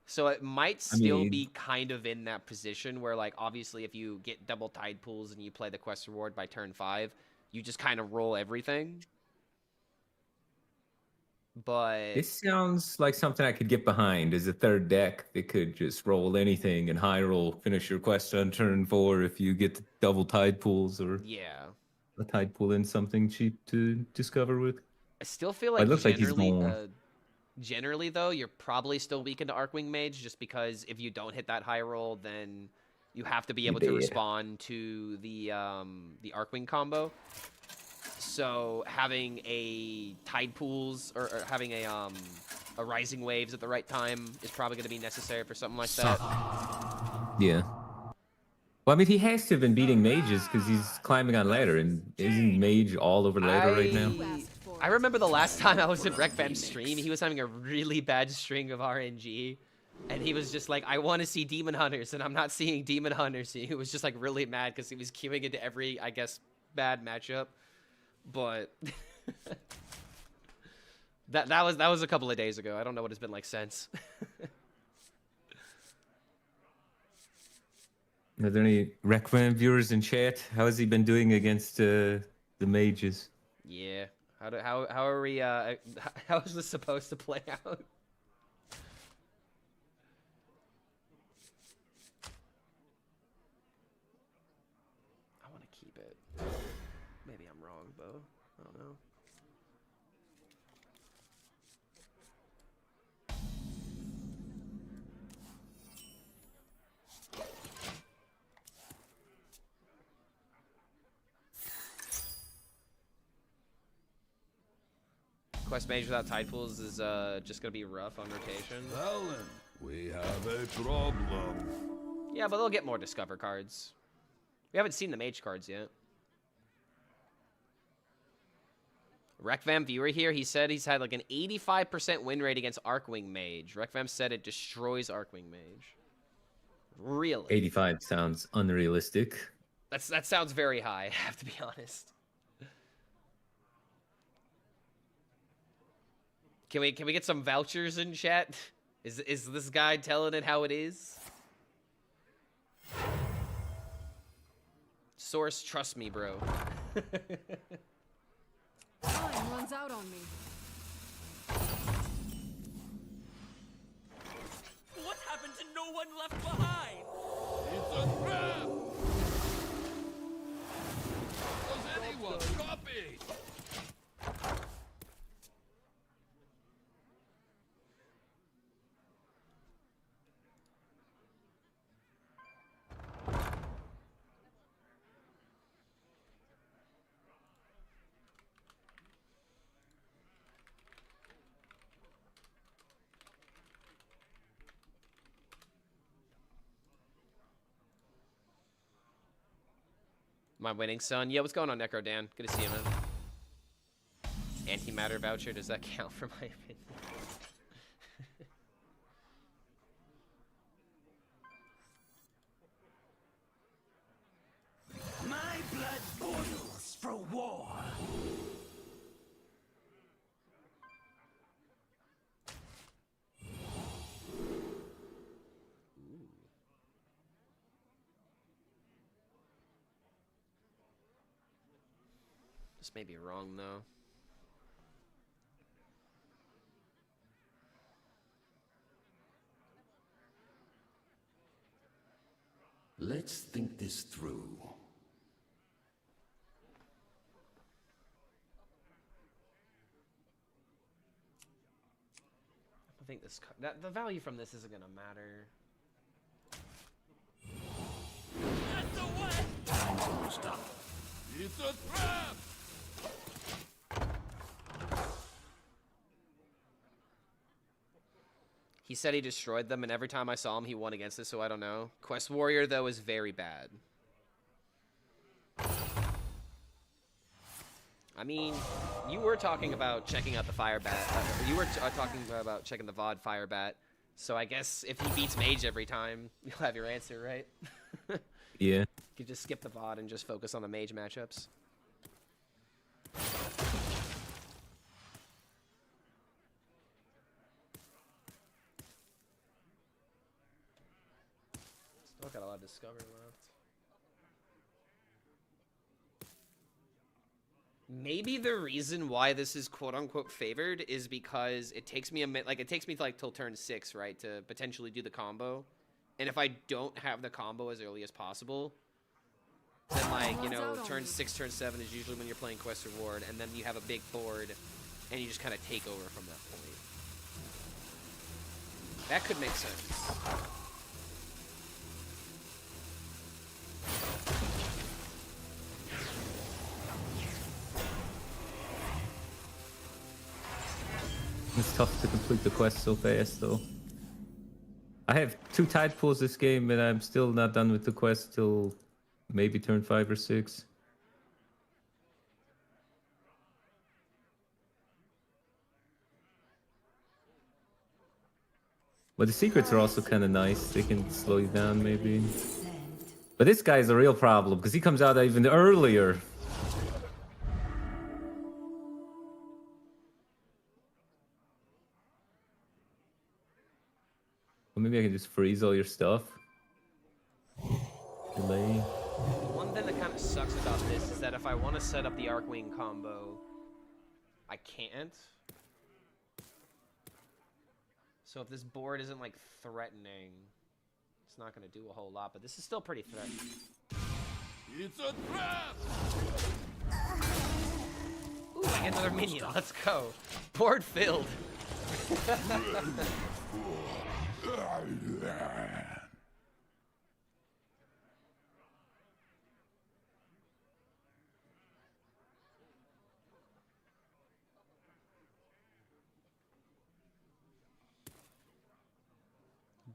So it might still be kind of in that position where, like, obviously if you get double tide pools and you play the quest reward by turn 5, you just kind of roll everything. But This sounds like something I could get behind as a third deck that could just roll anything and high roll, finish your quest on turn 4 if you get the double tide pools or yeah. a tide pool in something cheap to discover with. I still feel But like it looks like he's generally, going. generally though, you're probably still weak into Arcwing Mage just because if you don't hit that high roll, then you have to be able to dead. respond to the Arcwing combo. So having a tide pools or having a rising waves at the right time is probably going to be necessary for something like that. Yeah. Well, I mean, he has to have been beating mages because he's climbing on ladder, and isn't mage all over ladder right now? I remember the last time I was in Rekfam's stream, he was having a really bad string of RNG. And he was just like, I want to see Demon Hunters, and I'm not seeing Demon Hunters. He was just like really mad because he was queuing into every, I guess, bad matchup. But that was a couple of days ago. I don't know what it's been like since. Are there any Requiem viewers in chat? How has he been doing against the mages? Yeah. How are we? How is this supposed to play out? I want to keep it. Maybe I'm wrong, though. I don't know. Quest Mage without tide pools is just gonna be rough on rotation. Helen, we have a problem. Yeah, but they'll get more Discover cards. We haven't seen the Mage cards yet. Rekvam viewer here, he said he's had like an 85% win rate against Arcwing Mage. Rekvam said it destroys Arcwing Mage. Really? 85 sounds unrealistic. That sounds very high, I have to be honest. Can we get some vouchers in chat? Is this guy telling it how it is? Source, trust me, bro. Time runs out on me. What happened to no one left behind? It's a trap! Does anyone copy? My winning son. Yeah, what's going on, Necro Dan? Good to see you, man. Antimatter voucher, does that count for my opinion? My blood boils for war. This may be wrong, though. Let's think this through. I think this the value from this isn't gonna matter. That's the way! Time to stop. It's a trap! He said he destroyed them, and every time I saw him, he won against it, so I don't know. Quest Warrior, though, is very bad. I mean, you were talking about checking out the Firebat. You were talking about checking the VOD Firebat. So I guess if he beats Mage every time, you'll have your answer, right? Yeah. You just skip the VOD and just focus on the Mage matchups. Still got a lot of Discover left. Maybe the reason why this is quote-unquote favored is because it takes me a minute, like it takes me like till turn 6, right, to potentially do the combo. And if I don't have the combo as early as possible, then like, you know, turn 6, turn 7 is usually when you're playing Quest Reward, and then you have a big board, and you just kind of take over from that point. That could make sense. It's tough to complete the quest so fast, though. I have 2 tide pools this game, and I'm still not done with the quest till maybe turn 5 or 6. But the secrets are also kind of nice. They can slow you down, maybe. But this guy's a real problem, because he comes out even earlier. Well, maybe I can just freeze all your stuff. Delay. The one thing that kind of sucks about this is that if I want to set up the Arcwing combo, I can't. So if this board isn't like threatening, it's not going to do a whole lot, but this is still pretty threatening. It's a trap! Ooh, I get another minion. Let's go. Board filled.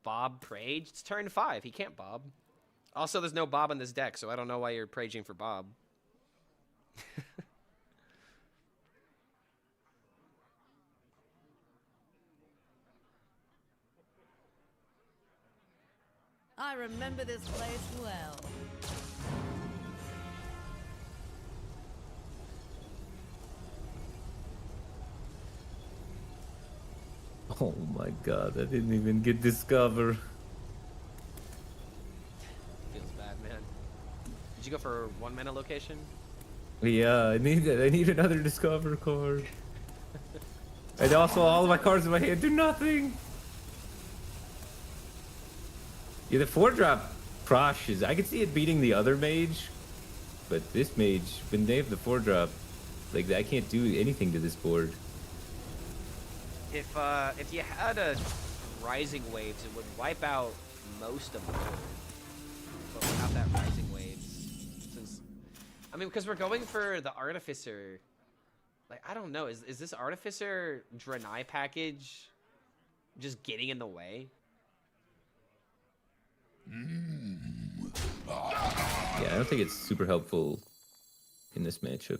Bob Prage? It's turn 5. He can't Bob. Also, there's no Bob in this deck, so I don't know why you're Praging for Bob. I remember this place well. Oh my god, I didn't even get Discover. Feels bad, man. Did you go for 1 mana location? Yeah, I need another Discover card. And also, all of my cards in my hand do nothing. Yeah, the 4-drop crashes. I can see it beating the other mage, but this mage, when they have the 4-drop, like I can't do anything to this board. If you had a Rising Waves, it would wipe out most of the board. But without that Rising Waves, since I mean, because we're going for the Artificer. Like, I don't know, is this Artificer Draenei package just getting in the way? Yeah, I don't think it's super helpful in this matchup.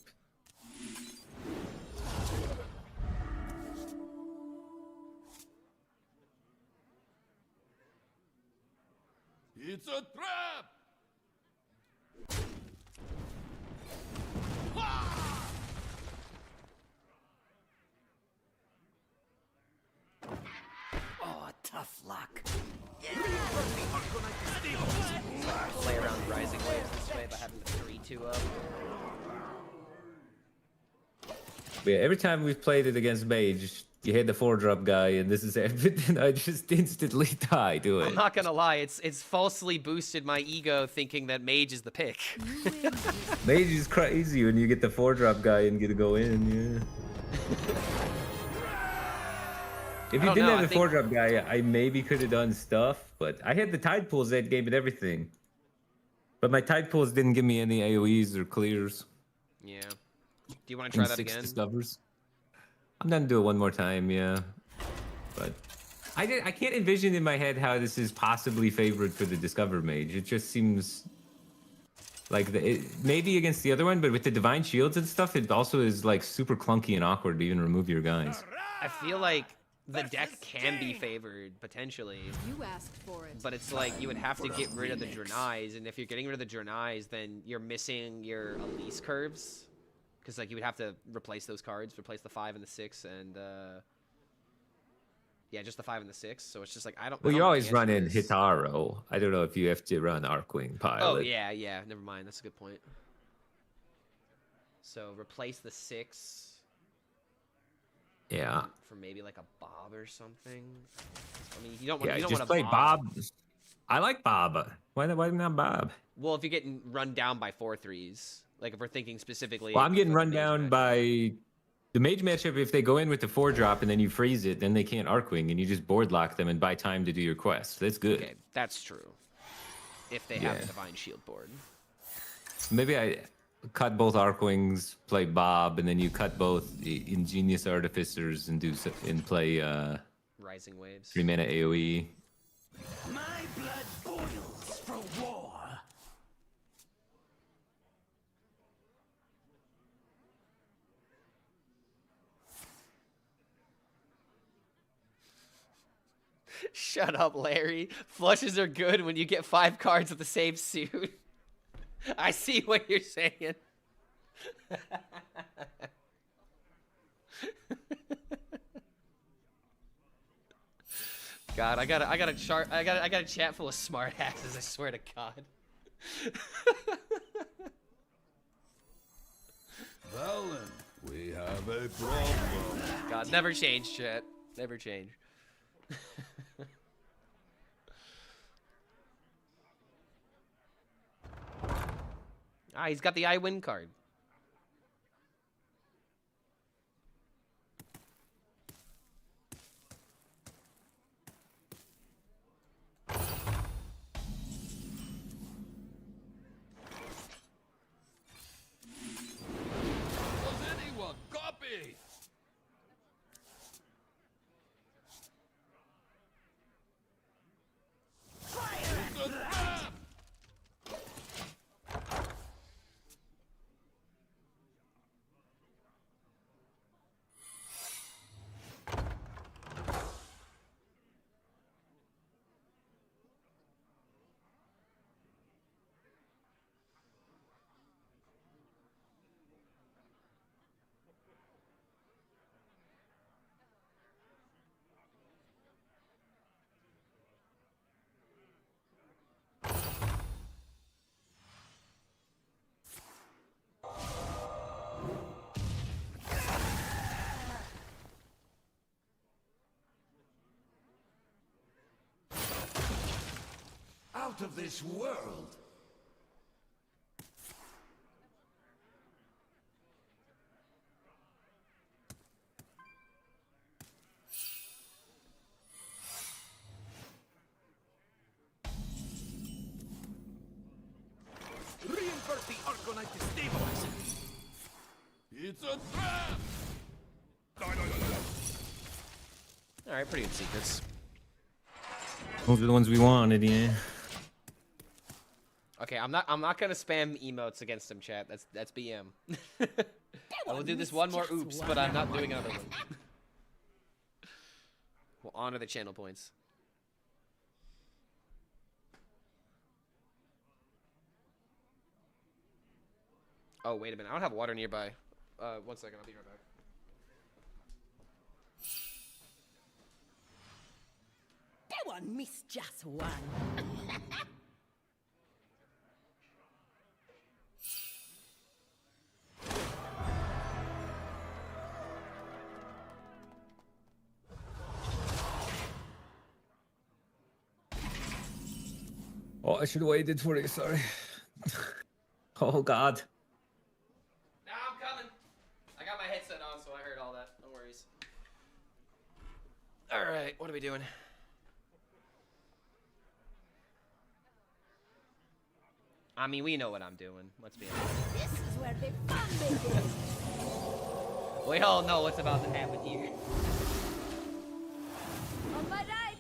It's a trap! Oh, tough luck. Play around Rising Waves this way by having the 3-2 up. But yeah, every time we've played it against Mage, you hit the 4-drop guy, and this is everything. I just instantly die to it. I'm not gonna lie, it's falsely boosted my ego thinking that Mage is the pick. Mage is crazy when you get the 4-drop guy and get to go in, yeah. If you didn't have the 4-drop guy, I maybe could have done stuff, but I had the tide pools that game and everything. But my tide pools didn't give me any AoEs or clears. Yeah. Do you want to try that 6 again? Discovers. I'm gonna do it one more time, yeah. But I can't envision in my head how this is possibly favored for the Discover Mage. It just seems like maybe against the other one, but with the Divine Shields and stuff, it also is like super clunky and awkward to even remove your guys. I feel like the deck can be favored potentially, You asked for it. but it's like you would have to get rid of the Drenais, and if you're getting rid of the Drenais, then you're missing your Elise curves, because like you would have to replace those cards, replace the 5 and the 6, and yeah, just the 5 and the 6. So it's just like I don't. Well, I you don't know always the answer run to in this. Hitaro. I don't know if you have to run Arcwing Pilot. Oh yeah, yeah. Never mind. That's a good point. So replace the 6. Yeah. For maybe like a Bob or something. I mean, you don't want. Yeah, you don't just want play a Bob. Bob. I like Bob. Why not Bob? Well, if you're getting run down by 4/3, like if we're thinking specifically. Well, I'm getting for the run mage down matchup. by the Mage matchup. If they go in with the 4-drop and then you freeze it, then they can't Arcwing, and you just board lock them and buy time to do your quest. That's good. Okay, that's true. If they have a Divine Shield board. Maybe I cut both Arcwings, play Bob, and then you cut both Ingenious Artificers and play Rising Waves. 3-mana AoE. My blood boils for war. Shut up, Larry. Flushes are good when you get 5 cards with the same suit. I see what you're saying. God, I got a chat full of smart asses, I swear to God. Valen, we have a problem. God, never change, chat. Never change. Ah, he's got the I win card. Does anyone copy? Out of this world. Reinvert the Arconite destabilizer. It's a trap. Alright, pretty good secrets. Those are the ones we wanted, yeah. Okay, I'm not gonna spam emotes against him, chat. That's BM. I will do this one more oops, but I'm not doing another one. We'll honor the channel points. Oh, wait a minute. I don't have water nearby. 1 second, I'll be right back. Go on, miss just one. Oh, I should have waited for it, sorry. Oh, God. Nah, I'm coming. I got my headset on, so I heard all that. No worries. Alright, what are we doing? I mean, we know what I'm doing. Let's be honest. This is where the fun begins. We all know what's about to happen here. On my right.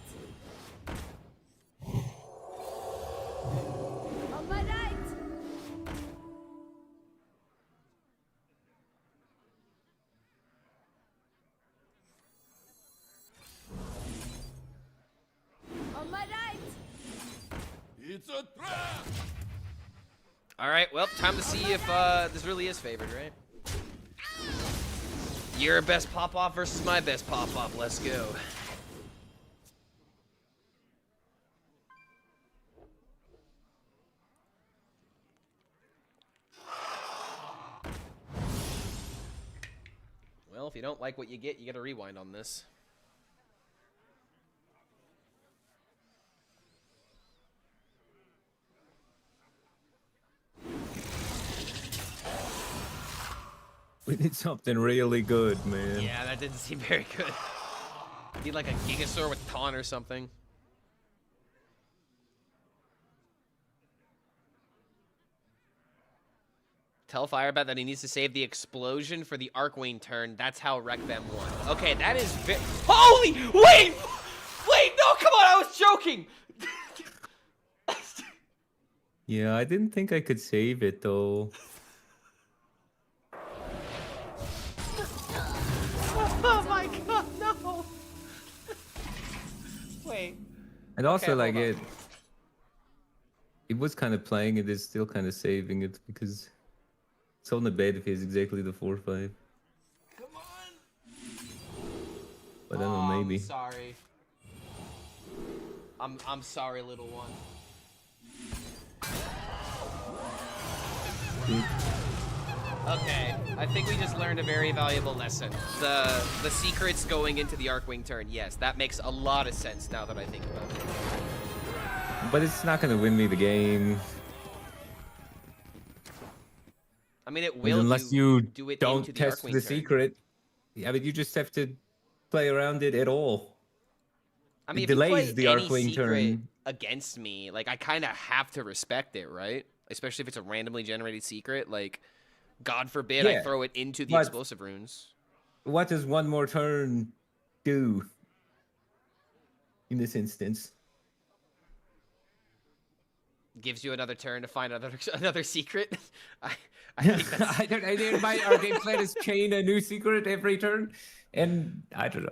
It's a trap! All right, well, time to see if this really is favored, right? Your best pop-off versus my best pop-off. Let's go. Well, if you don't like what you get to rewind on this. We need something really good, man. Yeah, that didn't seem very good. Need like a Gigasaur with taunt or something. Tell Firebat that he needs to save the explosion for the Arcwing turn. That's how Requiem won. Okay, that is holy! Wait! Wait, no, come on, I was joking! Yeah, I didn't think I could save it though. Oh my god, no! Wait. And also, Okay, like, hold it was kind of playing it, is still kind of saving it because it's on the bed if he has exactly the 4/5. Come on! But I don't know, maybe. I'm sorry. I'm sorry, little one. Okay, I think we just learned a very valuable lesson. The secrets going into the Arcwing turn, yes, that makes a lot of sense now that I think about it. But it's not going to win me the game. I mean, it will unless you do it don't into the test Arcwing the turn. secret. Yeah, but you just have to play around it at all. I mean, it if you delays play the any Arcwing secret turn. against me, like, I kind of have to respect it, right? Especially if it's a randomly generated secret. Like, God forbid I Yeah, throw it into the but- explosive runes. What does one more turn do in this instance? Gives you another turn to find another secret. I think that's... Our game plan is chain a new secret every turn, and I don't know.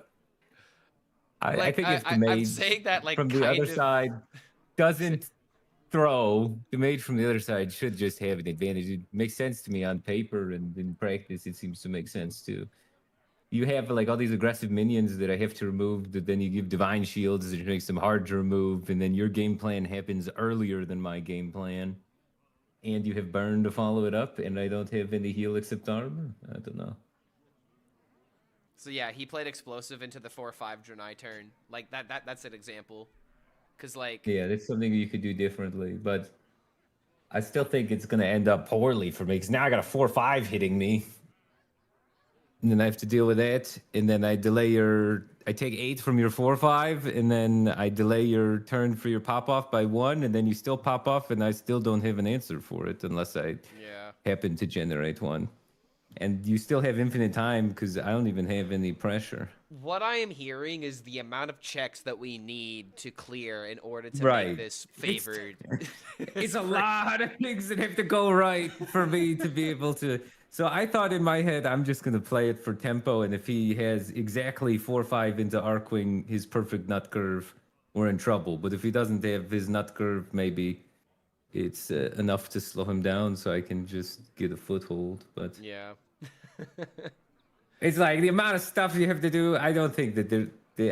I think if the I'm mage saying that, like, from the kind other of... side doesn't throw, the mage from the other side should just have an advantage. It makes sense to me on paper, and in practice, it seems to make sense too. You have like all these aggressive minions that I have to remove, that then you give divine shields, which makes them hard to remove, and then your game plan happens earlier than my game plan. And you have burn to follow it up, and I don't have any heal except armor. I don't know. So yeah, he played explosive into the 4/5 Draenei turn. Like that's an example. Cause like Yeah, that's something you could do differently, but I still think it's gonna end up poorly for me, because now I got a 4/5 hitting me. And then I have to deal with that, and then I take 8 from your 4/5, and then I delay your turn for your pop off by 1, and then you still pop off, and I still don't have an answer for it unless I happen to generate one. And you still have infinite time because I don't even have any pressure. what I am hearing is the amount of checks that we need to clear in order to Right. make this favored. It's a lot of things that have to go right for me to be able to. So I thought in my head, I'm just going to play it for tempo. And if he has exactly 4/5 into Arcwing, his perfect nut curve, we're in trouble. But if he doesn't have his nut curve, maybe it's enough to slow him down so I can just get a foothold. But Yeah. it's like the amount of stuff you have to do. I don't think that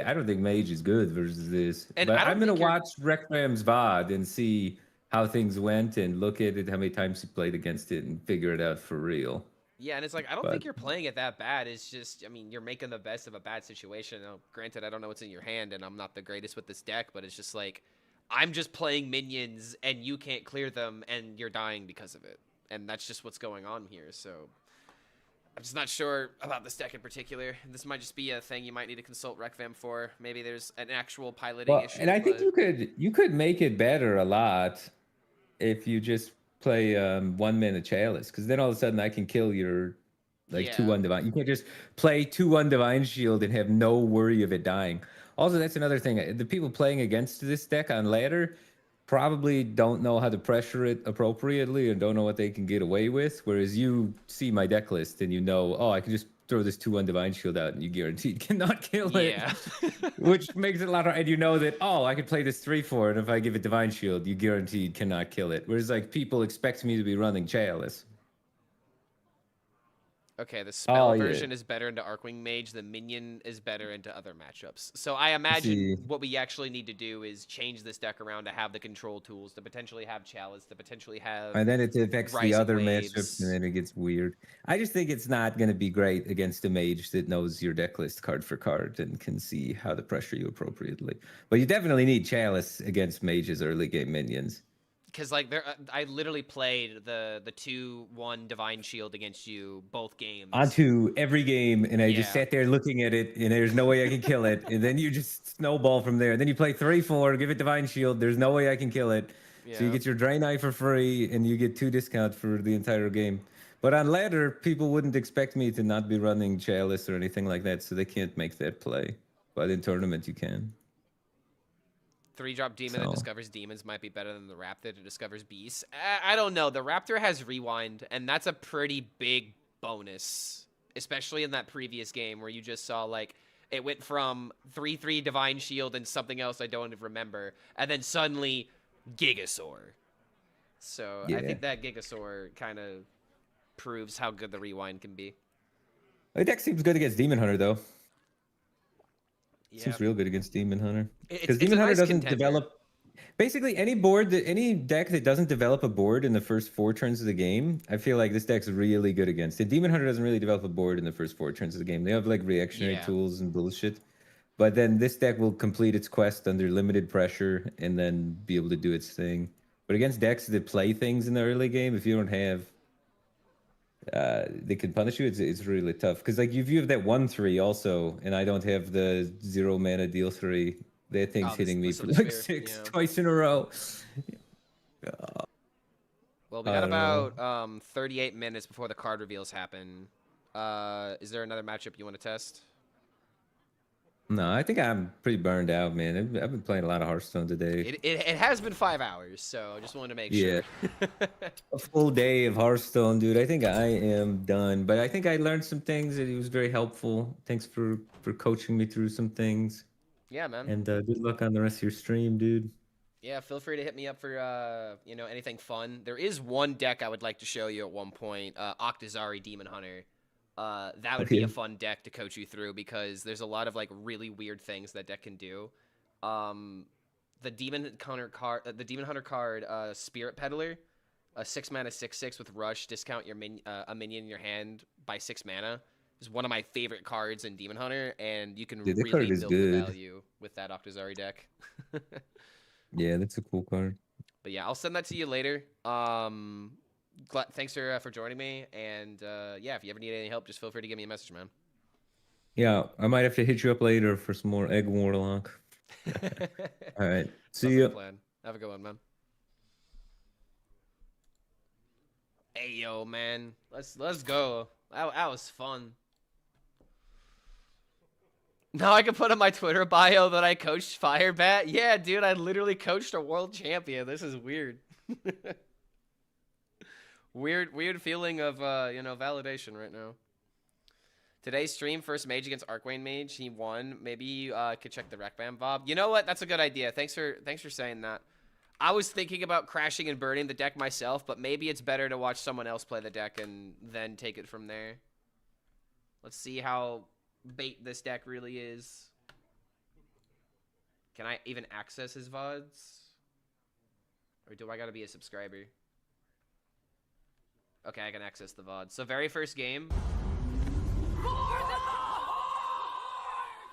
I don't think Mage is good versus this. And but I don't I'm gonna think you're- watch Requiem's VOD and see how things went and look at it, how many times he played against it, and figure it out for real. Yeah, and it's like, I don't But- think you're playing it that bad. It's just, I mean, you're making the best of a bad situation. Now, granted, I don't know what's in your hand, and I'm not the greatest with this deck, but it's just like, I'm just playing minions, and you can't clear them, and you're dying because of it. And that's just what's going on here, so... I'm just not sure about this deck in particular. This might just be a thing you might need to consult Requiem for. Maybe there's an actual piloting issue. And I think but- you could make it better a lot if you just play 1 mana Chalice, because then all of a sudden I can kill your like Yeah. 2/1 Divine. You can't just play 2/1 Divine Shield and have no worry of it dying. Also, that's another thing. The people playing against this deck on ladder probably don't know how to pressure it appropriately and don't know what they can get away with. Whereas you see my deck list and you know, oh, I can just throw this 2/1 Divine Shield out and you guaranteed cannot kill it. Yeah. Which makes it a lot of, and you know that, oh, I could play this 3/4, and if I give it Divine Shield, you guaranteed cannot kill it. Whereas like people expect me to be running Chalice. Okay, the spell Oh, yeah. version is better into Arcwing Mage. The minion is better into other matchups. So I imagine See. what we actually need to do is change this deck around to have the control tools, to potentially have Chalice, to potentially have... And then it affects the Rising other Waves. matchups, and then it gets weird. I just think it's not going to be great against a mage that knows your deck list card for card and can see how to pressure you appropriately. But you definitely need Chalice against mages early game minions. Because like I literally played the 2/1 Divine Shield against you both games. Onto every game, and I just Yeah. sat there looking at it, and there's no way I can kill it. And then you just snowball from there. And then you play 3/4, give it Divine Shield. There's no way I can kill it. So you Yeah. get your Drain Eye for free, and you get 2 discount for the entire game. But on ladder, people wouldn't expect me to not be running Chalice or anything like that, so they can't make that play. But in tournament, you can. 3-drop Demon that So- discovers demons might be better than the Raptor that discovers beasts. I don't know. The Raptor has Rewind, and that's a pretty big bonus, especially in that previous game where you just saw like it went from 3/3 Divine Shield and something else I don't even remember, and then suddenly Gigasaur. So I Yeah. think that Gigasaur kind of proves how good the Rewind can be. The deck seems good against Demon Hunter, though. Yeah. Seems real good against Demon Hunter. It's Because a Demon Hunter nice doesn't contender. develop. Basically, any deck that doesn't develop a board in the first 4 turns of the game, I feel like this deck's really good against it. Demon Hunter doesn't really develop a board in the first 4 turns of the game. They have like reactionary Yeah. tools and bullshit. But then this deck will complete its quest under limited pressure and then be able to do its thing. But against decks that play things in the early game, if you don't have they can punish you. It's really tough because like if you have that 1/3 also, and I don't have the 0 mana deal 3, that thing's Oh, hitting me this for looks like fair, 6 yeah. twice in a row. Well, we I got don't know. about 38 minutes before the card reveals happen. Is there another matchup you want to test? No, I think I'm pretty burned out, man. I've been playing a lot of Hearthstone today. It has been 5 hours, so I just wanted to make Yeah. sure. A full day of Hearthstone, dude. I think I am done, but I think I learned some things, and it was very helpful. Thanks for coaching me through some things, Yeah, man. and good luck on the rest of your stream, dude. Yeah, feel free to hit me up for anything fun. There is one deck I would like to show you at one point, Octazari Demon Hunter. That would be Okay. a fun deck to coach you through because there's a lot of like really weird things that deck can do. The Demon Hunter card, Spirit Peddler, a 6 mana 6/6 with Rush, discount your a minion in your hand by 6 mana. Is one of my favorite cards in Demon Hunter, and you can Dude, that really card is build the good. value with that Octazari deck. Yeah, that's a cool card. But yeah, I'll send that to you later. Thanks for joining me, and yeah, if you ever need any help, just feel free to give me a message, man. Yeah, I might have to hit you up later for some more Egg Warlock. All right, see Sounds like ya. a plan. Have a good one, man. Hey yo, man, let's go. That was fun. Now I can put in my Twitter bio that I coached Firebat. Yeah, dude, I literally coached a world champion. This is weird. Weird feeling of validation right now. Today's stream, first mage against Arcwing Mage. He won. Maybe you could check the Rec Bam Bob. You know what? That's a good idea. Thanks for saying that. I was thinking about crashing and burning the deck myself, but maybe it's better to watch someone else play the deck and then take it from there. Let's see how bait this deck really is. Can I even access his VODs? Or do I gotta be a subscriber? Okay, I can access the VOD. So very first game.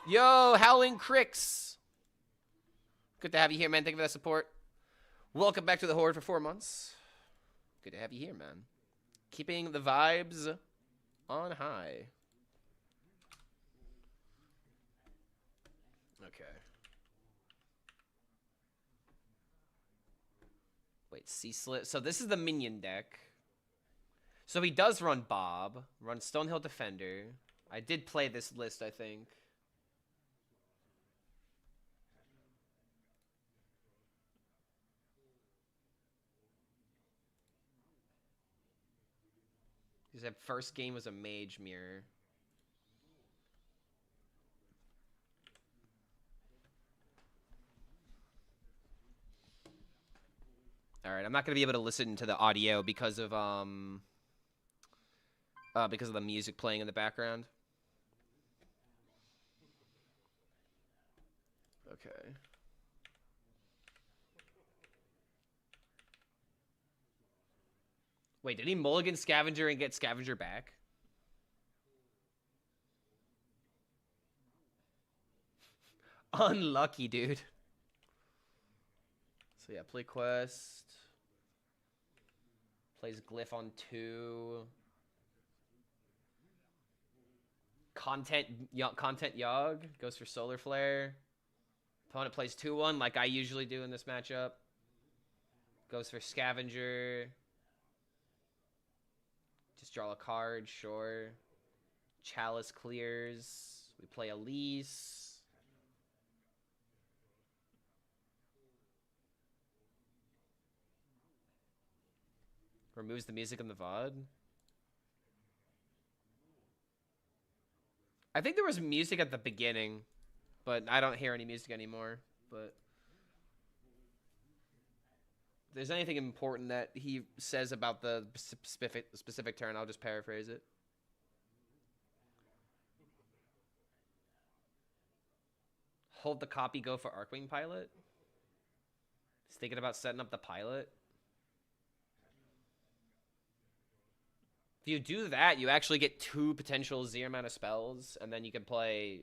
Yo, Howling Cricks. Good to have you here, man. Thank you for that support. Welcome back to the Horde for 4 months. Good to have you here, man. Keeping the vibes on high. Okay. Wait, C-Slit. So this is the minion deck. So he does run Bob, run Stonehill Defender. I did play this list, I think. He said first game was a Mage Mirror. All right, I'm not gonna be able to listen to the audio because of the music playing in the background. Okay. Wait, did he mulligan Scavenger and get Scavenger back? Unlucky, dude. So yeah, play quest. Plays Glyph on 2. Content Yogg goes for Solar Flare. Opponent plays 2-1 like I usually do in this matchup. Goes for Scavenger. Just draw a card, sure. Chalice clears. We play Elise. Removes the music in the VOD. I think there was music at the beginning, but I don't hear any music anymore. But if there's anything important that he says about the specific turn, I'll just paraphrase it. Hold the copy, go for Arcwing Pilot. He's thinking about setting up the pilot. If you do that, you actually get 2 potential 0 amount of spells, and then you can play,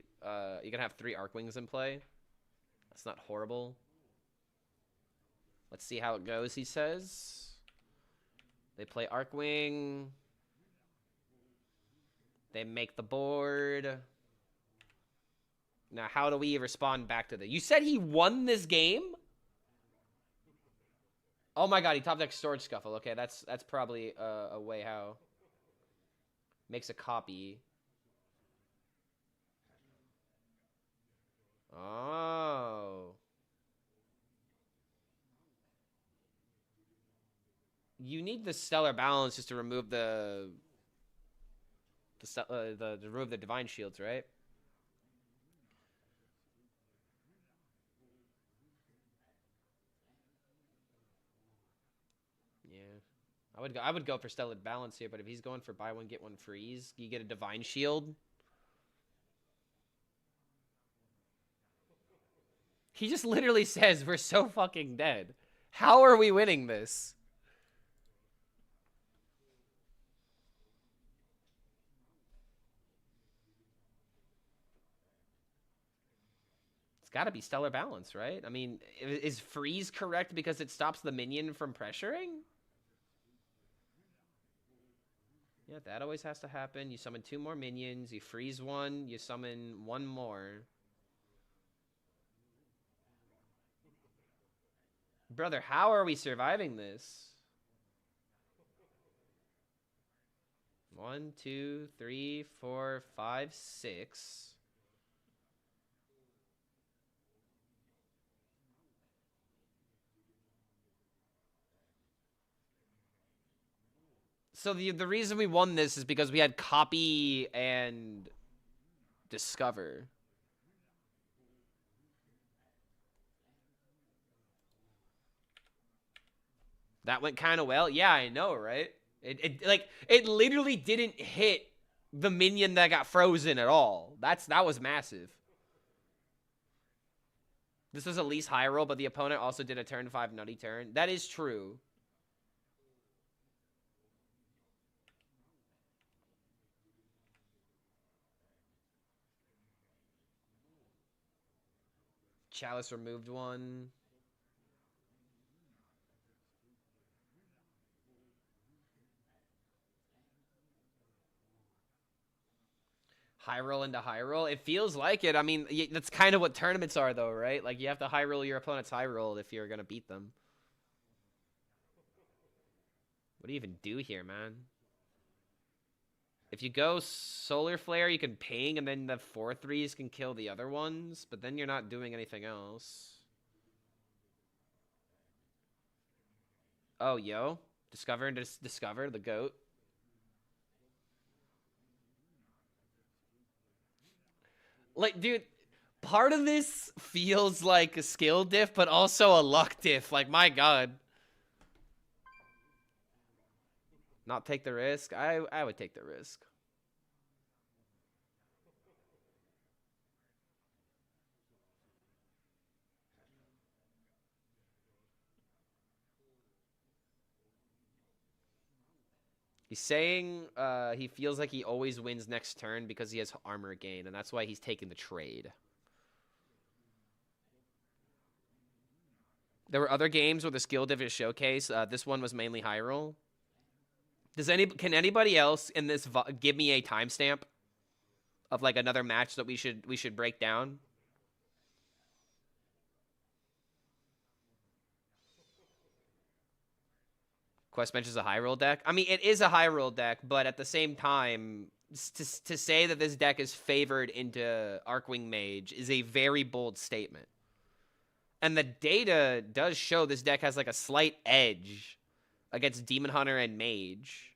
you can have 3 Arcwings in play. That's not horrible. Let's see how it goes, he says. They play Arcwing. They make the board. Now, how do we respond back to that? You said he won this game? Oh my god, he top deck Storage Scuffle. Okay, that's probably a way how. Makes a copy. Oh. You need the Stellar Balance just to remove the remove the Divine Shields, right? Yeah. I would go for Stellar Balance here, but if he's going for buy one get one freeze, you get a Divine Shield. He just literally says we're so fucking dead. How are we winning this? It's got to be Stellar Balance, right? I mean, is freeze correct because it stops the minion from pressuring? Yeah, that always has to happen. You summon 2 more minions, you freeze 1, you summon 1 more. Brother, how are we surviving this? 1, 2, 3, 4, 5, 6. So the reason we won this is because we had copy and discover. That went kind of well. Yeah, I know, right? It literally didn't hit the minion that got frozen at all. That was massive. This was at least high roll, but the opponent also did a turn 5 nutty turn. That is true. Chalice removed 1. High roll into high roll. It feels like it. I mean, that's kind of what tournaments are, though, right? Like, you have to high roll your opponent's high roll if you're going to beat them. What do you even do here, man? If you go Solar Flare, you can ping, and then the 4/3s can kill the other ones, but then you're not doing anything else. Oh, yo. Discover and discover the goat. Like, dude, part of this feels like a skill diff, but also a luck diff. Like, my god. Not take the risk? I would take the risk. He's saying he feels like he always wins next turn because he has armor gain, and that's why he's taking the trade. There were other games where the skill div is showcase. This one was mainly high roll. Can anybody else in this give me a timestamp of like another match that we should break down? Quest Bench is a high roll deck. I mean, it is a high roll deck, but at the same time, to say that this deck is favored into Arcwing Mage is a very bold statement. And the data does show this deck has like a slight edge against Demon Hunter and Mage.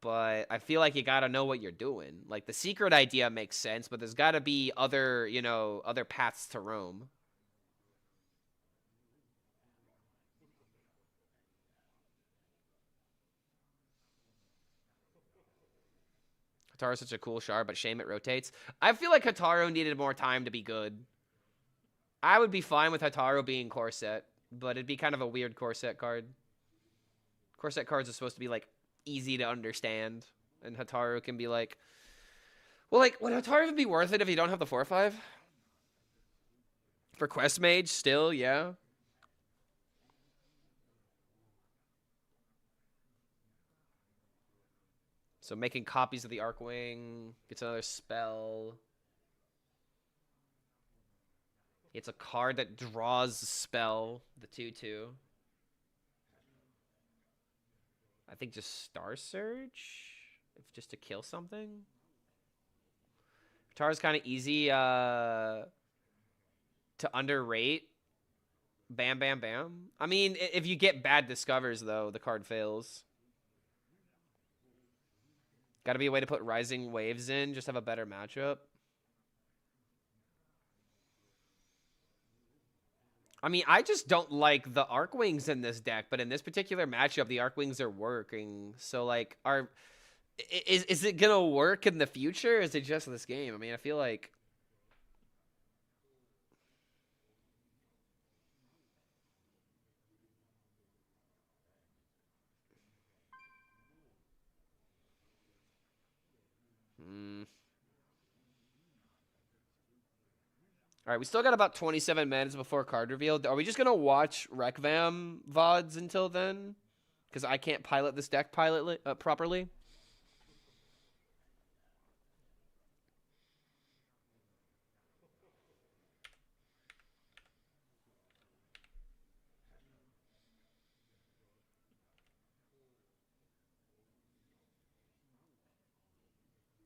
But I feel like you gotta know what you're doing. Like, the secret idea makes sense, but there's gotta be other, you know, other paths to roam. Hataru's such a cool shard, but shame it rotates. I feel like Hataru needed more time to be good. I would be fine with Hataru being core set, but it'd be kind of a weird core set card. Core set cards are supposed to be, like, easy to understand, and Hataru can be like... Well, like, would Hataru even be worth it if you don't have the 4/5? For Quest Mage, still, yeah. So making copies of the Arcwing, gets another spell. It's a card that draws a spell, the 2/2. I think just Star Surge, if just to kill something. Hataru's kind of easy to underrate. Bam, bam, bam. I mean, if you get bad discovers, though, the card fails. Gotta be a way to put Rising Waves in, just have a better matchup. I mean, I just don't like the Arcwings in this deck, but in this particular matchup, the Arcwings are working. So, like, is it gonna work in the future, or is it just this game? I mean, I feel like... All right, we still got about 27 minutes before card reveal. Are we just going to watch Rekvam VODs until then? Because I can't pilot this deck properly.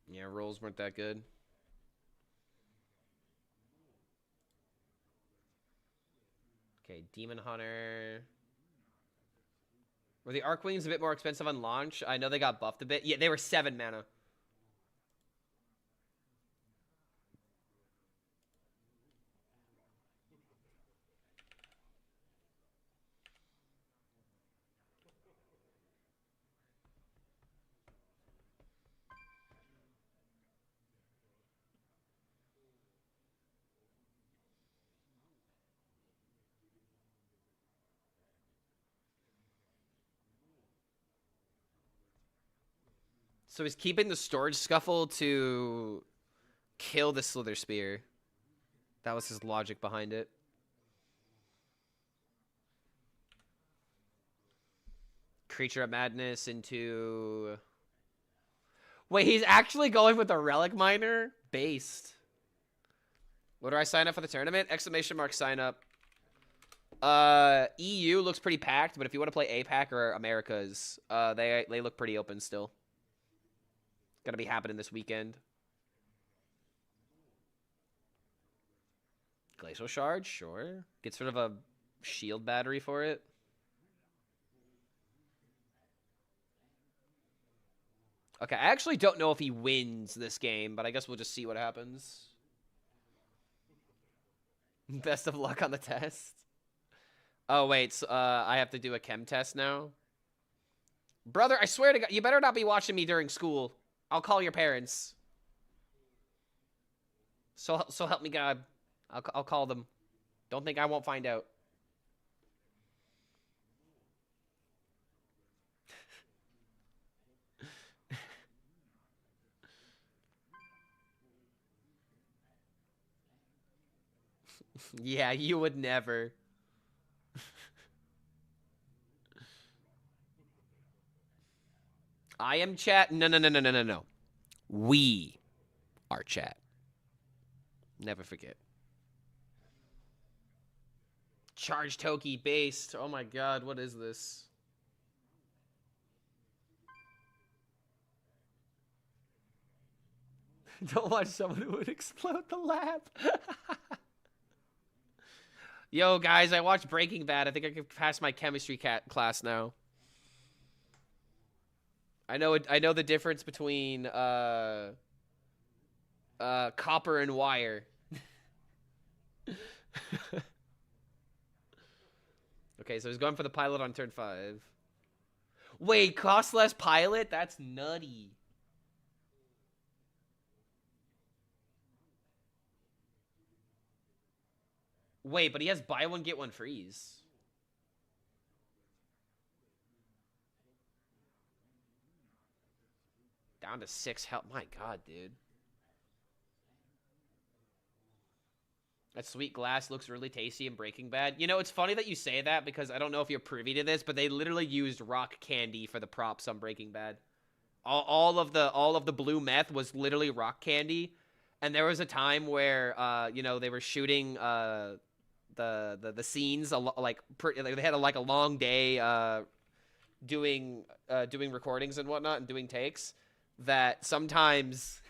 Yeah, rolls weren't that good. Okay, Demon Hunter. Were the Arcwings a bit more expensive on launch? I know they got buffed a bit. Yeah, they were 7 mana. So he's keeping the Storage Scuffle to kill the Slither Spear. That was his logic behind it. Creature of Madness into... Wait, he's actually going with a Relic Miner? Based. What do I sign up for the tournament? Exclamation mark sign up. EU looks pretty packed, but if you want to play APAC or Americas, they look pretty open still. Gonna be happening this weekend. Glacial Shard, sure. Get sort of a shield battery for it. Okay, I actually don't know if he wins this game, but I guess we'll just see what happens. Best of luck on the test. Oh, wait, so, I have to do a chem test now? Brother, I swear to God, you better not be watching me during school. I'll call your parents. So help me God. I'll call them. Don't think I won't find out. Yeah, you would never. I am chat. No. We are chat. Never forget. Charge Toki based. Oh my god, what is this? Don't watch someone who would explode the lab. Yo, guys, I watched Breaking Bad. I think I can pass my chemistry class now. I know the difference between copper and wire. Okay, so he's going for the pilot on turn 5. Wait, cost less pilot? That's nutty. Wait, but he has buy one, get one freeze. Down to 6 health. My god, dude. That sweet glass looks really tasty in Breaking Bad. You know, it's funny that you say that because I don't know if you're privy to this, but they literally used rock candy for the props on Breaking Bad. All of the blue meth was literally rock candy, and there was a time where you know, they were shooting the scenes they had a long day doing recordings and whatnot and doing takes, that sometimes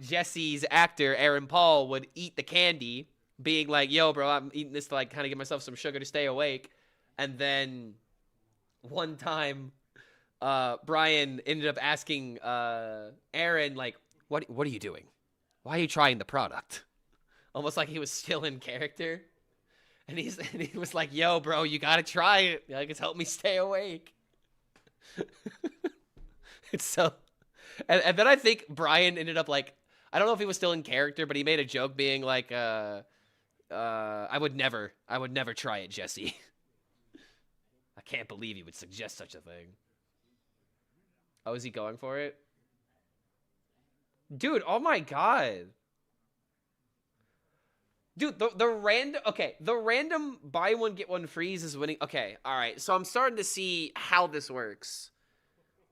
Jesse's actor Aaron Paul would eat the candy, being like, yo bro, I'm eating this to like kind of give myself some sugar to stay awake. And then one time Brian ended up asking Aaron, like, what are you doing? Why are you trying the product? Almost like he was still in character. And he was like, yo, bro, you gotta try it. Like, it's helped me stay awake. It's so... And then I think Brian ended up, like... I don't know if he was still in character, but he made a joke being like, I would never try it, Jesse. I can't believe you would suggest such a thing. Oh, is he going for it? Dude, oh my god. Dude, the random buy one, get one freeze is winning. Okay, alright, so I'm starting to see how this works.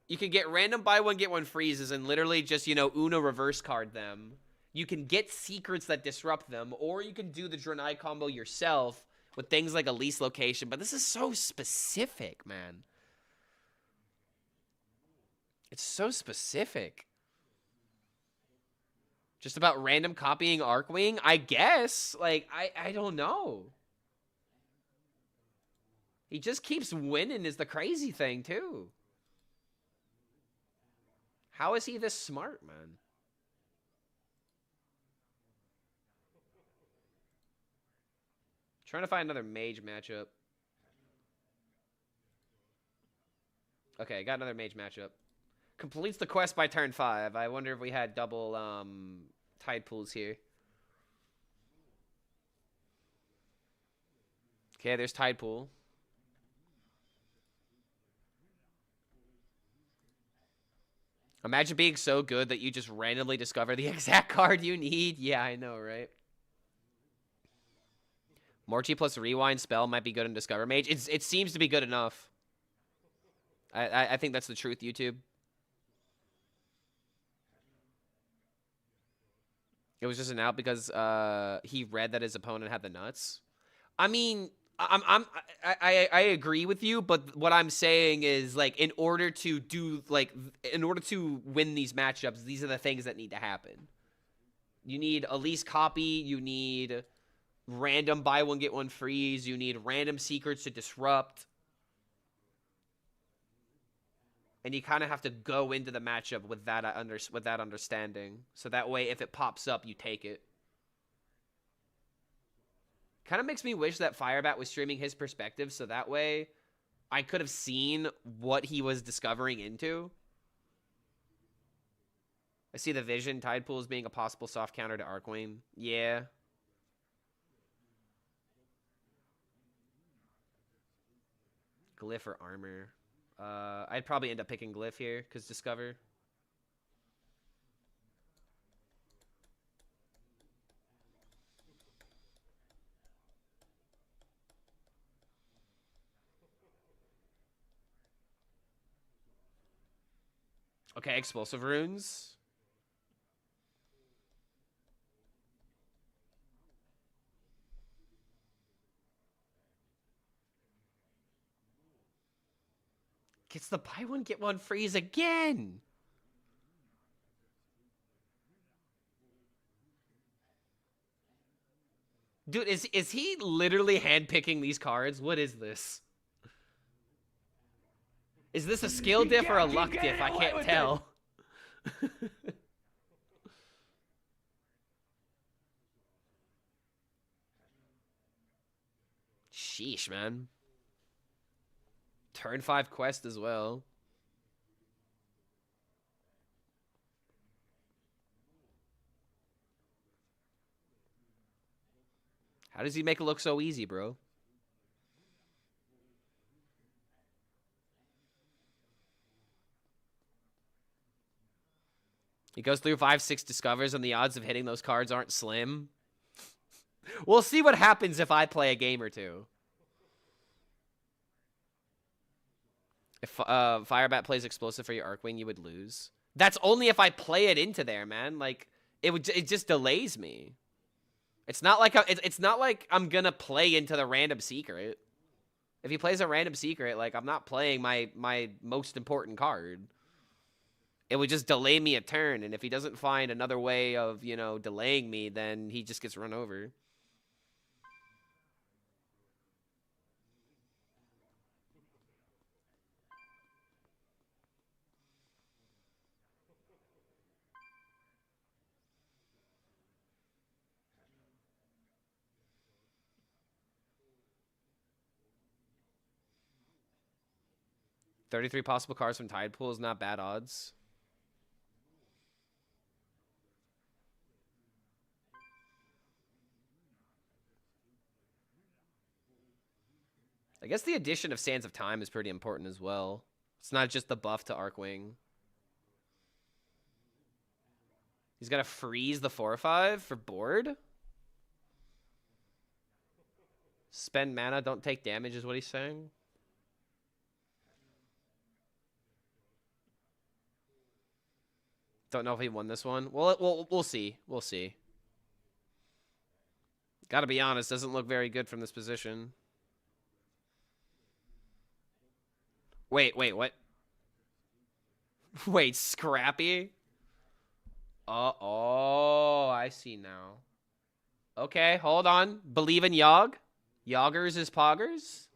You can get random buy one, get one freezes and literally just, you know, Uno reverse card them. You can get secrets that disrupt them, or you can do the Draenei combo yourself with things like a lease location, but this is so specific, man. It's so specific. Just about random copying Arcwing? I guess. Like, I don't know. He just keeps winning is the crazy thing, too. How is he this smart, man? Trying to find another mage matchup. Okay, got another mage matchup. Completes the quest by turn 5. I wonder if we had double tide pools here. Okay, there's tide pool. Imagine being so good that you just randomly discover the exact card you need. Yeah, I know, right? Morchi plus rewind spell might be good in Discover Mage. It seems to be good enough. I think that's the truth, YouTube. It was just an out because he read that his opponent had the nuts. I mean, I agree with you, but what I'm saying is, like, in order to win these matchups, these are the things that need to happen. You need a least copy, you need random buy one get one freeze, you need random secrets to disrupt. And you kind of have to go into the matchup with that understanding. So that way, if it pops up, you take it. Kind of makes me wish that Firebat was streaming his perspective, so that way I could have seen what he was discovering into. I see the vision. Tide Pool as being a possible soft counter to Arcwing. Yeah. Glyph or armor. I'd probably end up picking Glyph here, because Discover. Okay, Explosive Runes. Gets the buy one, get one freeze again. Dude, is he literally handpicking these cards? What is this? Is this a skill diff or a luck diff? I can't tell. Sheesh, man. Turn 5 quest as well. How does he make it look so easy, bro? He goes through 5-6 discovers and the odds of hitting those cards aren't slim. We'll see what happens if I play a game or two. If Firebat plays explosive for your Arcwing, you would lose. That's only if I play it into there, man. Like it just delays me. It's not like it's not like I'm gonna play into the random secret. If he plays a random secret, like I'm not playing my most important card. It would just delay me a turn, and if he doesn't find another way of, you know, delaying me, then he just gets run over. $33 possible cards from Tide Pool is not bad odds. I guess the addition of Sands of Time is pretty important as well. It's not just the buff to Arcwing. He's got to freeze the 4/5 for board. Spend mana, don't take damage is what he's saying. Don't know if he won this one. Well, we'll see. We'll see. Gotta be honest, doesn't look very good from this position. Wait, what? Wait, Scrappy? Oh, I see now. Okay, hold on. Believe in Yogg? Yoggers is poggers?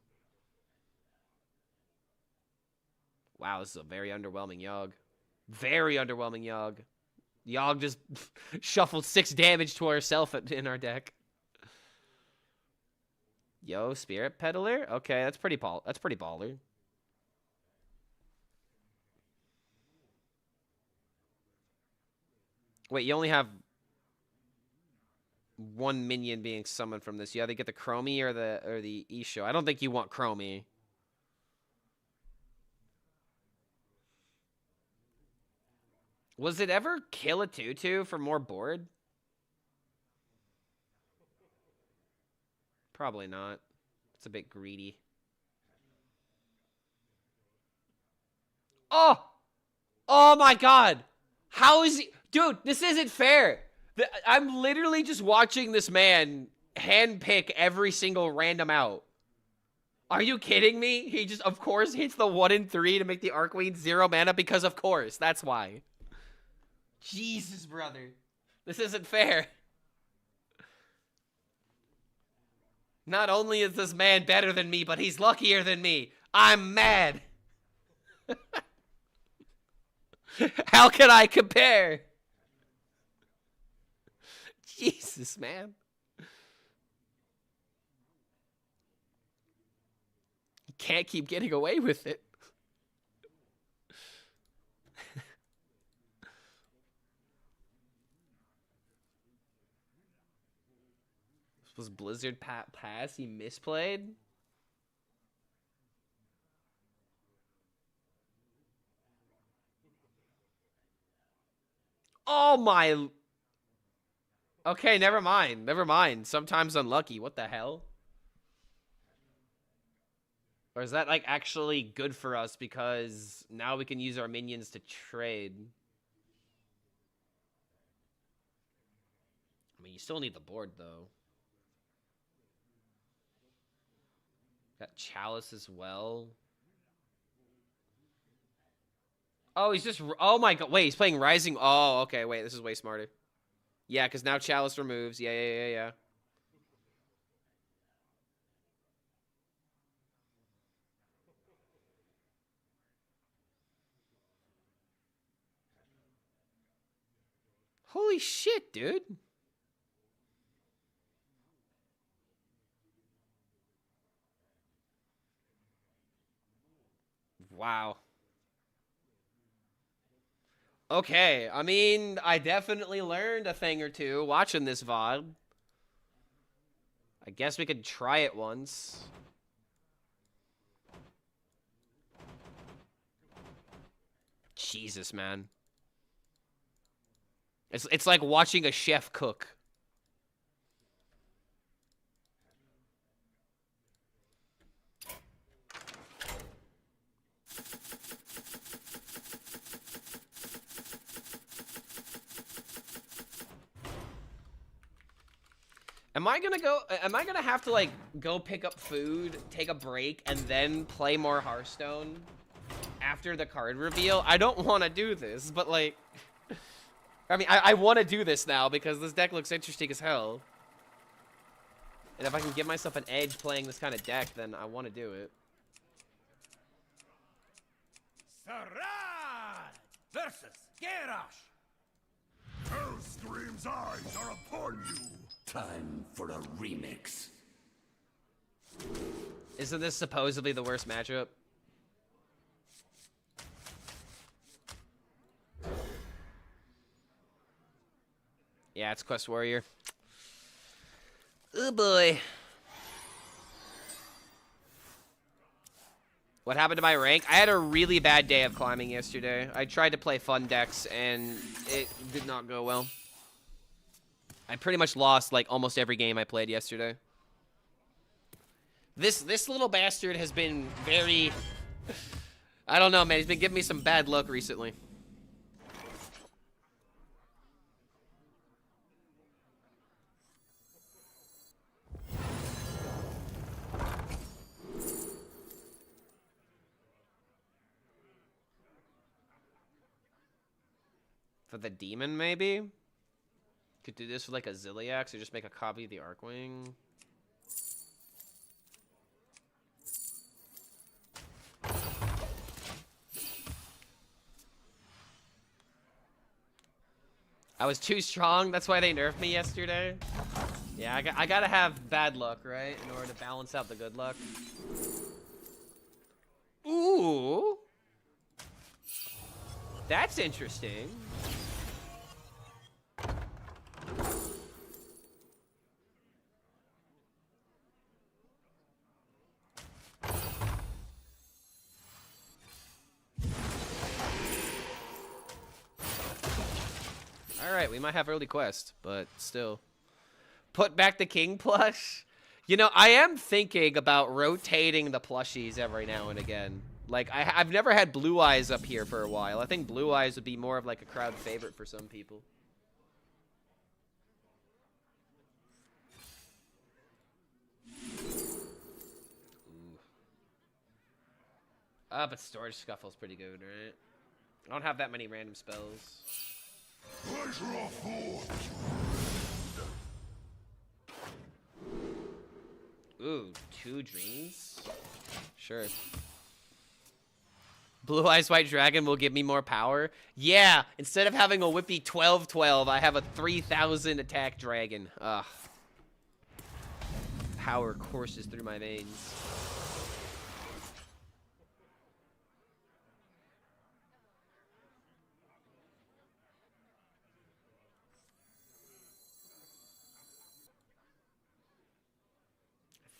Wow, this is a very underwhelming Yogg. Very underwhelming Yogg. Yogg just shuffled 6 damage to herself in our deck. Yo, Spirit Peddler? Okay, that's pretty baller. Wait, you only have 1 minion being summoned from this. You either get the Chromie or the Isho. I don't think you want Chromie. Was it ever kill a 2/2 for more board? Probably not. It's a bit greedy. Oh! Oh my god! How is he... Dude, this isn't fair! I'm literally just watching this man handpick every single random out. Are you kidding me? He just, of course, hits the 1 in 3 to make the Arcwing 0 mana because, of course, that's why. Jesus, brother. This isn't fair. Not only is this man better than me, but he's luckier than me. I'm mad. How can I compare? Jesus, man. can't keep getting away with it. Was Blizzard pass? He misplayed? Oh my... Okay, never mind. Never mind. Sometimes unlucky. What the hell? Or is that, like, actually good for us because now we can use our minions to trade? I mean, you still need the board, though. Got Chalice as well. Oh, he's just... Oh my god. Wait, he's playing Rising. Oh, okay. Wait, this is way smarter. Yeah, because now Chalice removes. Yeah. Holy shit, dude. Wow. Okay, I mean, I definitely learned a thing or two watching this VOD. I guess we could try it once. Jesus, man. It's like watching a chef cook. Am I gonna have to, like, go pick up food, take a break, and then play more Hearthstone after the card reveal? I don't want to do this, but, like... I mean, I want to do this now because this deck looks interesting as hell. And if I can give myself an edge playing this kind of deck, then I want to do it. Sarai versus Garrosh. Hellscream's eyes are upon you. Time for a remix. Isn't this supposedly the worst matchup? Yeah, it's Quest Warrior. Oh boy. What happened to my rank? I had a really bad day of climbing yesterday. I tried to play fun decks and it did not go well. I pretty much lost like almost every game I played yesterday. This little bastard has been very... I don't know, man. He's been giving me some bad luck recently. For the demon, maybe? Could do this with like a Zilliax or just make a copy of the Arcwing. I was too strong, that's why they nerfed me yesterday. Yeah, I gotta have bad luck, right? In order to balance out the good luck. Ooh! That's interesting. Alright, we might have early quest, but still. Put back the king plush? You know, I am thinking about rotating the plushies every now and again. Like, I've never had Blue Eyes up here for a while. I think Blue Eyes would be more of like a crowd favorite for some people. But Storage Scuffle's pretty good, right? I don't have that many random spells. Pleasure of forge. Ooh, 2 dreams? Sure. Blue Eyes White Dragon will give me more power? Yeah, instead of having a whippy 12/12, I have a 3000 attack dragon. Ugh. Power courses through my veins.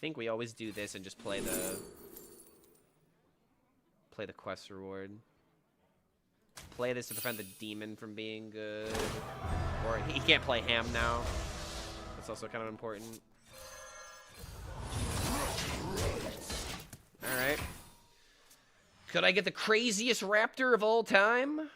think we always do this and just play the quest reward. Play this to prevent the demon from being good. Or he can't play ham now. That's also kind of important. Alright. Could I get the craziest raptor of all time?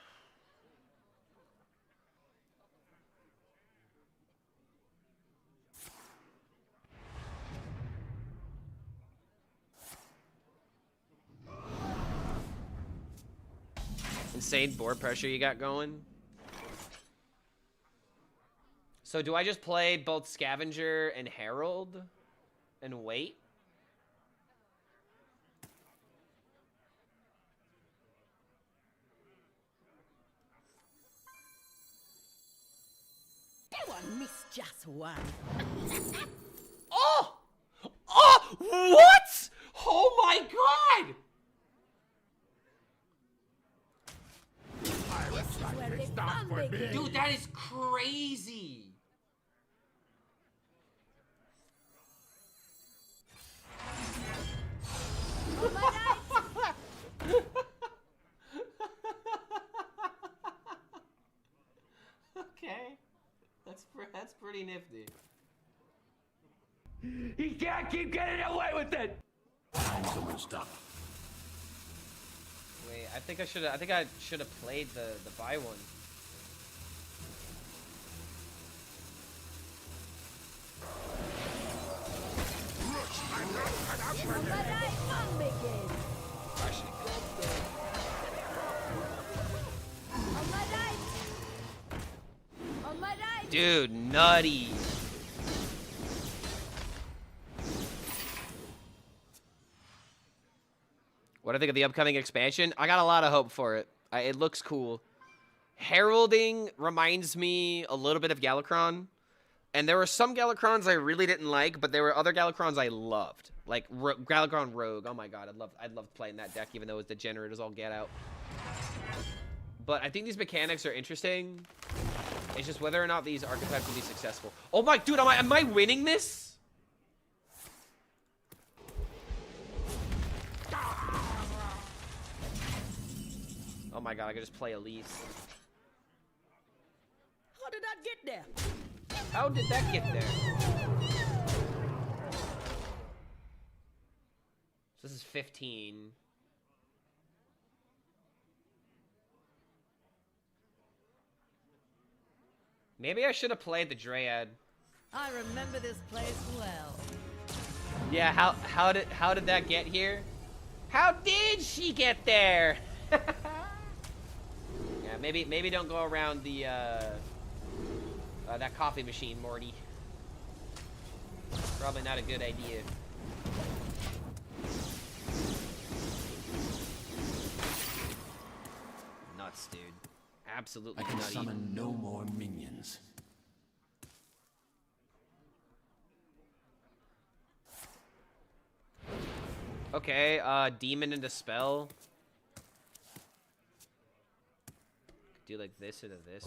Insane board pressure you got going. So do I just play both Scavenger and Herald and wait? Go on, miss just one. Oh! Oh! What? Oh my god! This is where the fun begins. Dude, that is crazy. Oh my God. Okay. That's pretty nifty. He can't keep getting away with it! Find someone to stop. Wait, I think I should have played the buy one. This is where the fun begins. On my right. On my right. Dude, nutty. What do I think of the upcoming expansion? I got a lot of hope for it. It looks cool. Heralding reminds me a little bit of Galakron. And there were some Galakrons I really didn't like, but there were other Galakrons I loved. Like Galakron Rogue. Oh my god, I'd love playing that deck even though it's degenerate as all get out. But I think these mechanics are interesting. It's just whether or not these archetypes will be successful. Oh my dude, am I winning this? Oh my god, I could just play Elise. How did that get there? How did that get there? So this is 15. Maybe I should have played the Dryad. I remember this place well. Yeah, how did that get here? How did she get there? Yeah, maybe don't go around the that coffee machine, Morty. Probably not a good idea. Nuts, dude. Absolutely I can nutty. summon no more minions. Okay, demon into spell. Do like this into this.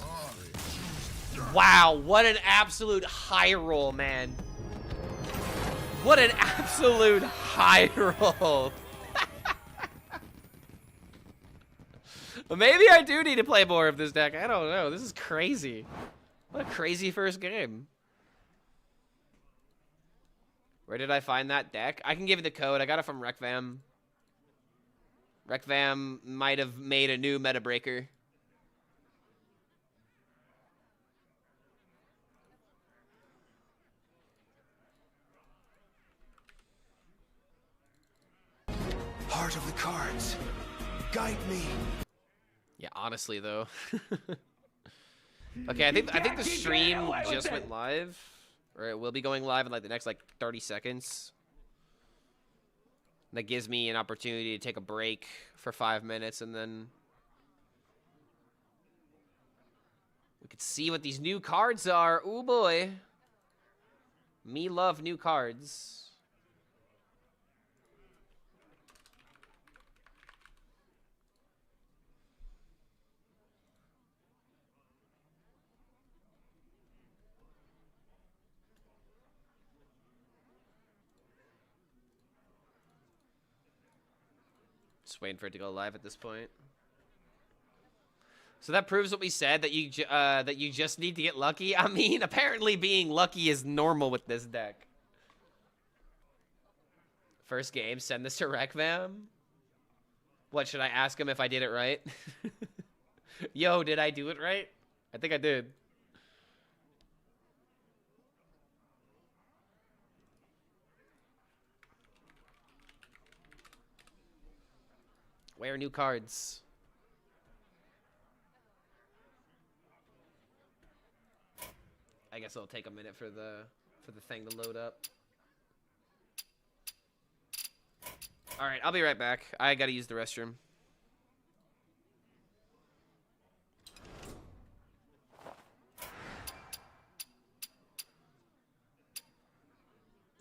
Wow, what an absolute high roll, man. What an absolute high roll. But maybe I do need to play more of this deck. I don't know. This is crazy. What a crazy first game. Where did I find that deck? I can give you the code. I got it from Rekvam. Rekvam might have made a new meta breaker. Heart of the cards, guide me. Yeah, honestly though. Okay, I think the stream just went live, or it will be going live in like the next like 30 seconds. That gives me an opportunity to take a break for 5 minutes, and then we could see what these new cards are. Ooh boy, me love new cards. Just waiting for it to go live at this point. So that proves what we said, that you just need to get lucky. I mean, apparently being lucky is normal with this deck. First game, send this to Rekvam. What, should I ask him if I did it right? Yo, did I do it right? I think I did. Where are new cards? I guess it'll take a minute for the thing to load up. All right, I'll be right back. I gotta use the restroom.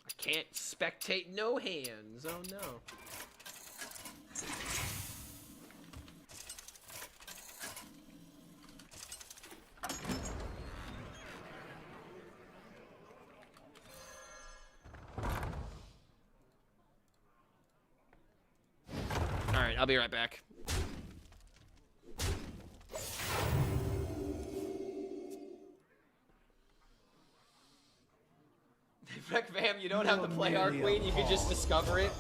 I can't spectate no hands. Oh no. Alright, I'll be right back. Rekvam, you don't have to play Arcqueen, you can just discover it.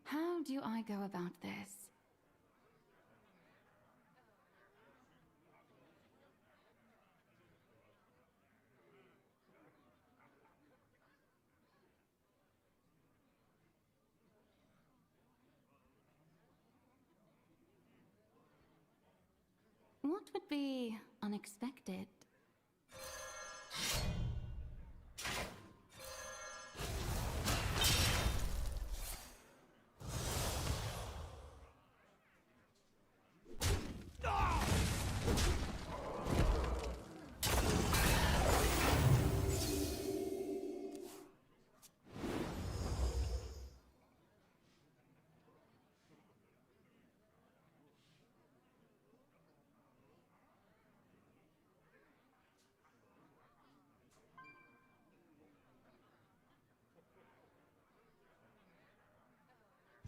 How do I go about this? What would be unexpected?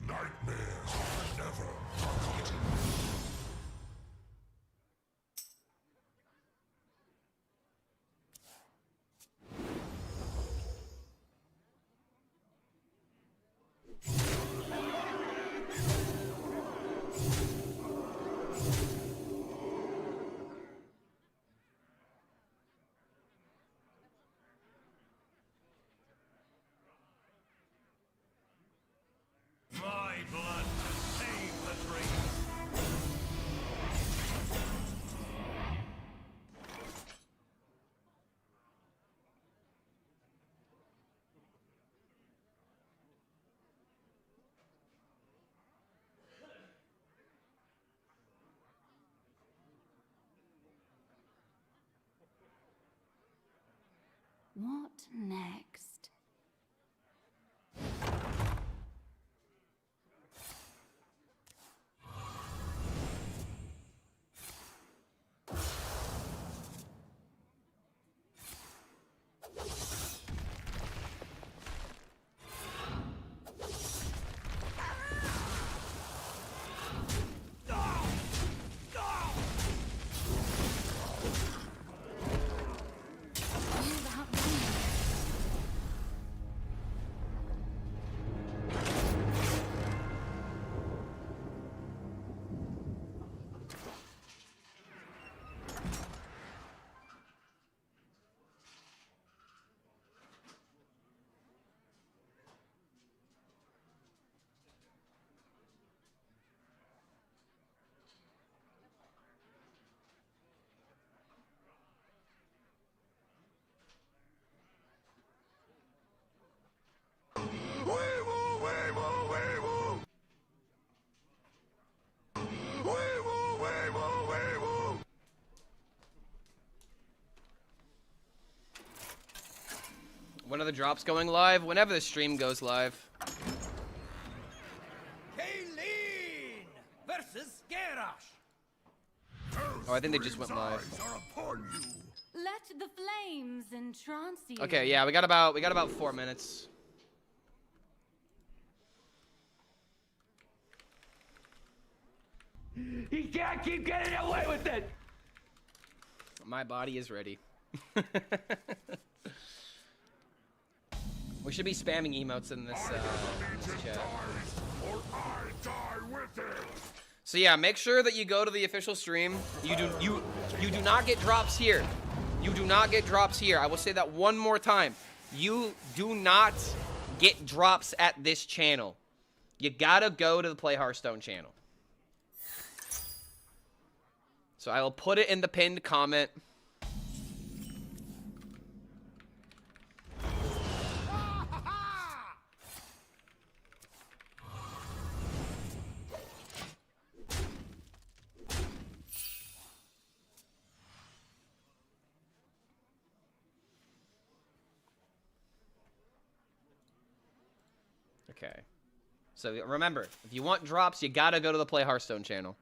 Nightmares are never forgotten. My blood to save the dream. What next? When are the drops going live? Whenever the stream goes live. Kaylin versus Garrosh. Oh, I think they just went live. Let the flames entrance you. Okay, yeah, we got about 4 minutes. He can't keep getting away with it! My body is ready. We should be spamming emotes in this chat. So yeah, make sure that you go to the official stream. You do not get drops here. You do not get drops here. I will say that one more time. You do not get drops at this channel. You gotta go to the Play Hearthstone channel. So I will put it in the pinned comment. Okay. So remember, if you want drops, you gotta go to the Play Hearthstone channel.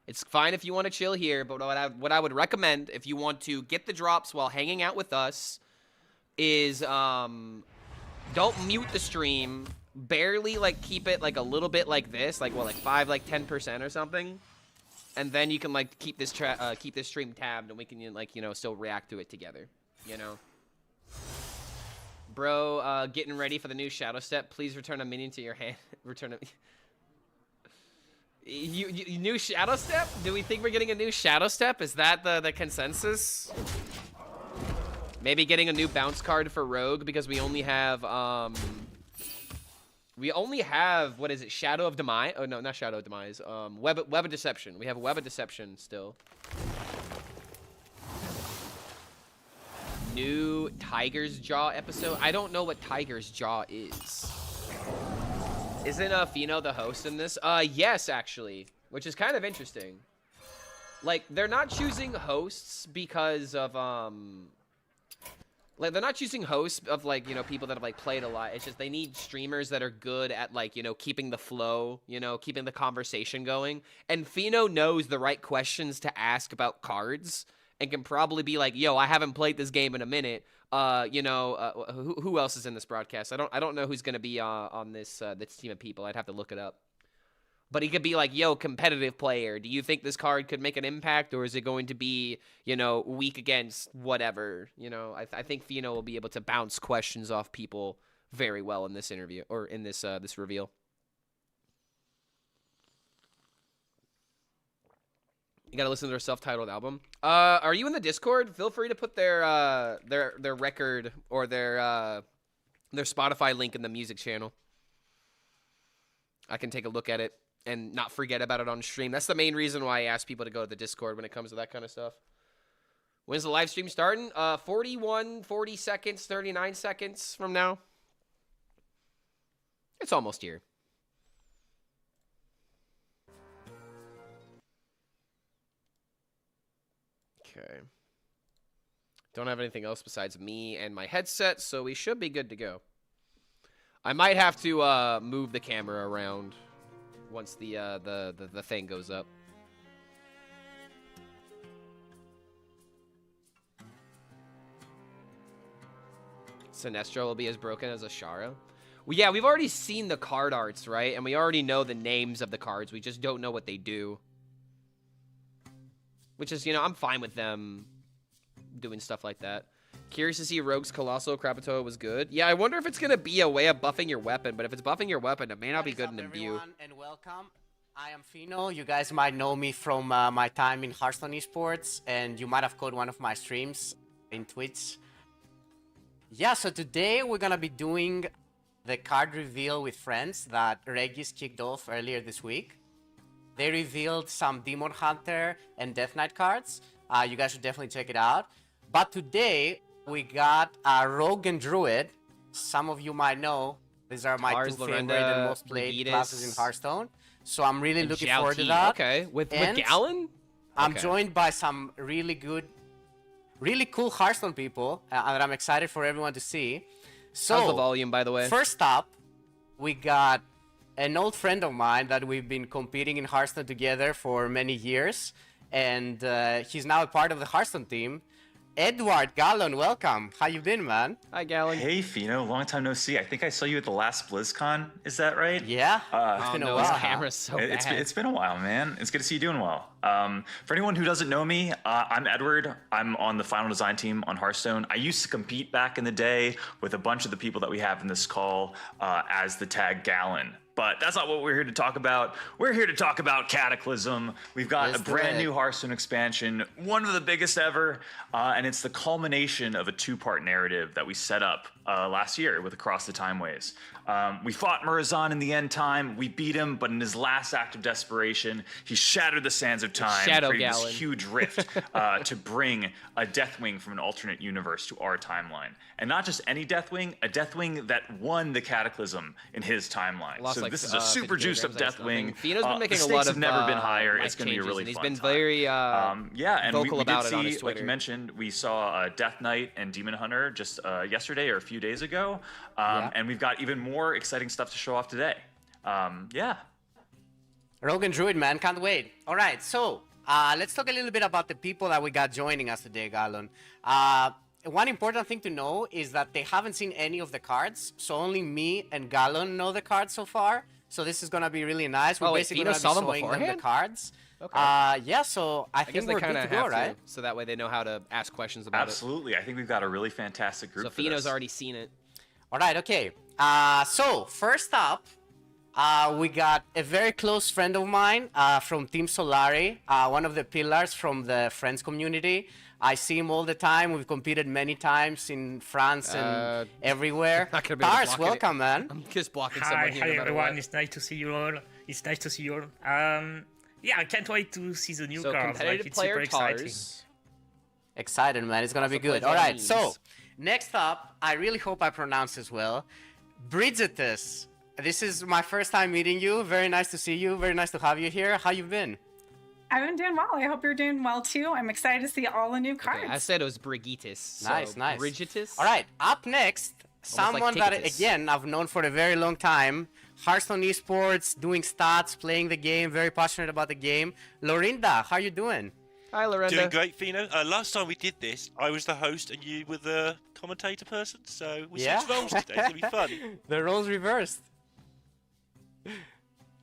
It's fine if you want to chill here, but what I would recommend if you want to get the drops while hanging out with us is don't mute the stream. Barely like keep it like a little bit like this, like 10% or something, and then you can like keep this stream tabbed, and we can like still react to it together. Bro, getting ready for the new Shadow Step. Please return a minion to your hand. Return a. You new Shadow Step? Do we think we're getting a new Shadow Step? Is that the consensus? Maybe getting a new bounce card for Rogue because we only have what is it? Shadow of Demise? Oh no, not Shadow of Demise. Web of Deception. We have Web of Deception still. New Tiger's Jaw episode. I don't know what Tiger's Jaw is. Isn't Fino the host in this? Yes, actually, which is kind of interesting. Like, they're not choosing hosts because of like they're not choosing hosts of like people that have like played a lot. It's just they need streamers that are good at like keeping the flow, keeping the conversation going. And Fino knows the right questions to ask about cards and can probably be like, "Yo, I haven't played this game in a minute. Who else is in this broadcast? I don't know who's gonna be on this team of people. I'd have to look it up. But he could be like, "Yo, competitive player. Do you think this card could make an impact, or is it going to be weak against whatever? I think Fino will be able to bounce questions off people very well in this interview or in this reveal. You gotta listen to their self-titled album. Are you in the Discord? Feel free to put their record or their Spotify link in the music channel. I can take a look at it and not forget about it on stream. That's the main reason why I ask people to go to the Discord when it comes to that kind of stuff. When's the live stream starting? 40 seconds, 39 seconds from now. It's almost here. Okay. Don't have anything else besides me and my headset, so we should be good to go. I might have to move the camera around once the thing goes up. Sinestro will be as broken as Ashara. Well, yeah, we've already seen the card arts, right? And we already know the names of the cards. We just don't know what they do. Which is, I'm fine with them doing stuff like that. Curious to see Rogue's Colossal Krakatoa was good. Yeah, I wonder if it's going to be a way of buffing your weapon. But if it's buffing your weapon, it may not be good in Imbue. And welcome. I am Fino. You guys might know me from my time in Hearthstone esports. And you might have caught one of my streams in Twitch. Yeah, so today we're going to be doing the card reveal with friends that Regis kicked off earlier this week. They revealed some Demon Hunter and Death Knight cards. You guys should definitely check it out. But today, we got Rogue and Druid. Some of you might know, these are my two favorite and most played classes in Hearthstone. So I'm really looking forward to that. Okay, with Gallon? I'm joined by some really good really cool Hearthstone people that I'm excited for everyone to see. So, How's the volume, by the way? First up, we got an old friend of mine that we've been competing in Hearthstone together for many years, and he's now a part of the Hearthstone team. Edward Gallon, welcome. How you been, man? Hi, Gallon. Hey, Fino. Long time no see. I think I saw you at the last BlizzCon. Is that right? Yeah. It's been a while. His camera's so bad. It's been a while, man. It's good to see you doing well. For anyone who doesn't know me, I'm Edward. I'm on the final design team on Hearthstone. I used to compete back in the day with a bunch of the people that we have in this call as the tag Gallon. But that's not what we're here to talk about. We're here to talk about Cataclysm. We've got a brand new Hearthstone expansion, one of the biggest ever, and it's the culmination of a two-part narrative that we set up last year with Across the Timeways. We fought Murazan in the end time. We beat him, but in his last act of desperation, he shattered the sands of time, creating this huge rift to bring a Deathwing from an alternate universe to our timeline. And not just any Deathwing, a Deathwing that won the Cataclysm in his timeline. So this is a super juiced up Deathwing. Fino's been making the a lot stakes of have never been higher. life it's going to be a really changes, fun and he's been time. very and vocal we about did it on his see, Twitter. like you mentioned, we saw Death Knight and Demon Hunter just yesterday or a few days ago. And we've got even more exciting stuff to show off today. Rogue and Druid, man, can't wait. All right, so let's talk a little bit about the people that we got joining us today, Gallon. One important thing to know is that they haven't seen any of the cards, so only me and Gallon know the cards so far. So this is gonna be really nice. We're basically gonna be showing them the cards. Okay. Yeah, so I think we're good to go, right? So that way they know how to ask questions about Absolutely. I think we've got a really fantastic group. So Fino's already seen it. All right, okay. So first up, we got a very close friend of mine from Team Solari, one of the pillars from the Friends community. I see him all the time. We've competed many times in France and everywhere. Tars, welcome, man. I'm just blocking someone here. Hi everyone. It's nice to see you all. It's nice to see you all. Yeah, I can't wait to see the new cards. Like, it's super exciting. Excited, man. It's gonna be good. All right, so next up, I really hope I pronounce this well. Bridgetus. This is my first time meeting you. Very nice to see you. Very nice to have you here. How you been? I've been doing well. I hope you're doing well too. I'm excited to see all the new cards. Okay, I said it was Brigitus. Nice, so nice. Bridgetus. All right, up next, someone like that, again, I've known for a very long time. Hearthstone esports, doing stats, playing the game, very passionate about the game. Lorinda, how you doing? Hi, Lorinda. Doing great, Fino. Last time we did this, I was the host and you were the commentator person, so we switched roles today. It's going to be fun. The roles reversed.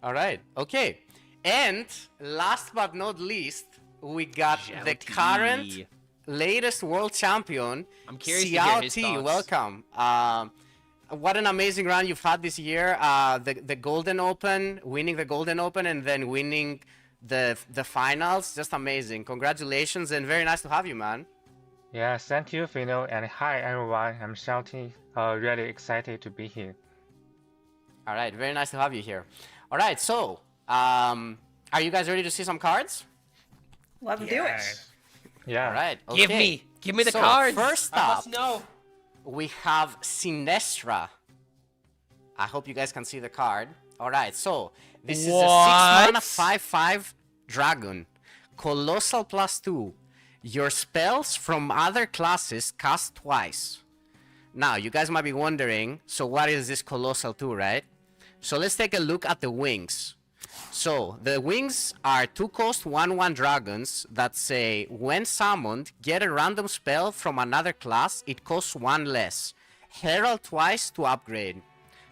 All right, okay. And last but not least, we got the current latest world champion, I'm curious to hear his CLT. thoughts. Welcome. What an amazing run you've had this year. The Golden Open, winning the Golden Open, and then winning the finals. Just amazing. Congratulations, and very nice to have you, man. Yeah, thank you, Fino, and hi everyone. I'm Shelty. Really excited to be here. All right, very nice to have you here. All right, so are you guys ready to see some cards? Let's do it. Yeah. All right. Okay. Give me the so cards. First I up, must know. we have Sinestra. I hope you guys can see the card. All right, so this is a 6-mana 5/5 dragon, colossal +2. Your spells from other classes cast twice. Now, you guys might be wondering, so what is this colossal 2, right? So let's take a look at the wings. So the wings are 2-cost 1/1 dragons that say, when summoned, get a random spell from another class, it costs 1 less. Herald twice to upgrade.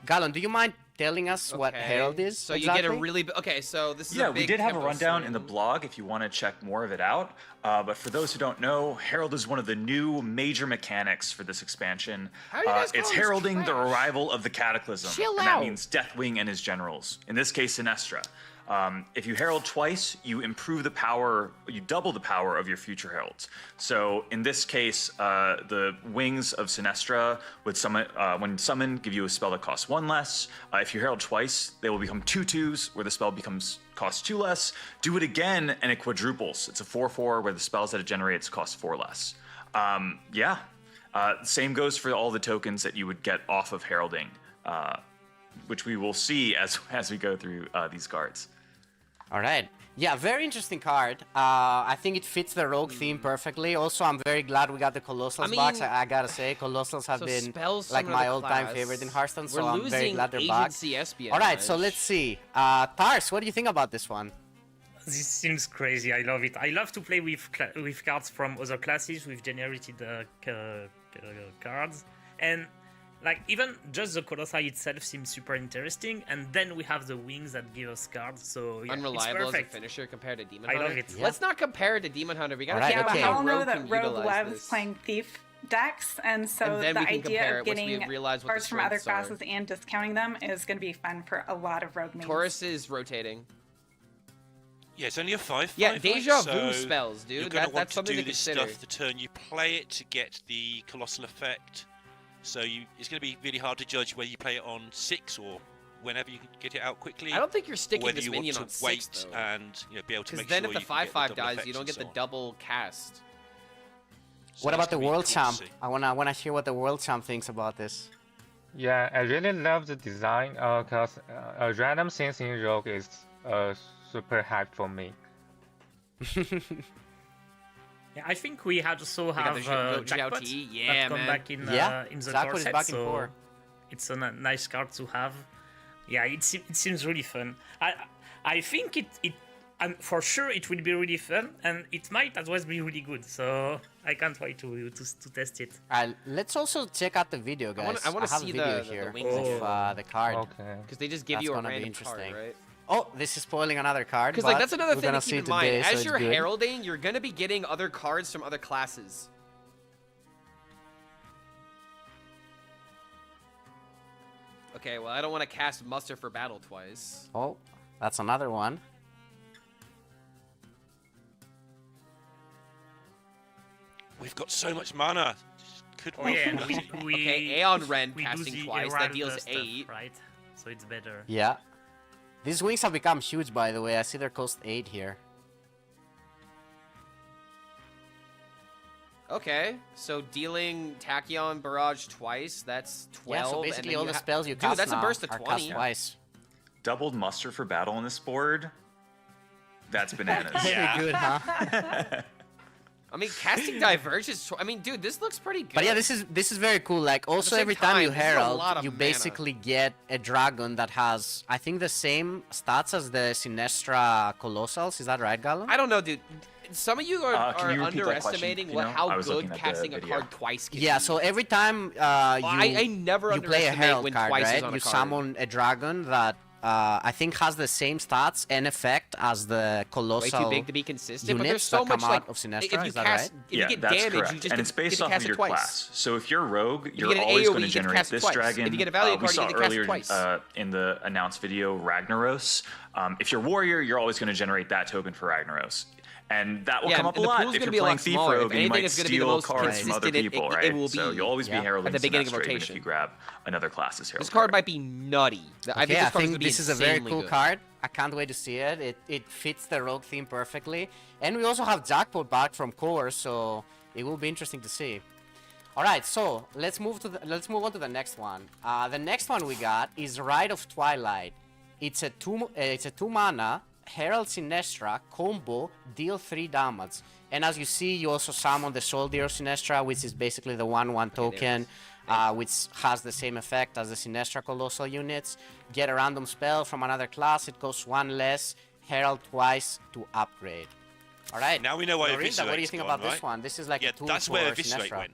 Gallon, do you mind telling us what Herald is? So you get a really so this is a big we did have a tempo rundown swing. in the blog if you want to check more of it out. But for those who don't know, Herald is one of the new major mechanics for this expansion. How are you guys It's calling this heralding the trash? arrival of the Cataclysm. Chill and out. that means Deathwing and his generals. In this case, Sinestra. If you herald twice, you improve the power, you double the power of your future heralds. So in this case, the wings of Sinestra would summon, when summoned, give you a spell that costs 1 less. If you herald twice, they will become 2/2s, where the spell costs 2 less. Do it again, and it quadruples. It's a 4/4, where the spells that it generates cost 4 less. Same goes for all the tokens that you would get off of heralding, which we will see as we go through these cards. All right. Yeah, very interesting card. I think it fits the rogue theme perfectly. Also, I'm very glad we got the Colossals box. I gotta say, Colossals have been like my all-time favorite in Hearthstone, so I'm very glad they're back. All right, so let's see. Tars, what do you think about this one? This seems crazy. I love it. I love to play with cards from other classes with generated cards, and like even just the Colossi itself seems super interesting, and then we have the wings that give us cards. So yeah, unreliable as a finisher compared to Demon Hunter. I love it. Let's not compare it to Demon Hunter. We gotta yeah, see we how all know Rogue that can Rogue utilize loves this. playing thief decks, and so And then the we can idea compare of it once we getting realize what the cards from other strengths are. classes and discounting them is going to be fun for a lot of Rogue mains. Taurus is rotating. Yeah, it's only a 5/5. Yeah, deja so vu spells, dude. You're gonna want That's something to to do this consider. stuff the turn you play it to get the colossal effect. So it's going to be really hard to judge whether you play it on 6 or whenever you can get it out quickly. I don't think you're sticking whether this you minion want on to 6, wait though. and be able to make then sure if the you can get 5/5 double dies, effects you don't and get the so on. double cast. So What that's about the gonna be World cool to Champ? see. I wanna hear what the World Champ thinks about this. Yeah, I really love the design because random things in Rogue is super hype for me. Yeah, I think we also got have the Jackpot GLT. that Yeah, come man. back in Yeah, the Jackpot core is set, back in so core. it's a nice card to have. Yeah, it seems really fun. I think it for sure it will be really fun, and it might as well be really good. So I can't wait to test it. Let's also check out the video, guys. I wanna have see a video the here wings of the card. Okay. Because they just give That's you a gonna be random interesting. card, right? Oh, this is spoiling another card. Because like but that's another we're thing gonna to see keep in mind. today, so As it's you're good. heralding, you're gonna be getting other cards from other classes. Okay, well I don't want to cast Muster for battle twice. Oh, that's another one. We've got so much mana. Could Oh yeah, and we Okay, Aeon Rend we do casting the twice, that Herald deals stuff, 8. right? So it's better. Yeah. These wings have become huge, by the way. I see they cost 8 here. Okay, so dealing Tachyon Barrage twice, that's 12. Yeah, so and basically then all you the ha- spells you Dude, cast that's now a burst of are 20. cast twice. Doubled muster for battle on this board. That's bananas. Pretty good, huh? I mean, casting Diverge is... I mean, dude, this looks pretty good. But yeah, this is very cool. Like, also same every time you time, this is a herald, lot of you mana. basically get a dragon that has, I think, the same stats as the Sinestra Colossals. Is that right, Gallon? I don't know, dude. Some of you are Can you repeat that underestimating question, Pino? I how was good looking at the casting a video. card twice can Yeah, be. so every time I never you play a underestimate herald when card, twice is right? on a You card. summon a dragon that I think has the same stats and effect as the Way colossal too big to be consistent, but there's units so that come much like out of Sinestra. if you Is that cast, right? if Yeah, you get that's damage, correct. you just And get, it's based get off to cast of it your twice. class. So if you're rogue, you you're get an always AoE, going to you get to generate cast it this twice. dragon. If you get a value we card, you saw get to cast it earlier twice. in the announced video Ragnaros. If you're warrior, you're always going to generate that token for Ragnaros. And that will Yeah, come up a and the lot pool's if gonna you're be a playing lot Thief smaller. If Rogue and you anything, might it's gonna be the steal most cards from other consistent people, it right? will So be you'll always be at heralding the beginning of Sinestra, even rotation. if you grab another class's herald This card might be nutty. I Okay, think I this card's think gonna be this is a very insanely cool good. card. I can't wait to see it. It fits the rogue theme perfectly. And we also have Jackpot back from core, so it will be interesting to see. All right, so let's move on to the next one. The next one we got is Rite of Twilight. It's a 2 mana Herald Sinestra combo, deal 3 damage. And as you see, you also summon the Soldier Sinestra, which is basically the 1/1 token, which has the same effect as the Sinestra Colossal units. Get a random spell from another class, it costs 1 less, Herald twice to upgrade. All right. Now we know why Lorinda, what do you Eviscerate's think gone, about this right? one? This is like Yeah, a tool that's for where Eviscerate Sinestra. went.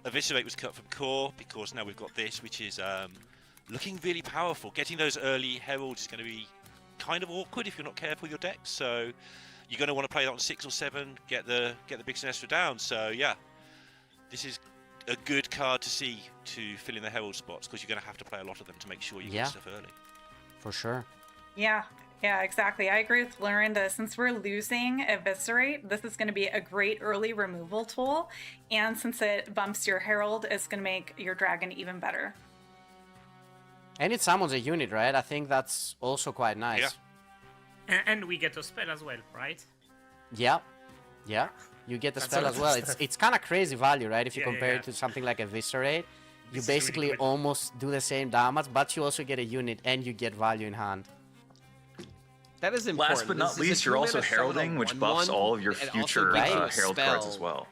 Eviscerate was cut from core because now we've got this, which is looking really powerful. Getting those early heralds is going to be kind of awkward if you're not careful with your deck. So you're going to want to play that on 6 or 7, get the big Sinestra down. So yeah, this is a good card to see to fill in the herald spots because you're going to have to play a lot of them to make sure you get stuff early. For sure. Yeah, exactly. I agree with Lorinda. Since we're losing Eviscerate, this is going to be a great early removal tool. And since it bumps your Herald, it's going to make your dragon even better. And it summons a unit, right? I think that's also quite nice. Yeah. And we get a spell as well, right? Yeah. You get the That's spell a as lot well. of stuff. It's kind of crazy value, right? If you Yeah, compare yeah. it to something like Eviscerate, you This is basically really good. almost do the same damage, but you also get a unit and you get value in hand. That is important. Last but not This is a least, you're also 2-mana summon heralding, which 1/1, buffs all of your and also future gives you a herald cards as spell. well.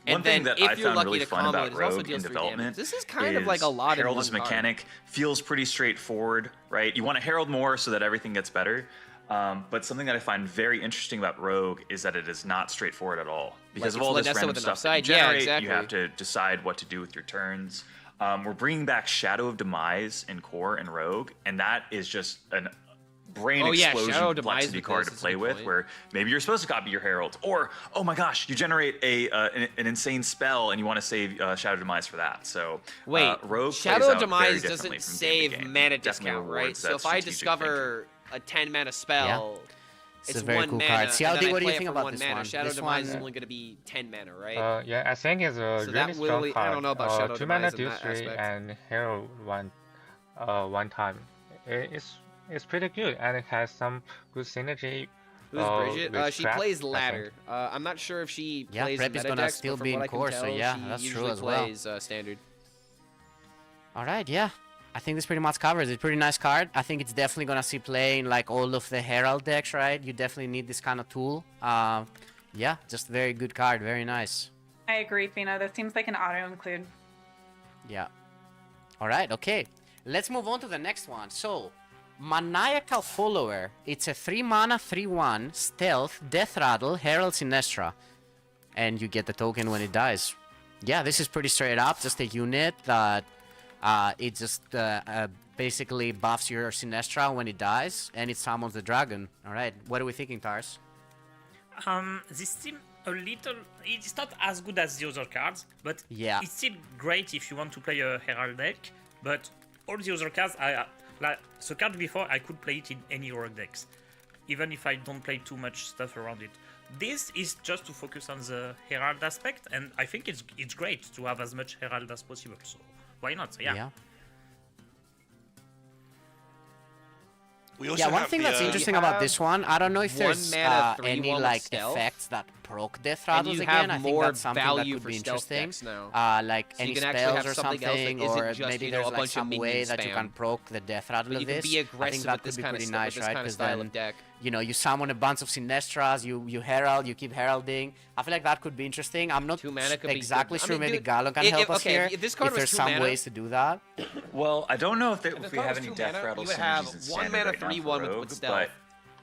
And One thing then that if I you're found lucky really to fun combo about it, it also Rogue in deals 3 damage. development This is kind of like a lot in Herald one as a card. mechanic feels pretty straightforward, right? You want to herald more so that everything gets better. But something that I find very interesting about Rogue is that it is not straightforward at all. Because Like of all it's this Lanessa random with an stuff that you upside. Yeah, generate, exactly. you have to decide what to do with your turns. We're bringing back Shadow of Demise in Core and Rogue, and that is just an brain explosion Shadow of Demise complexity with card this to is a play good with, point. where maybe you're supposed to copy your Herald, or oh my gosh, you generate an insane spell and you want to save Shadow of Demise for that. So Wait, Rogue Shadow of plays out very Demise differently doesn't from game to save game. mana Definitely discount, right? rewards So that if I strategic discover a 10 mana spell, It's it's a very 1 cool mana, card. See, and Aldi, then I what do you play it think for about 1 this mana. one? Shadow This of Demise is one- only going to be 10 mana, right? Yeah, I think it's a So really that strong really- card. I don't know about Shadow 2 mana Demise in deal that 3 aspect. and Herald one time. It's pretty good and it has some good synergy. Who's Bridget? with She Prep, plays I think. ladder. I'm not sure if she Yeah, plays Prep is meta gonna decks, still but from be in what I can core, so tell, yeah, she that's true usually as well. plays standard. All right, yeah. I think this pretty much covers it. Pretty nice card. I think it's definitely gonna see play in like all of the Herald decks, right? You definitely need this kind of tool. Yeah, just very good card. Very nice. I agree, Fino. This seems like an auto include. Yeah. All right, okay. Let's move on to the next one. So, Maniacal Follower. It's a 3 mana, 3/1, stealth, death rattle, Herald Sinestra. And you get the token when it dies. Yeah, this is pretty straight up. Just a unit that it just basically buffs your Sinestra when it dies, and it summons the dragon. All right, what are we thinking, Tars? This seems a little. It's not as good as the other cards, but Yeah. it's still great if you want to play a Herald deck. But all the other cards, like the card before, I could play it in any Rogue decks, even if I don't play too much stuff around it. This is just to focus on the Herald aspect, and I think it's great to have as much Herald as possible. So why not? So, yeah. We also Yeah, one have thing the, that's interesting about this one, I don't know if there's 1 mana, 3/1 any with like stealth. effects that proc death And rattles you again. have I think more that's something that value could for be stealth interesting. decks now. Like So you any can actually spells have or something else that something, isn't or just, maybe you know, there's a like bunch of some way minion that you spam. can proc the death rattle But of you can this. be I aggressive think with that this could be kind of pretty stuff, nice, with this right? kind of Because style then of deck. you know you summon a bunch of Sinestras, you herald, you keep heralding. I feel like that could be interesting. I'm not 2 mana could be exactly good. I sure. mean, Maybe dude, Galo can if- help us okay, here. if this card was there's 2 some mana- ways to do that. Well, I don't know if this we card have was any 2 death mana, rattle you would synergies have in 1 standard mana, right now 3/1 for with Rogue, stealth. but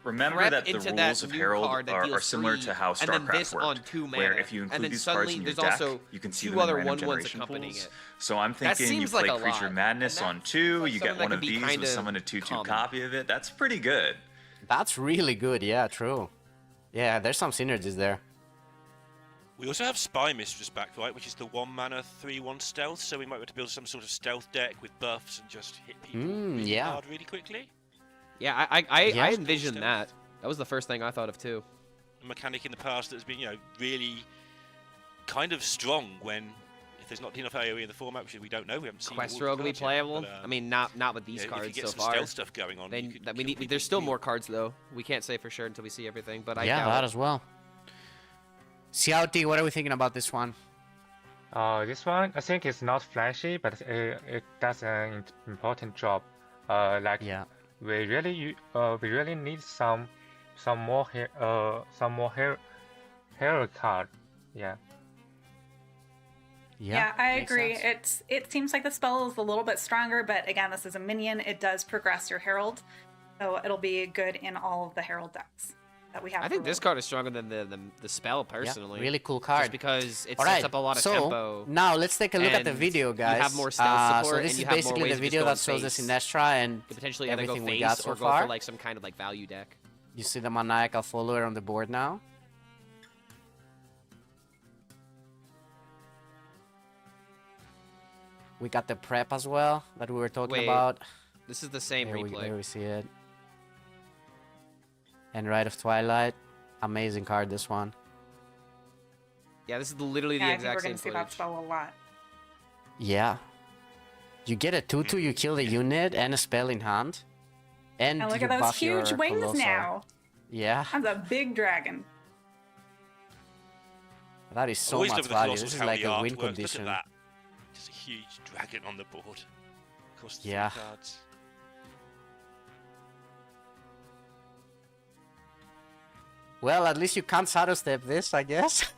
remember Prep that the into rules that of new Herald card that are deals similar 3, to how and then StarCraft this works, on 2 where mana, if you and include then these suddenly cards in your there's deck, also you can see 2 them in other random 1/1s generation accompanying pools. it. So I'm That thinking you seems like play a Creature lot. Madness And that on 2, seems like you something get that one could of be these kinda with summon a 2/2 common. copy of it. That's pretty good. That's really good. Yeah, true. Yeah, there's some synergies there. We also have Spy Mistress back, right, which is the 1 mana 3/1 stealth. So we might be able to build some sort of stealth deck with buffs and just hit people really yeah. hard really quickly. Yeah, I Yeah. envisioned that. That was the first thing I thought of too. A mechanic in the past that's been, you know, really kind of strong when if there's not enough AoE in the format, which we don't know, we haven't seen. Quest all the Rogue will be cards yet, playable. but, I mean, not with these yeah, if you cards get so some far. stealth stuff going on, Then you could that kill people there's still really- more cards though. We can't say for sure until we see everything. But I Yeah, doubt that it. as well. Xiaoti, what are we thinking about this one? This one, I think it's not flashy, but it does an important job. Like we really need some more hero card. Yeah. Yeah, I makes agree. sense. It seems like the spell is a little bit stronger, but again, this is a minion. It does progress your herald, so it'll be good in all of the herald decks that we have. I think for this Rogue. card is stronger than the spell personally. really cool card. Just because it All sets right, up a lot of so, tempo. now let's take a look at the and video, guys. You have more stealth support, so and this is you have more basically ways the to just video go that and shows the face. Sinestra and You could potentially either go everything we face got so or go far. for like some kind of like value deck. You see the Maniacal Follower on the board now. We got the prep as well that we were talking Wait, about. This is the same replay. There we see it. And Rite of Twilight. Amazing card, this one. Yeah, this is literally Yeah, the I think we're exact going same to see that footage. spell a lot. Yeah. You get a 2/2, you kill the unit and a spell in hand. And And look you at those buff huge your wings Colossal. now. Yeah, That's a big dragon. that is so Always much love the value. Colossals, This is how like the a win artwork, condition. Look at that. Just a huge dragon on the board. Cost 3 Yeah. cards. Well, at least you can't shadow step this, I guess.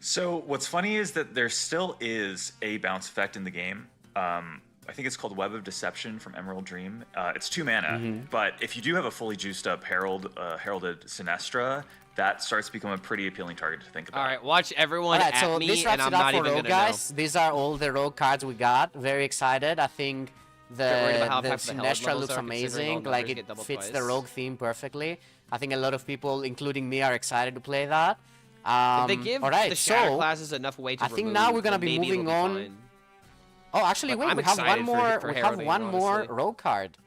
So what's funny is that there still is a bounce effect in the game. I think it's called Web of Deception from Emerald Dream. It's 2 mana, but if you do have a fully juiced up heralded Sinestra, that starts to become a pretty appealing target to think about. All right, watch everyone at so me, this and wraps I'm it up not for even rogue, gonna guys. These are all the rogue cards we got. Very excited. I think worried about how the hyped the Herald Sinestra levels looks are, considering amazing. all Like numbers it get doubled fits the twice. rogue theme perfectly. I think a lot of people, including me, are excited to play that. If they give all right, the shatter so classes enough way to I think remove, now we're gonna then be maybe moving it'll be on. fine. Oh, actually, But wait. I'm We have one excited more. for We have heralding, one more honestly. rogue card.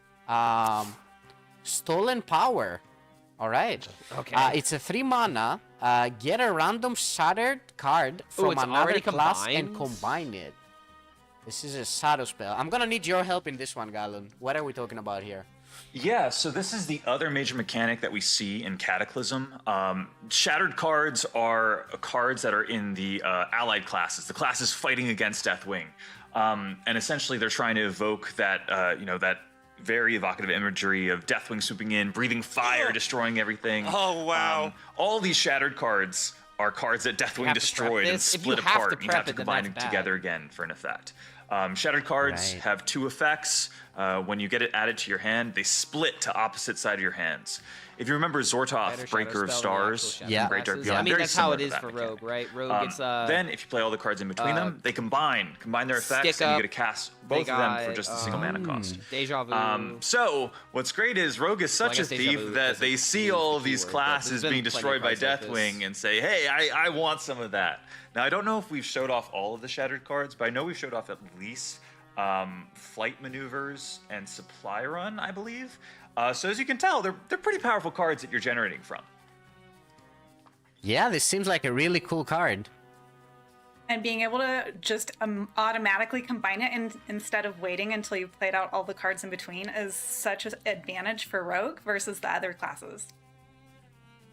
Stolen Power. All right. Okay. It's a 3 mana. Get a random shattered card Ooh, from it's another already class and combined? combine it. This is a shadow spell. I'm gonna need your help in this one, Galen. What are we talking about here? Yeah, so this is the other major mechanic that we see in Cataclysm. Shattered cards are cards that are in the allied classes, the classes fighting against Deathwing. And essentially they're trying to evoke that, that very evocative imagery of Deathwing swooping in, breathing fire, destroying everything. Oh, wow. All these shattered cards are cards that Deathwing have to prep destroyed and this? If split you have to apart. And you prep have to it, then combine that's them bad. together again for an effect. Shattered cards have 2 effects. When you get it added to your hand, they split to opposite side of your hands. If you remember Zortoth, Better Breaker of shadow spell than Stars, actual from shadow Great Dark classes. Beyond, I mean, very that's how similar it to is that for mechanic. Rogue, right? Rogue gets Then, if you play all the cards in between them, they combine their effects, stick and you up. get to cast They both of them for got, just a single mana cost. Deja Vu. So, what's great is Rogue is Well, I such a guess Deja thief Vu that doesn't they mean see the all of these keyword, but classes there's been being plenty of destroyed by cards like this. Deathwing and say, hey, I want some of that. Now, I don't know if we've showed off all of the Shattered cards, but I know we've showed off at least Flight Maneuvers and Supply Run, I believe. So as you can tell, they're pretty powerful cards that you're generating from. Yeah, this seems like a really cool card. And being able to just automatically combine it instead of waiting until you've played out all the cards in between is such an advantage for Rogue versus the other classes.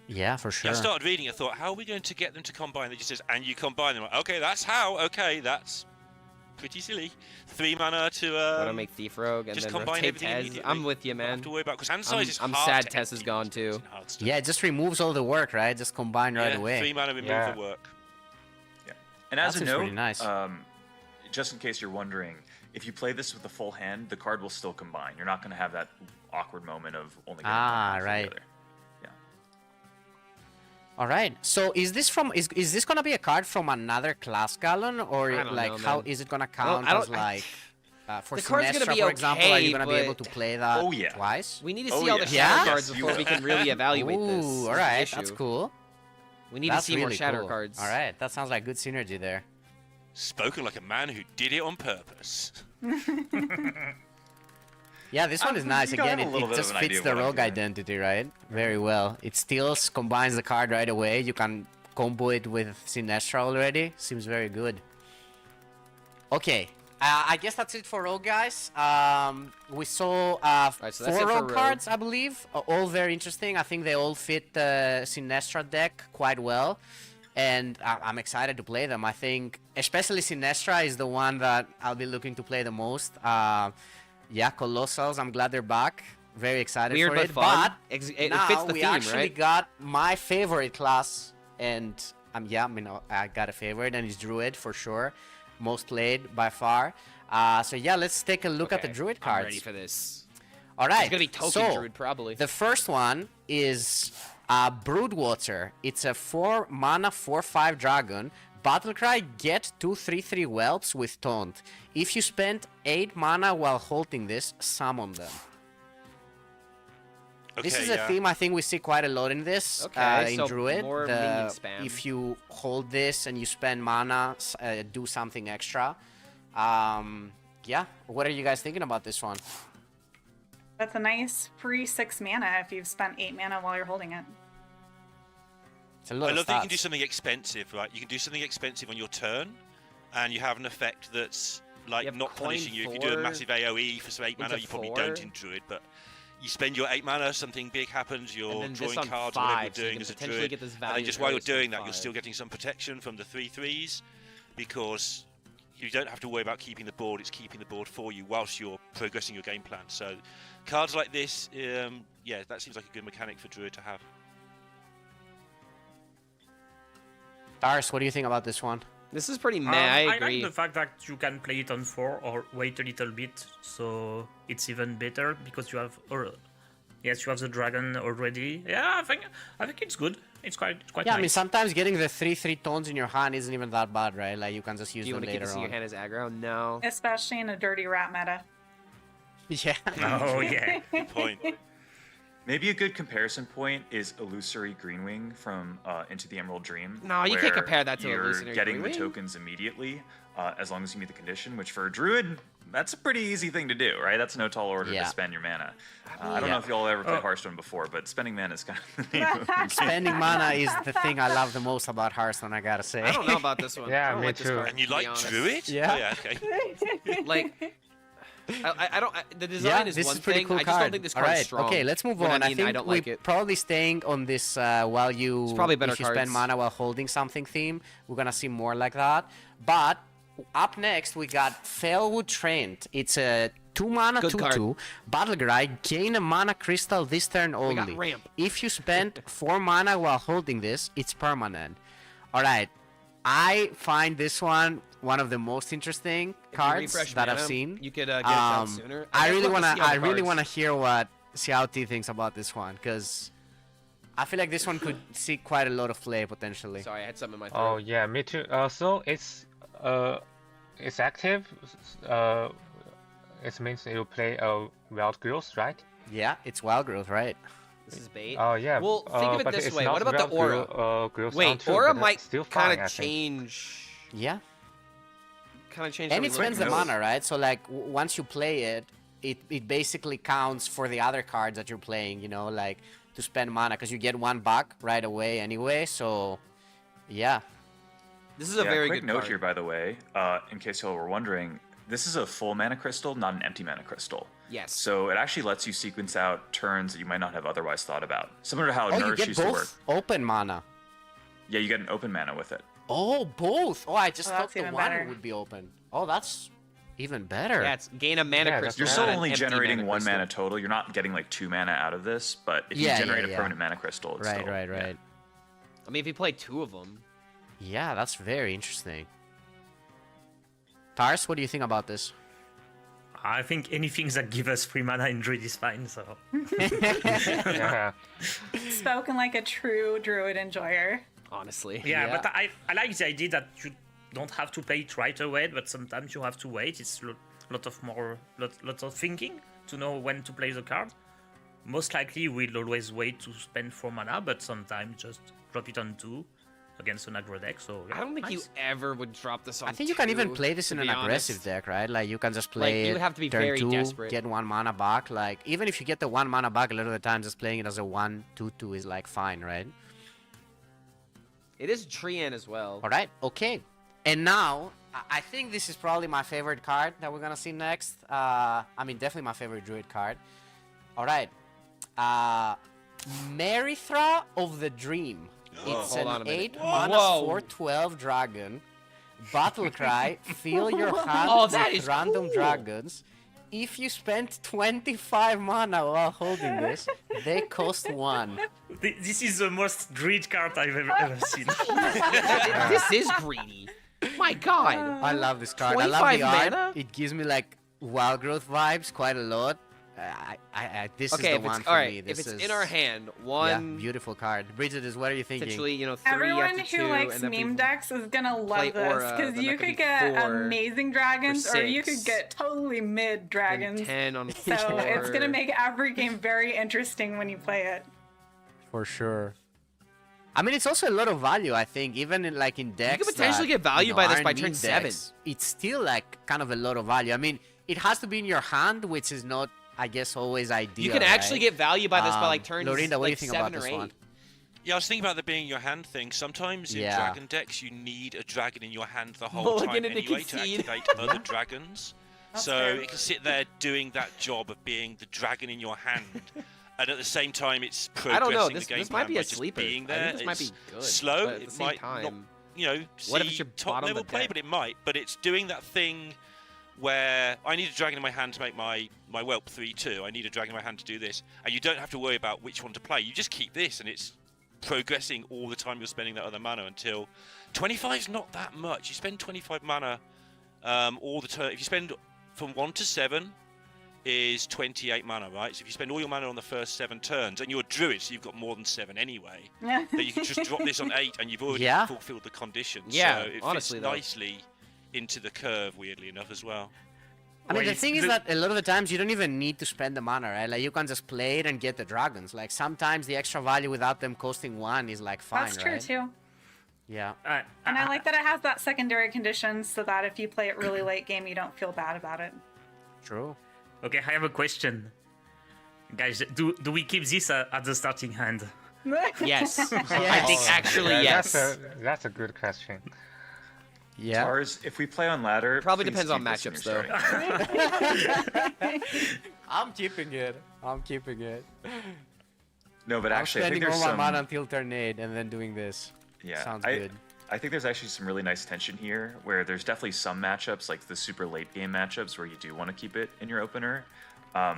Yeah, for sure. Yeah, I started reading. I thought, how are we going to get them to combine? It just says, and you combine them. Okay, that's how. Okay, that's pretty silly. 3 mana to. Want to make Thief Rogue and just then combine rotate everything Tez? immediately. I'm with you, man. Don't have to worry about because hand size is I'm hard sad to Tess is empty gone too. Yeah, it just removes all the work, right? Just combine right away. 3 mana remove the work. Yeah. And as That a seems note, pretty nice. just in case you're wondering, if you play this with a full hand, the card will still combine. You're not going to have that awkward moment of only getting one hand right. together. All right. So is this from is this gonna be a card from another class, Galen, or I don't like know, how man. is it gonna I don't- count I don't- as like for The card's gonna Sinestra, be for example? Are you okay, gonna be able to but- play that Oh, yeah. twice? We need to Oh, see all the yeah. shatter Yeah? cards Yes, before you we can really evaluate Ooh, this. all This is right, the issue. that's cool. We need That's to see more really shatter cool. cards. All right, that sounds like good synergy there. Spoken like a man who did it on purpose. Yeah, this one is nice. you got Again, a little it bit just of an fits idea of the what I'm rogue doing. identity, right? Very well. It steals, combines the card right away. You can combo it with Sinestra already. Seems very good. Okay, I guess that's it for rogue, guys. We saw Right, so that's 4 it for rogue rogue. cards, I believe. All very interesting. I think they all fit the Sinestra deck quite well. And I'm excited to play them. I think especially Sinestra is the one that I'll be looking to play the most. Yeah, Colossals, I'm glad they're back. Very excited Weird for but it. fun. But It now fits the we theme, actually right? got my favorite class. And I got a favorite, and it's Druid for sure. Most played by far. So yeah, let's take a look at the Okay, Druid cards. I'm ready for this. All right. It's gonna be token so, Druid probably. The first one is Broodwater. It's a 4 mana 4/5 dragon. Battlecry, get 2/3/3 whelps with taunt. If you spend 8 mana while holding this, summon them. This is a theme I think we see quite a lot in this, Okay, in so Druid. more minion spam. If you hold this and you spend mana, do something extra. Yeah, what are you guys thinking about this one? That's a nice free 6 mana if you've spent 8 mana while you're holding it. It's a lot I of love that you can do stats. something expensive, right? You can do something expensive on your turn, and you have an effect that's like have not coin punishing you. If you do a 4 massive AoE for some 8 mana, into you probably 4. don't in Druid, but you spend your 8 mana, something big happens, you're then this drawing on cards, or whatever 5, you're so you doing can as a potentially Druid, get this and value then just while you're early, so doing that, you're 5. still getting some protection from the 3/3s, because you don't have to worry about keeping the board, it's keeping the board for you whilst you're progressing your game plan. So cards like this, yeah, that seems like a good mechanic for Druid to have. Dars, what do you think about this one? This is pretty meh. I agree. like the fact that you can play it on 4 or wait a little bit, so it's even better because you have, yes, you have the dragon already. Yeah, I think it's good. It's quite yeah, nice. I mean, sometimes getting the 3/3 tones in your hand isn't even that bad, right? Like, you can just use them later on. Do you want to keep your hand as aggro? No. Especially in a dirty rat meta. Yeah. Oh, yeah. Good point. Maybe a good comparison point is Illusory Greenwing from Into the Emerald Dream. No, you can't compare that to you're Illusory getting the Greenwing. tokens immediately, as long as you meet the condition, which for a Druid, that's a pretty easy thing to do, right? That's no tall order Yeah. to spend your mana. I don't know if y'all ever played Hearthstone before, but spending mana is kind of the name of the game. Spending mana is the thing I love the most about Hearthstone, I gotta say. I don't know about this one. Yeah, I don't me like this too. card, And you to be like honest. Druid? Yeah. Oh, yeah, okay. Like, I don't. The design is this one is pretty thing. cool I just card. don't think this All card's right, strong. okay, let's move What on. I mean, think I don't we're like it. probably staying on this while you It's probably better if you spend cards. mana while holding something theme. We're gonna see more like that. But up next we got Felwood Trent. It's a 2 mana Good 2/2 battle cry. Gain a mana crystal this turn We got only. ramp. If you spend 4 mana while holding this, it's permanent. All right, I find this one of the most interesting cards refresh that I've mana, seen. you could get it out sooner. I I'd really love to wanna see all the I really cards. wanna hear what Xiao thinks about this one, because I feel like this one could see quite a lot of play potentially. Sorry, I had something in my throat. Oh yeah, me too. So it's active. It means you play a wild growth, right? Yeah, it's wild growth, right? This is bait. Oh yeah. Well, think of it but this it's way. not What about the wild aura? growth Wait, on two, aura but might that's still kind fine, I of think. change. Yeah. Kind of change. And how it we look spends at the this. mana, right? So like once you play it, it basically counts for the other cards that you're playing, you know, like to spend mana, because you get 1 back right away anyway. So yeah. This is a Yeah, very quick good note card. here, by the way, in case y'all were wondering. This is a full mana crystal, not an empty mana crystal. Yes. So it actually lets you sequence out turns that you might not have otherwise thought about. Similar to how Oh, you Nourish get used to work. both open mana. Yeah, you get an open mana with it. Oh, both. Oh, I just Oh, thought that's the even one better. would be open. Oh, that's even better. Yeah, it's gain a mana Yeah, crystal. You're It's still not an only empty generating mana 1 crystal. mana total. You're not getting like 2 mana out of this, but if Yeah, you generate yeah. a permanent mana crystal, it's Right, still, right, yeah. right. I mean, if you play 2 of them. Yeah, that's very interesting. Tars, what do you think about this? I think anything that gives us free mana in Druid is fine, so... Yeah. Spoken like a true druid enjoyer. Honestly. Yeah, Yeah. but I like the idea that you don't have to play it right away, but sometimes you have to wait. It's lot of thinking to know when to play the card. Most likely, we'll always wait to spend 4 mana, but sometimes just drop it on 2 against an aggro deck. So yeah, I don't think nice. you ever would drop this on. I think you can even 2, play this to in an be aggressive honest. deck, right? Like you can just play you it would have to be turn very 2, desperate. get 1 mana back. Like even if you get the 1 mana back, a lot of the time just playing it as a 1/2/2 is like fine, right? It is Treant as well. All right, okay. And now I think this is probably my favorite card that we're gonna see next. I mean, definitely my favorite druid card. All right, Merithra of the Dream. It's Hold on an a minute. 8 mana Whoa. 4/12 dragon. Battle cry. Fill your hand Oh, that with is random cool. dragons. If you spend 25 mana while holding this, they cost 1. This is the most Druid card I've ever seen. This is greedy. My God. I love this card. I love 25 the art. mana? It gives me like wild growth vibes quite a lot. This Okay, is if the one it's for all right, me. if This it's is in our hand, yeah, one beautiful card. Bridget, what are you thinking? potentially, 3 Everyone after 2, who likes and then meme people decks is gonna play love this Aura, because then you that could could be get 4 amazing dragons for or you 6, could get totally mid then dragons. 10 on So it's 4. gonna make every game very interesting when you play it. For sure. I mean, it's also a lot of value, I think, even in like in decks. could potentially that, get value you know, by this aren't by meme turn 7. decks. It's still like kind of a lot of value. I mean, it has to be in your hand, which is not, I guess, always ideal. You can actually right? get value by this by like turns Lorinda, what like do you think 7 about or this 8. one? Yeah, I was thinking about the being in your hand thing. Sometimes in Yeah. dragon decks, you need a dragon in your hand the whole Mulligan time into anyway to concede. activate other dragons. So fair. it can sit there doing that job of being the dragon in your hand, and at the same time, it's I progressing don't know. the This game might plan be by a just sleeper. being I there. think this might be It's good. slow. But at the It same might time, not, you know, what if see it's your top bottom of level the play, deck? but it might. But it's doing that thing where I need a dragon in my hand to make my whelp 3/2. I need a dragon in my hand to do this, and you don't have to worry about which one to play. You just keep this, and it's progressing all the time you're spending that other mana until 25 is not that much. You spend 25 mana all the turn. If you spend from 1 to 7 is 28 mana, right? So if you spend all your mana on the first 7 turns, and you're a druid, so you've got more than 7 anyway, then you can just drop this on 8, and you've already fulfilled the conditions. Yeah, so it honestly, fits nicely into the curve, weirdly enough, as well. I mean, the thing is that a lot of the times you don't even need to spend the mana, right? Like, you can just play it and get the dragons. Like, sometimes the extra value without them costing 1 is, like, fine, That's true, right? too. Yeah. And I like that it has that secondary condition so that if you play it really late game, you don't feel bad about it. True. Okay, I have a question. Guys, do we keep this at the starting hand? Yes. I think actually yes. That's a good question. Yeah. Tars, if we play on ladder, Probably please depends on keep this in matchups, your though. strike. I'm keeping it. I'm keeping it. No, but actually, I think spending there's all my some. mana until turn 8 and then doing this. Yeah, Sounds good. I think there's actually some really nice tension here, where there's definitely some matchups, like the super late game matchups, where you do want to keep it in your opener.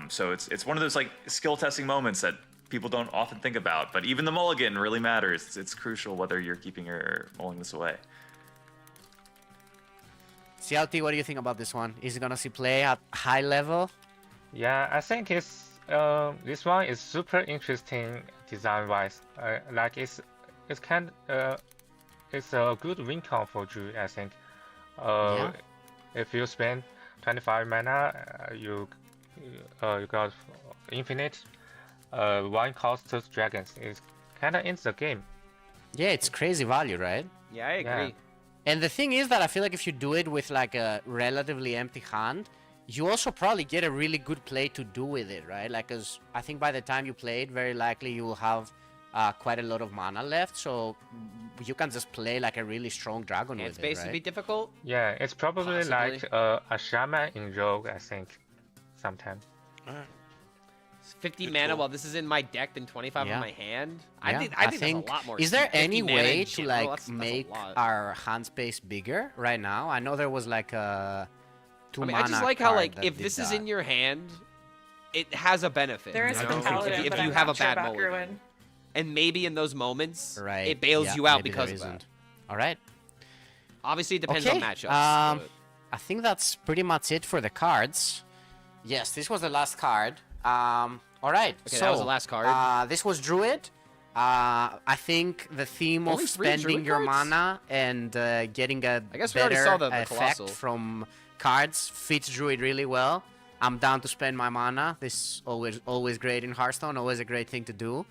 So it's one of those like skill testing moments that people don't often think about, but even the mulligan really matters. It's crucial whether you're keeping or mulling this away. CLT, what do you think about this one? Is it gonna see play at high level? Yeah, I think it's this one is super interesting design-wise. Like it's it's a good win count for Druid, I think. If you spend 25 mana, you got infinite. One cost dragons. It kind of ends the game. Yeah, it's crazy value, right? Yeah, I agree. Yeah. And the thing is that I feel like if you do it with like a relatively empty hand, you also probably get a really good play to do with it, right? Like, cause I think by the time you play it, very likely you will have quite a lot of mana left, so you can just play like a really strong dragon with it, space right? would be difficult. Yeah, it's probably like a shaman in Rogue, I think, sometimes. 50 mana while this is in my deck than 25 in my hand. I think that's a lot more. Is there 50 any mana way in to general, like that's a make lot. our hand space bigger right now? I know there was like a 2 I mean, mana I just like how card like that if did this is that. in your hand, it has a benefit. There is you a know? paladin, if but you I'm have not a sure bad about mulligan. Druid. And maybe in those moments, Right. it bails yeah, you out maybe because there of that. isn't. All right. Obviously, it depends Okay, on matchups. but- I think that's pretty much it for the cards. Yes, this was the last card. All right. Okay, so, that was the last card. This was Druid. I think the theme Only of 3 spending Druid your cards? mana and getting a I guess we already better saw the effect Colossal. from cards fits Druid really well. I'm down to spend my mana. This is always great in Hearthstone. Always a great thing to do.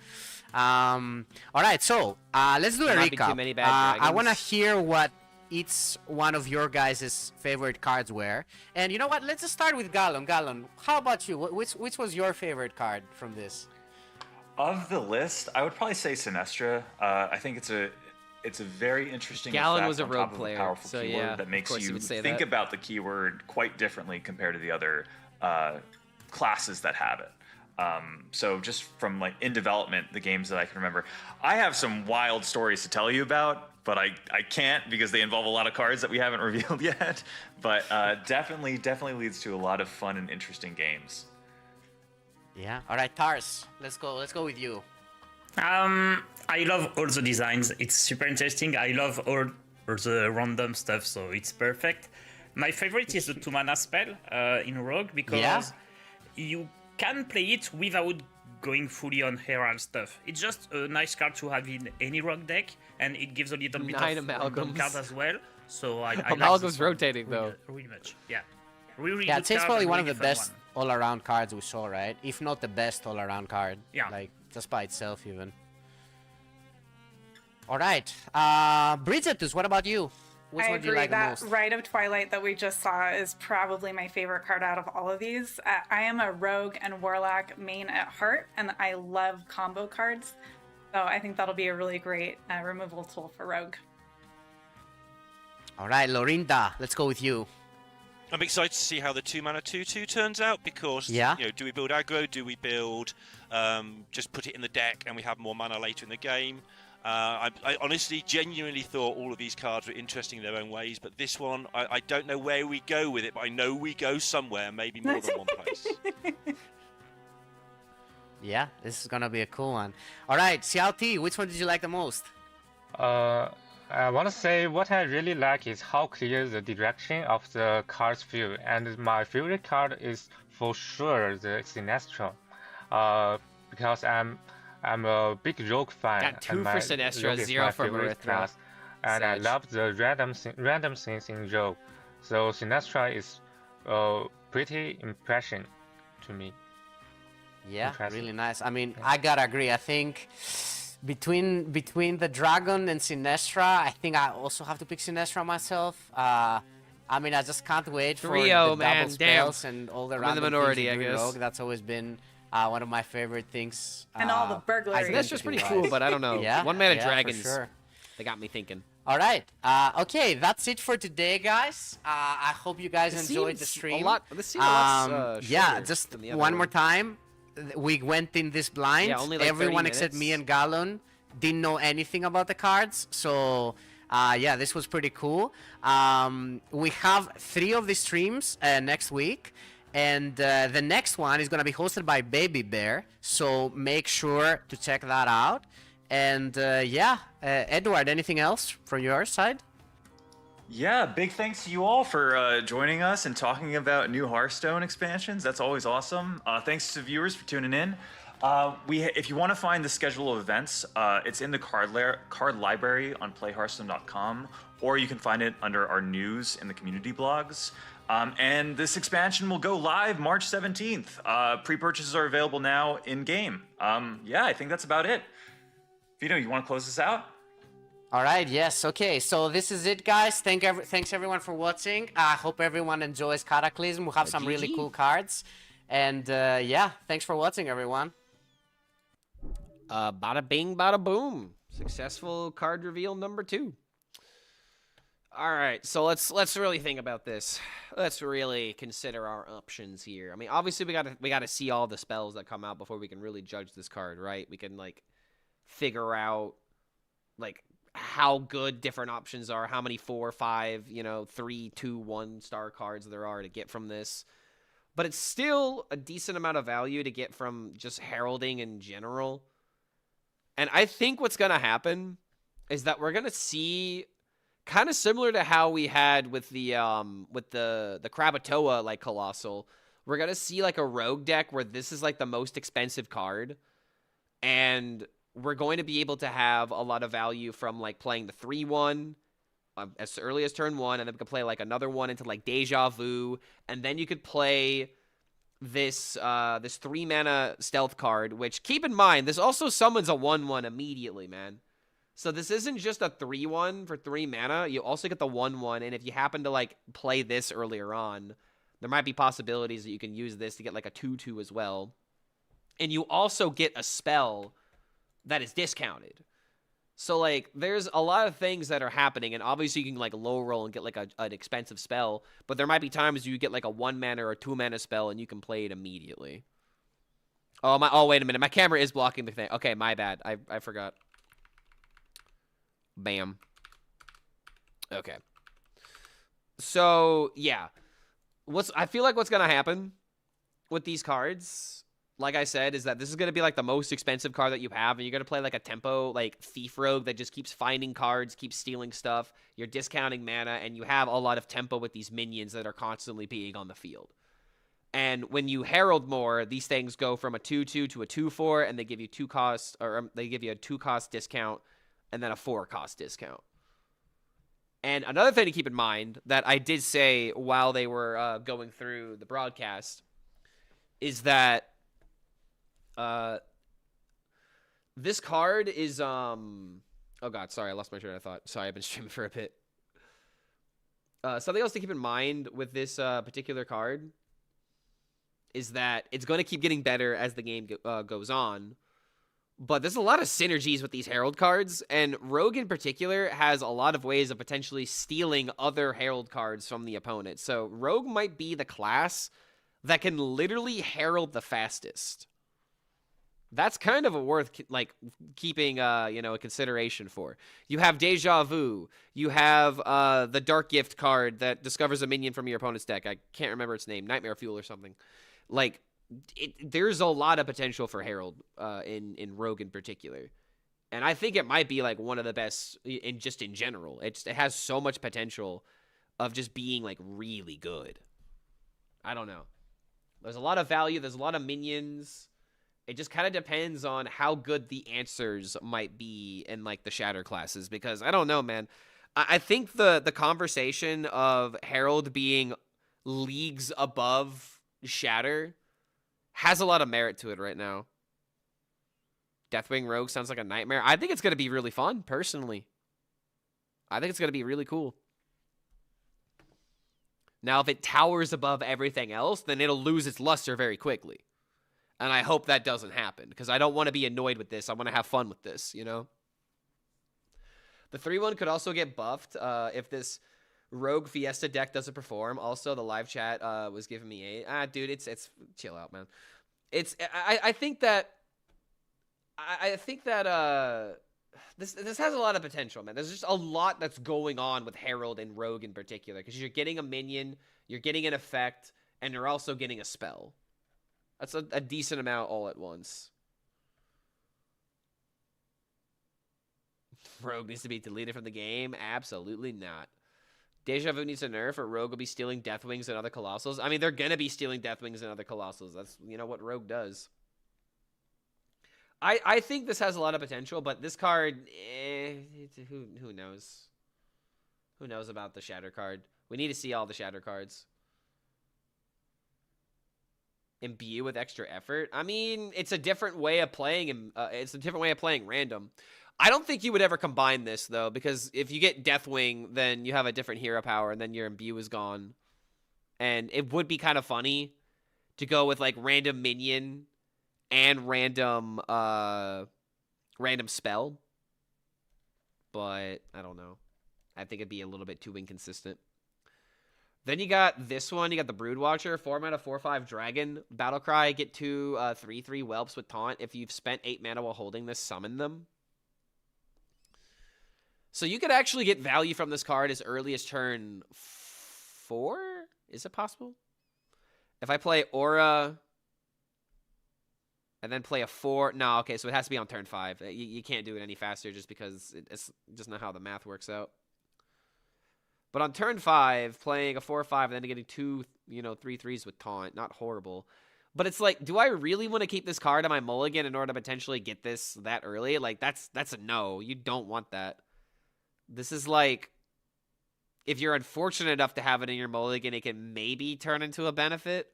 All right, so let's do a There might be too recap. many bad I want to dragons. hear what each one of your guys' favorite cards were. And you know what? Let's just start with Gallon. Gallon, how about you? Which was your favorite card from this? Of the list, I would probably say Sinestra. I think it's a very interesting Gallon effect was a on rogue top of player, powerful so keyword yeah, that of makes course you you would say think that. about the keyword quite differently compared to the other classes that have it. So just from like in development, the games that I can remember, I have some wild stories to tell you about, but I can't because they involve a lot of cards that we haven't revealed yet. But definitely leads to a lot of fun and interesting games. Yeah. All right, Tars, let's go with you. I love all the designs. It's super interesting. I love all the random stuff, so it's perfect. My favorite is the 2 mana spell in Rogue because you can play it without going fully on Herald stuff. It's just a nice card to have in any Rogue deck, and it gives a little bit 9 of random amalgams. card as well. So I like Amalgam's this one rotating, though. really much. Yeah. Really Yeah, good I'd say it's card probably and one of really the fun best one. all-around cards we saw, right? If not the best all-around card. Yeah. Like, just by itself, even. All right. Bridgetus, what about you? Which I one do you agree like the that most? Rite of Twilight that we just saw is probably my favorite card out of all of these. I am a rogue and warlock main at heart, and I love combo cards. So I think that'll be a really great removal tool for rogue. All right, Lorinda, let's go with you. I'm excited to see how the 2 mana 2/2 turns out because you know, do we build aggro? Do we build just put it in the deck and we have more mana later in the game? I honestly, genuinely thought all of these cards were interesting in their own ways, but this one, I don't know where we go with it, but I know we go somewhere, maybe more than one place. Yeah, this is gonna be a cool one. All right, CLT, which one did you like the most? I want to say what I really like is how clear the direction of the cards feel, and my favorite card is for sure the Sinestro, because I'm a big Rogue fan. Got 2 and for my Sinestro, Rogue is 0 my for favorite Marithra. class, and I love the random things in Rogue. So Sinestro is pretty impressive to me. Yeah, Impressive. really nice. I mean, I gotta agree. I think between the Dragon and Sinestra, I think I also have to pick Sinestra myself. I mean, I just can't wait for Trio, the man, double spells and all the I'm in the random minority, things I you do in guess. Rogue. That's always been one of my favorite things. And all the burglaries. Sinestra's pretty cool, but I don't know. Yeah, One mana yeah, for dragons. sure. They got me thinking. All right. Okay, that's it for today, guys. I hope you guys This enjoyed the seems stream. this seemed a lot, yeah, shorter just than the other one more one. time. We went in this blind. Yeah, only like 30 Everyone except me minutes. and Gallon didn't know anything about the cards. So, yeah, this was pretty cool. We have 3 of the streams next week. And the next one is going to be hosted by Baby Bear. So make sure to check that out. And yeah, Edward, anything else from your side? Yeah, big thanks to you all for joining us and talking about new Hearthstone expansions. That's always awesome. Thanks to viewers for tuning in. If you want to find the schedule of events, it's in the card library on playhearthstone.com, or you can find it under our news in the community blogs. And this expansion will go live March 17th. Pre-purchases are available now in-game. Yeah, I think that's about it. Vito, you want to close this out? All right, yes, okay. So this is it, guys. Thanks everyone for watching. I hope everyone enjoys Cataclysm. We'll have some really GG. cool cards. And yeah, thanks for watching, everyone. Bada bing, bada boom. Successful card reveal number 2. All right, so let's really think about this. Let's really consider our options here. I mean, obviously we gotta see all the spells that come out before we can really judge this card, right? We can like figure out like how good different options are, how many 4, 5, 3, 2, 1 star cards there are to get from this. But it's still a decent amount of value to get from just heralding in general. And I think what's going to happen is that we're going to see kind of similar to how we had with the Krakatoa like Colossal. We're going to see like a rogue deck where this is like the most expensive card, and we're going to be able to have a lot of value from like playing the 3/1 as early as turn 1, and then we can play like another one into like Deja Vu, and then you could play this 3 mana stealth card, which keep in mind this also summons a 1/1 immediately, man. So this isn't just a 3/1 for 3 mana. You also get the 1/1, and if you happen to like play this earlier on, there might be possibilities that you can use this to get like a 2/2 as well. And you also get a spell that is discounted. So like there's a lot of things that are happening, and obviously you can like low roll and get like an expensive spell, but there might be times you get like a 1 mana or a 2 mana spell and you can play it immediately. Oh wait a minute, my camera is blocking the thing. Okay, my bad. I forgot. Bam. Okay. So yeah. I feel like what's gonna happen with these cards, like I said, is that this is going to be like the most expensive card that you have, and you're going to play like a tempo, like Thief Rogue that just keeps finding cards, keeps stealing stuff. You're discounting mana, and you have a lot of tempo with these minions that are constantly being on the field. And when you herald more, these things go from a 2/2 to a 2/4, and they give you 2 cost, or they give you a 2 cost discount, and then a 4 cost discount. And another thing to keep in mind that I did say while they were going through the broadcast is that this card is oh god, sorry, I lost my train of thought. Sorry, I've been streaming for a bit. Something else to keep in mind with this particular card is that it's going to keep getting better as the game goes on. But there's a lot of synergies with these Herald cards, and Rogue in particular has a lot of ways of potentially stealing other Herald cards from the opponent. So Rogue might be the class that can literally Herald the fastest. That's kind of a worth like keeping you know, a consideration for. You have Deja Vu. You have the Dark Gift card that discovers a minion from your opponent's deck. I can't remember its name, Nightmare Fuel or something. Like there's a lot of potential for Herald in Rogue in particular. And I think it might be like one of the best in general. It has so much potential of just being like really good. I don't know. There's a lot of value, there's a lot of minions. It just kind of depends on how good the answers might be in, like, the Shatter classes. Because, I don't know, man. I think the conversation of Herald being leagues above Shatter has a lot of merit to it right now. Deathwing Rogue sounds like a nightmare. I think it's going to be really fun, personally. I think it's going to be really cool. Now, if it towers above everything else, then it'll lose its luster very quickly. And I hope that doesn't happen, because I don't want to be annoyed with this. I want to have fun with this, you know? The 3-1 could also get buffed if this Rogue Fiesta deck doesn't perform. Also, the live chat was giving me a... dude, it's chill out, man. I think that this has a lot of potential, man. There's just a lot that's going on with Herald and Rogue in particular, because you're getting a minion, you're getting an effect, and you're also getting a spell. That's a decent amount all at once. Rogue needs to be deleted from the game? Absolutely not. Deja Vu needs a nerf, or Rogue will be stealing Deathwings and other Colossals. I mean, they're going to be stealing Deathwings and other Colossals. That's, you know, what Rogue does. I think this has a lot of potential, but this card, who knows? Who knows about the Shatter card? We need to see all the Shatter cards. Imbue with extra effort. I mean, it's a different way of playing. It's a different way of playing random. I don't think you would ever combine this though, because if you get Deathwing, then you have a different hero power, and then your Imbue is gone. And it would be kind of funny to go with like random minion and random spell. But I don't know. I think it'd be a little bit too inconsistent. Then you got this one. You got the Broodwatcher, 4 mana, 4/5 dragon. Battlecry, get 2 3/3 whelps with taunt. If you've spent 8 mana while holding this, summon them. So you could actually get value from this card as early as turn 4? Is it possible? If I play Aura and then play a 4... No, okay, so it has to be on turn 5. You can't do it any faster just because it's just not how the math works out. But on turn 5, playing a 4/5 and then getting 2, 3/3s with taunt, not horrible. But it's like, do I really want to keep this card on my mulligan in order to potentially get this that early? Like, that's a no. You don't want that. This is like, if you're unfortunate enough to have it in your mulligan, it can maybe turn into a benefit.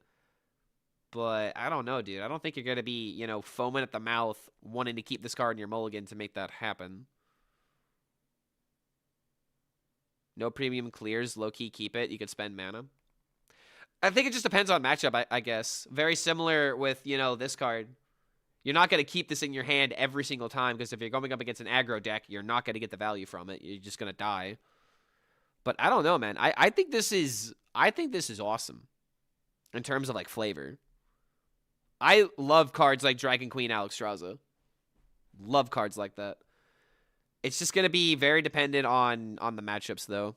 But I don't know, dude. I don't think you're going to be, foaming at the mouth wanting to keep this card in your mulligan to make that happen. No premium clears, low-key keep it. You could spend mana. I think it just depends on matchup, I guess. Very similar with, this card. You're not going to keep this in your hand every single time, because if you're going up against an aggro deck, you're not going to get the value from it. You're just going to die. But I don't know, man. I think this is awesome in terms of, like, flavor. I love cards like Dragon Queen Alexstrasza. Love cards like that. It's just going to be very dependent on the matchups, though.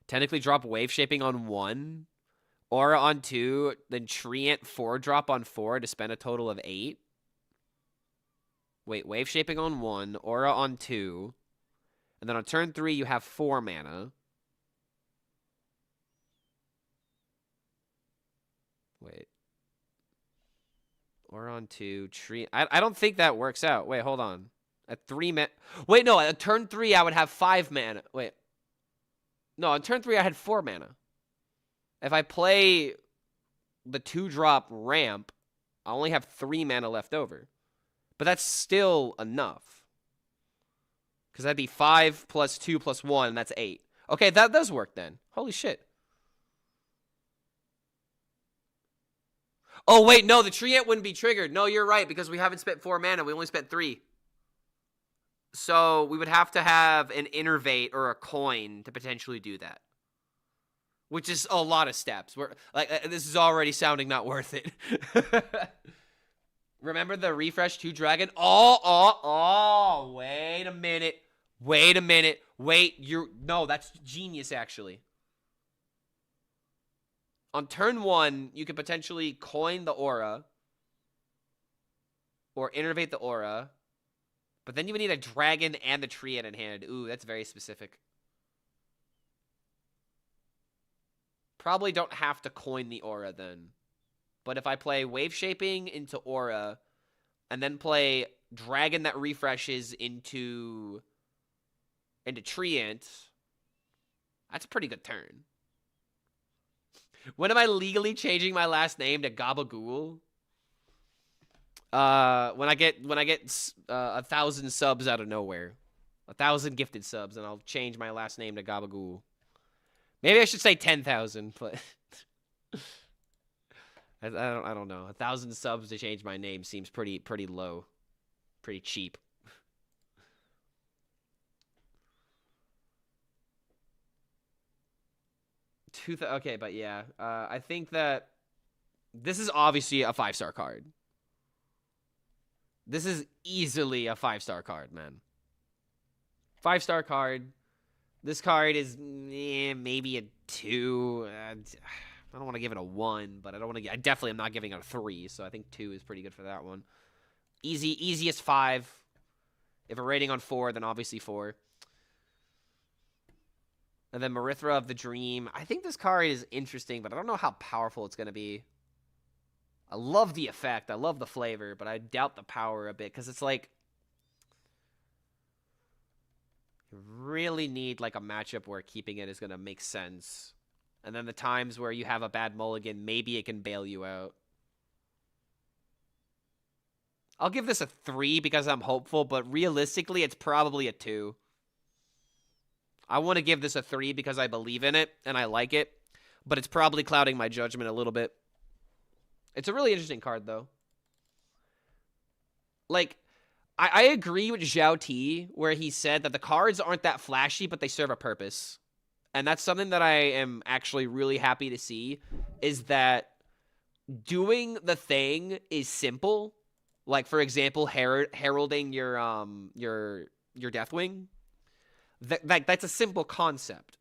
Technically drop Wave Shaping on 1. Aura on 2. Then Treant 4-drop on 4 to spend a total of 8. Wait, Wave Shaping on 1. Aura on 2. And then on turn 3, you have 4 mana. Wait. Aura on 2. Treant. I don't think that works out. Wait, hold on. At 3 mana. Wait, no. At turn 3, I would have 5 mana. Wait. No, on turn 3, I had 4 mana. If I play the 2-drop ramp, I only have 3 mana left over. But that's still enough. Because that'd be 5 plus 2 plus 1, and that's 8. Okay, that does work then. Holy shit. Oh, wait, no, the Treant wouldn't be triggered. No, you're right, because we haven't spent 4 mana. We only spent 3. So we would have to have an Innervate or a coin to potentially do that. Which is a lot of steps. This is already sounding not worth it. Remember the refresh 2 dragon? Oh, wait a minute. Wait a minute. Wait, no, that's genius actually. On turn 1, you could potentially coin the aura or innervate the aura, but then you would need a dragon and the Treant in hand. Ooh, that's very specific. Probably don't have to coin the aura then. But if I play Wave Shaping into aura and then play dragon that refreshes into Treant, that's a pretty good turn. When am I legally changing my last name to Gabagool? When I get 1,000 subs out of nowhere, 1,000 gifted subs, and I'll change my last name to Gabagool. Maybe I should say 10,000, but I don't know. 1,000 subs to change my name seems pretty low, pretty cheap. Okay, but yeah, I think that this is obviously a 5-star card. This is easily a 5-star card, man. 5-star card. This card is maybe a 2. I don't want to give it a 1, but I definitely am not giving it a 3, so I think 2 is pretty good for that one. Easiest 5. If we're rating on 4, then obviously 4. And then Marithra of the Dream. I think this card is interesting, but I don't know how powerful it's going to be. I love the effect. I love the flavor, but I doubt the power a bit, because it's like you really need like a matchup where keeping it is going to make sense. And then the times where you have a bad mulligan, maybe it can bail you out. I'll give this a 3 because I'm hopeful, but realistically, it's probably a 2. I want to give this a 3 because I believe in it and I like it, but it's probably clouding my judgment a little bit. It's a really interesting card, though. Like, I agree with Zhao T, where he said that the cards aren't that flashy, but they serve a purpose. And that's something that I am actually really happy to see, is that doing the thing is simple. Like, for example, heralding your Deathwing. That's a simple concept.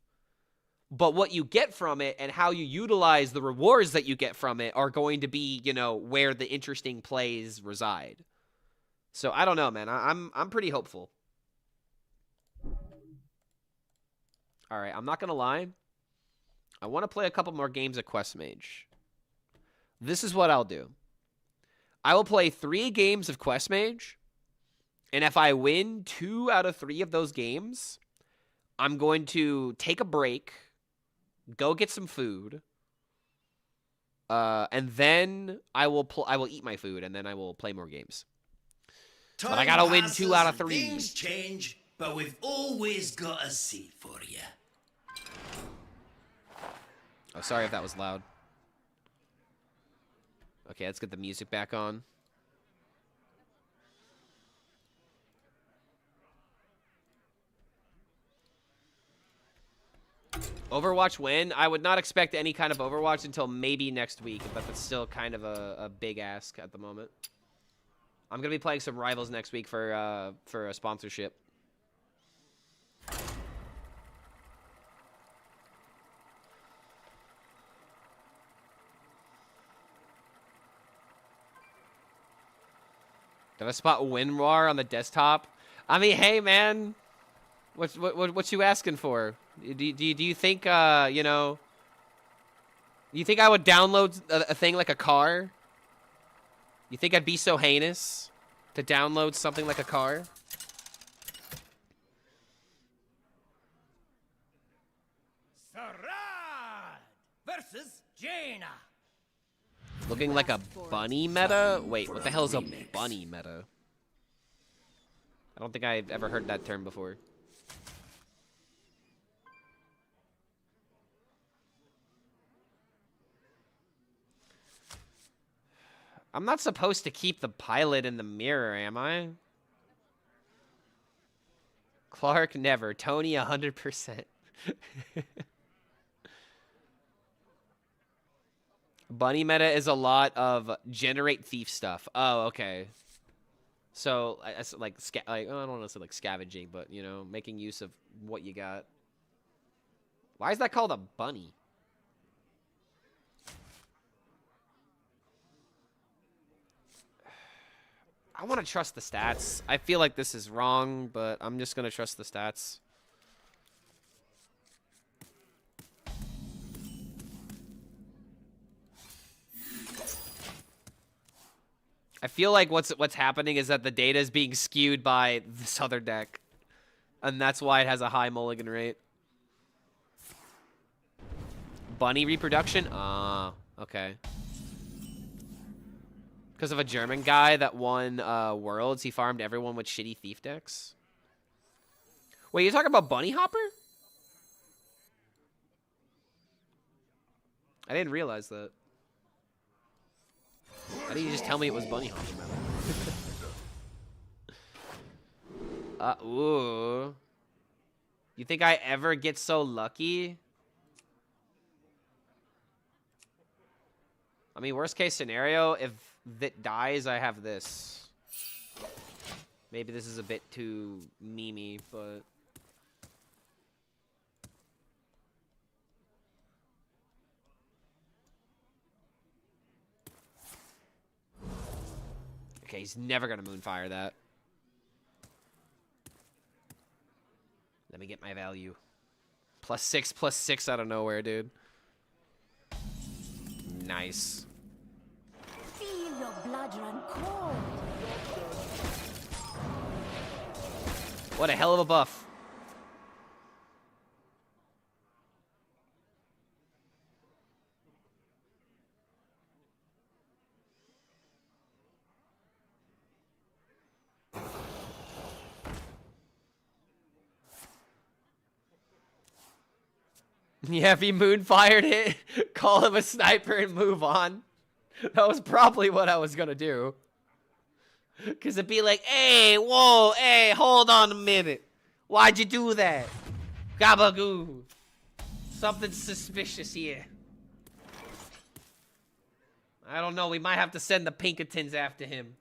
But what you get from it and how you utilize the rewards that you get from it are going to be, you know, where the interesting plays reside. So I don't know, man. I'm pretty hopeful. All right, I'm not gonna lie. I want to play a couple more games of Quest Mage. This is what I'll do. I will play 3 games of Quest Mage, and if I win 2 out of 3 of those games, I'm going to take a break, go get some food, and then I will eat my food, and then I will play more games. But I gotta win 2 out of 3. Things change, but we've always got a seat for you. Oh, sorry if that was loud. Okay, let's get the music back on. Overwatch when? I would not expect any kind of Overwatch until maybe next week, but that's still kind of a big ask at the moment. I'm going to be playing some Rivals next week for a sponsorship. Did I spot WinRAR on the desktop? I mean, hey, man. What you asking for? Do you think, you know... Do you think I would download a thing like a car? You think I'd be so heinous to download something like a car? Sarad versus Jaina. Looking like a bunny meta? Wait, what the hell is a bunny meta? I don't think I've ever heard that term before. I'm not supposed to keep the pilot in the mirror, am I? Clark, never. Tony, 100%. Bunny meta is a lot of generate thief stuff. Oh, okay. So, like, oh, I don't want to say like scavenging, but, you know, making use of what you got. Why is that called a bunny? I want to trust the stats. I feel like this is wrong, but I'm just going to trust the stats. I feel like what's happening is that the data is being skewed by this other deck. And that's why it has a high mulligan rate. Bunny reproduction? Ah, okay. Because of a German guy that won Worlds, he farmed everyone with shitty thief decks. Wait, you talking about Bunny Hopper? I didn't realize that. Why didn't you just tell me it was Bunny Hopper? Ooh. You think I ever get so lucky? I mean, worst case scenario, if that dies, I have this. Maybe this is a bit too memey, but... Okay, he's never gonna Moonfire that. Let me get my value. +6/+6 out of nowhere, dude. Nice. Feel your blood run cold. What a hell of a buff. Yeah, if he Moonfired it, call him a sniper and move on. That was probably what I was gonna do. Because it'd be like, hey, whoa, hey, hold on a minute. Why'd you do that? Gabagoo. Something suspicious here. I don't know, we might have to send the Pinkertons after him.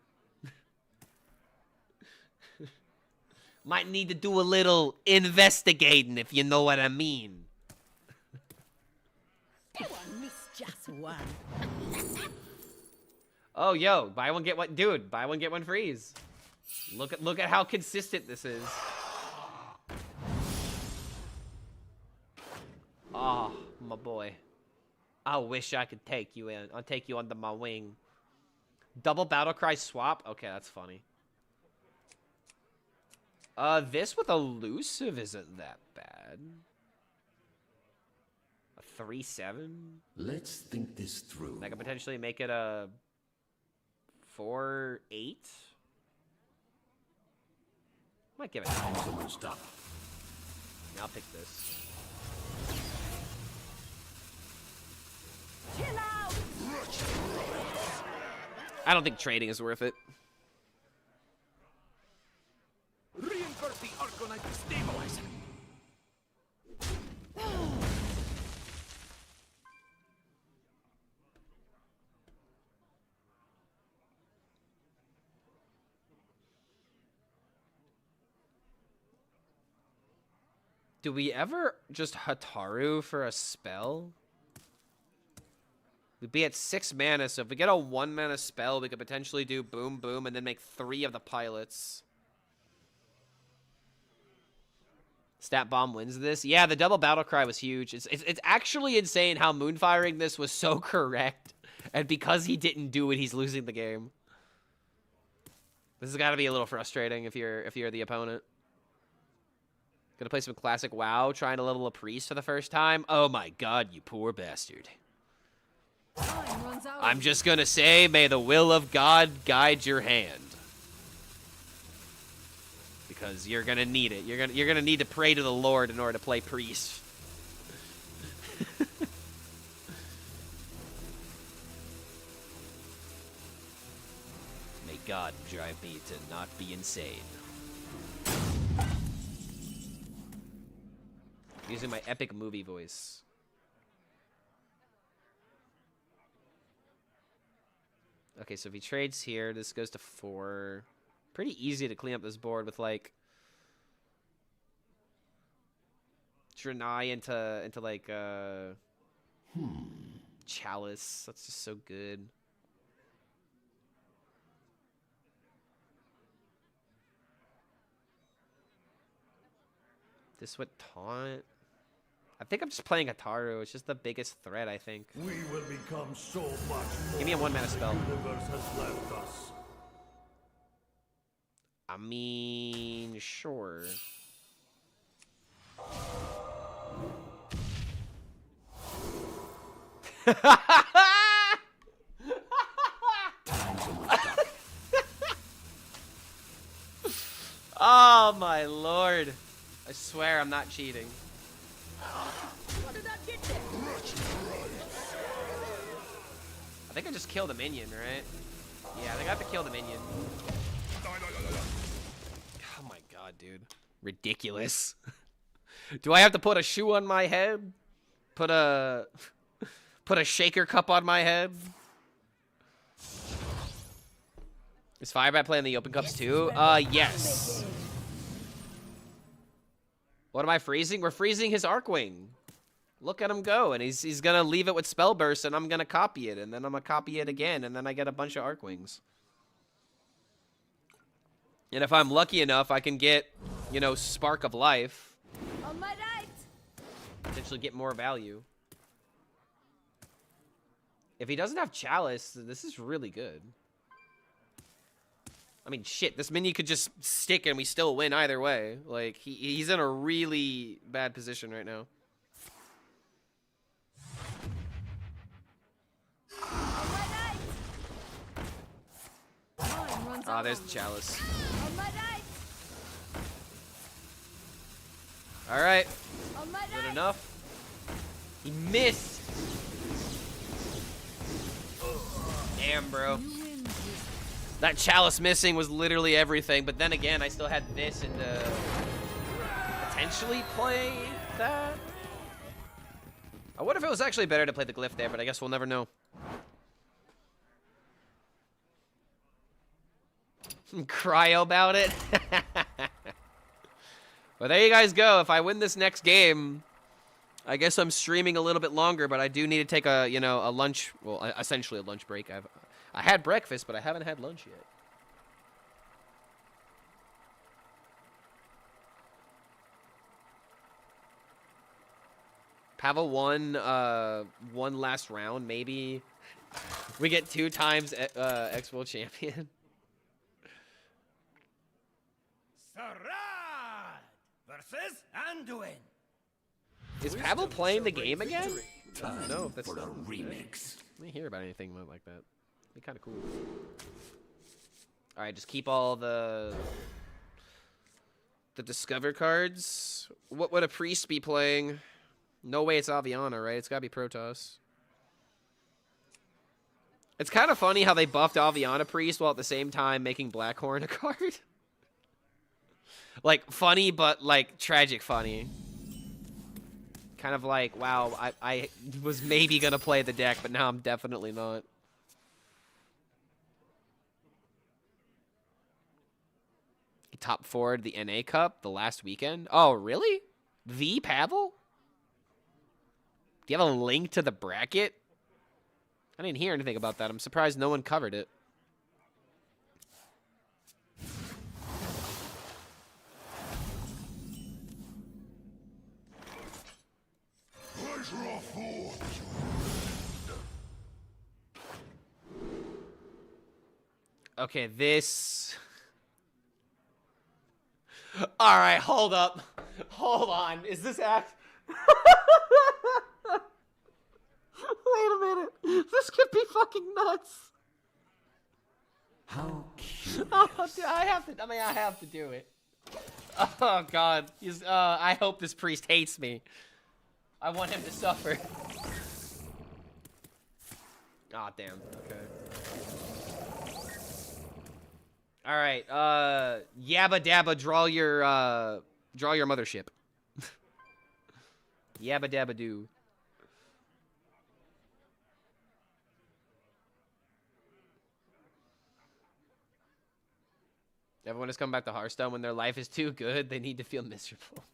Might need to do a little investigating, if you know what I mean. Just one. Oh, yo, buy one get one, dude. Buy one get one freeze. Look at how consistent this is. Oh, my boy. I wish I could take you in. I'll take you under my wing. Double battle cry swap. Okay, that's funny. This with elusive isn't that bad. 3/7. Let's think this through. I could potentially make it a 4/8. Might give it. Someone stop. I'll pick this. Chill out. I don't think trading is worth it. Reinvert the Arcanite stabilizer. Do we ever just Hataru for a spell? We'd be at 6 mana, so if we get a 1 mana spell, we could potentially do boom, boom, and then make 3 of the pilots. Stat Bomb wins this. Yeah, the double battle cry was huge. It's actually insane how Moonfiring this was so correct. And because he didn't do it, he's losing the game. This has got to be a little frustrating if you're the opponent. Gonna play some classic WoW, trying to level a priest for the first time. Oh my god, you poor bastard. I'm just gonna say, may the will of God guide your hand. Because you're gonna need it. You're gonna need to pray to the Lord in order to play priest. May God drive me to not be insane. Using my epic movie voice. Okay, so if he trades here, this goes to 4. Pretty easy to clean up this board with, like, Draenei into like, Chalice. That's just so good. This would taunt. I think I'm just playing Ataru. It's just the biggest threat, I think. We will become so much more. Give me a 1-mana spell. The universe has left us. I mean, sure. Oh my lord. I swear I'm not cheating. What did that get there? I think I just killed a minion, right? Yeah, I think I have to kill the minion. Oh my god, dude. Ridiculous. Do I have to put a shoe on my head? Put a shaker cup on my head? Is Firebat playing the open cups too? Yes. What am I freezing? We're freezing his Arcwing. Look at him go, and he's gonna leave it with Spell Burst, and I'm gonna copy it, and then I'm gonna copy it again, and then I get a bunch of Arcwings. And if I'm lucky enough, I can get, you know, Spark of Life. On my right. Potentially get more value. If he doesn't have Chalice, this is really good. I mean, shit, this minion could just stick and we still win either way. Like, he's in a really bad position right now. Oh, there's the Chalice. Alright. Good enough. He missed. Damn, bro. That Chalice missing was literally everything, but then again, I still had this and potentially play that. I wonder if it was actually better to play the Glyph there, but I guess we'll never know. Cryo about it. Well, there you guys go. If I win this next game, I guess I'm streaming a little bit longer, but I do need to take a, you know, a lunch, well, essentially a lunch break. I had breakfast, but I haven't had lunch yet. Pavel won one last round, maybe. We get 2 times X-World Champion. Sarad versus Anduin. Is Pavel playing the game again? I don't know if that's for not a remix. Let me hear about anything like that. It'd be kind of cool. All right, just keep all the Discover cards. What would a priest be playing? No way it's Aviana, right? It's gotta be Protoss. It's kind of funny how they buffed Aviana Priest while at the same time making Blackhorn a card. Like, funny, but, like, tragic funny. Kind of like, wow, I was maybe gonna play the deck, but now I'm definitely not. He top forward the NA Cup the last weekend. Oh, really? The Pavel? Do you have a link to the bracket? I didn't hear anything about that. I'm surprised no one covered it. Okay, this... Alright, hold up. Hold on. Is this act... Wait a minute. This could be fucking nuts. How cute. Oh, dude, I have to do it. Oh, God. I hope this priest hates me. I want him to suffer. Aw, damn. Okay. Alright, Yabba Dabba, draw your mothership. Yabba Dabba Doo. Everyone has come back to Hearthstone when their life is too good. They need to feel miserable.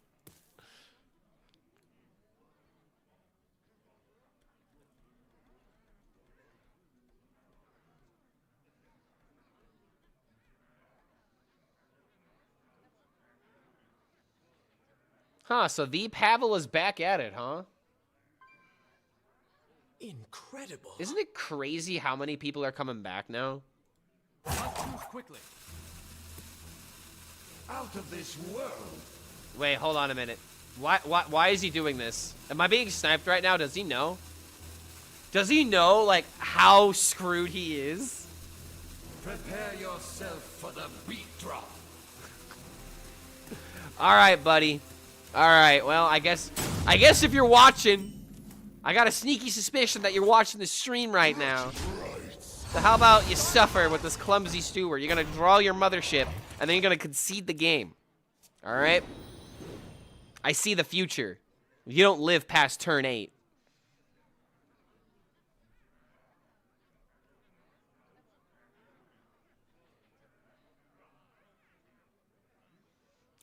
Huh, so the Pavel is back at it, huh? Incredible. Isn't it crazy how many people are coming back now? Quickly. Out of this world. Wait, hold on a minute. Why is he doing this? Am I being sniped right now? Does he know? Does he know, like, how screwed he is? Prepare yourself for the beat drop. All right, buddy. All right, well, I guess if you're watching, I got a sneaky suspicion that you're watching the stream right now. So how about you suffer with this clumsy steward? You're gonna draw your mothership, and then you're gonna concede the game. All right? I see the future. You don't live past turn 8.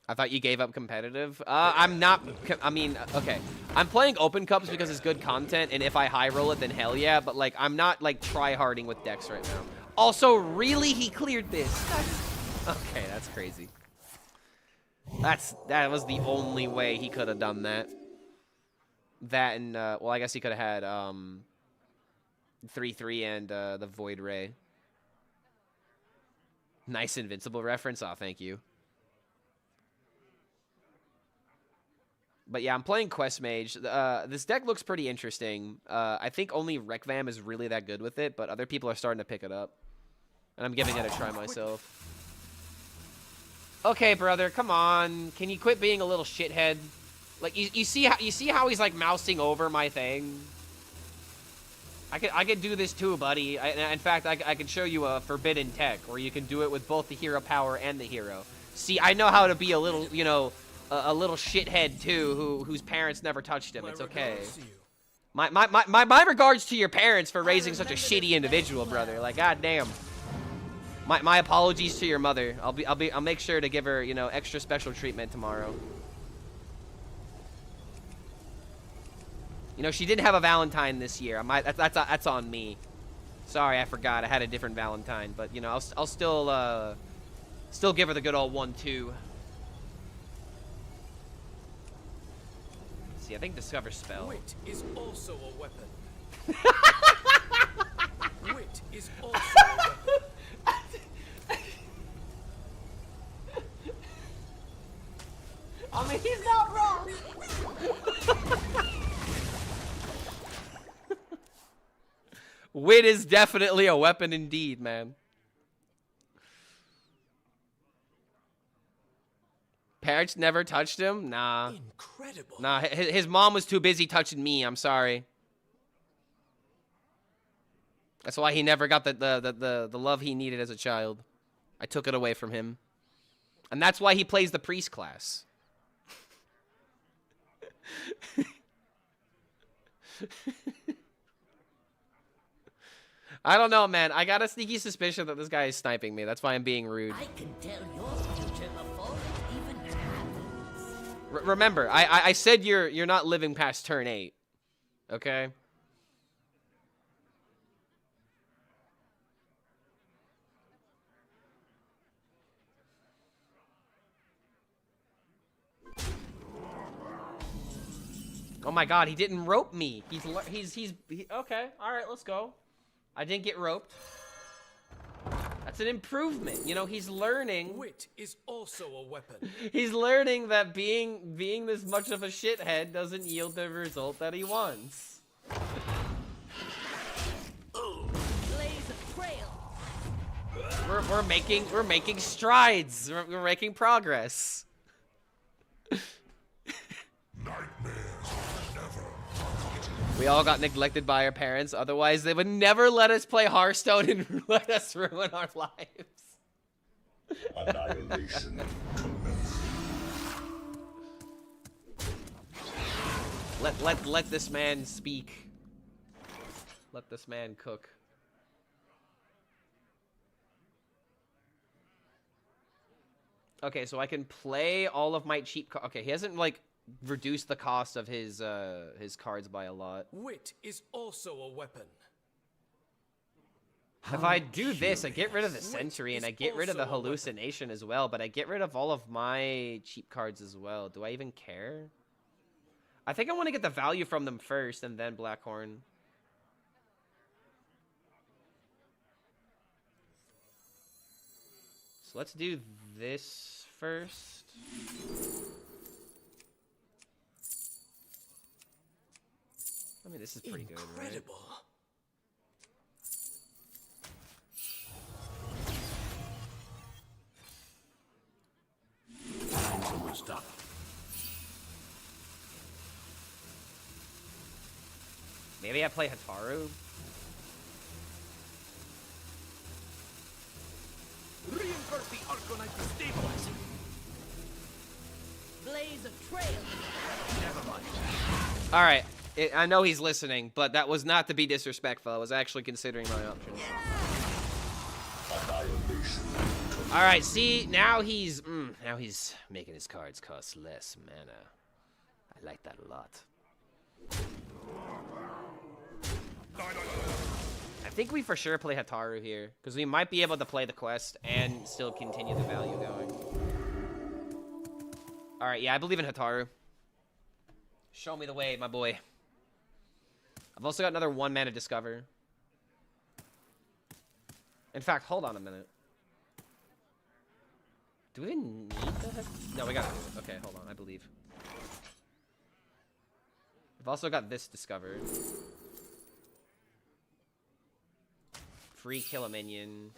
I thought you gave up competitive. I'm not. I mean, okay. I'm playing open cups because it's good content, and if I high roll it, then hell yeah. But like, I'm not like try-harding with decks right now. Also, really, he cleared this. Okay, that's crazy. That was the only way he could have done that. That and well, I guess he could have had 3/3 and the Void Ray. Nice Invincible reference. Oh, thank you. But yeah, I'm playing Quest Mage. This deck looks pretty interesting. I think only Rekvam is really that good with it, but other people are starting to pick it up. And I'm giving it a try myself. Okay, brother, come on. Can you quit being a little shithead? Like, you see how he's like mousing over my thing? I could do this too, buddy. In fact, I could show you a forbidden tech where you can do it with both the hero power and the hero. See, I know how to be a little, you know, a little shithead too, whose parents never touched him. It's okay. My regards to your parents for raising such a shitty individual, brother. Like, goddamn. My apologies to your mother. I'll make sure to give her, you know, extra special treatment tomorrow. You know, she didn't have a Valentine this year. That's on me. Sorry, I forgot. I had a different Valentine, but you know, I'll still give her the good old 1-2. I think Discover Spell. Wit is also a weapon. Wit is also a weapon. I mean, he's not wrong. Wit is definitely a weapon indeed, man. Parents never touched him? Nah. Incredible. Nah, his mom was too busy touching me. I'm sorry. That's why he never got the love he needed as a child. I took it away from him. And that's why he plays the priest class. I don't know, man. I got a sneaky suspicion that this guy is sniping me. That's why I'm being rude. I can tell your future before it even happens. Remember, I said you're not living past turn 8. Okay? Oh my god, he didn't rope me. He's okay. All right, let's go. I didn't get roped. That's an improvement. You know, he's learning. Wit is also a weapon. He's learning that being this much of a shithead doesn't yield the result that he wants. Blaze a trail. We're making strides. We're making progress. We all got neglected by our parents. Otherwise, they would never let us play Hearthstone and let us ruin our lives. Annihilation commences. Let this man speak. Let this man cook. Okay, so I can play all of my cheap cards. Okay, he hasn't, like, reduced the cost of his cards by a lot. Wit is also a weapon. If I do this, I get rid of the Sentry, and I get rid of the Hallucination as well, but I get rid of all of my cheap cards as well. Do I even care? I think I want to get the value from them first, and then Blackhorn. So let's do this first. I mean, this is pretty good, right? Incredible. Stop. Maybe I play Hataru. Reinvert the Arcanite destabilizing. Blaze a trail. Never mind. All right, I know he's listening, but that was not to be disrespectful. I was actually considering my options. All right, see, now he's making his cards cost less mana. I like that a lot. I think we for sure play Hataru here, because we might be able to play the quest and still continue the value going. All right, yeah, I believe in Hataru. Show me the way, my boy. I've also got another 1 mana Discover. In fact, hold on a minute. Do we even need that? No, we got it. Okay, hold on. I believe. I've also got this discovered. Free kill a minion.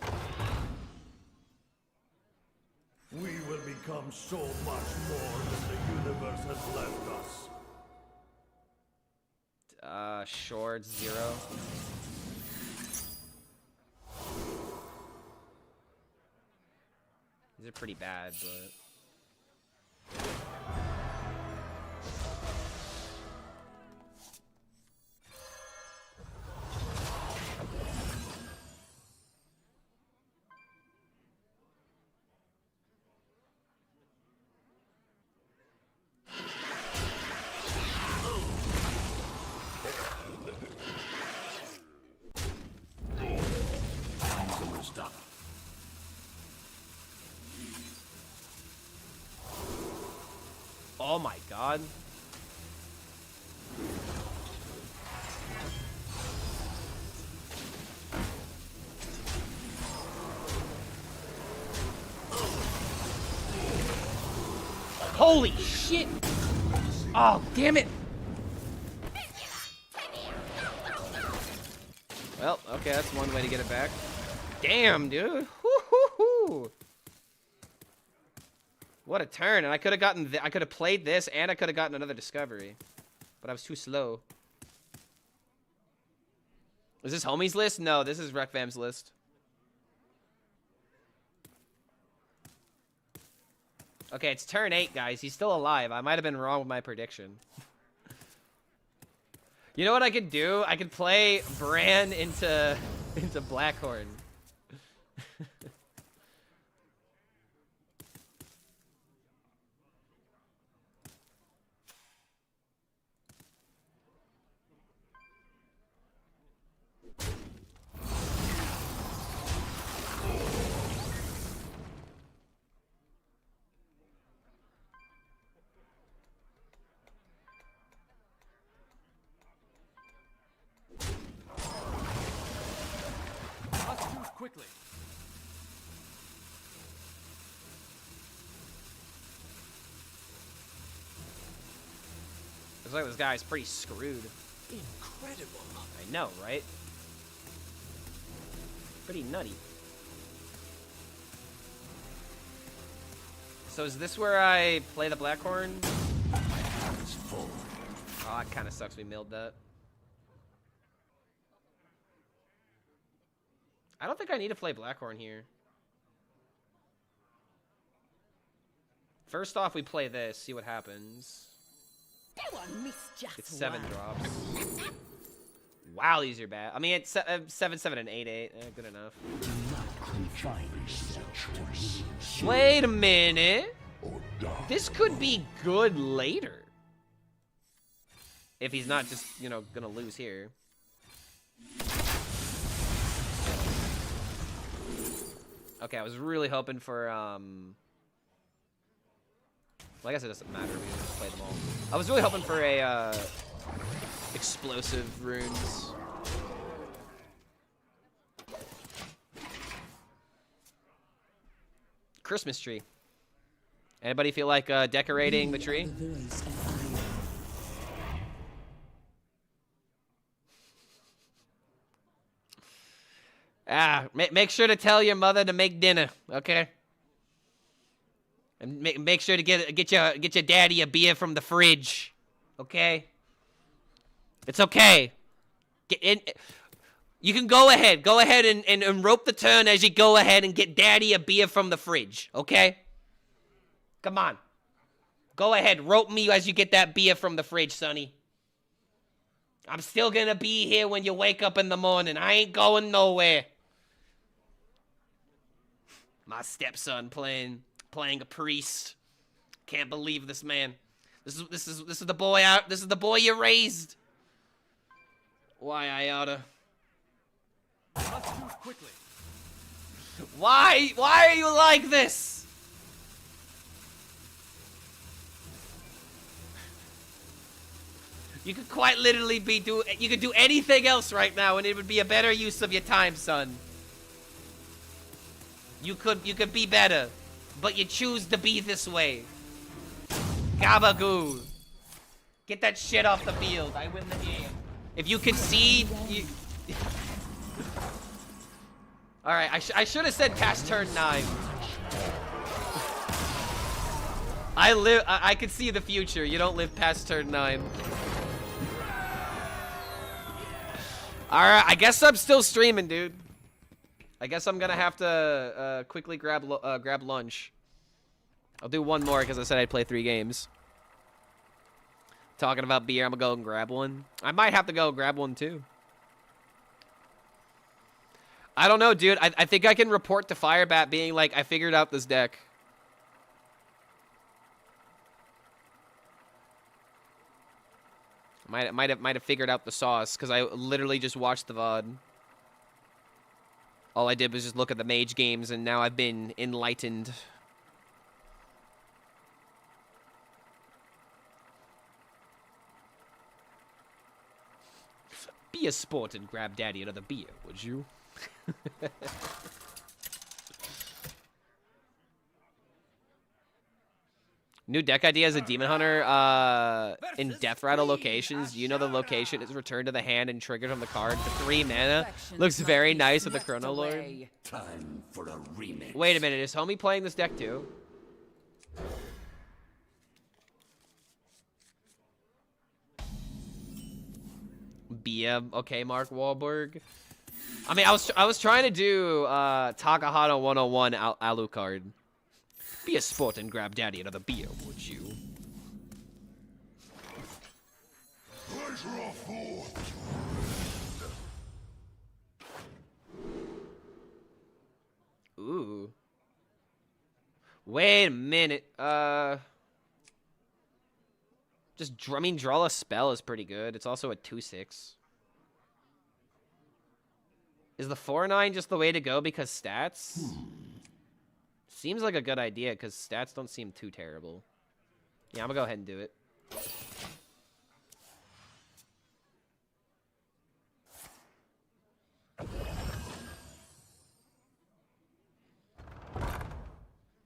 We will become so much more than the universe has left us. Short 0. These are pretty bad, but... Oh my god. Holy shit! Oh, damn it! Well, okay, that's one way to get it back. Damn, dude! Woo-hoo-hoo! What a turn! And I could have gotten, I could have played this, and I could have gotten another discovery, but I was too slow. Is this homie's list? No, this is Rekvam's list. Okay, it's turn 8, guys. He's still alive. I might have been wrong with my prediction. You know what I could do? I could play Bran into Blackhorn. Quickly. Looks like this guy's pretty screwed. Incredible. I know, right? Pretty nutty. So is this where I play the Blackhorn? My hand is full. Oh, it kind of sucks we milled that. I don't think I need to play Blackhorn here. First off, we play this, see what happens. It's 7 drops. Wow, these are bad. I mean, it's 7, 7, and 8, 8. Good enough. Wait a minute. This could be good later. If he's not just, you know, gonna lose here. Okay, I was really hoping for, well, I guess it doesn't matter. We can just play them all. I was really hoping for a, explosive runes. Christmas tree. Anybody feel like decorating the tree? Make sure to tell your mother to make dinner, okay? And make sure to get your daddy a beer from the fridge, okay? It's okay. Get in. You can go ahead and rope the turn as you go ahead and get daddy a beer from the fridge, okay? Come on. Go ahead, rope me as you get that beer from the fridge, sonny. I'm still gonna be here when you wake up in the morning. I ain't going nowhere. My stepson playing a priest. Can't believe this man. This is the boy out. This is the boy you raised. Why I oughta. Let's do it quickly. Why are you like this? You could quite literally you could do anything else right now and it would be a better use of your time, son. You could be better, but you choose to be this way. Gabagoo. Get that shit off the field. I win the game. If you concede, you... Alright, I should have said past turn 9. I could see the future. You don't live past turn 9. Alright, I guess I'm still streaming, dude. I guess I'm gonna have to quickly grab lunch. I'll do one more because I said I'd play 3 games. Talking about beer, I'm gonna go and grab one. I might have to go grab one too. I don't know, dude. I think I can report to Firebat being like, I figured out this deck. Might have figured out the sauce because I literally just watched the VOD. All I did was just look at the mage games, and now I've been enlightened. Be a sport and grab daddy another beer, would you? New deck idea as a demon hunter in death rattle locations. You know the location is returned to the hand and triggered from the card for 3 mana. Looks very nice with the Chrono Lord. Time for a remix. Wait a minute, is homie playing this deck too? BM, okay, Mark Wahlberg. I mean, I was trying to do Takahata 101 Alucard. Be a sport and grab daddy another beer, would you? Ooh. Wait a minute. Just draw a spell is pretty good. It's also a 2/6. Is the 4/9 just the way to go because stats? Seems like a good idea because stats don't seem too terrible. Yeah, I'm gonna go ahead and do it.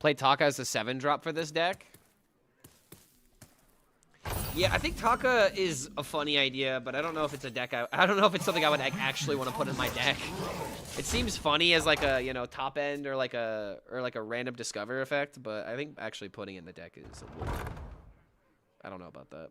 Play Taka as a 7-drop for this deck. Yeah, I think Taka is a funny idea, but I don't know if it's a deck. I don't know if it's something I would actually want to put in my deck. It seems funny as like a, you know, top end or like a random discover effect, but I think actually putting it in the deck is a little... I don't know about that.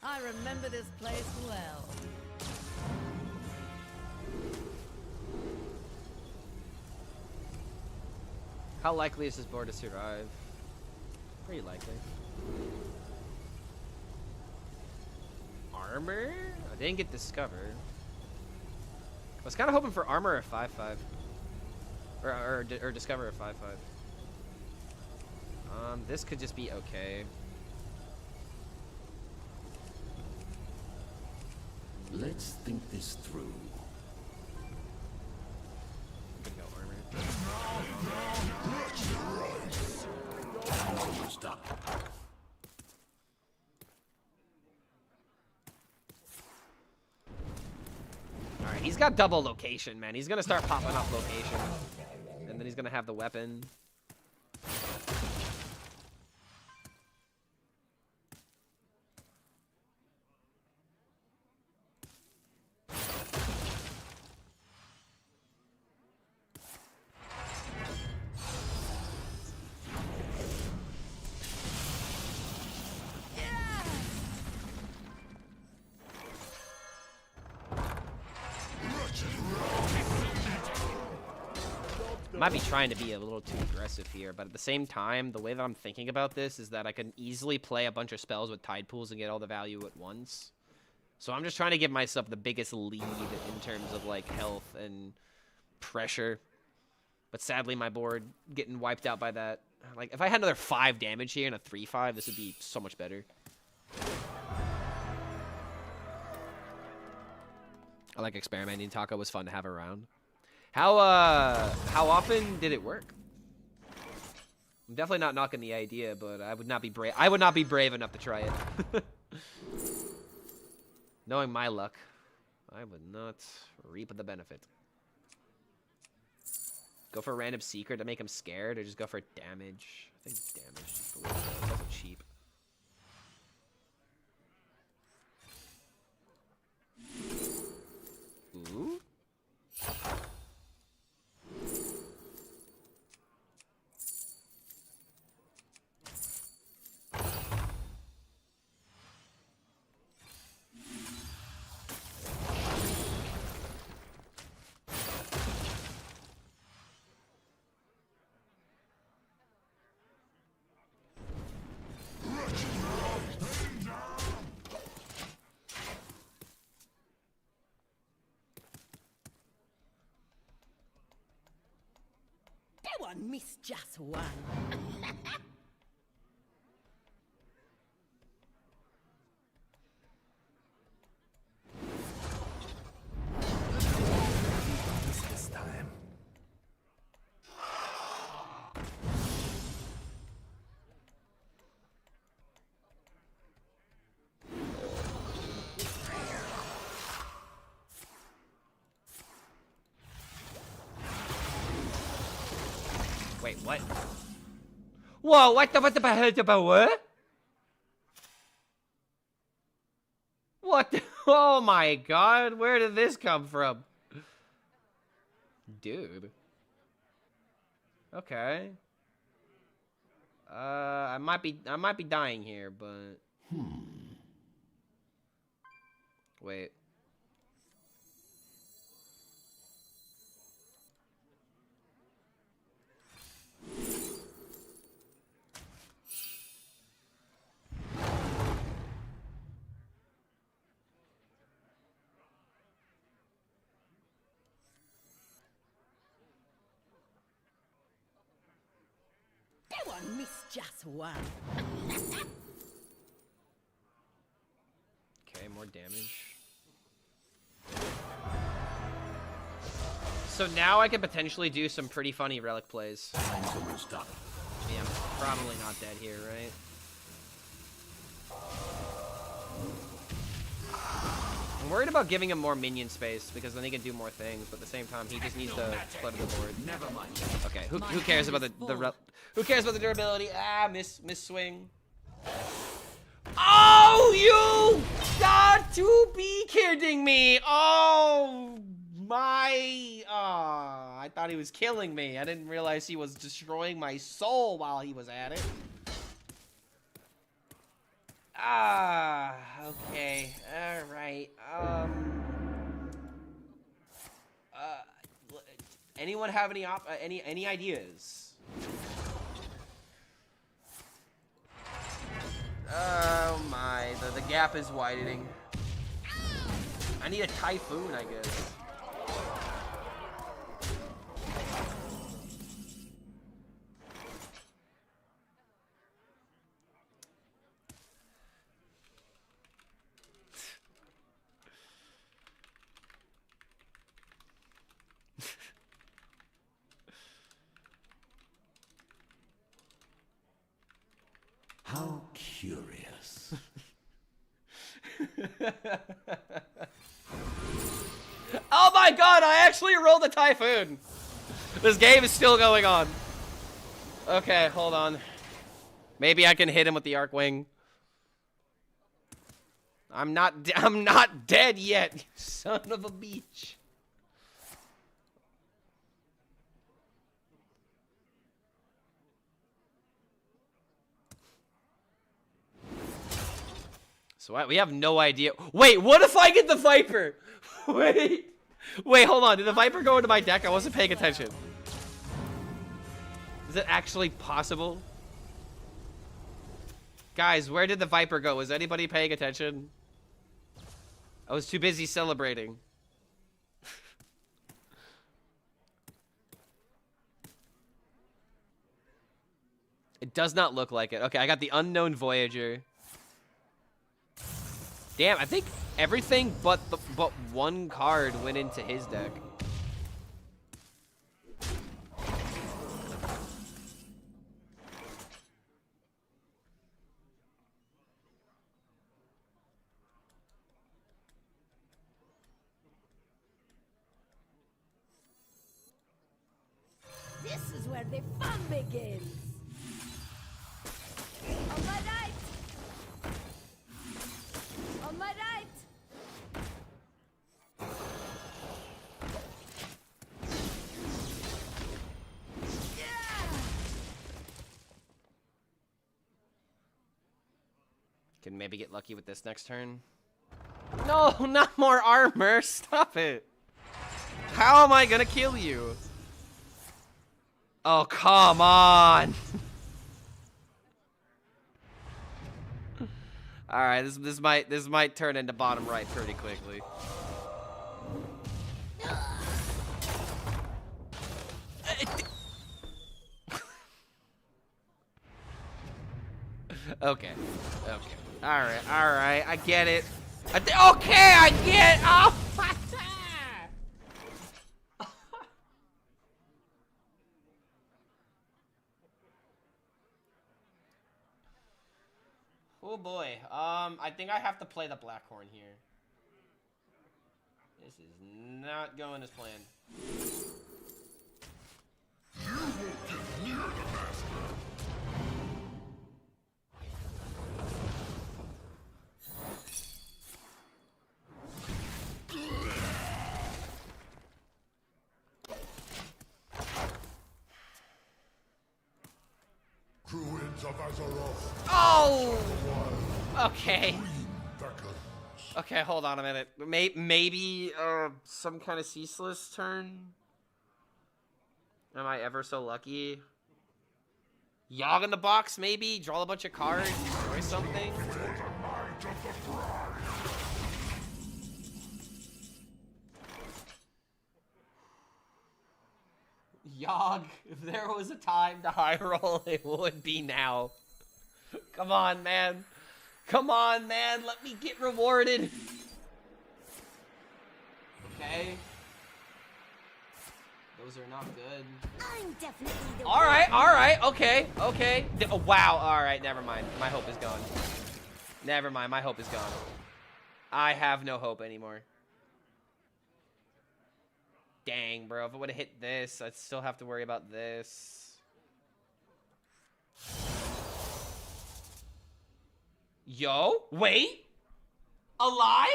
I remember this place well. How likely is this board to survive? Pretty likely. Armor? I didn't get discovered. I was kind of hoping for armor or 5/5. Or discover a 5/5. This could just be okay. Let's think this through. I'm gonna go armor. Stop. Alright, he's got double location, man. He's gonna start popping off location. And then he's gonna have the weapon. I might be trying to be a little too aggressive here, but at the same time, the way that I'm thinking about this is that I can easily play a bunch of spells with tide pools and get all the value at once. So I'm just trying to give myself the biggest lead in terms of like health and pressure. But sadly, my board getting wiped out by that. Like if I had another 5 damage here and a 3/5, this would be so much better. I like experimenting. Taco was fun to have around. How often did it work? I'm definitely not knocking the idea, but I would not be brave. I would not be brave enough to try it. Knowing my luck, I would not reap the benefit. Go for a random secret to make him scared, or just go for damage. I think damage is also cheap. Ooh. That one missed just one. This time. Wait, what? Whoa, what the what? What the, oh my god, where did this come from? Dude. Okay. I might be dying here, but wait. That one missed just one. Okay, more damage. So now I can potentially do some pretty funny relic plays. Yeah, I'm probably not dead here, right? I'm worried about giving him more minion space because then he can do more things, but at the same time he just needs to clutter the board. Never mind. Okay, who cares about who cares about the durability? Ah, miss swing. Oh, you got to be kidding me! Oh my! I thought he was killing me. I didn't realize he was destroying my soul while he was at it. Okay. All right. Anyone have any ideas? Oh my, the gap is widening. I need a typhoon, I guess. How curious. Oh my god, I actually rolled a typhoon! This game is still going on. Okay, hold on. Maybe I can hit him with the Arcwing. I'm not dead yet, you son of a bitch. So we have no idea. Wait, what if I get the Viper? Wait, hold on. Did the Viper go into my deck? I wasn't paying attention. Is it actually possible? Guys, where did the Viper go? Was anybody paying attention? I was too busy celebrating. It does not look like it. Okay, I got the Unknown Voyager. Damn, I think everything but one card went into his deck. This is where the fun begins. On my right. On my right. Can maybe get lucky with this next turn. No, not more armor. Stop it. How am I gonna kill you? Oh, come on. All right, this might turn into bottom right pretty quickly. Okay. All right. I get it. Okay, I get. Oh. Oh boy. I think I have to play the Blackhorn here. This is not going as planned. You won't get near the master. Druids of Azeroth. Oh! Okay. Okay, hold on a minute. Maybe some kind of ceaseless turn? Am I ever so lucky? Yogg in the box, maybe? Draw a bunch of cards, destroy something? Yogg, if there was a time to high roll, it would be now. Come on, man. Come on, man. Let me get rewarded. Okay. Those are not good. I'm definitely the All right. Okay. Oh, wow. All right. Never mind. My hope is gone. Never mind. My hope is gone. I have no hope anymore. Dang, bro. If I would have hit this, I'd still have to worry about this. Yo, wait. Alive?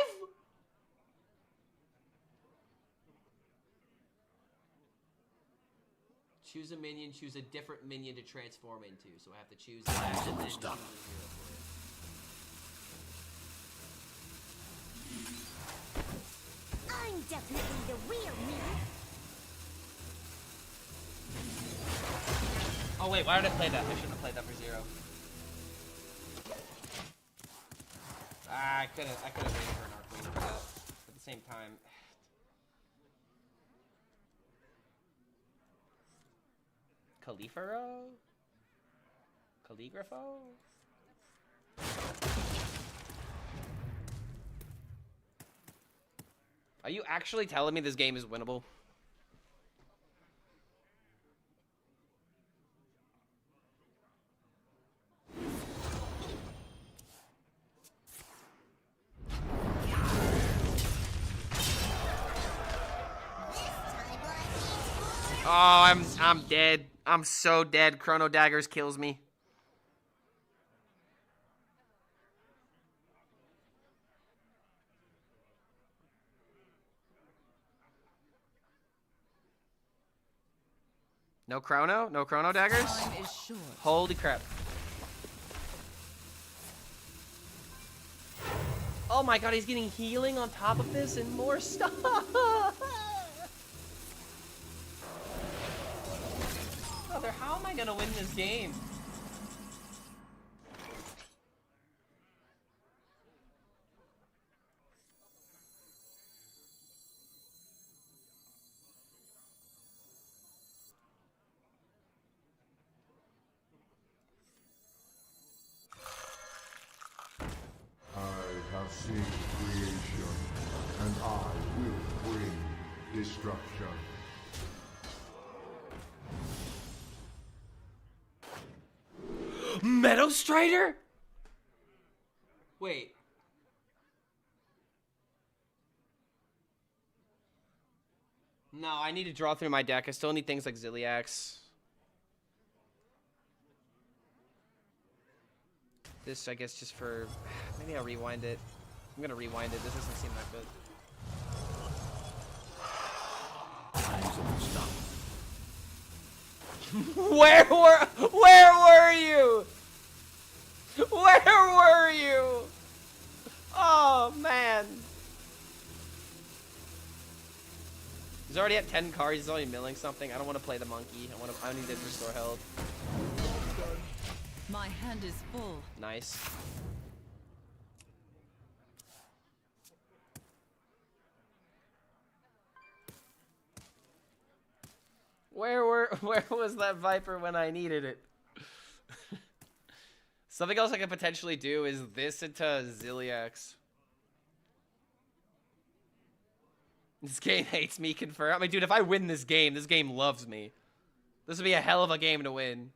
Choose a minion, choose a different minion to transform into. So I have to choose that. And then definitely the real me. Oh wait, why did I play that? I shouldn't have played that for 0. I could have waited for an Arcane for that. At the same time. Califero? Calligrapho? Are you actually telling me this game is winnable? Oh, I'm dead. I'm so dead. Chrono Daggers kills me. No Chrono? No Chrono Daggers? Time is short. Holy crap. Oh my god, he's getting healing on top of this and more stuff. Brother, how am I gonna win this game? I have seen creation, and I will bring destruction. Meadow Strider? Wait. No, I need to draw through my deck. I still need things like Ziliax. This, I guess, just for... Maybe I'll rewind it. I'm gonna rewind it. This doesn't seem that good. Where were you? Where were you? Oh man. He's already at 10 cards. He's only milling something. I don't want to play the monkey. I need to restore health. My hand is full. Nice. Where was that Viper when I needed it? Something else I could potentially do is this into Ziliax. This game hates me, confirm. I mean, dude, if I win this game loves me. This would be a hell of a game to win.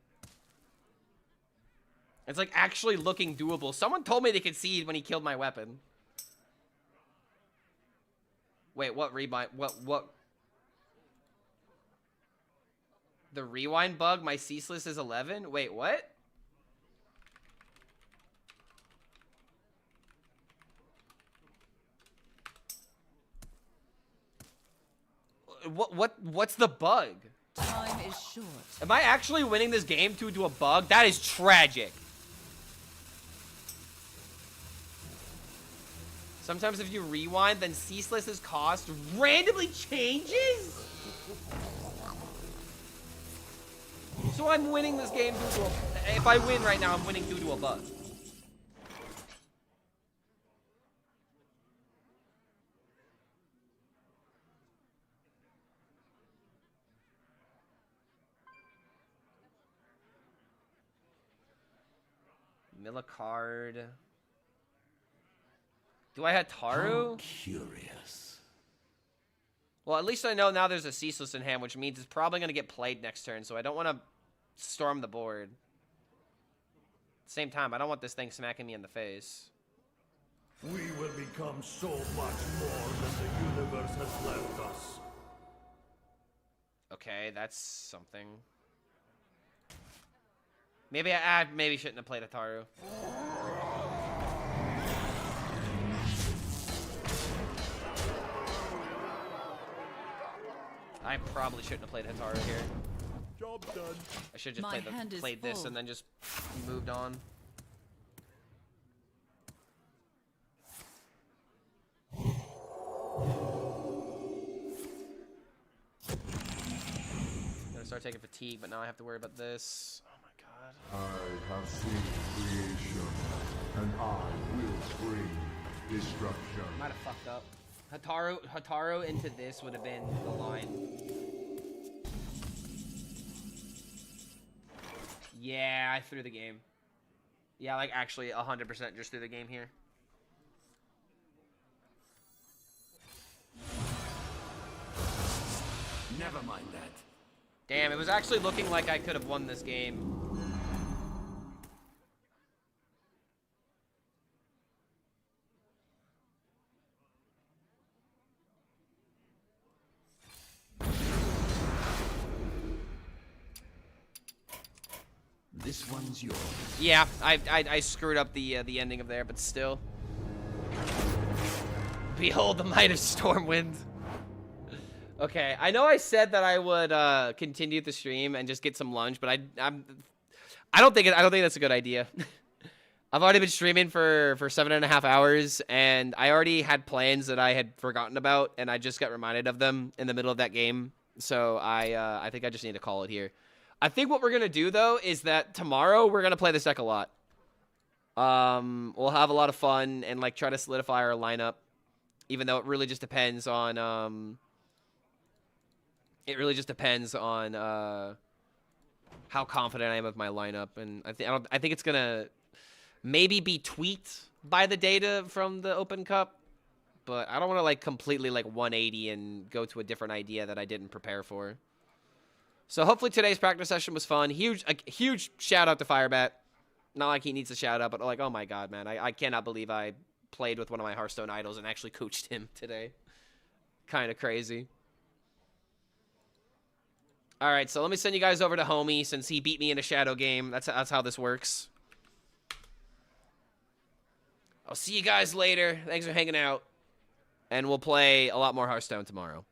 It's like actually looking doable. Someone told me they concede when he killed my weapon. Wait, what rebind? What? The rewind bug, my ceaseless is 11? Wait, what? What's the bug? Time is short. Am I actually winning this game due to a bug? That is tragic. Sometimes if you rewind, then ceaseless's cost randomly changes? So I'm winning this game due to a... If I win right now, I'm winning due to a bug. Mill a card. Do I have Taru? How curious. Well, at least I know now there's a ceaseless in hand, which means it's probably going to get played next turn, so I don't want to storm the board. At the same time, I don't want this thing smacking me in the face. We will become so much more than the universe has left us. Okay, that's something. Maybe I maybe shouldn't have played a Taru. I probably shouldn't have played Hitaru here. Job done. I should have just played this and then just moved on. start taking fatigue, but now I have to worry about this. Oh my god. I have seen creation, and I will bring destruction. Might have fucked up. Hataru into this would have been the line. Yeah, I threw the game. Yeah, like actually 100% just threw the game here. Never mind that. Damn, it was actually looking like I could have won this game. This one's yours. Yeah, I screwed up the ending of there, but still. Behold the might of Stormwind. Okay, I know I said that I would continue the stream and just get some lunch, but I don't think that's a good idea. I've already been streaming for 7.5 hours, and I already had plans that I had forgotten about, and I just got reminded of them in the middle of that game. So I think I just need to call it here. I think what we're gonna do though is that tomorrow we're gonna play this deck a lot. We'll have a lot of fun and like try to solidify our lineup, even though it really just depends on how confident I am of my lineup, and I think it's gonna maybe be tweaked by the data from the Open Cup, but I don't want to like completely like 180 and go to a different idea that I didn't prepare for. So hopefully today's practice session was fun. Huge shout out to Firebat. Not like he needs a shout out, but like, oh my god, man, I cannot believe I played with one of my Hearthstone idols and actually coached him today. Kind of crazy. All right, so let me send you guys over to Homie since he beat me in a shadow game. That's how this works. I'll see you guys later. Thanks for hanging out. And we'll play a lot more Hearthstone tomorrow.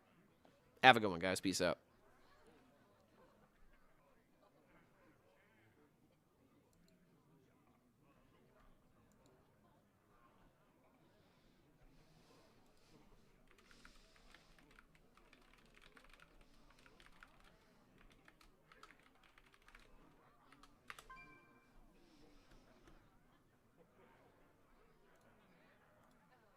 Have a good one, guys. Peace out.